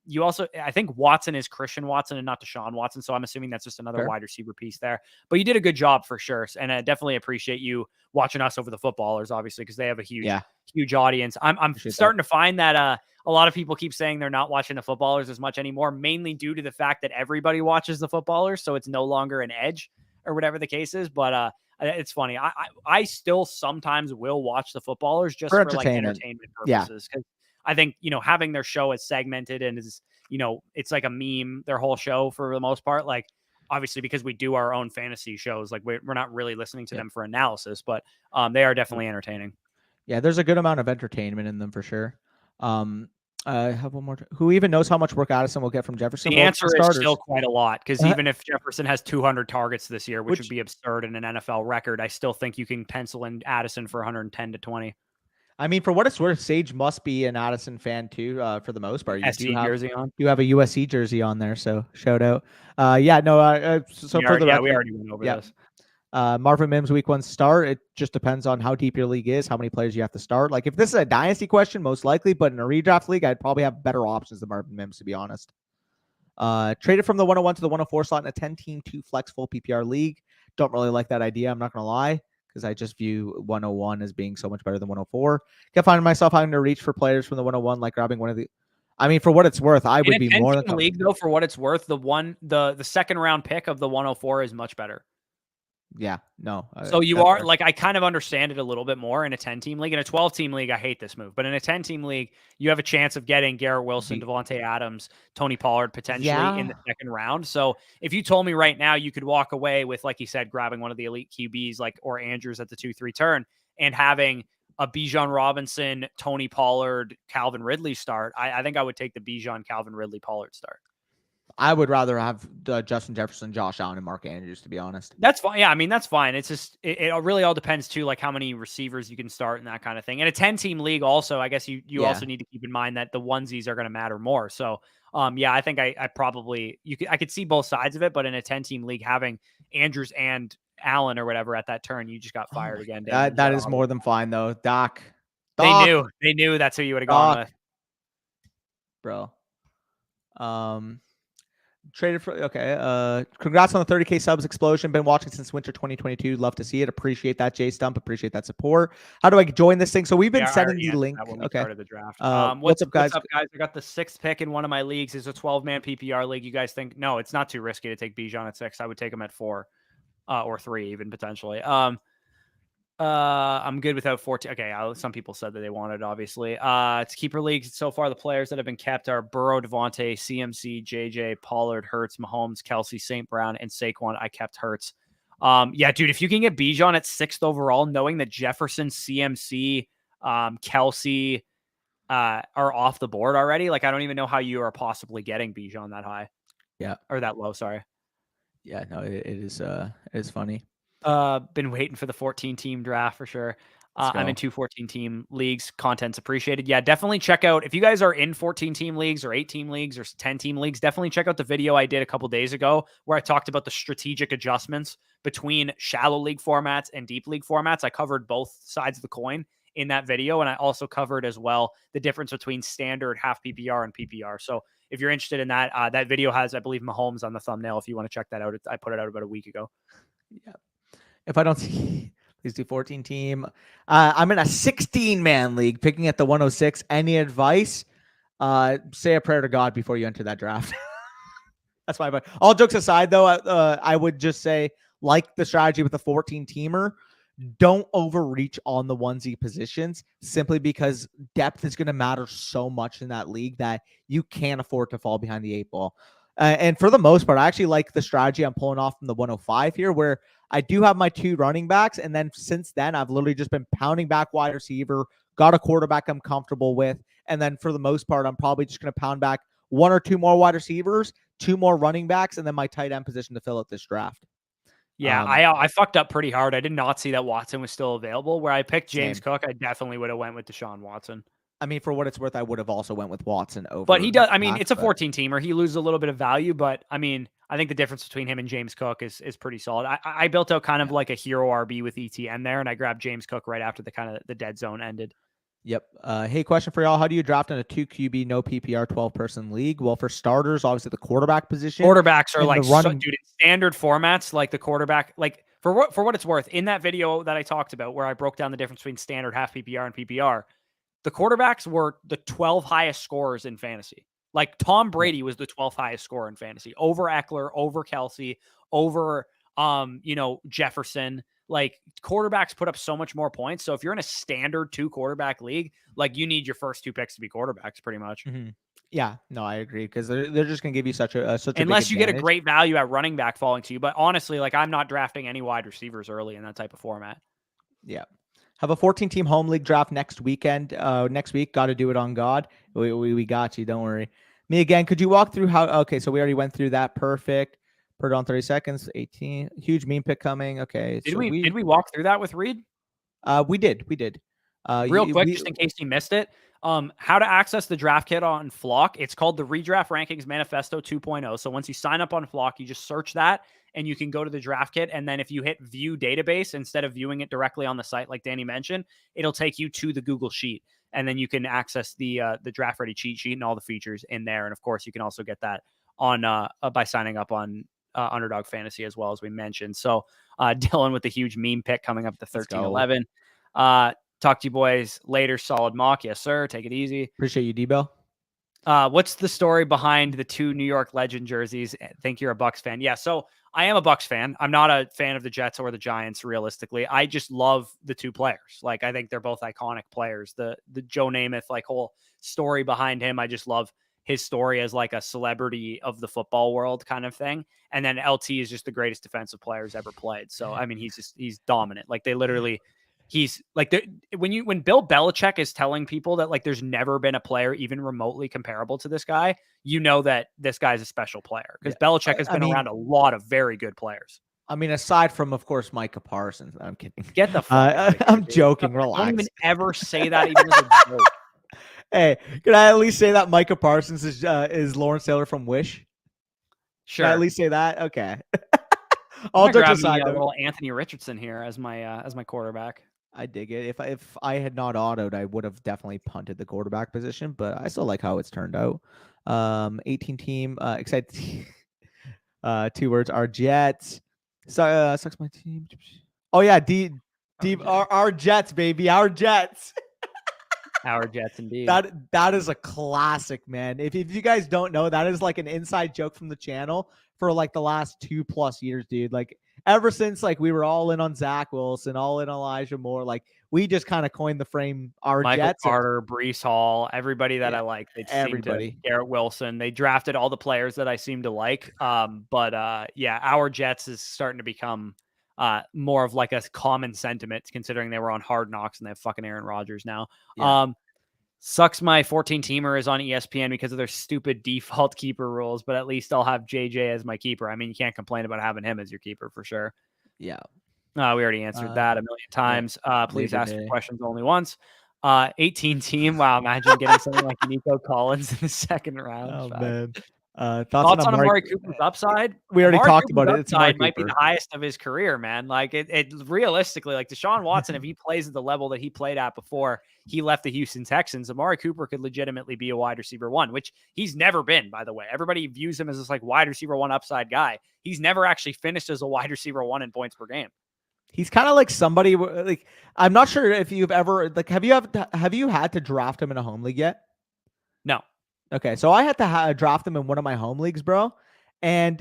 You also, I think Watson is Christian Watson and not Deshaun Watson, so I'm assuming that's just another wide receiver piece there. But you did a good job for sure, and I definitely appreciate you watching us over the footballers, obviously, because they have a huge audience. I'm starting to find that a lot of people keep saying they're not watching the footballers as much anymore, mainly due to the fact that everybody watches the footballers, so it's no longer an edge or whatever the case is. But it's funny. I still sometimes will watch the footballers just for like entertainment purposes. Because I think, having their show is segmented and is, it's like a meme, their whole show for the most part. Like, obviously, because we do our own fantasy shows, like we're not really listening to them for analysis, but they are definitely entertaining. Yeah, there's a good amount of entertainment in them for sure. I have one more. Who even knows how much work Addison will get from Jefferson? The answer is still quite a lot, because even if Jefferson has 200 targets this year, which would be absurd in an NFL record, I still think you can pencil in Addison for 110 to 20. I mean, for what it's worth, Sage must be an Addison fan too, for the most part. You jersey on. You have a USC jersey on there, so shout out. So for the record, we already went over this. Marvin Mims week 1 start. It just depends on how deep your league is, how many players you have to start. Like if this is a dynasty question, most likely, but in a redraft league, I'd probably have better options than Marvin Mims, to be honest. Traded from the 101 to the 104 slot in a 10-team 2 flex full PPR league. Don't really like that idea. I'm not going to lie, because I just view 101 as being so much better than 104. Kept finding myself having to reach for players from the 101, like grabbing one of the. I mean, for what it's worth, I would be more than league though. For what it's worth, the second round pick of the 104 is much better. Yeah, no. So you are fair. Like, I kind of understand it a little bit more in a 10-team league. In a 12-team league, I hate this move. But in a 10-team league, you have a chance of getting Garrett Wilson, Devontae Adams, Tony Pollard potentially in the second round. So if you told me right now you could walk away with, like you said, grabbing one of the elite QBs or Andrews at the 2-3 turn and having a Bijan Robinson, Tony Pollard, Calvin Ridley start, I think I would take the Bijan, Calvin Ridley, Pollard start. I would rather have Justin Jefferson, Josh Allen, and Mark Andrews, to be honest. That's fine. Yeah, I mean, that's fine. It's just, it really all depends, too, like how many receivers you can start and that kind of thing. In a 10-team league also, I guess you also need to keep in mind that the onesies are going to matter more. So, I think I probably, I could see both sides of it, but in a 10-team league, having Andrews and Allen or whatever at that turn, you just got fired again. That is more than fine, though. Doc. They knew that's who you would have gone with. Bro. Traded for congrats on the 30K subs explosion. Been watching since winter 2022. Love to see it. Appreciate that, Jay Stump. Appreciate that support. How do I join this thing? So we've been sending the link. Started the draft. What's up, guys? I got the 6th pick in one of my leagues. It's a 12-man PPR league. You guys think no? It's not too risky to take Bijan at 6. I would take him at 4, or 3 even potentially. I'm good without 14. Okay, some people said that they wanted, obviously. It's keeper leagues. So far, the players that have been kept are Burrow, Devontae, CMC, JJ, Pollard, Hurts, Mahomes, Kelsey, St. Brown, and Saquon. I kept Hurts. Dude, if you can get Bijan at 6th overall, knowing that Jefferson, CMC, Kelsey are off the board already, like I don't even know how you are possibly getting Bijan that high. Yeah. Or that low, sorry. Yeah, no, it is funny. Been waiting for the 14-team draft for sure. I'm in 2 14-team leagues. Content's appreciated. Yeah, definitely check out, if you guys are in 14-team leagues or 8-team leagues or 10-team leagues, definitely check out the video I did a couple days ago where I talked about the strategic adjustments between shallow league formats and deep league formats. I covered both sides of the coin in that video, and I also covered as well the difference between standard, half PPR, and PPR. So if you're interested in that, that video has, I believe, Mahomes on the thumbnail if you want to check that out. I put it out about a week ago. Yeah. If I don't see, please do 14-team. I'm in a 16-man league, picking at the 106. Any advice? Say a prayer to God before you enter that draft. That's my advice. All jokes aside, though, I would just say like the strategy with the 14 teamer, don't overreach on the onesie positions simply because depth is going to matter so much in that league that you can't afford to fall behind the 8 ball. And for the most part, I actually like the strategy I'm pulling off from the 105 here, where I do have my 2 running backs. And then since then, I've literally just been pounding back wide receiver, got a quarterback I'm comfortable with. And then for the most part, I'm probably just going to pound back 1 or 2 more wide receivers, 2 more running backs, and then my tight end position to fill out this draft. Yeah, I fucked up pretty hard. I did not see that Watson was still available. Where I picked James Cook, I definitely would have went with Deshaun Watson. I mean, for what it's worth, I would have also went with Watson over. But he does. I mean, it's a 14-teamer. He loses a little bit of value, but I mean, I think the difference between him and James Cook is pretty solid. I built out kind of like a hero RB with ETN there, and I grabbed James Cook right after the dead zone ended. Yep. Hey, question for y'all. How do you draft in a 2 QB, no PPR, 12-person league? Well, for starters, obviously the quarterback position. Quarterbacks are like, dude, in standard formats, like the quarterback, like for what it's worth, in that video that I talked about where I broke down the difference between standard half PPR and PPR, the quarterbacks were the 12 highest scorers in fantasy. Like Tom Brady was the 12th highest scorer in fantasy over Eckler, over Kelsey, over, Jefferson. Like quarterbacks put up so much more points. So if you're in a standard 2 quarterback league, like you need your first 2 picks to be quarterbacks pretty much. Mm-hmm. Yeah, no, I agree because they're just going to give you such a unless you get a great value at running back falling to you. But honestly, like I'm not drafting any wide receivers early in that type of format. Yeah. Have a 14-team home league draft next weekend. Next week, got to do it on God. We got you. Don't worry. Me again. Could you walk through how? Okay, so we already went through that. Perfect. Put it on 30 seconds. 18. Huge meme pick coming. Okay. Did we walk through that with Reed? We did. Real quick, just in case you missed it. How to access the draft kit on Flock. It's called the Redraft Rankings Manifesto 2.0. So once you sign up on Flock, you just search that and you can go to the draft kit. And then if you hit view database, instead of viewing it directly on the site, like Danny mentioned, it'll take you to the Google Sheet. And then you can access the draft ready cheat sheet and all the features in there. And of course, you can also get that on by signing up on Underdog Fantasy as well, as we mentioned. So Dylan with the huge meme pick coming up to 13-11. Talk to you boys later. Solid mock. Yes, sir. Take it easy. Appreciate you, D-Bell. What's the story behind the 2 New York Legend jerseys? Think you're a Bucks fan. Yeah, so I am a Bucks fan. I'm not a fan of the Jets or the Giants, realistically. I just love the 2 players. Like, I think they're both iconic players. The Joe Namath, like, whole story behind him, I just love his story as like a celebrity of the football world kind of thing. And then LT is just the greatest defensive players ever played. So, I mean, he's dominant. Like, they literally... He's like, when Bill Belichick is telling people that like there's never been a player even remotely comparable to this guy, you know that this guy's a special player because Belichick has been around a lot of very good players. I mean, aside from, of course, Micah Parsons. I'm kidding. Get the fuck out of here, I'm joking. Relax. Don't even ever say that even as a joke. Hey, can I at least say that Micah Parsons is Lawrence Taylor from Wish? Sure. Can I at least say that? Okay. I'll jokes aside. A little Anthony Richardson here as my quarterback. I dig it. If I had not autoed, I would have definitely punted the quarterback position, but I still like how it's turned out. 18 team, excited. 2 words, our Jets. Sucks my team. Oh yeah, our Jets, baby, our Jets. Our Jets, indeed. That is a classic, man. If you guys don't know, that is like an inside joke from the channel for like the last 2+ years, dude. Like ever since like we were all in on Zach Wilson, all in Elijah Moore, like we just kind of coined the frame. Our Michael Jets, Carter, Breece Hall, everybody that I like. Everybody, Garrett Wilson. They drafted all the players that I seem to like. Yeah, our Jets is starting to become more of like a common sentiment, considering they were on Hard Knocks and they have fucking Aaron Rodgers now. Yeah. Sucks my 14-teamer is on ESPN because of their stupid default keeper rules, but at least I'll have JJ as my keeper. I mean, you can't complain about having him as your keeper for sure. Yeah. We already answered that a million times. Please ask your questions only once. 18 team. Wow, imagine getting something like Nico Collins in the 2nd round. Oh, man. Thoughts on Amari Cooper's upside? We already talked about it. It's upside might be the highest of his career, man. Like it realistically, like Deshaun Watson, if he plays at the level that he played at before he left the Houston Texans, Amari Cooper could legitimately be a wide receiver 1, which he's never been, by the way. Everybody views him as this like wide receiver 1 upside guy. He's never actually finished as a wide receiver 1 in points per game. He's kind of like somebody like, I'm not sure if you've ever like, have you had to draft him in a home league yet? No. Okay, so I had to draft him in one of my home leagues, bro. And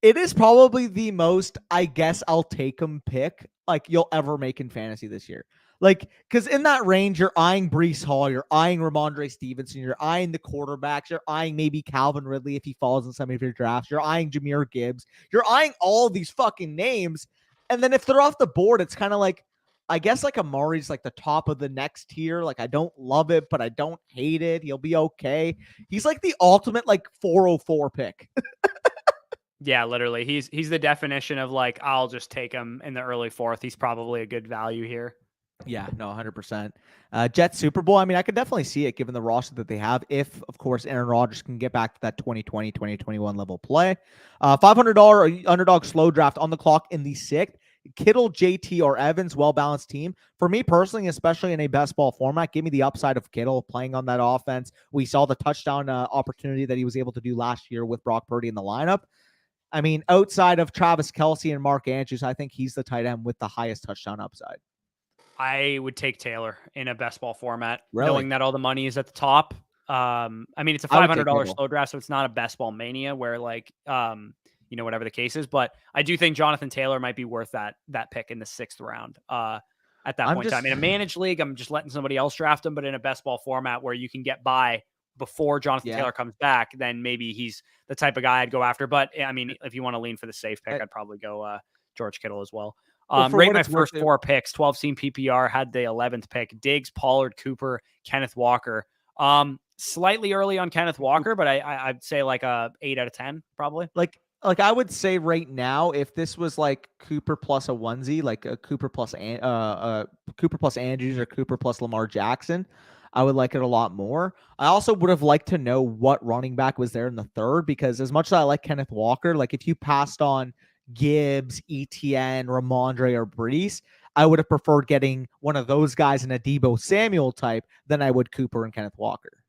It is probably the most, I guess I'll take him pick like you'll ever make in fantasy this year. Like, because in that range, you're eyeing Brees Hall, you're eyeing Ramondre Stevenson, you're eyeing the quarterbacks, you're eyeing maybe Calvin Ridley if he falls in some of your drafts, you're eyeing Jahmyr Gibbs, you're eyeing all these fucking names. And then if they're off the board, it's kind of like, I guess like Amari's like the top of the next tier. Like, I don't love it, but I don't hate it. He'll be okay. He's like the ultimate like 404 pick. Yeah, literally. He's the definition of like, I'll just take him in the early fourth. He's probably a good value here. Yeah, no, 100%. Jets Super Bowl, I mean, I could definitely see it given the roster that they have. If, of course, Aaron Rodgers can get back to that 2020, 2021 level play. $500 underdog slow draft on the clock in the 6th. Kittle, JT, or Evans, well-balanced team. For me personally, especially in a best ball format, give me the upside of Kittle playing on that offense. We saw the touchdown opportunity that he was able to do last year with Brock Purdy in the lineup. I mean, outside of Travis Kelce and Mark Andrews, I think he's the tight end with the highest touchdown upside. I would take Taylor in a best ball format, Really? knowing that all the money is at the top. I mean, it's a $500 slow draft, so it's not a best ball mania where like, whatever the case is. But I do think Jonathan Taylor might be worth that pick in the 6th round. At that point in time, in a managed league, I'm just letting somebody else draft him. But in a best ball format where you can get by before Jonathan Taylor comes back, then maybe he's the type of guy I'd go after. But I mean, if you want to lean for the safe pick, I'd probably go George Kittle as well. Right, my first 4 picks, 12-team PPR, had the 11th pick. Diggs, Pollard, Cooper, Kenneth Walker. Slightly early on Kenneth Walker, but I'd say like a 8 out of 10, probably. Like I would say right now, if this was like Cooper plus a onesie, like a Cooper plus Andrews or Cooper plus Lamar Jackson, I would like it a lot more. I also would have liked to know what running back was there in the 3rd, because as much as I like Kenneth Walker, like if you passed on Gibbs, ETN, Ramondre, or Brees, I would have preferred getting one of those guys in a Deebo Samuel type than I would Cooper and Kenneth Walker.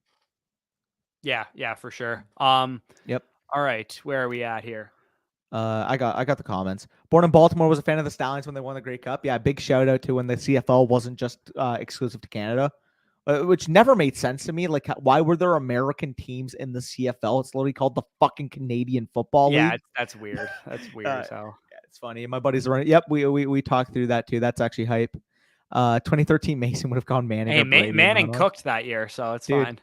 Yeah, for sure. Yep. All right, where are we at here? I got the comments. Born in Baltimore, was a fan of the Stallions when they won the Grey Cup. Yeah, big shout out to when the CFL wasn't just exclusive to Canada, which never made sense to me. Like, why were there American teams in the CFL? It's literally called the fucking Canadian Football League. Yeah, that's weird. That's weird as hell. Yeah, it's funny. My buddies are running. Yep, we talked through that too. That's actually hype. 2013 Mason would have gone Manning. Hey, Manning cooked that year, so it's fine.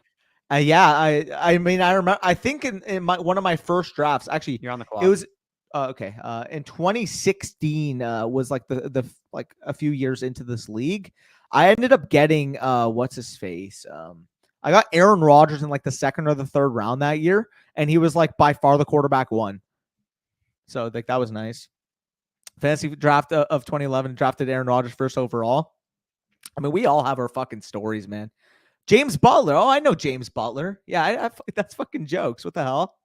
Yeah, I mean, I remember. I think in one of my first drafts, actually, you're on the clock. It was okay. In 2016 was like the like a few years into this league. I ended up getting what's his face. I got Aaron Rodgers in like the 2nd or the 3rd round that year, and he was like by far the quarterback 1. So like that was nice. Fantasy draft of 2011 drafted Aaron Rodgers 1st overall. I mean, we all have our fucking stories, man. James Butler. Oh, I know James Butler. Yeah, that's fucking jokes. What the hell?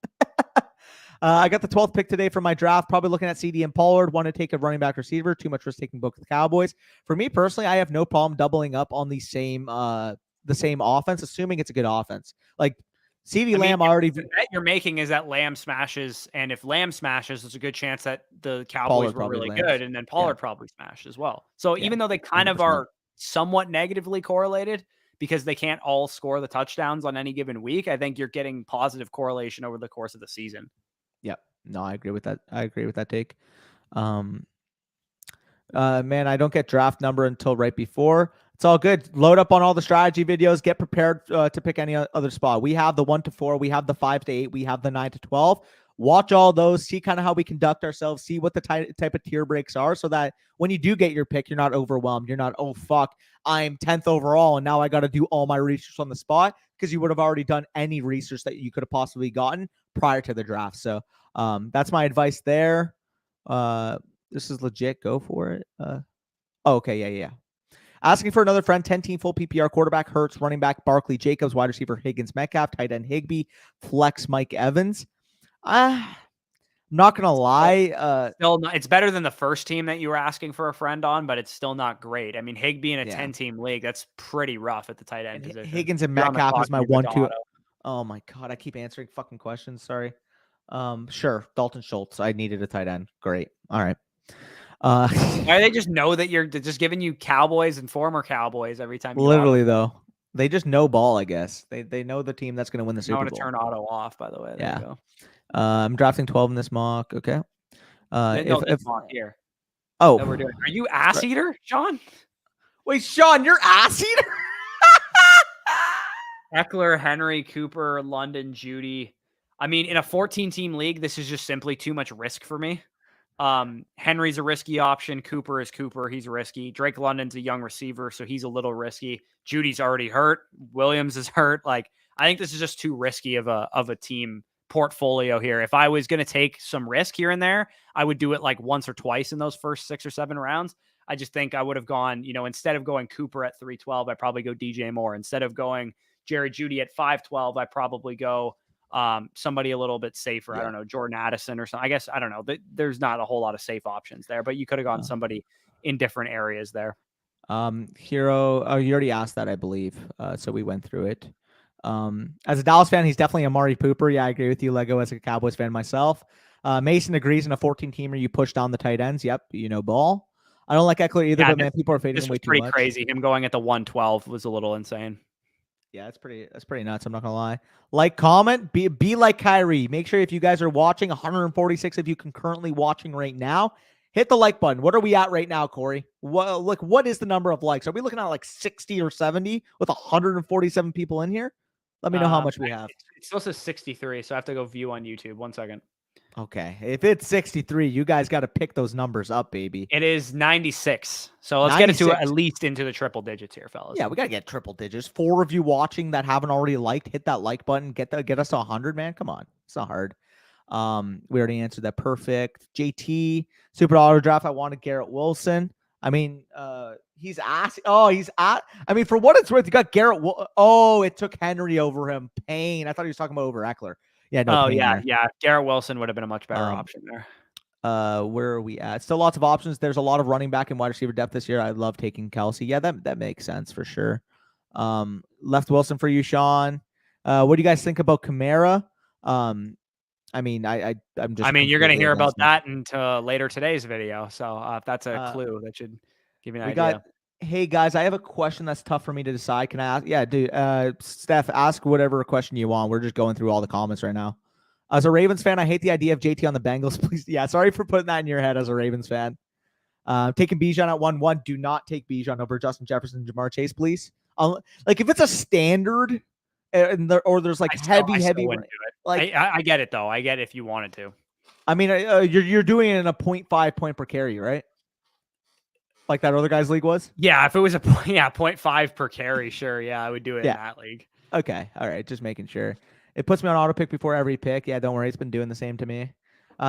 I got the 12th pick today for my draft. Probably looking at CD and Pollard. Want to take a running back receiver. Too much risk taking both of the Cowboys. For me personally, I have no problem doubling up on the same offense, assuming it's a good offense. Like CD Lamb already. The bet you're making is that Lamb smashes, and if Lamb smashes, there's a good chance that the Cowboys were really good, and then Pollard probably smashed as well. So even though they kind 100%. Of are somewhat negatively correlated, because they can't all score the touchdowns on any given week, I think you're getting positive correlation over the course of the season. Yep. No, I agree with that. I agree with that take. Man, I don't get draft number until right before. It's all good. Load up on all the strategy videos. Get prepared to pick any other spot. We have the 1 to 4. We have the 5 to 8. We have the 9 to 12. Watch all those. See kind of how we conduct ourselves. See what the type of tier breaks are, so that when you do get your pick, you're not overwhelmed. You're not, oh, fuck, I'm 10th overall, and now I got to do all my research on the spot, because you would have already done any research that you could have possibly gotten prior to the draft. So that's my advice there. This is legit. Go for it. Okay. Yeah. Asking for another friend. 10-team full PPR quarterback, Hurts, running back, Barkley, Jacobs, wide receiver, Higgins, Metcalf, tight end, Higbee, flex, Mike Evans. I'm not going to lie. Still not, it's better than the first team that you were asking for a friend on, but it's still not great. I mean, Higbee in a 10-team league, that's pretty rough at the tight end position. Higgins and Metcalf is my 1-2. Oh my God, I keep answering fucking questions. Sorry. Sure. Dalton Schultz. I needed a tight end. Great. All right. They just know that you're just giving you Cowboys and former Cowboys every time. Literally, though, they just know ball. I guess they know the team that's going to win the Super Bowl. I want to turn auto off, by the way. There you go. I'm drafting 12 in this mock. Okay. No, this mock here oh, that we're doing. Are you ass eater, Sean? wait, Sean, you're ass eater? Eckler, Henry, Cooper, London, Judy. I mean, in a 14-team league, this is just simply too much risk for me. Henry's a risky option. Cooper is Cooper. He's risky. Drake London's a young receiver, so he's a little risky. Judy's already hurt. Williams is hurt. Like, I think this is just too risky of a team portfolio here. If I was going to take some risk here and there, I would do it like once or twice in those first 6 or 7 rounds. I just think I would have gone, instead of going Cooper at 312, I probably go DJ Moore. Instead of going Jerry Judy at 512, I probably go somebody a little bit safer. Yeah. I don't know, Jordan Addison or something. I guess, I don't know. There's not a whole lot of safe options there, but you could have gone somebody in different areas there. Hero. Oh, you already asked that, I believe. So we went through it. As a Dallas fan, he's definitely a Amari Cooper. Yeah, I agree with you, Lego, as a Cowboys fan myself. Mason agrees in a 14-teamer, you push down the tight ends. Yep. Ball. I don't like Eckler either, but man, people are fading him way too much. Pretty crazy. Him going at the 112 was a little insane. Yeah, that's pretty nuts. I'm not gonna lie. Like, comment, be like Kyrie. Make sure if you guys are watching, 146 of you concurrently watching right now, hit the like button. What are we at right now, Corey? What is the number of likes? Are we looking at like 60 or 70 with 147 people in here? Let me know how much we have. It still says 63, so I have to go view on YouTube. 1 second. Okay, if it's 63, you guys got to pick those numbers up, baby. It is 96. So let's 96. Get it to at least into the triple digits here, fellas. Yeah, we got to get triple digits. 4 of you watching that haven't already liked, hit that like button. Get us to 100, man. Come on. It's not hard. We already answered that. Perfect. JT, Super Auto Draft. I wanted Garrett Wilson. I mean, he's asked. Oh, he's at. I mean, for what it's worth, you got Garrett. Oh, it took Henry over him. Pain. I thought he was talking about over Eckler. Yeah, no. Yeah. Garrett Wilson would have been a much better option there. Where are we at? Still lots of options. There's a lot of running back and wide receiver depth this year. I love taking Kelsey. Yeah, that makes sense for sure. Left Wilson for you, Sean. What do you guys think about Kamara? I mean, I'm just. I mean, you're going to hear about that until later today's video. So if that's a clue, that should give you an idea. Hey guys, I have a question that's tough for me to decide. Can I ask? Yeah, dude. Steph, ask whatever question you want. We're just going through all the comments right now. As a Ravens fan, I hate the idea of JT on the Bengals. Please, yeah, sorry for putting that in your head as a Ravens fan. Taking Bijan at 1-1. Do not take Bijan over Justin Jefferson and Jamar Chase, please. Like if it's a standard, or there's like heavy. Like I get it though. I get it if you wanted to. I mean, you're doing it in a 0.5 point per carry, right? Like that other guy's league was? Yeah, if it was 0.5 per carry, sure. Yeah, I would do it in that league. Okay. All right. Just making sure. It puts me on auto pick before every pick. Yeah, don't worry. It's been doing the same to me.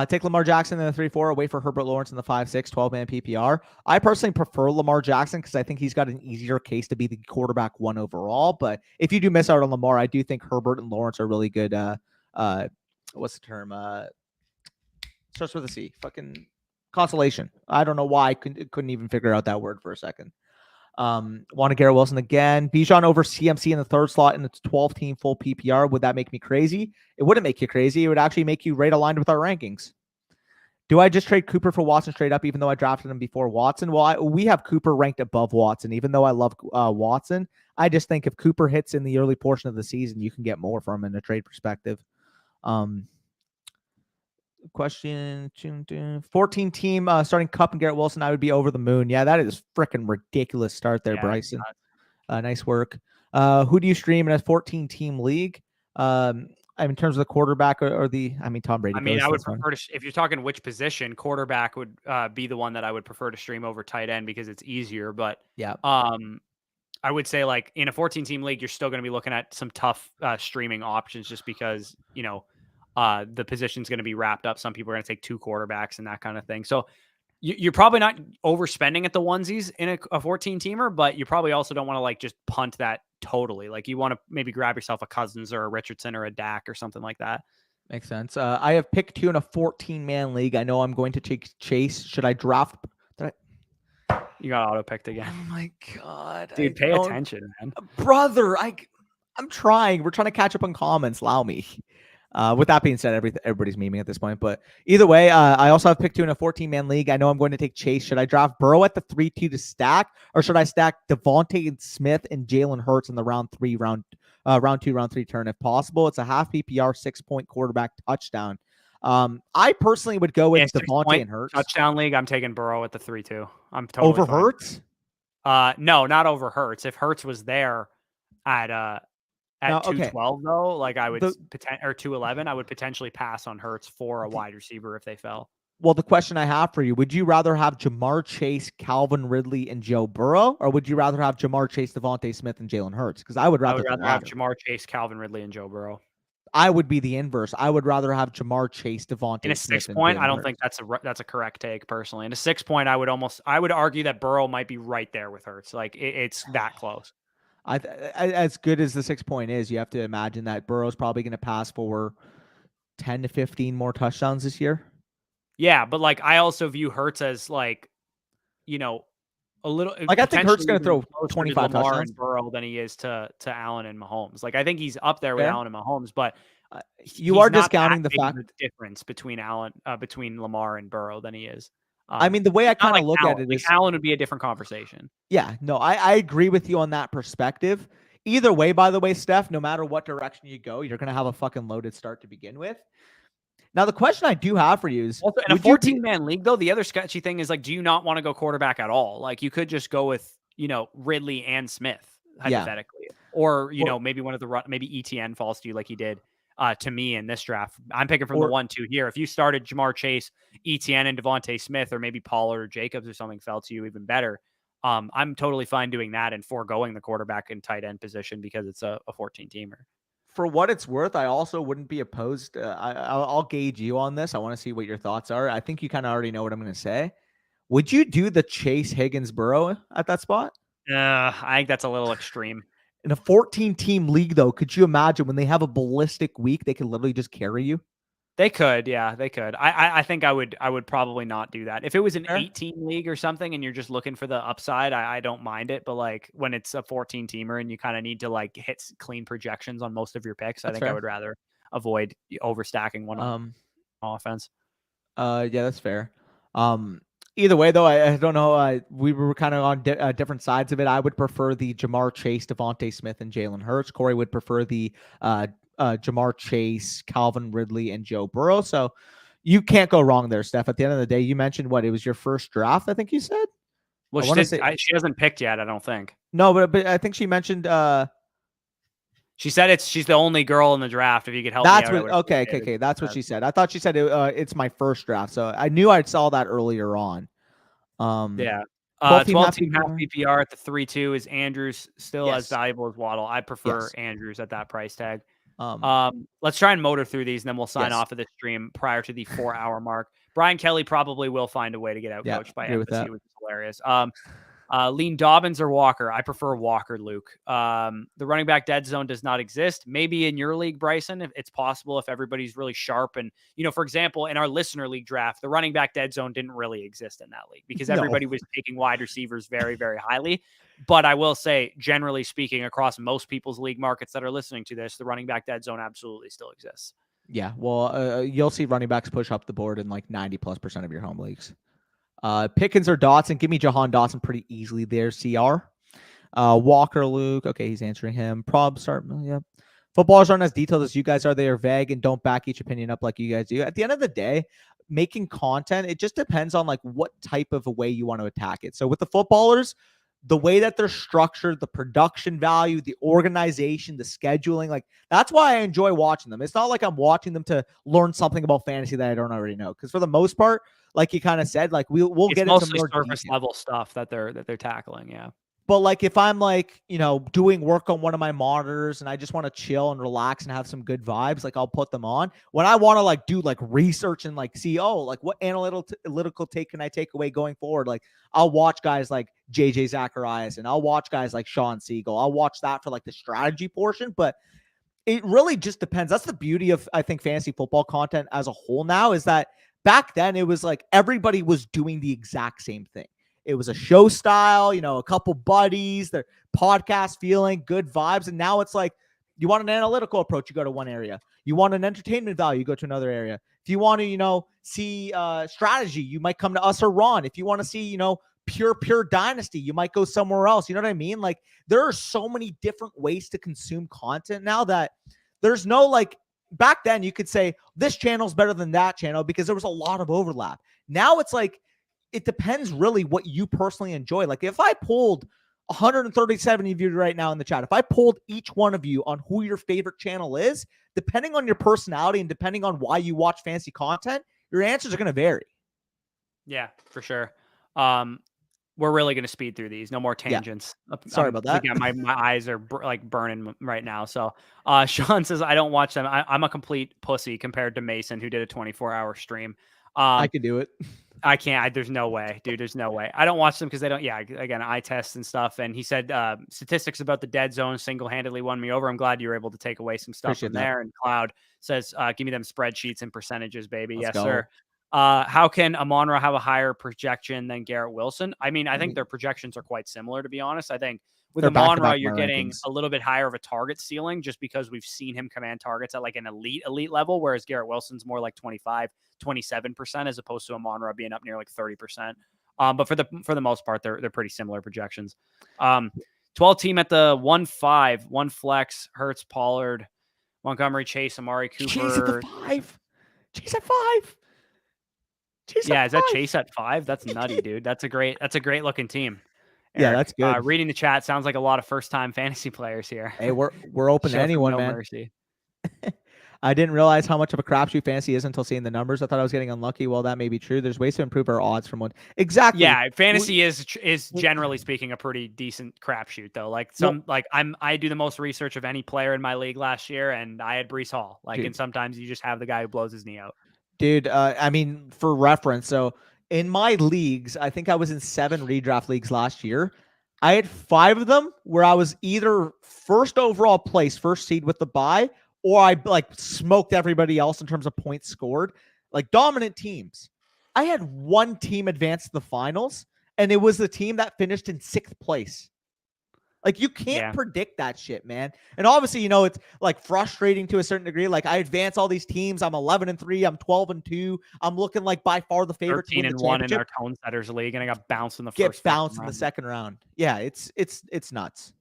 Take Lamar Jackson in the 3-4, wait for Herbert Lawrence in the 5-6, 12-man PPR. I personally prefer Lamar Jackson because I think he's got an easier case to be the quarterback 1 overall. But if you do miss out on Lamar, I do think Herbert and Lawrence are really good. What's the term? Starts with a C. Fucking consolation. I don't know why I couldn't even figure out that word for a second. Want to Garrett Wilson again. Bijan over CMC in the 3rd slot in the 12-team full PPR. Would that make me crazy? It wouldn't make you crazy. It would actually make you right aligned with our rankings. Do I just trade Cooper for Watson straight up, even though I drafted him before Watson? Well, we have Cooper ranked above Watson. Even though I love Watson, I just think if Cooper hits in the early portion of the season, you can get more from him in a trade perspective. Question 14 team starting Cup and Garrett Wilson. I would be over the moon. Yeah, that is freaking ridiculous start there, Bryson. Nice work. Who do you stream in a 14 team league? In terms of the quarterback or Tom Brady. I mean, I would prefer to, if you're talking which position, quarterback would be the one that I would prefer to stream over tight end because it's easier. But yeah, I would say like in a 14 team league, you're still going to be looking at some tough streaming options just because, the position's going to be wrapped up. Some people are going to take 2 quarterbacks and that kind of thing. So you're probably not overspending at the onesies in a 14 teamer, but you probably also don't want to like just punt that totally. Like you want to maybe grab yourself a Cousins or a Richardson or a Dak or something like that. Makes sense. I have pick 2 in a 14-man league. I know I'm going to take Chase. Should I draft? You got auto picked again. Oh my God. Dude, pay attention, man. Brother, I'm trying. We're trying to catch up on comments. Allow me. With that being said, everybody's memeing at this point. But either way, I also have pick 2 in a 14-man league. I know I'm going to take Chase. Should I draft Burrow at the 3-2 to stack, or should I stack Devontae and Smith and Jalen Hurts in the round 2, round 3 turn if possible? It's a half PPR 6-point quarterback touchdown. I personally would go with 6 Devontae point and Hurts touchdown league. I'm taking Burrow at the 3-2. I'm totally over fine. Hurts. No, not over Hurts. If Hurts was there at Now, 212 though, like I would The- or 211, I would potentially pass on Hurts for a wide receiver if they fell. Well, the question I have for you, would you rather have Jamar Chase, Calvin Ridley, and Joe Burrow, or would you rather have Jamar Chase, Devontae Smith, and Jalen Hurts? Because I would rather have Jamar Chase, Calvin Ridley, and Joe Burrow. I would be the inverse. I would rather have Jamar Chase, Devontae In a Smith, 6 and point, Jalen I don't Hurts. think that's a correct take personally. In a 6 point, I would argue that Burrow might be right there with Hurts. Like it's that close. As good as the 6 point is, you have to imagine that Burrow's probably going to pass for 10 to 15 more touchdowns this year. Yeah, but like I also view Hurts as like, you know, a little like I think Hurts going to throw 25 Lamar touchdowns and Burrow than he is to Allen and Mahomes. Like I think he's up there with Allen and Mahomes, but you are discounting the fact the difference between Lamar and Burrow than he is. I mean, the way I kind of look Allen. at it is Allen would be a different conversation. Yeah, no, I agree with you on that perspective. Either way, by the way, Steph, no matter what direction you go, you're going to have a fucking loaded start to begin with. Now, the question I do have for you is, also, in a 14-man league, though, the other sketchy thing is, like, do you not want to go quarterback at all? Like, you could just go with, Ridley and Smith, hypothetically. Yeah. Or, maybe one of the maybe ETN falls to you like he did to me in this draft. I'm picking from the 1-2 here. If you started Jamar Chase, ETN, and Devontae Smith, or maybe Pollard or Jacobs or something fell to you even better, I'm totally fine doing that and foregoing the quarterback and tight end position because it's a 14-teamer. For what it's worth, I also wouldn't be opposed. I'll gauge you on this. I want to see what your thoughts are. I think you kind of already know what I'm going to say. Would you do the Chase Higgins Burrow at that spot? I think that's a little extreme. In a 14-team league, though, could you imagine when they have a ballistic week, they could literally just carry you? They could, yeah, they could. I think I would probably not do that. If it was an 8-team league or something and you're just looking for the upside, I don't mind it. But like when it's a 14-teamer and you kind of need to like hit clean projections on most of your picks, I think I would rather avoid overstacking one on offense. Yeah, that's fair. Either way, though, I don't know. We were kind of on different sides of it. I would prefer the Jamar Chase, Devontae Smith, and Jalen Hurts. Corey would prefer the Jamar Chase, Calvin Ridley, and Joe Burrow. So you can't go wrong there, Steph. At the end of the day, you mentioned what? It was your first draft, I think you said? Well, she hasn't picked yet, I don't think. No, but I think she mentioned she said she's the only girl in the draft. If you could help me out. Okay. That's what she said. I thought she said it's my first draft. So I knew I saw that earlier on. Yeah. 12-team half PPR at the 3-2 is Andrews still as valuable as Waddle. I prefer Andrews at that price tag. Let's try and motor through these, and then we'll sign off of this stream prior to the 4-hour mark. Brian Kelly probably will find a way to get out coached by Embassy, which is hilarious. Lean Dobbins or Walker? I prefer Walker, Luke. The running back dead zone does not exist. Maybe in your league, Bryson, if it's possible, if everybody's really sharp. And, for example, in our listener league draft, the running back dead zone didn't really exist in that league because everybody was taking wide receivers very, very highly. But I will say, generally speaking, across most people's league markets that are listening to this, the running back dead zone absolutely still exists. Yeah, well, you'll see running backs push up the board in like 90+% of your home leagues. Pickens or Dotson? Give me Jahan Dotson pretty easily there. CR. Walker, Luke. Okay, he's answering him. Yeah. Footballers aren't as detailed as you guys are. They are vague and don't back each opinion up like you guys do. At the end of the day, making content, it just depends on like what type of a way you want to attack it. So with the footballers, the way that they're structured, the production value, the organization, the scheduling, like that's why I enjoy watching them. It's not like I'm watching them to learn something about fantasy that I don't already know. Because for the most part, like you kind of said, like we'll get into more surface level stuff that they're tackling. Yeah. But like if I'm like, doing work on one of my monitors and I just want to chill and relax and have some good vibes, like I'll put them on. When I want to like do like research and like see, like what analytical take can I take away going forward? Like I'll watch guys like JJ Zacharias and I'll watch guys like Sean Siegel. I'll watch that for like the strategy portion, but it really just depends. That's the beauty of, I think, fantasy football content as a whole now is that back then it was like everybody was doing the exact same thing. It was a show style, a couple buddies, their podcast feeling, good vibes. And now it's like, you want an analytical approach, you go to one area. You want an entertainment value, you go to another area. If you want to, see strategy, you might come to us or Ron. If you want to see, pure dynasty, you might go somewhere else. You know what I mean? Like there are so many different ways to consume content now that there's no like back then you could say this channel's better than that channel because there was a lot of overlap. Now it's like, it depends really what you personally enjoy. Like if I pulled 137 of you right now in the chat, if I pulled each one of you on who your favorite channel is, depending on your personality and depending on why you watch fantasy content, your answers are going to vary. Yeah, for sure. We're really going to speed through these. No more tangents. Sorry about that. Again, my eyes are like burning right now. So Sean says, I don't watch them. I'm a complete pussy compared to Mason, who did a 24-hour stream. I could do it. I can't. There's no way, dude. There's no way. I don't watch them because they don't. Yeah, again, eye tests and stuff. And he said statistics about the dead zone single-handedly won me over. I'm glad you were able to take away some stuff from there. And Cloud says, give me them spreadsheets and percentages, baby. Yes, sir. How can Amon-Ra have a higher projection than Garrett Wilson? I mean, I think their projections are quite similar, to be honest. I think with Amon-Ra, you're getting a little bit higher of a target ceiling just because we've seen him command targets at like an elite level, whereas Garrett Wilson's more like 27% as opposed to Amon-Ra being up near like 30%. But for the most part, they're pretty similar projections. 12 team at the 1-5, 1 flex, Hurts, Pollard, Montgomery, Chase, Amari Cooper. Chase at the 5. Chase at 5. Yeah, is that Chase at 5? That's nutty, dude. That's a great looking team. Eric, yeah, that's good. Reading the chat sounds like a lot of first-time fantasy players here. Hey, we're open to anyone, man. Mercy. I didn't realize how much of a crapshoot fantasy is until seeing the numbers. I thought I was getting unlucky. Well, that may be true. There's ways to improve our odds from one. Exactly. Yeah, fantasy is generally speaking a pretty decent crapshoot though. Like I do the most research of any player in my league last year, and I had Breece Hall. Like, and sometimes you just have the guy who blows his knee out. Dude, I mean, for reference, so in my leagues, I think I was in 7 redraft leagues last year. I had 5 of them where I was either first overall place, first seed with the bye, or I like smoked everybody else in terms of points scored, like dominant teams. I had 1 team advance to the finals, and it was the team that finished in 6th place. Like, you can't predict that shit, man. And obviously, it's like frustrating to a certain degree. Like, I advance all these teams. I'm 11-3. I'm 12-2. I'm looking like by far the favorite. 13-1 in our Cone Setters League, and I got bounced in the first. Get bounced in the second round. Yeah, it's nuts.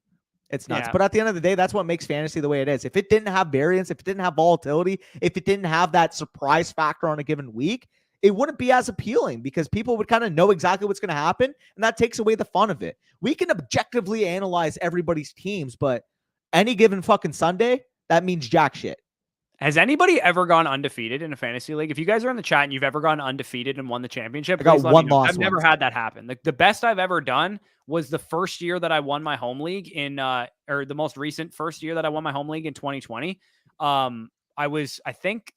It's nuts. Yeah. But at the end of the day, that's what makes fantasy the way it is. If it didn't have variance, if it didn't have volatility, if it didn't have that surprise factor on a given week, it wouldn't be as appealing because people would kind of know exactly what's going to happen, and that takes away the fun of it. We can objectively analyze everybody's teams, but any given fucking Sunday, that means jack shit. Has anybody ever gone undefeated in a fantasy league? If you guys are in the chat and you've ever gone undefeated and won the championship, I got one loss. I've never had that happen. The best I've ever done was the first year that I won my home league or the most recent first year that I won my home league in 2020. I think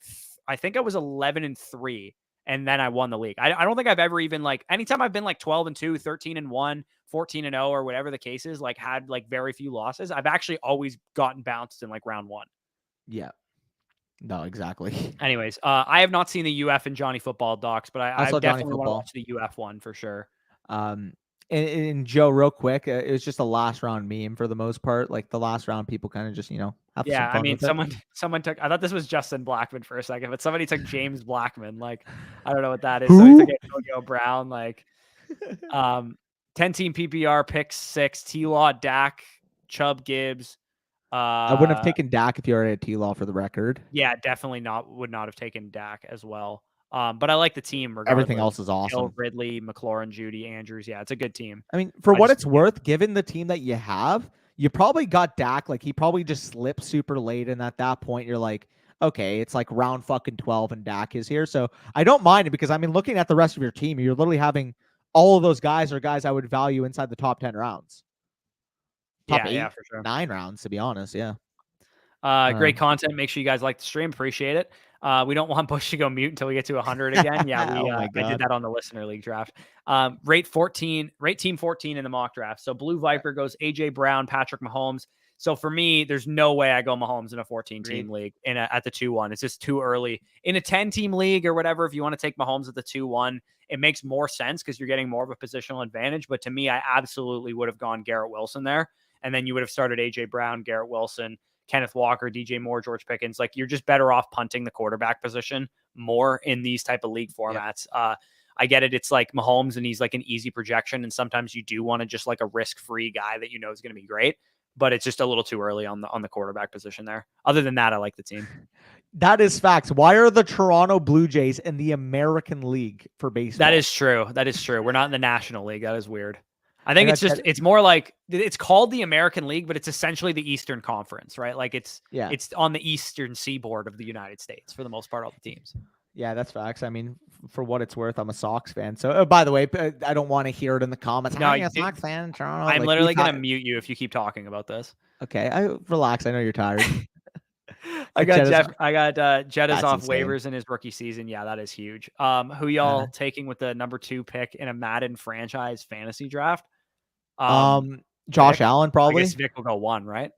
I was 11-3. And then I won the league. I don't think I've ever even anytime I've been 12-2, 13-1, 14-0, or whatever the case is, had very few losses. I've actually always gotten bounced in round 1. Yeah. No, exactly. Anyways, I have not seen the UF and Johnny Football docs, but I definitely want to watch the UF one for sure. And Joe, real quick, it was just a last round meme for the most part. Like the last round, people kind of just, have some fun I mean, with someone took, I thought this was Justin Blackman for a second, but somebody took James Blackman. I don't know what that is. Who? So he took Antonio Brown, 10-team PPR, pick 6, T-Law, Dak, Chubb, Gibbs. I wouldn't have taken Dak if you already had T-Law for the record. Yeah, definitely would not have taken Dak as well. But I like the team. Everything else is awesome. Hill, Ridley, McLaurin, Judy, Andrews. Yeah, it's a good team. I mean, for what it's worth, given the team that you have, you probably got Dak. He probably just slipped super late. And at that point, you're like, okay, it's round fucking 12 and Dak is here. So I don't mind it because, looking at the rest of your team, you're literally having all of those guys are guys I would value inside the top 10 rounds. Top 8, for sure. 9 rounds, to be honest. Yeah. Great content. Make sure you guys like the stream. Appreciate it. We don't want Bush to go mute until we get to 100 again. Yeah, I did that on the listener league draft. Rate team 14 in the mock draft. So Blue Viper goes AJ Brown, Patrick Mahomes. So for me, there's no way I go Mahomes in a 14-team league at the 2-1. It's just too early. In a 10-team league or whatever, if you want to take Mahomes at the 2-1, it makes more sense because you're getting more of a positional advantage. But to me, I absolutely would have gone Garrett Wilson there. And then you would have started AJ Brown, Garrett Wilson, Kenneth Walker, DJ Moore, George Pickens. You're just better off punting the quarterback position more in these type of league formats. Yep. I get it. It's Mahomes and he's an easy projection. And sometimes you do want to just a risk-free guy that is going to be great, but it's just a little too early on the quarterback position there. Other than that, I like the team. That is facts. Why are the Toronto Blue Jays in the American League for baseball? That is true. That is true. We're not in the National League. That is weird. I I think got it's just Jed- it's more like it's called the American League, but it's essentially the Eastern Conference, right? Like it's on the eastern seaboard of the United States for the most part, all the teams. Yeah, that's facts. I mean, for what it's worth, I'm a Sox fan. So, by the way, I don't want to hear it in the comments. No, I'm a Sox fan, Toronto. I'm Like, literally gonna mute you if you keep talking about this. Okay, relax. I know you're tired. I got Jetta's off insane. waivers in his rookie season. Yeah, that is huge. Who y'all taking with the number 2 pick in a Madden franchise fantasy draft? Josh Vic? Allen probably. I guess Vic will go 1, right?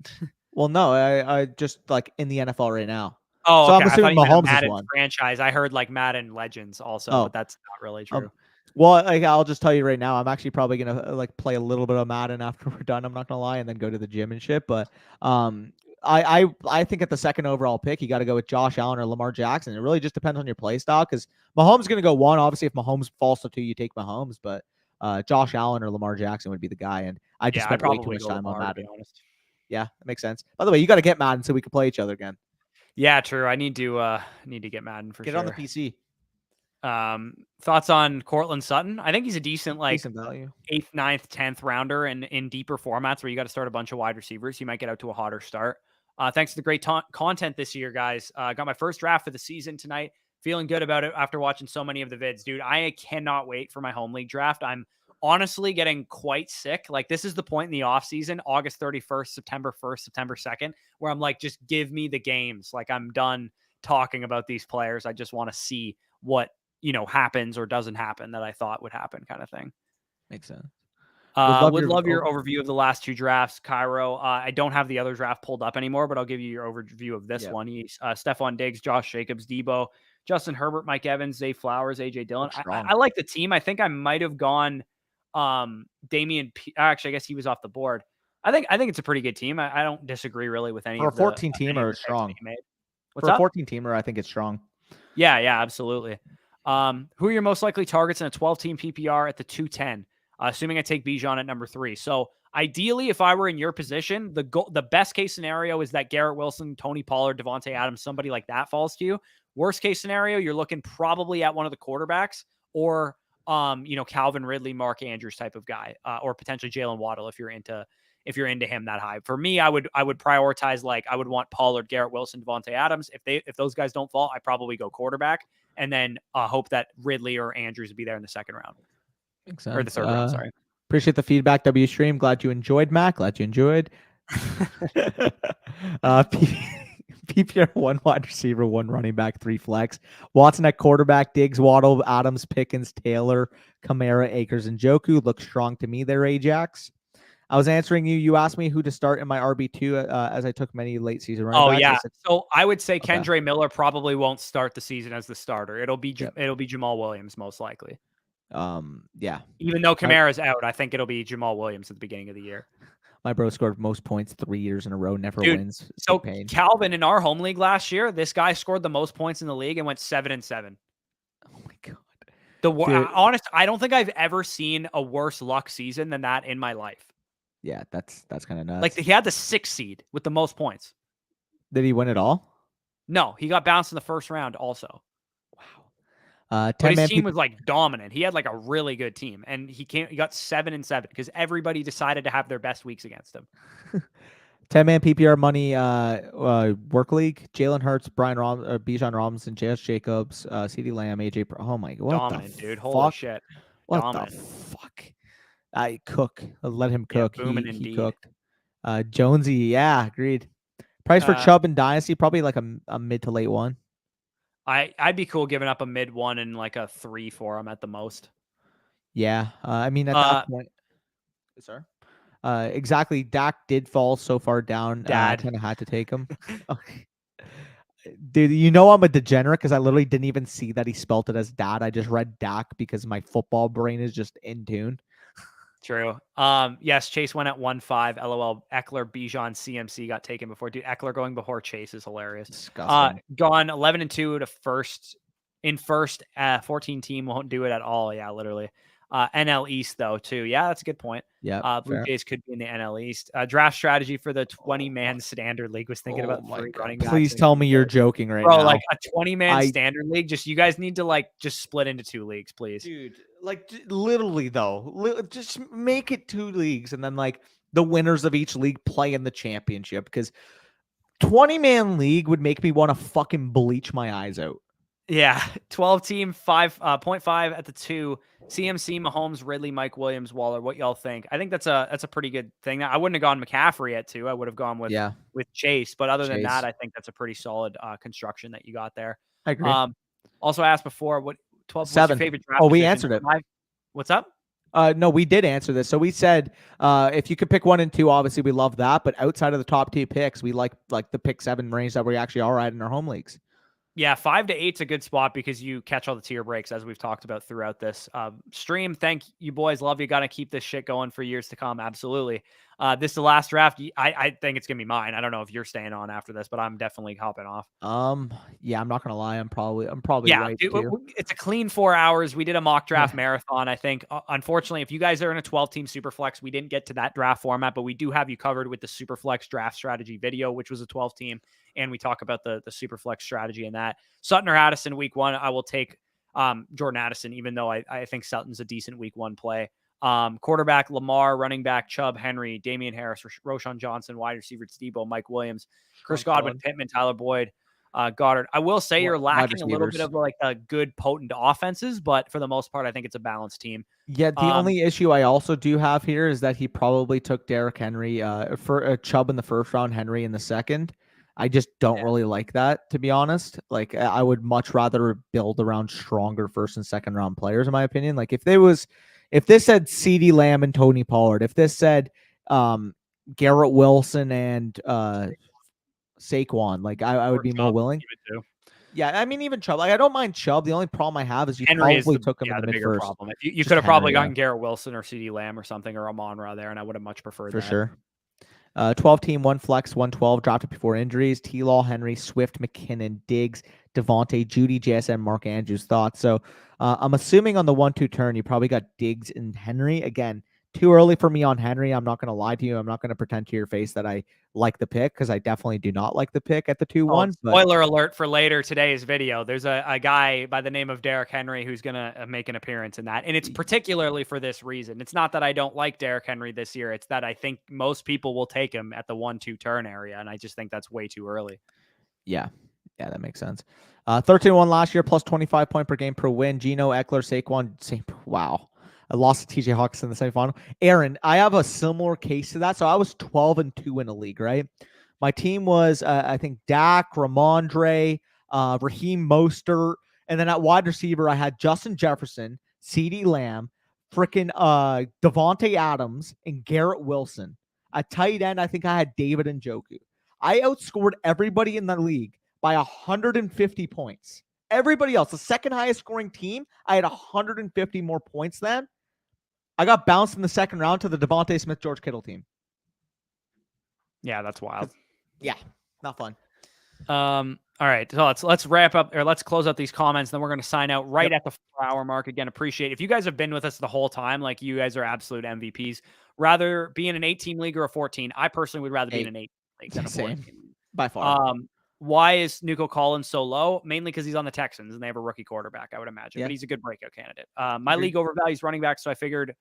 Well, no, I just like in the NFL right now. Oh, so okay. I'm assuming Mahomes Madden is one franchise. I heard like Madden Legends also, but that's not really true. Well, like, I'll just tell you right now, I'm actually probably gonna like play a little bit of Madden after we're done. I'm not gonna lie, and then go to the gym and shit. But I think at the second overall pick, you got to go with Josh Allen or Lamar Jackson. It really just depends on your play style because Mahomes is gonna go 1. Obviously, if Mahomes falls to 2, you take Mahomes. But Josh Allen or Lamar Jackson would be the guy, and I just spent way too much time on Madden. Yeah, that makes sense. By the way, you got to get Madden so we can play each other again. Yeah, true. I need to get Madden for sure. Get on the PC. Thoughts on Cortland Sutton? I think he's a decent value. 8th, 9th, 10th rounder, and in deeper formats where you got to start a bunch of wide receivers, he might get out to a hotter start. Thanks to the great content this year, guys. Got my first draft for the season tonight. Feeling good about it after watching so many of the vids, dude. I cannot wait for my home league draft. I'm honestly getting quite sick. Like, this is the point in the off season, August 31st, September 1st, September 2nd, where I'm like, just give me the games. Like, I'm done talking about these players. I just want to see what, happens or doesn't happen that I thought would happen, kind of thing. Makes sense. Would love your overview of the last 2 drafts, Cairo. I don't have the other draft pulled up anymore, but I'll give you your overview of this one. He's Stephon Diggs, Josh Jacobs, Debo, Justin Herbert, Mike Evans, Zay Flowers, AJ Dillon. I like the team. I think I might have gone Damian. Actually, I guess he was off the board. I think it's a pretty good team. I don't disagree really with any. For a 14-teamer, it's strong. What's up? For a 14-teamer, I think it's strong. Yeah, absolutely. Who are your most likely targets in a 12-team PPR at the 210? Assuming I take Bijan at number 3. So ideally, if I were in your position, the best case scenario is that Garrett Wilson, Tony Pollard, Devontae Adams, somebody like that falls to you. Worst case scenario, you're looking probably at one of the quarterbacks or, Calvin Ridley, Mark Andrews type of guy, or potentially Jalen Waddle if you're into him that high. For me, I would prioritize, I would want Pollard, Garrett Wilson, Devontae Adams. If those guys don't fall, I probably go quarterback and then hope that Ridley or Andrews would be there in the second round. Makes sense. Or the third round, sorry. Appreciate the feedback, W Stream. Glad you enjoyed, Mac. Glad you enjoyed. PPR 1 wide receiver, 1 running back, 3 flex. Watson at quarterback, Diggs, Waddle, Adams, Pickens, Taylor, Kamara, Akers, and Joku. Look strong to me there, Ajax. I was answering you. You asked me who to start in my RB2 as I took many late season running backs. So I would say Kendre Miller probably won't start the season as the starter. It'll be Jamal Williams most likely. Yeah. Even though Kamara's out, I think it'll be Jamal Williams at the beginning of the year. My bro scored most points 3 years in a row, never wins. So Calvin, in our home league last year, this guy scored the most points in the league and went 7-7. Oh my god. Honest, I don't think I've ever seen a worse luck season than that in my life. Yeah, that's kind of nuts. Like, he had the 6th seed with the most points. Did he win it all? No, he got bounced in the first round also. Wow. But his team was dominant. He had a really good team, and he got 7-7 because everybody decided to have their best weeks against him. 10-man PPR money work league. Jalen Hurts, Bijan Robinson, J.S. Jacobs, CeeDee Lamb, AJ. Oh my god, dominant, dude! Holy shit! What dominant. the fuck? I cook. Let him cook. Yeah, he cooked. Jonesy, yeah, agreed. Price for Chubb and Dynasty, probably like a mid to late 1. I'd be cool giving up a mid 1 and like a 3 for him at the most. Yeah, I mean at that point, sir. Exactly. Dak did fall so far down. I kind of had to take him. Dude, I'm a degenerate because I literally didn't even see that he spelt it as dad. I just read Dak because my football brain is just in tune. True. Yes, Chase went at 1-5. LOL. Eckler, Bijan, CMC got taken before. Dude, Eckler going before Chase is hilarious. Disgusting. Gone 11-2 to first. In first, 14 team won't do it at all. Yeah, literally. NL East, though, too. Yeah, that's a good point. Yeah, Blue Jays could be in the NL East. Draft strategy for the 20-man standard league was thinking about my 3 God. running backs. Please tell me you're joking right Bro, now. like a 20-man standard league. You guys need to just split into 2 leagues, please. Dude, literally though, just make it 2 leagues and then the winners of each league play in the championship, because 20-man league would make me want to fucking bleach my eyes out. Yeah, 12 team, 5.5 at the 2. CMC, Mahomes, Ridley, Mike Williams, Waller. What y'all think? I think that's a pretty good thing. I wouldn't have gone McCaffrey at 2. I would have gone with Chase. But other than that, I think that's a pretty solid construction that you got there. I agree. Also asked before, 12? 7. What's your favorite draft? Oh, we answered it. What's up? No, we did answer this. So we said if you could pick 1 and 2, obviously we love that. But outside of the top 2 picks, we like the pick 7 range that we actually are at in our home leagues. Yeah, 5 to 8's a good spot because you catch all the tier breaks, as we've talked about throughout this stream. Thank you, boys. Love you. Got to keep this shit going for years to come. Absolutely. This is the last draft. I think it's gonna be mine. I don't know if you're staying on after this, but I'm definitely hopping off. Yeah, I'm not gonna lie. I'm probably right dude, too. It's a clean 4 hours. We did a mock draft marathon. I think, unfortunately, if you guys are in a 12-team Superflex, we didn't get to that draft format, but we do have you covered with the Superflex draft strategy video, which was a 12-team, and we talk about the Superflex strategy in that. Sutton or Addison week 1, I will take Jordan Addison, even though I think Sutton's a decent week 1 play. Quarterback, Lamar. Running back, Chubb, Henry, Damian Harris, Roshan Johnson. Wide receiver, Debo, Mike Williams, Chris Godwin, Pittman, Tyler Boyd, Goddard. I will say you're lacking a little bit of a good, potent offenses, but for the most part, I think it's a balanced team. Yeah, the only issue I also do have here is that he probably took Derrick Henry for Chubb in the first round, Henry in the second. I just don't really like that, to be honest. I would much rather build around stronger first and second round players, in my opinion. If this said CeeDee Lamb and Tony Pollard, if this said Garrett Wilson and Saquon, I would be more willing. Yeah, I mean, even Chubb. I don't mind Chubb. The only problem I have is you probably took him in the mid-first. Problem. You could have probably gotten Garrett Wilson or CeeDee Lamb or something, or Amon-Ra there, and I would have much preferred that. For sure. 12-team, 1 flex, 112, dropped it before injuries. T-Law, Henry, Swift, McKinnon, Diggs, Devontae, Judy, JSN, Mark Andrews. Thoughts? So I'm assuming on the 1-2 turn, you probably got Diggs and Henry. Again, too early for me on Henry. I'm not going to lie to you. I'm not going to pretend to your face that I like the pick, because I definitely do not like the pick at the 2-1. Spoiler alert for later today's video. There's a guy by the name of Derrick Henry who's going to make an appearance in that. And it's particularly for this reason. It's not that I don't like Derrick Henry this year. It's that I think most people will take him at the 1-2 turn area. And I just think that's way too early. Yeah, that makes sense. 13-1 last year, plus 25 point per game per win. Geno, Eckler, Saquon. Wow. I lost to TJ Hawkinson in the semifinal. Aaron, I have a similar case to that. So I was 12-2 in a league, right? My team was, I think, Dak, Ramondre, Raheem Mostert. And then at wide receiver, I had Justin Jefferson, CeeDee Lamb, freaking Devontae Adams, and Garrett Wilson. At tight end, I think I had David Njoku. I outscored everybody in the league by 150 points. Everybody else, the second highest scoring team, I had 150 more points than. I got bounced in the second round to the Devontae Smith, George Kittle team. Yeah, that's wild. Yeah, not fun. All right, so let's wrap up, or let's close out these comments. Then we're going to sign out right at the 4-hour mark. Again, appreciate if you guys have been with us the whole time. You guys are absolute MVPs. Rather be in an 18 league or a 14. I personally would rather be in an 8 league than a 14. By far. Why is Nico Collins so low? Mainly because he's on the Texans and they have a rookie quarterback, I would imagine. But he's a good breakout candidate. My league overvalues running back, so I figured,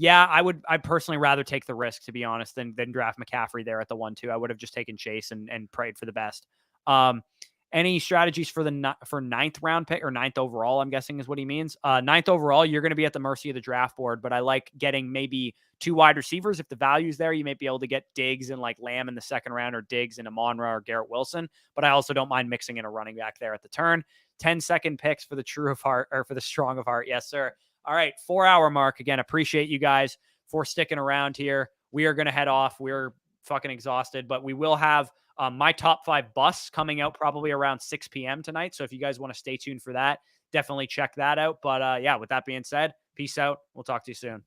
I'd personally rather take the risk, to be honest, than draft McCaffrey there at the 1-2. I would have just taken Chase and prayed for the best. Any strategies for for 9th round pick or 9th overall, I'm guessing is what he means. 9th overall, you're going to be at the mercy of the draft board, but I like getting maybe 2 wide receivers. If the value's there, you may be able to get Diggs and Lamb in the 2nd round, or Diggs and Amon-Ra or Garrett Wilson. But I also don't mind mixing in a running back there at the turn. 10-second picks for the true of heart, or for the strong of heart. Yes, sir. All right, 4-hour mark. Again, appreciate you guys for sticking around here. We are going to head off. We're fucking exhausted, but we will have my top 5 busts coming out probably around 6 p.m. tonight. So if you guys want to stay tuned for that, definitely check that out. But with that being said, peace out. We'll talk to you soon.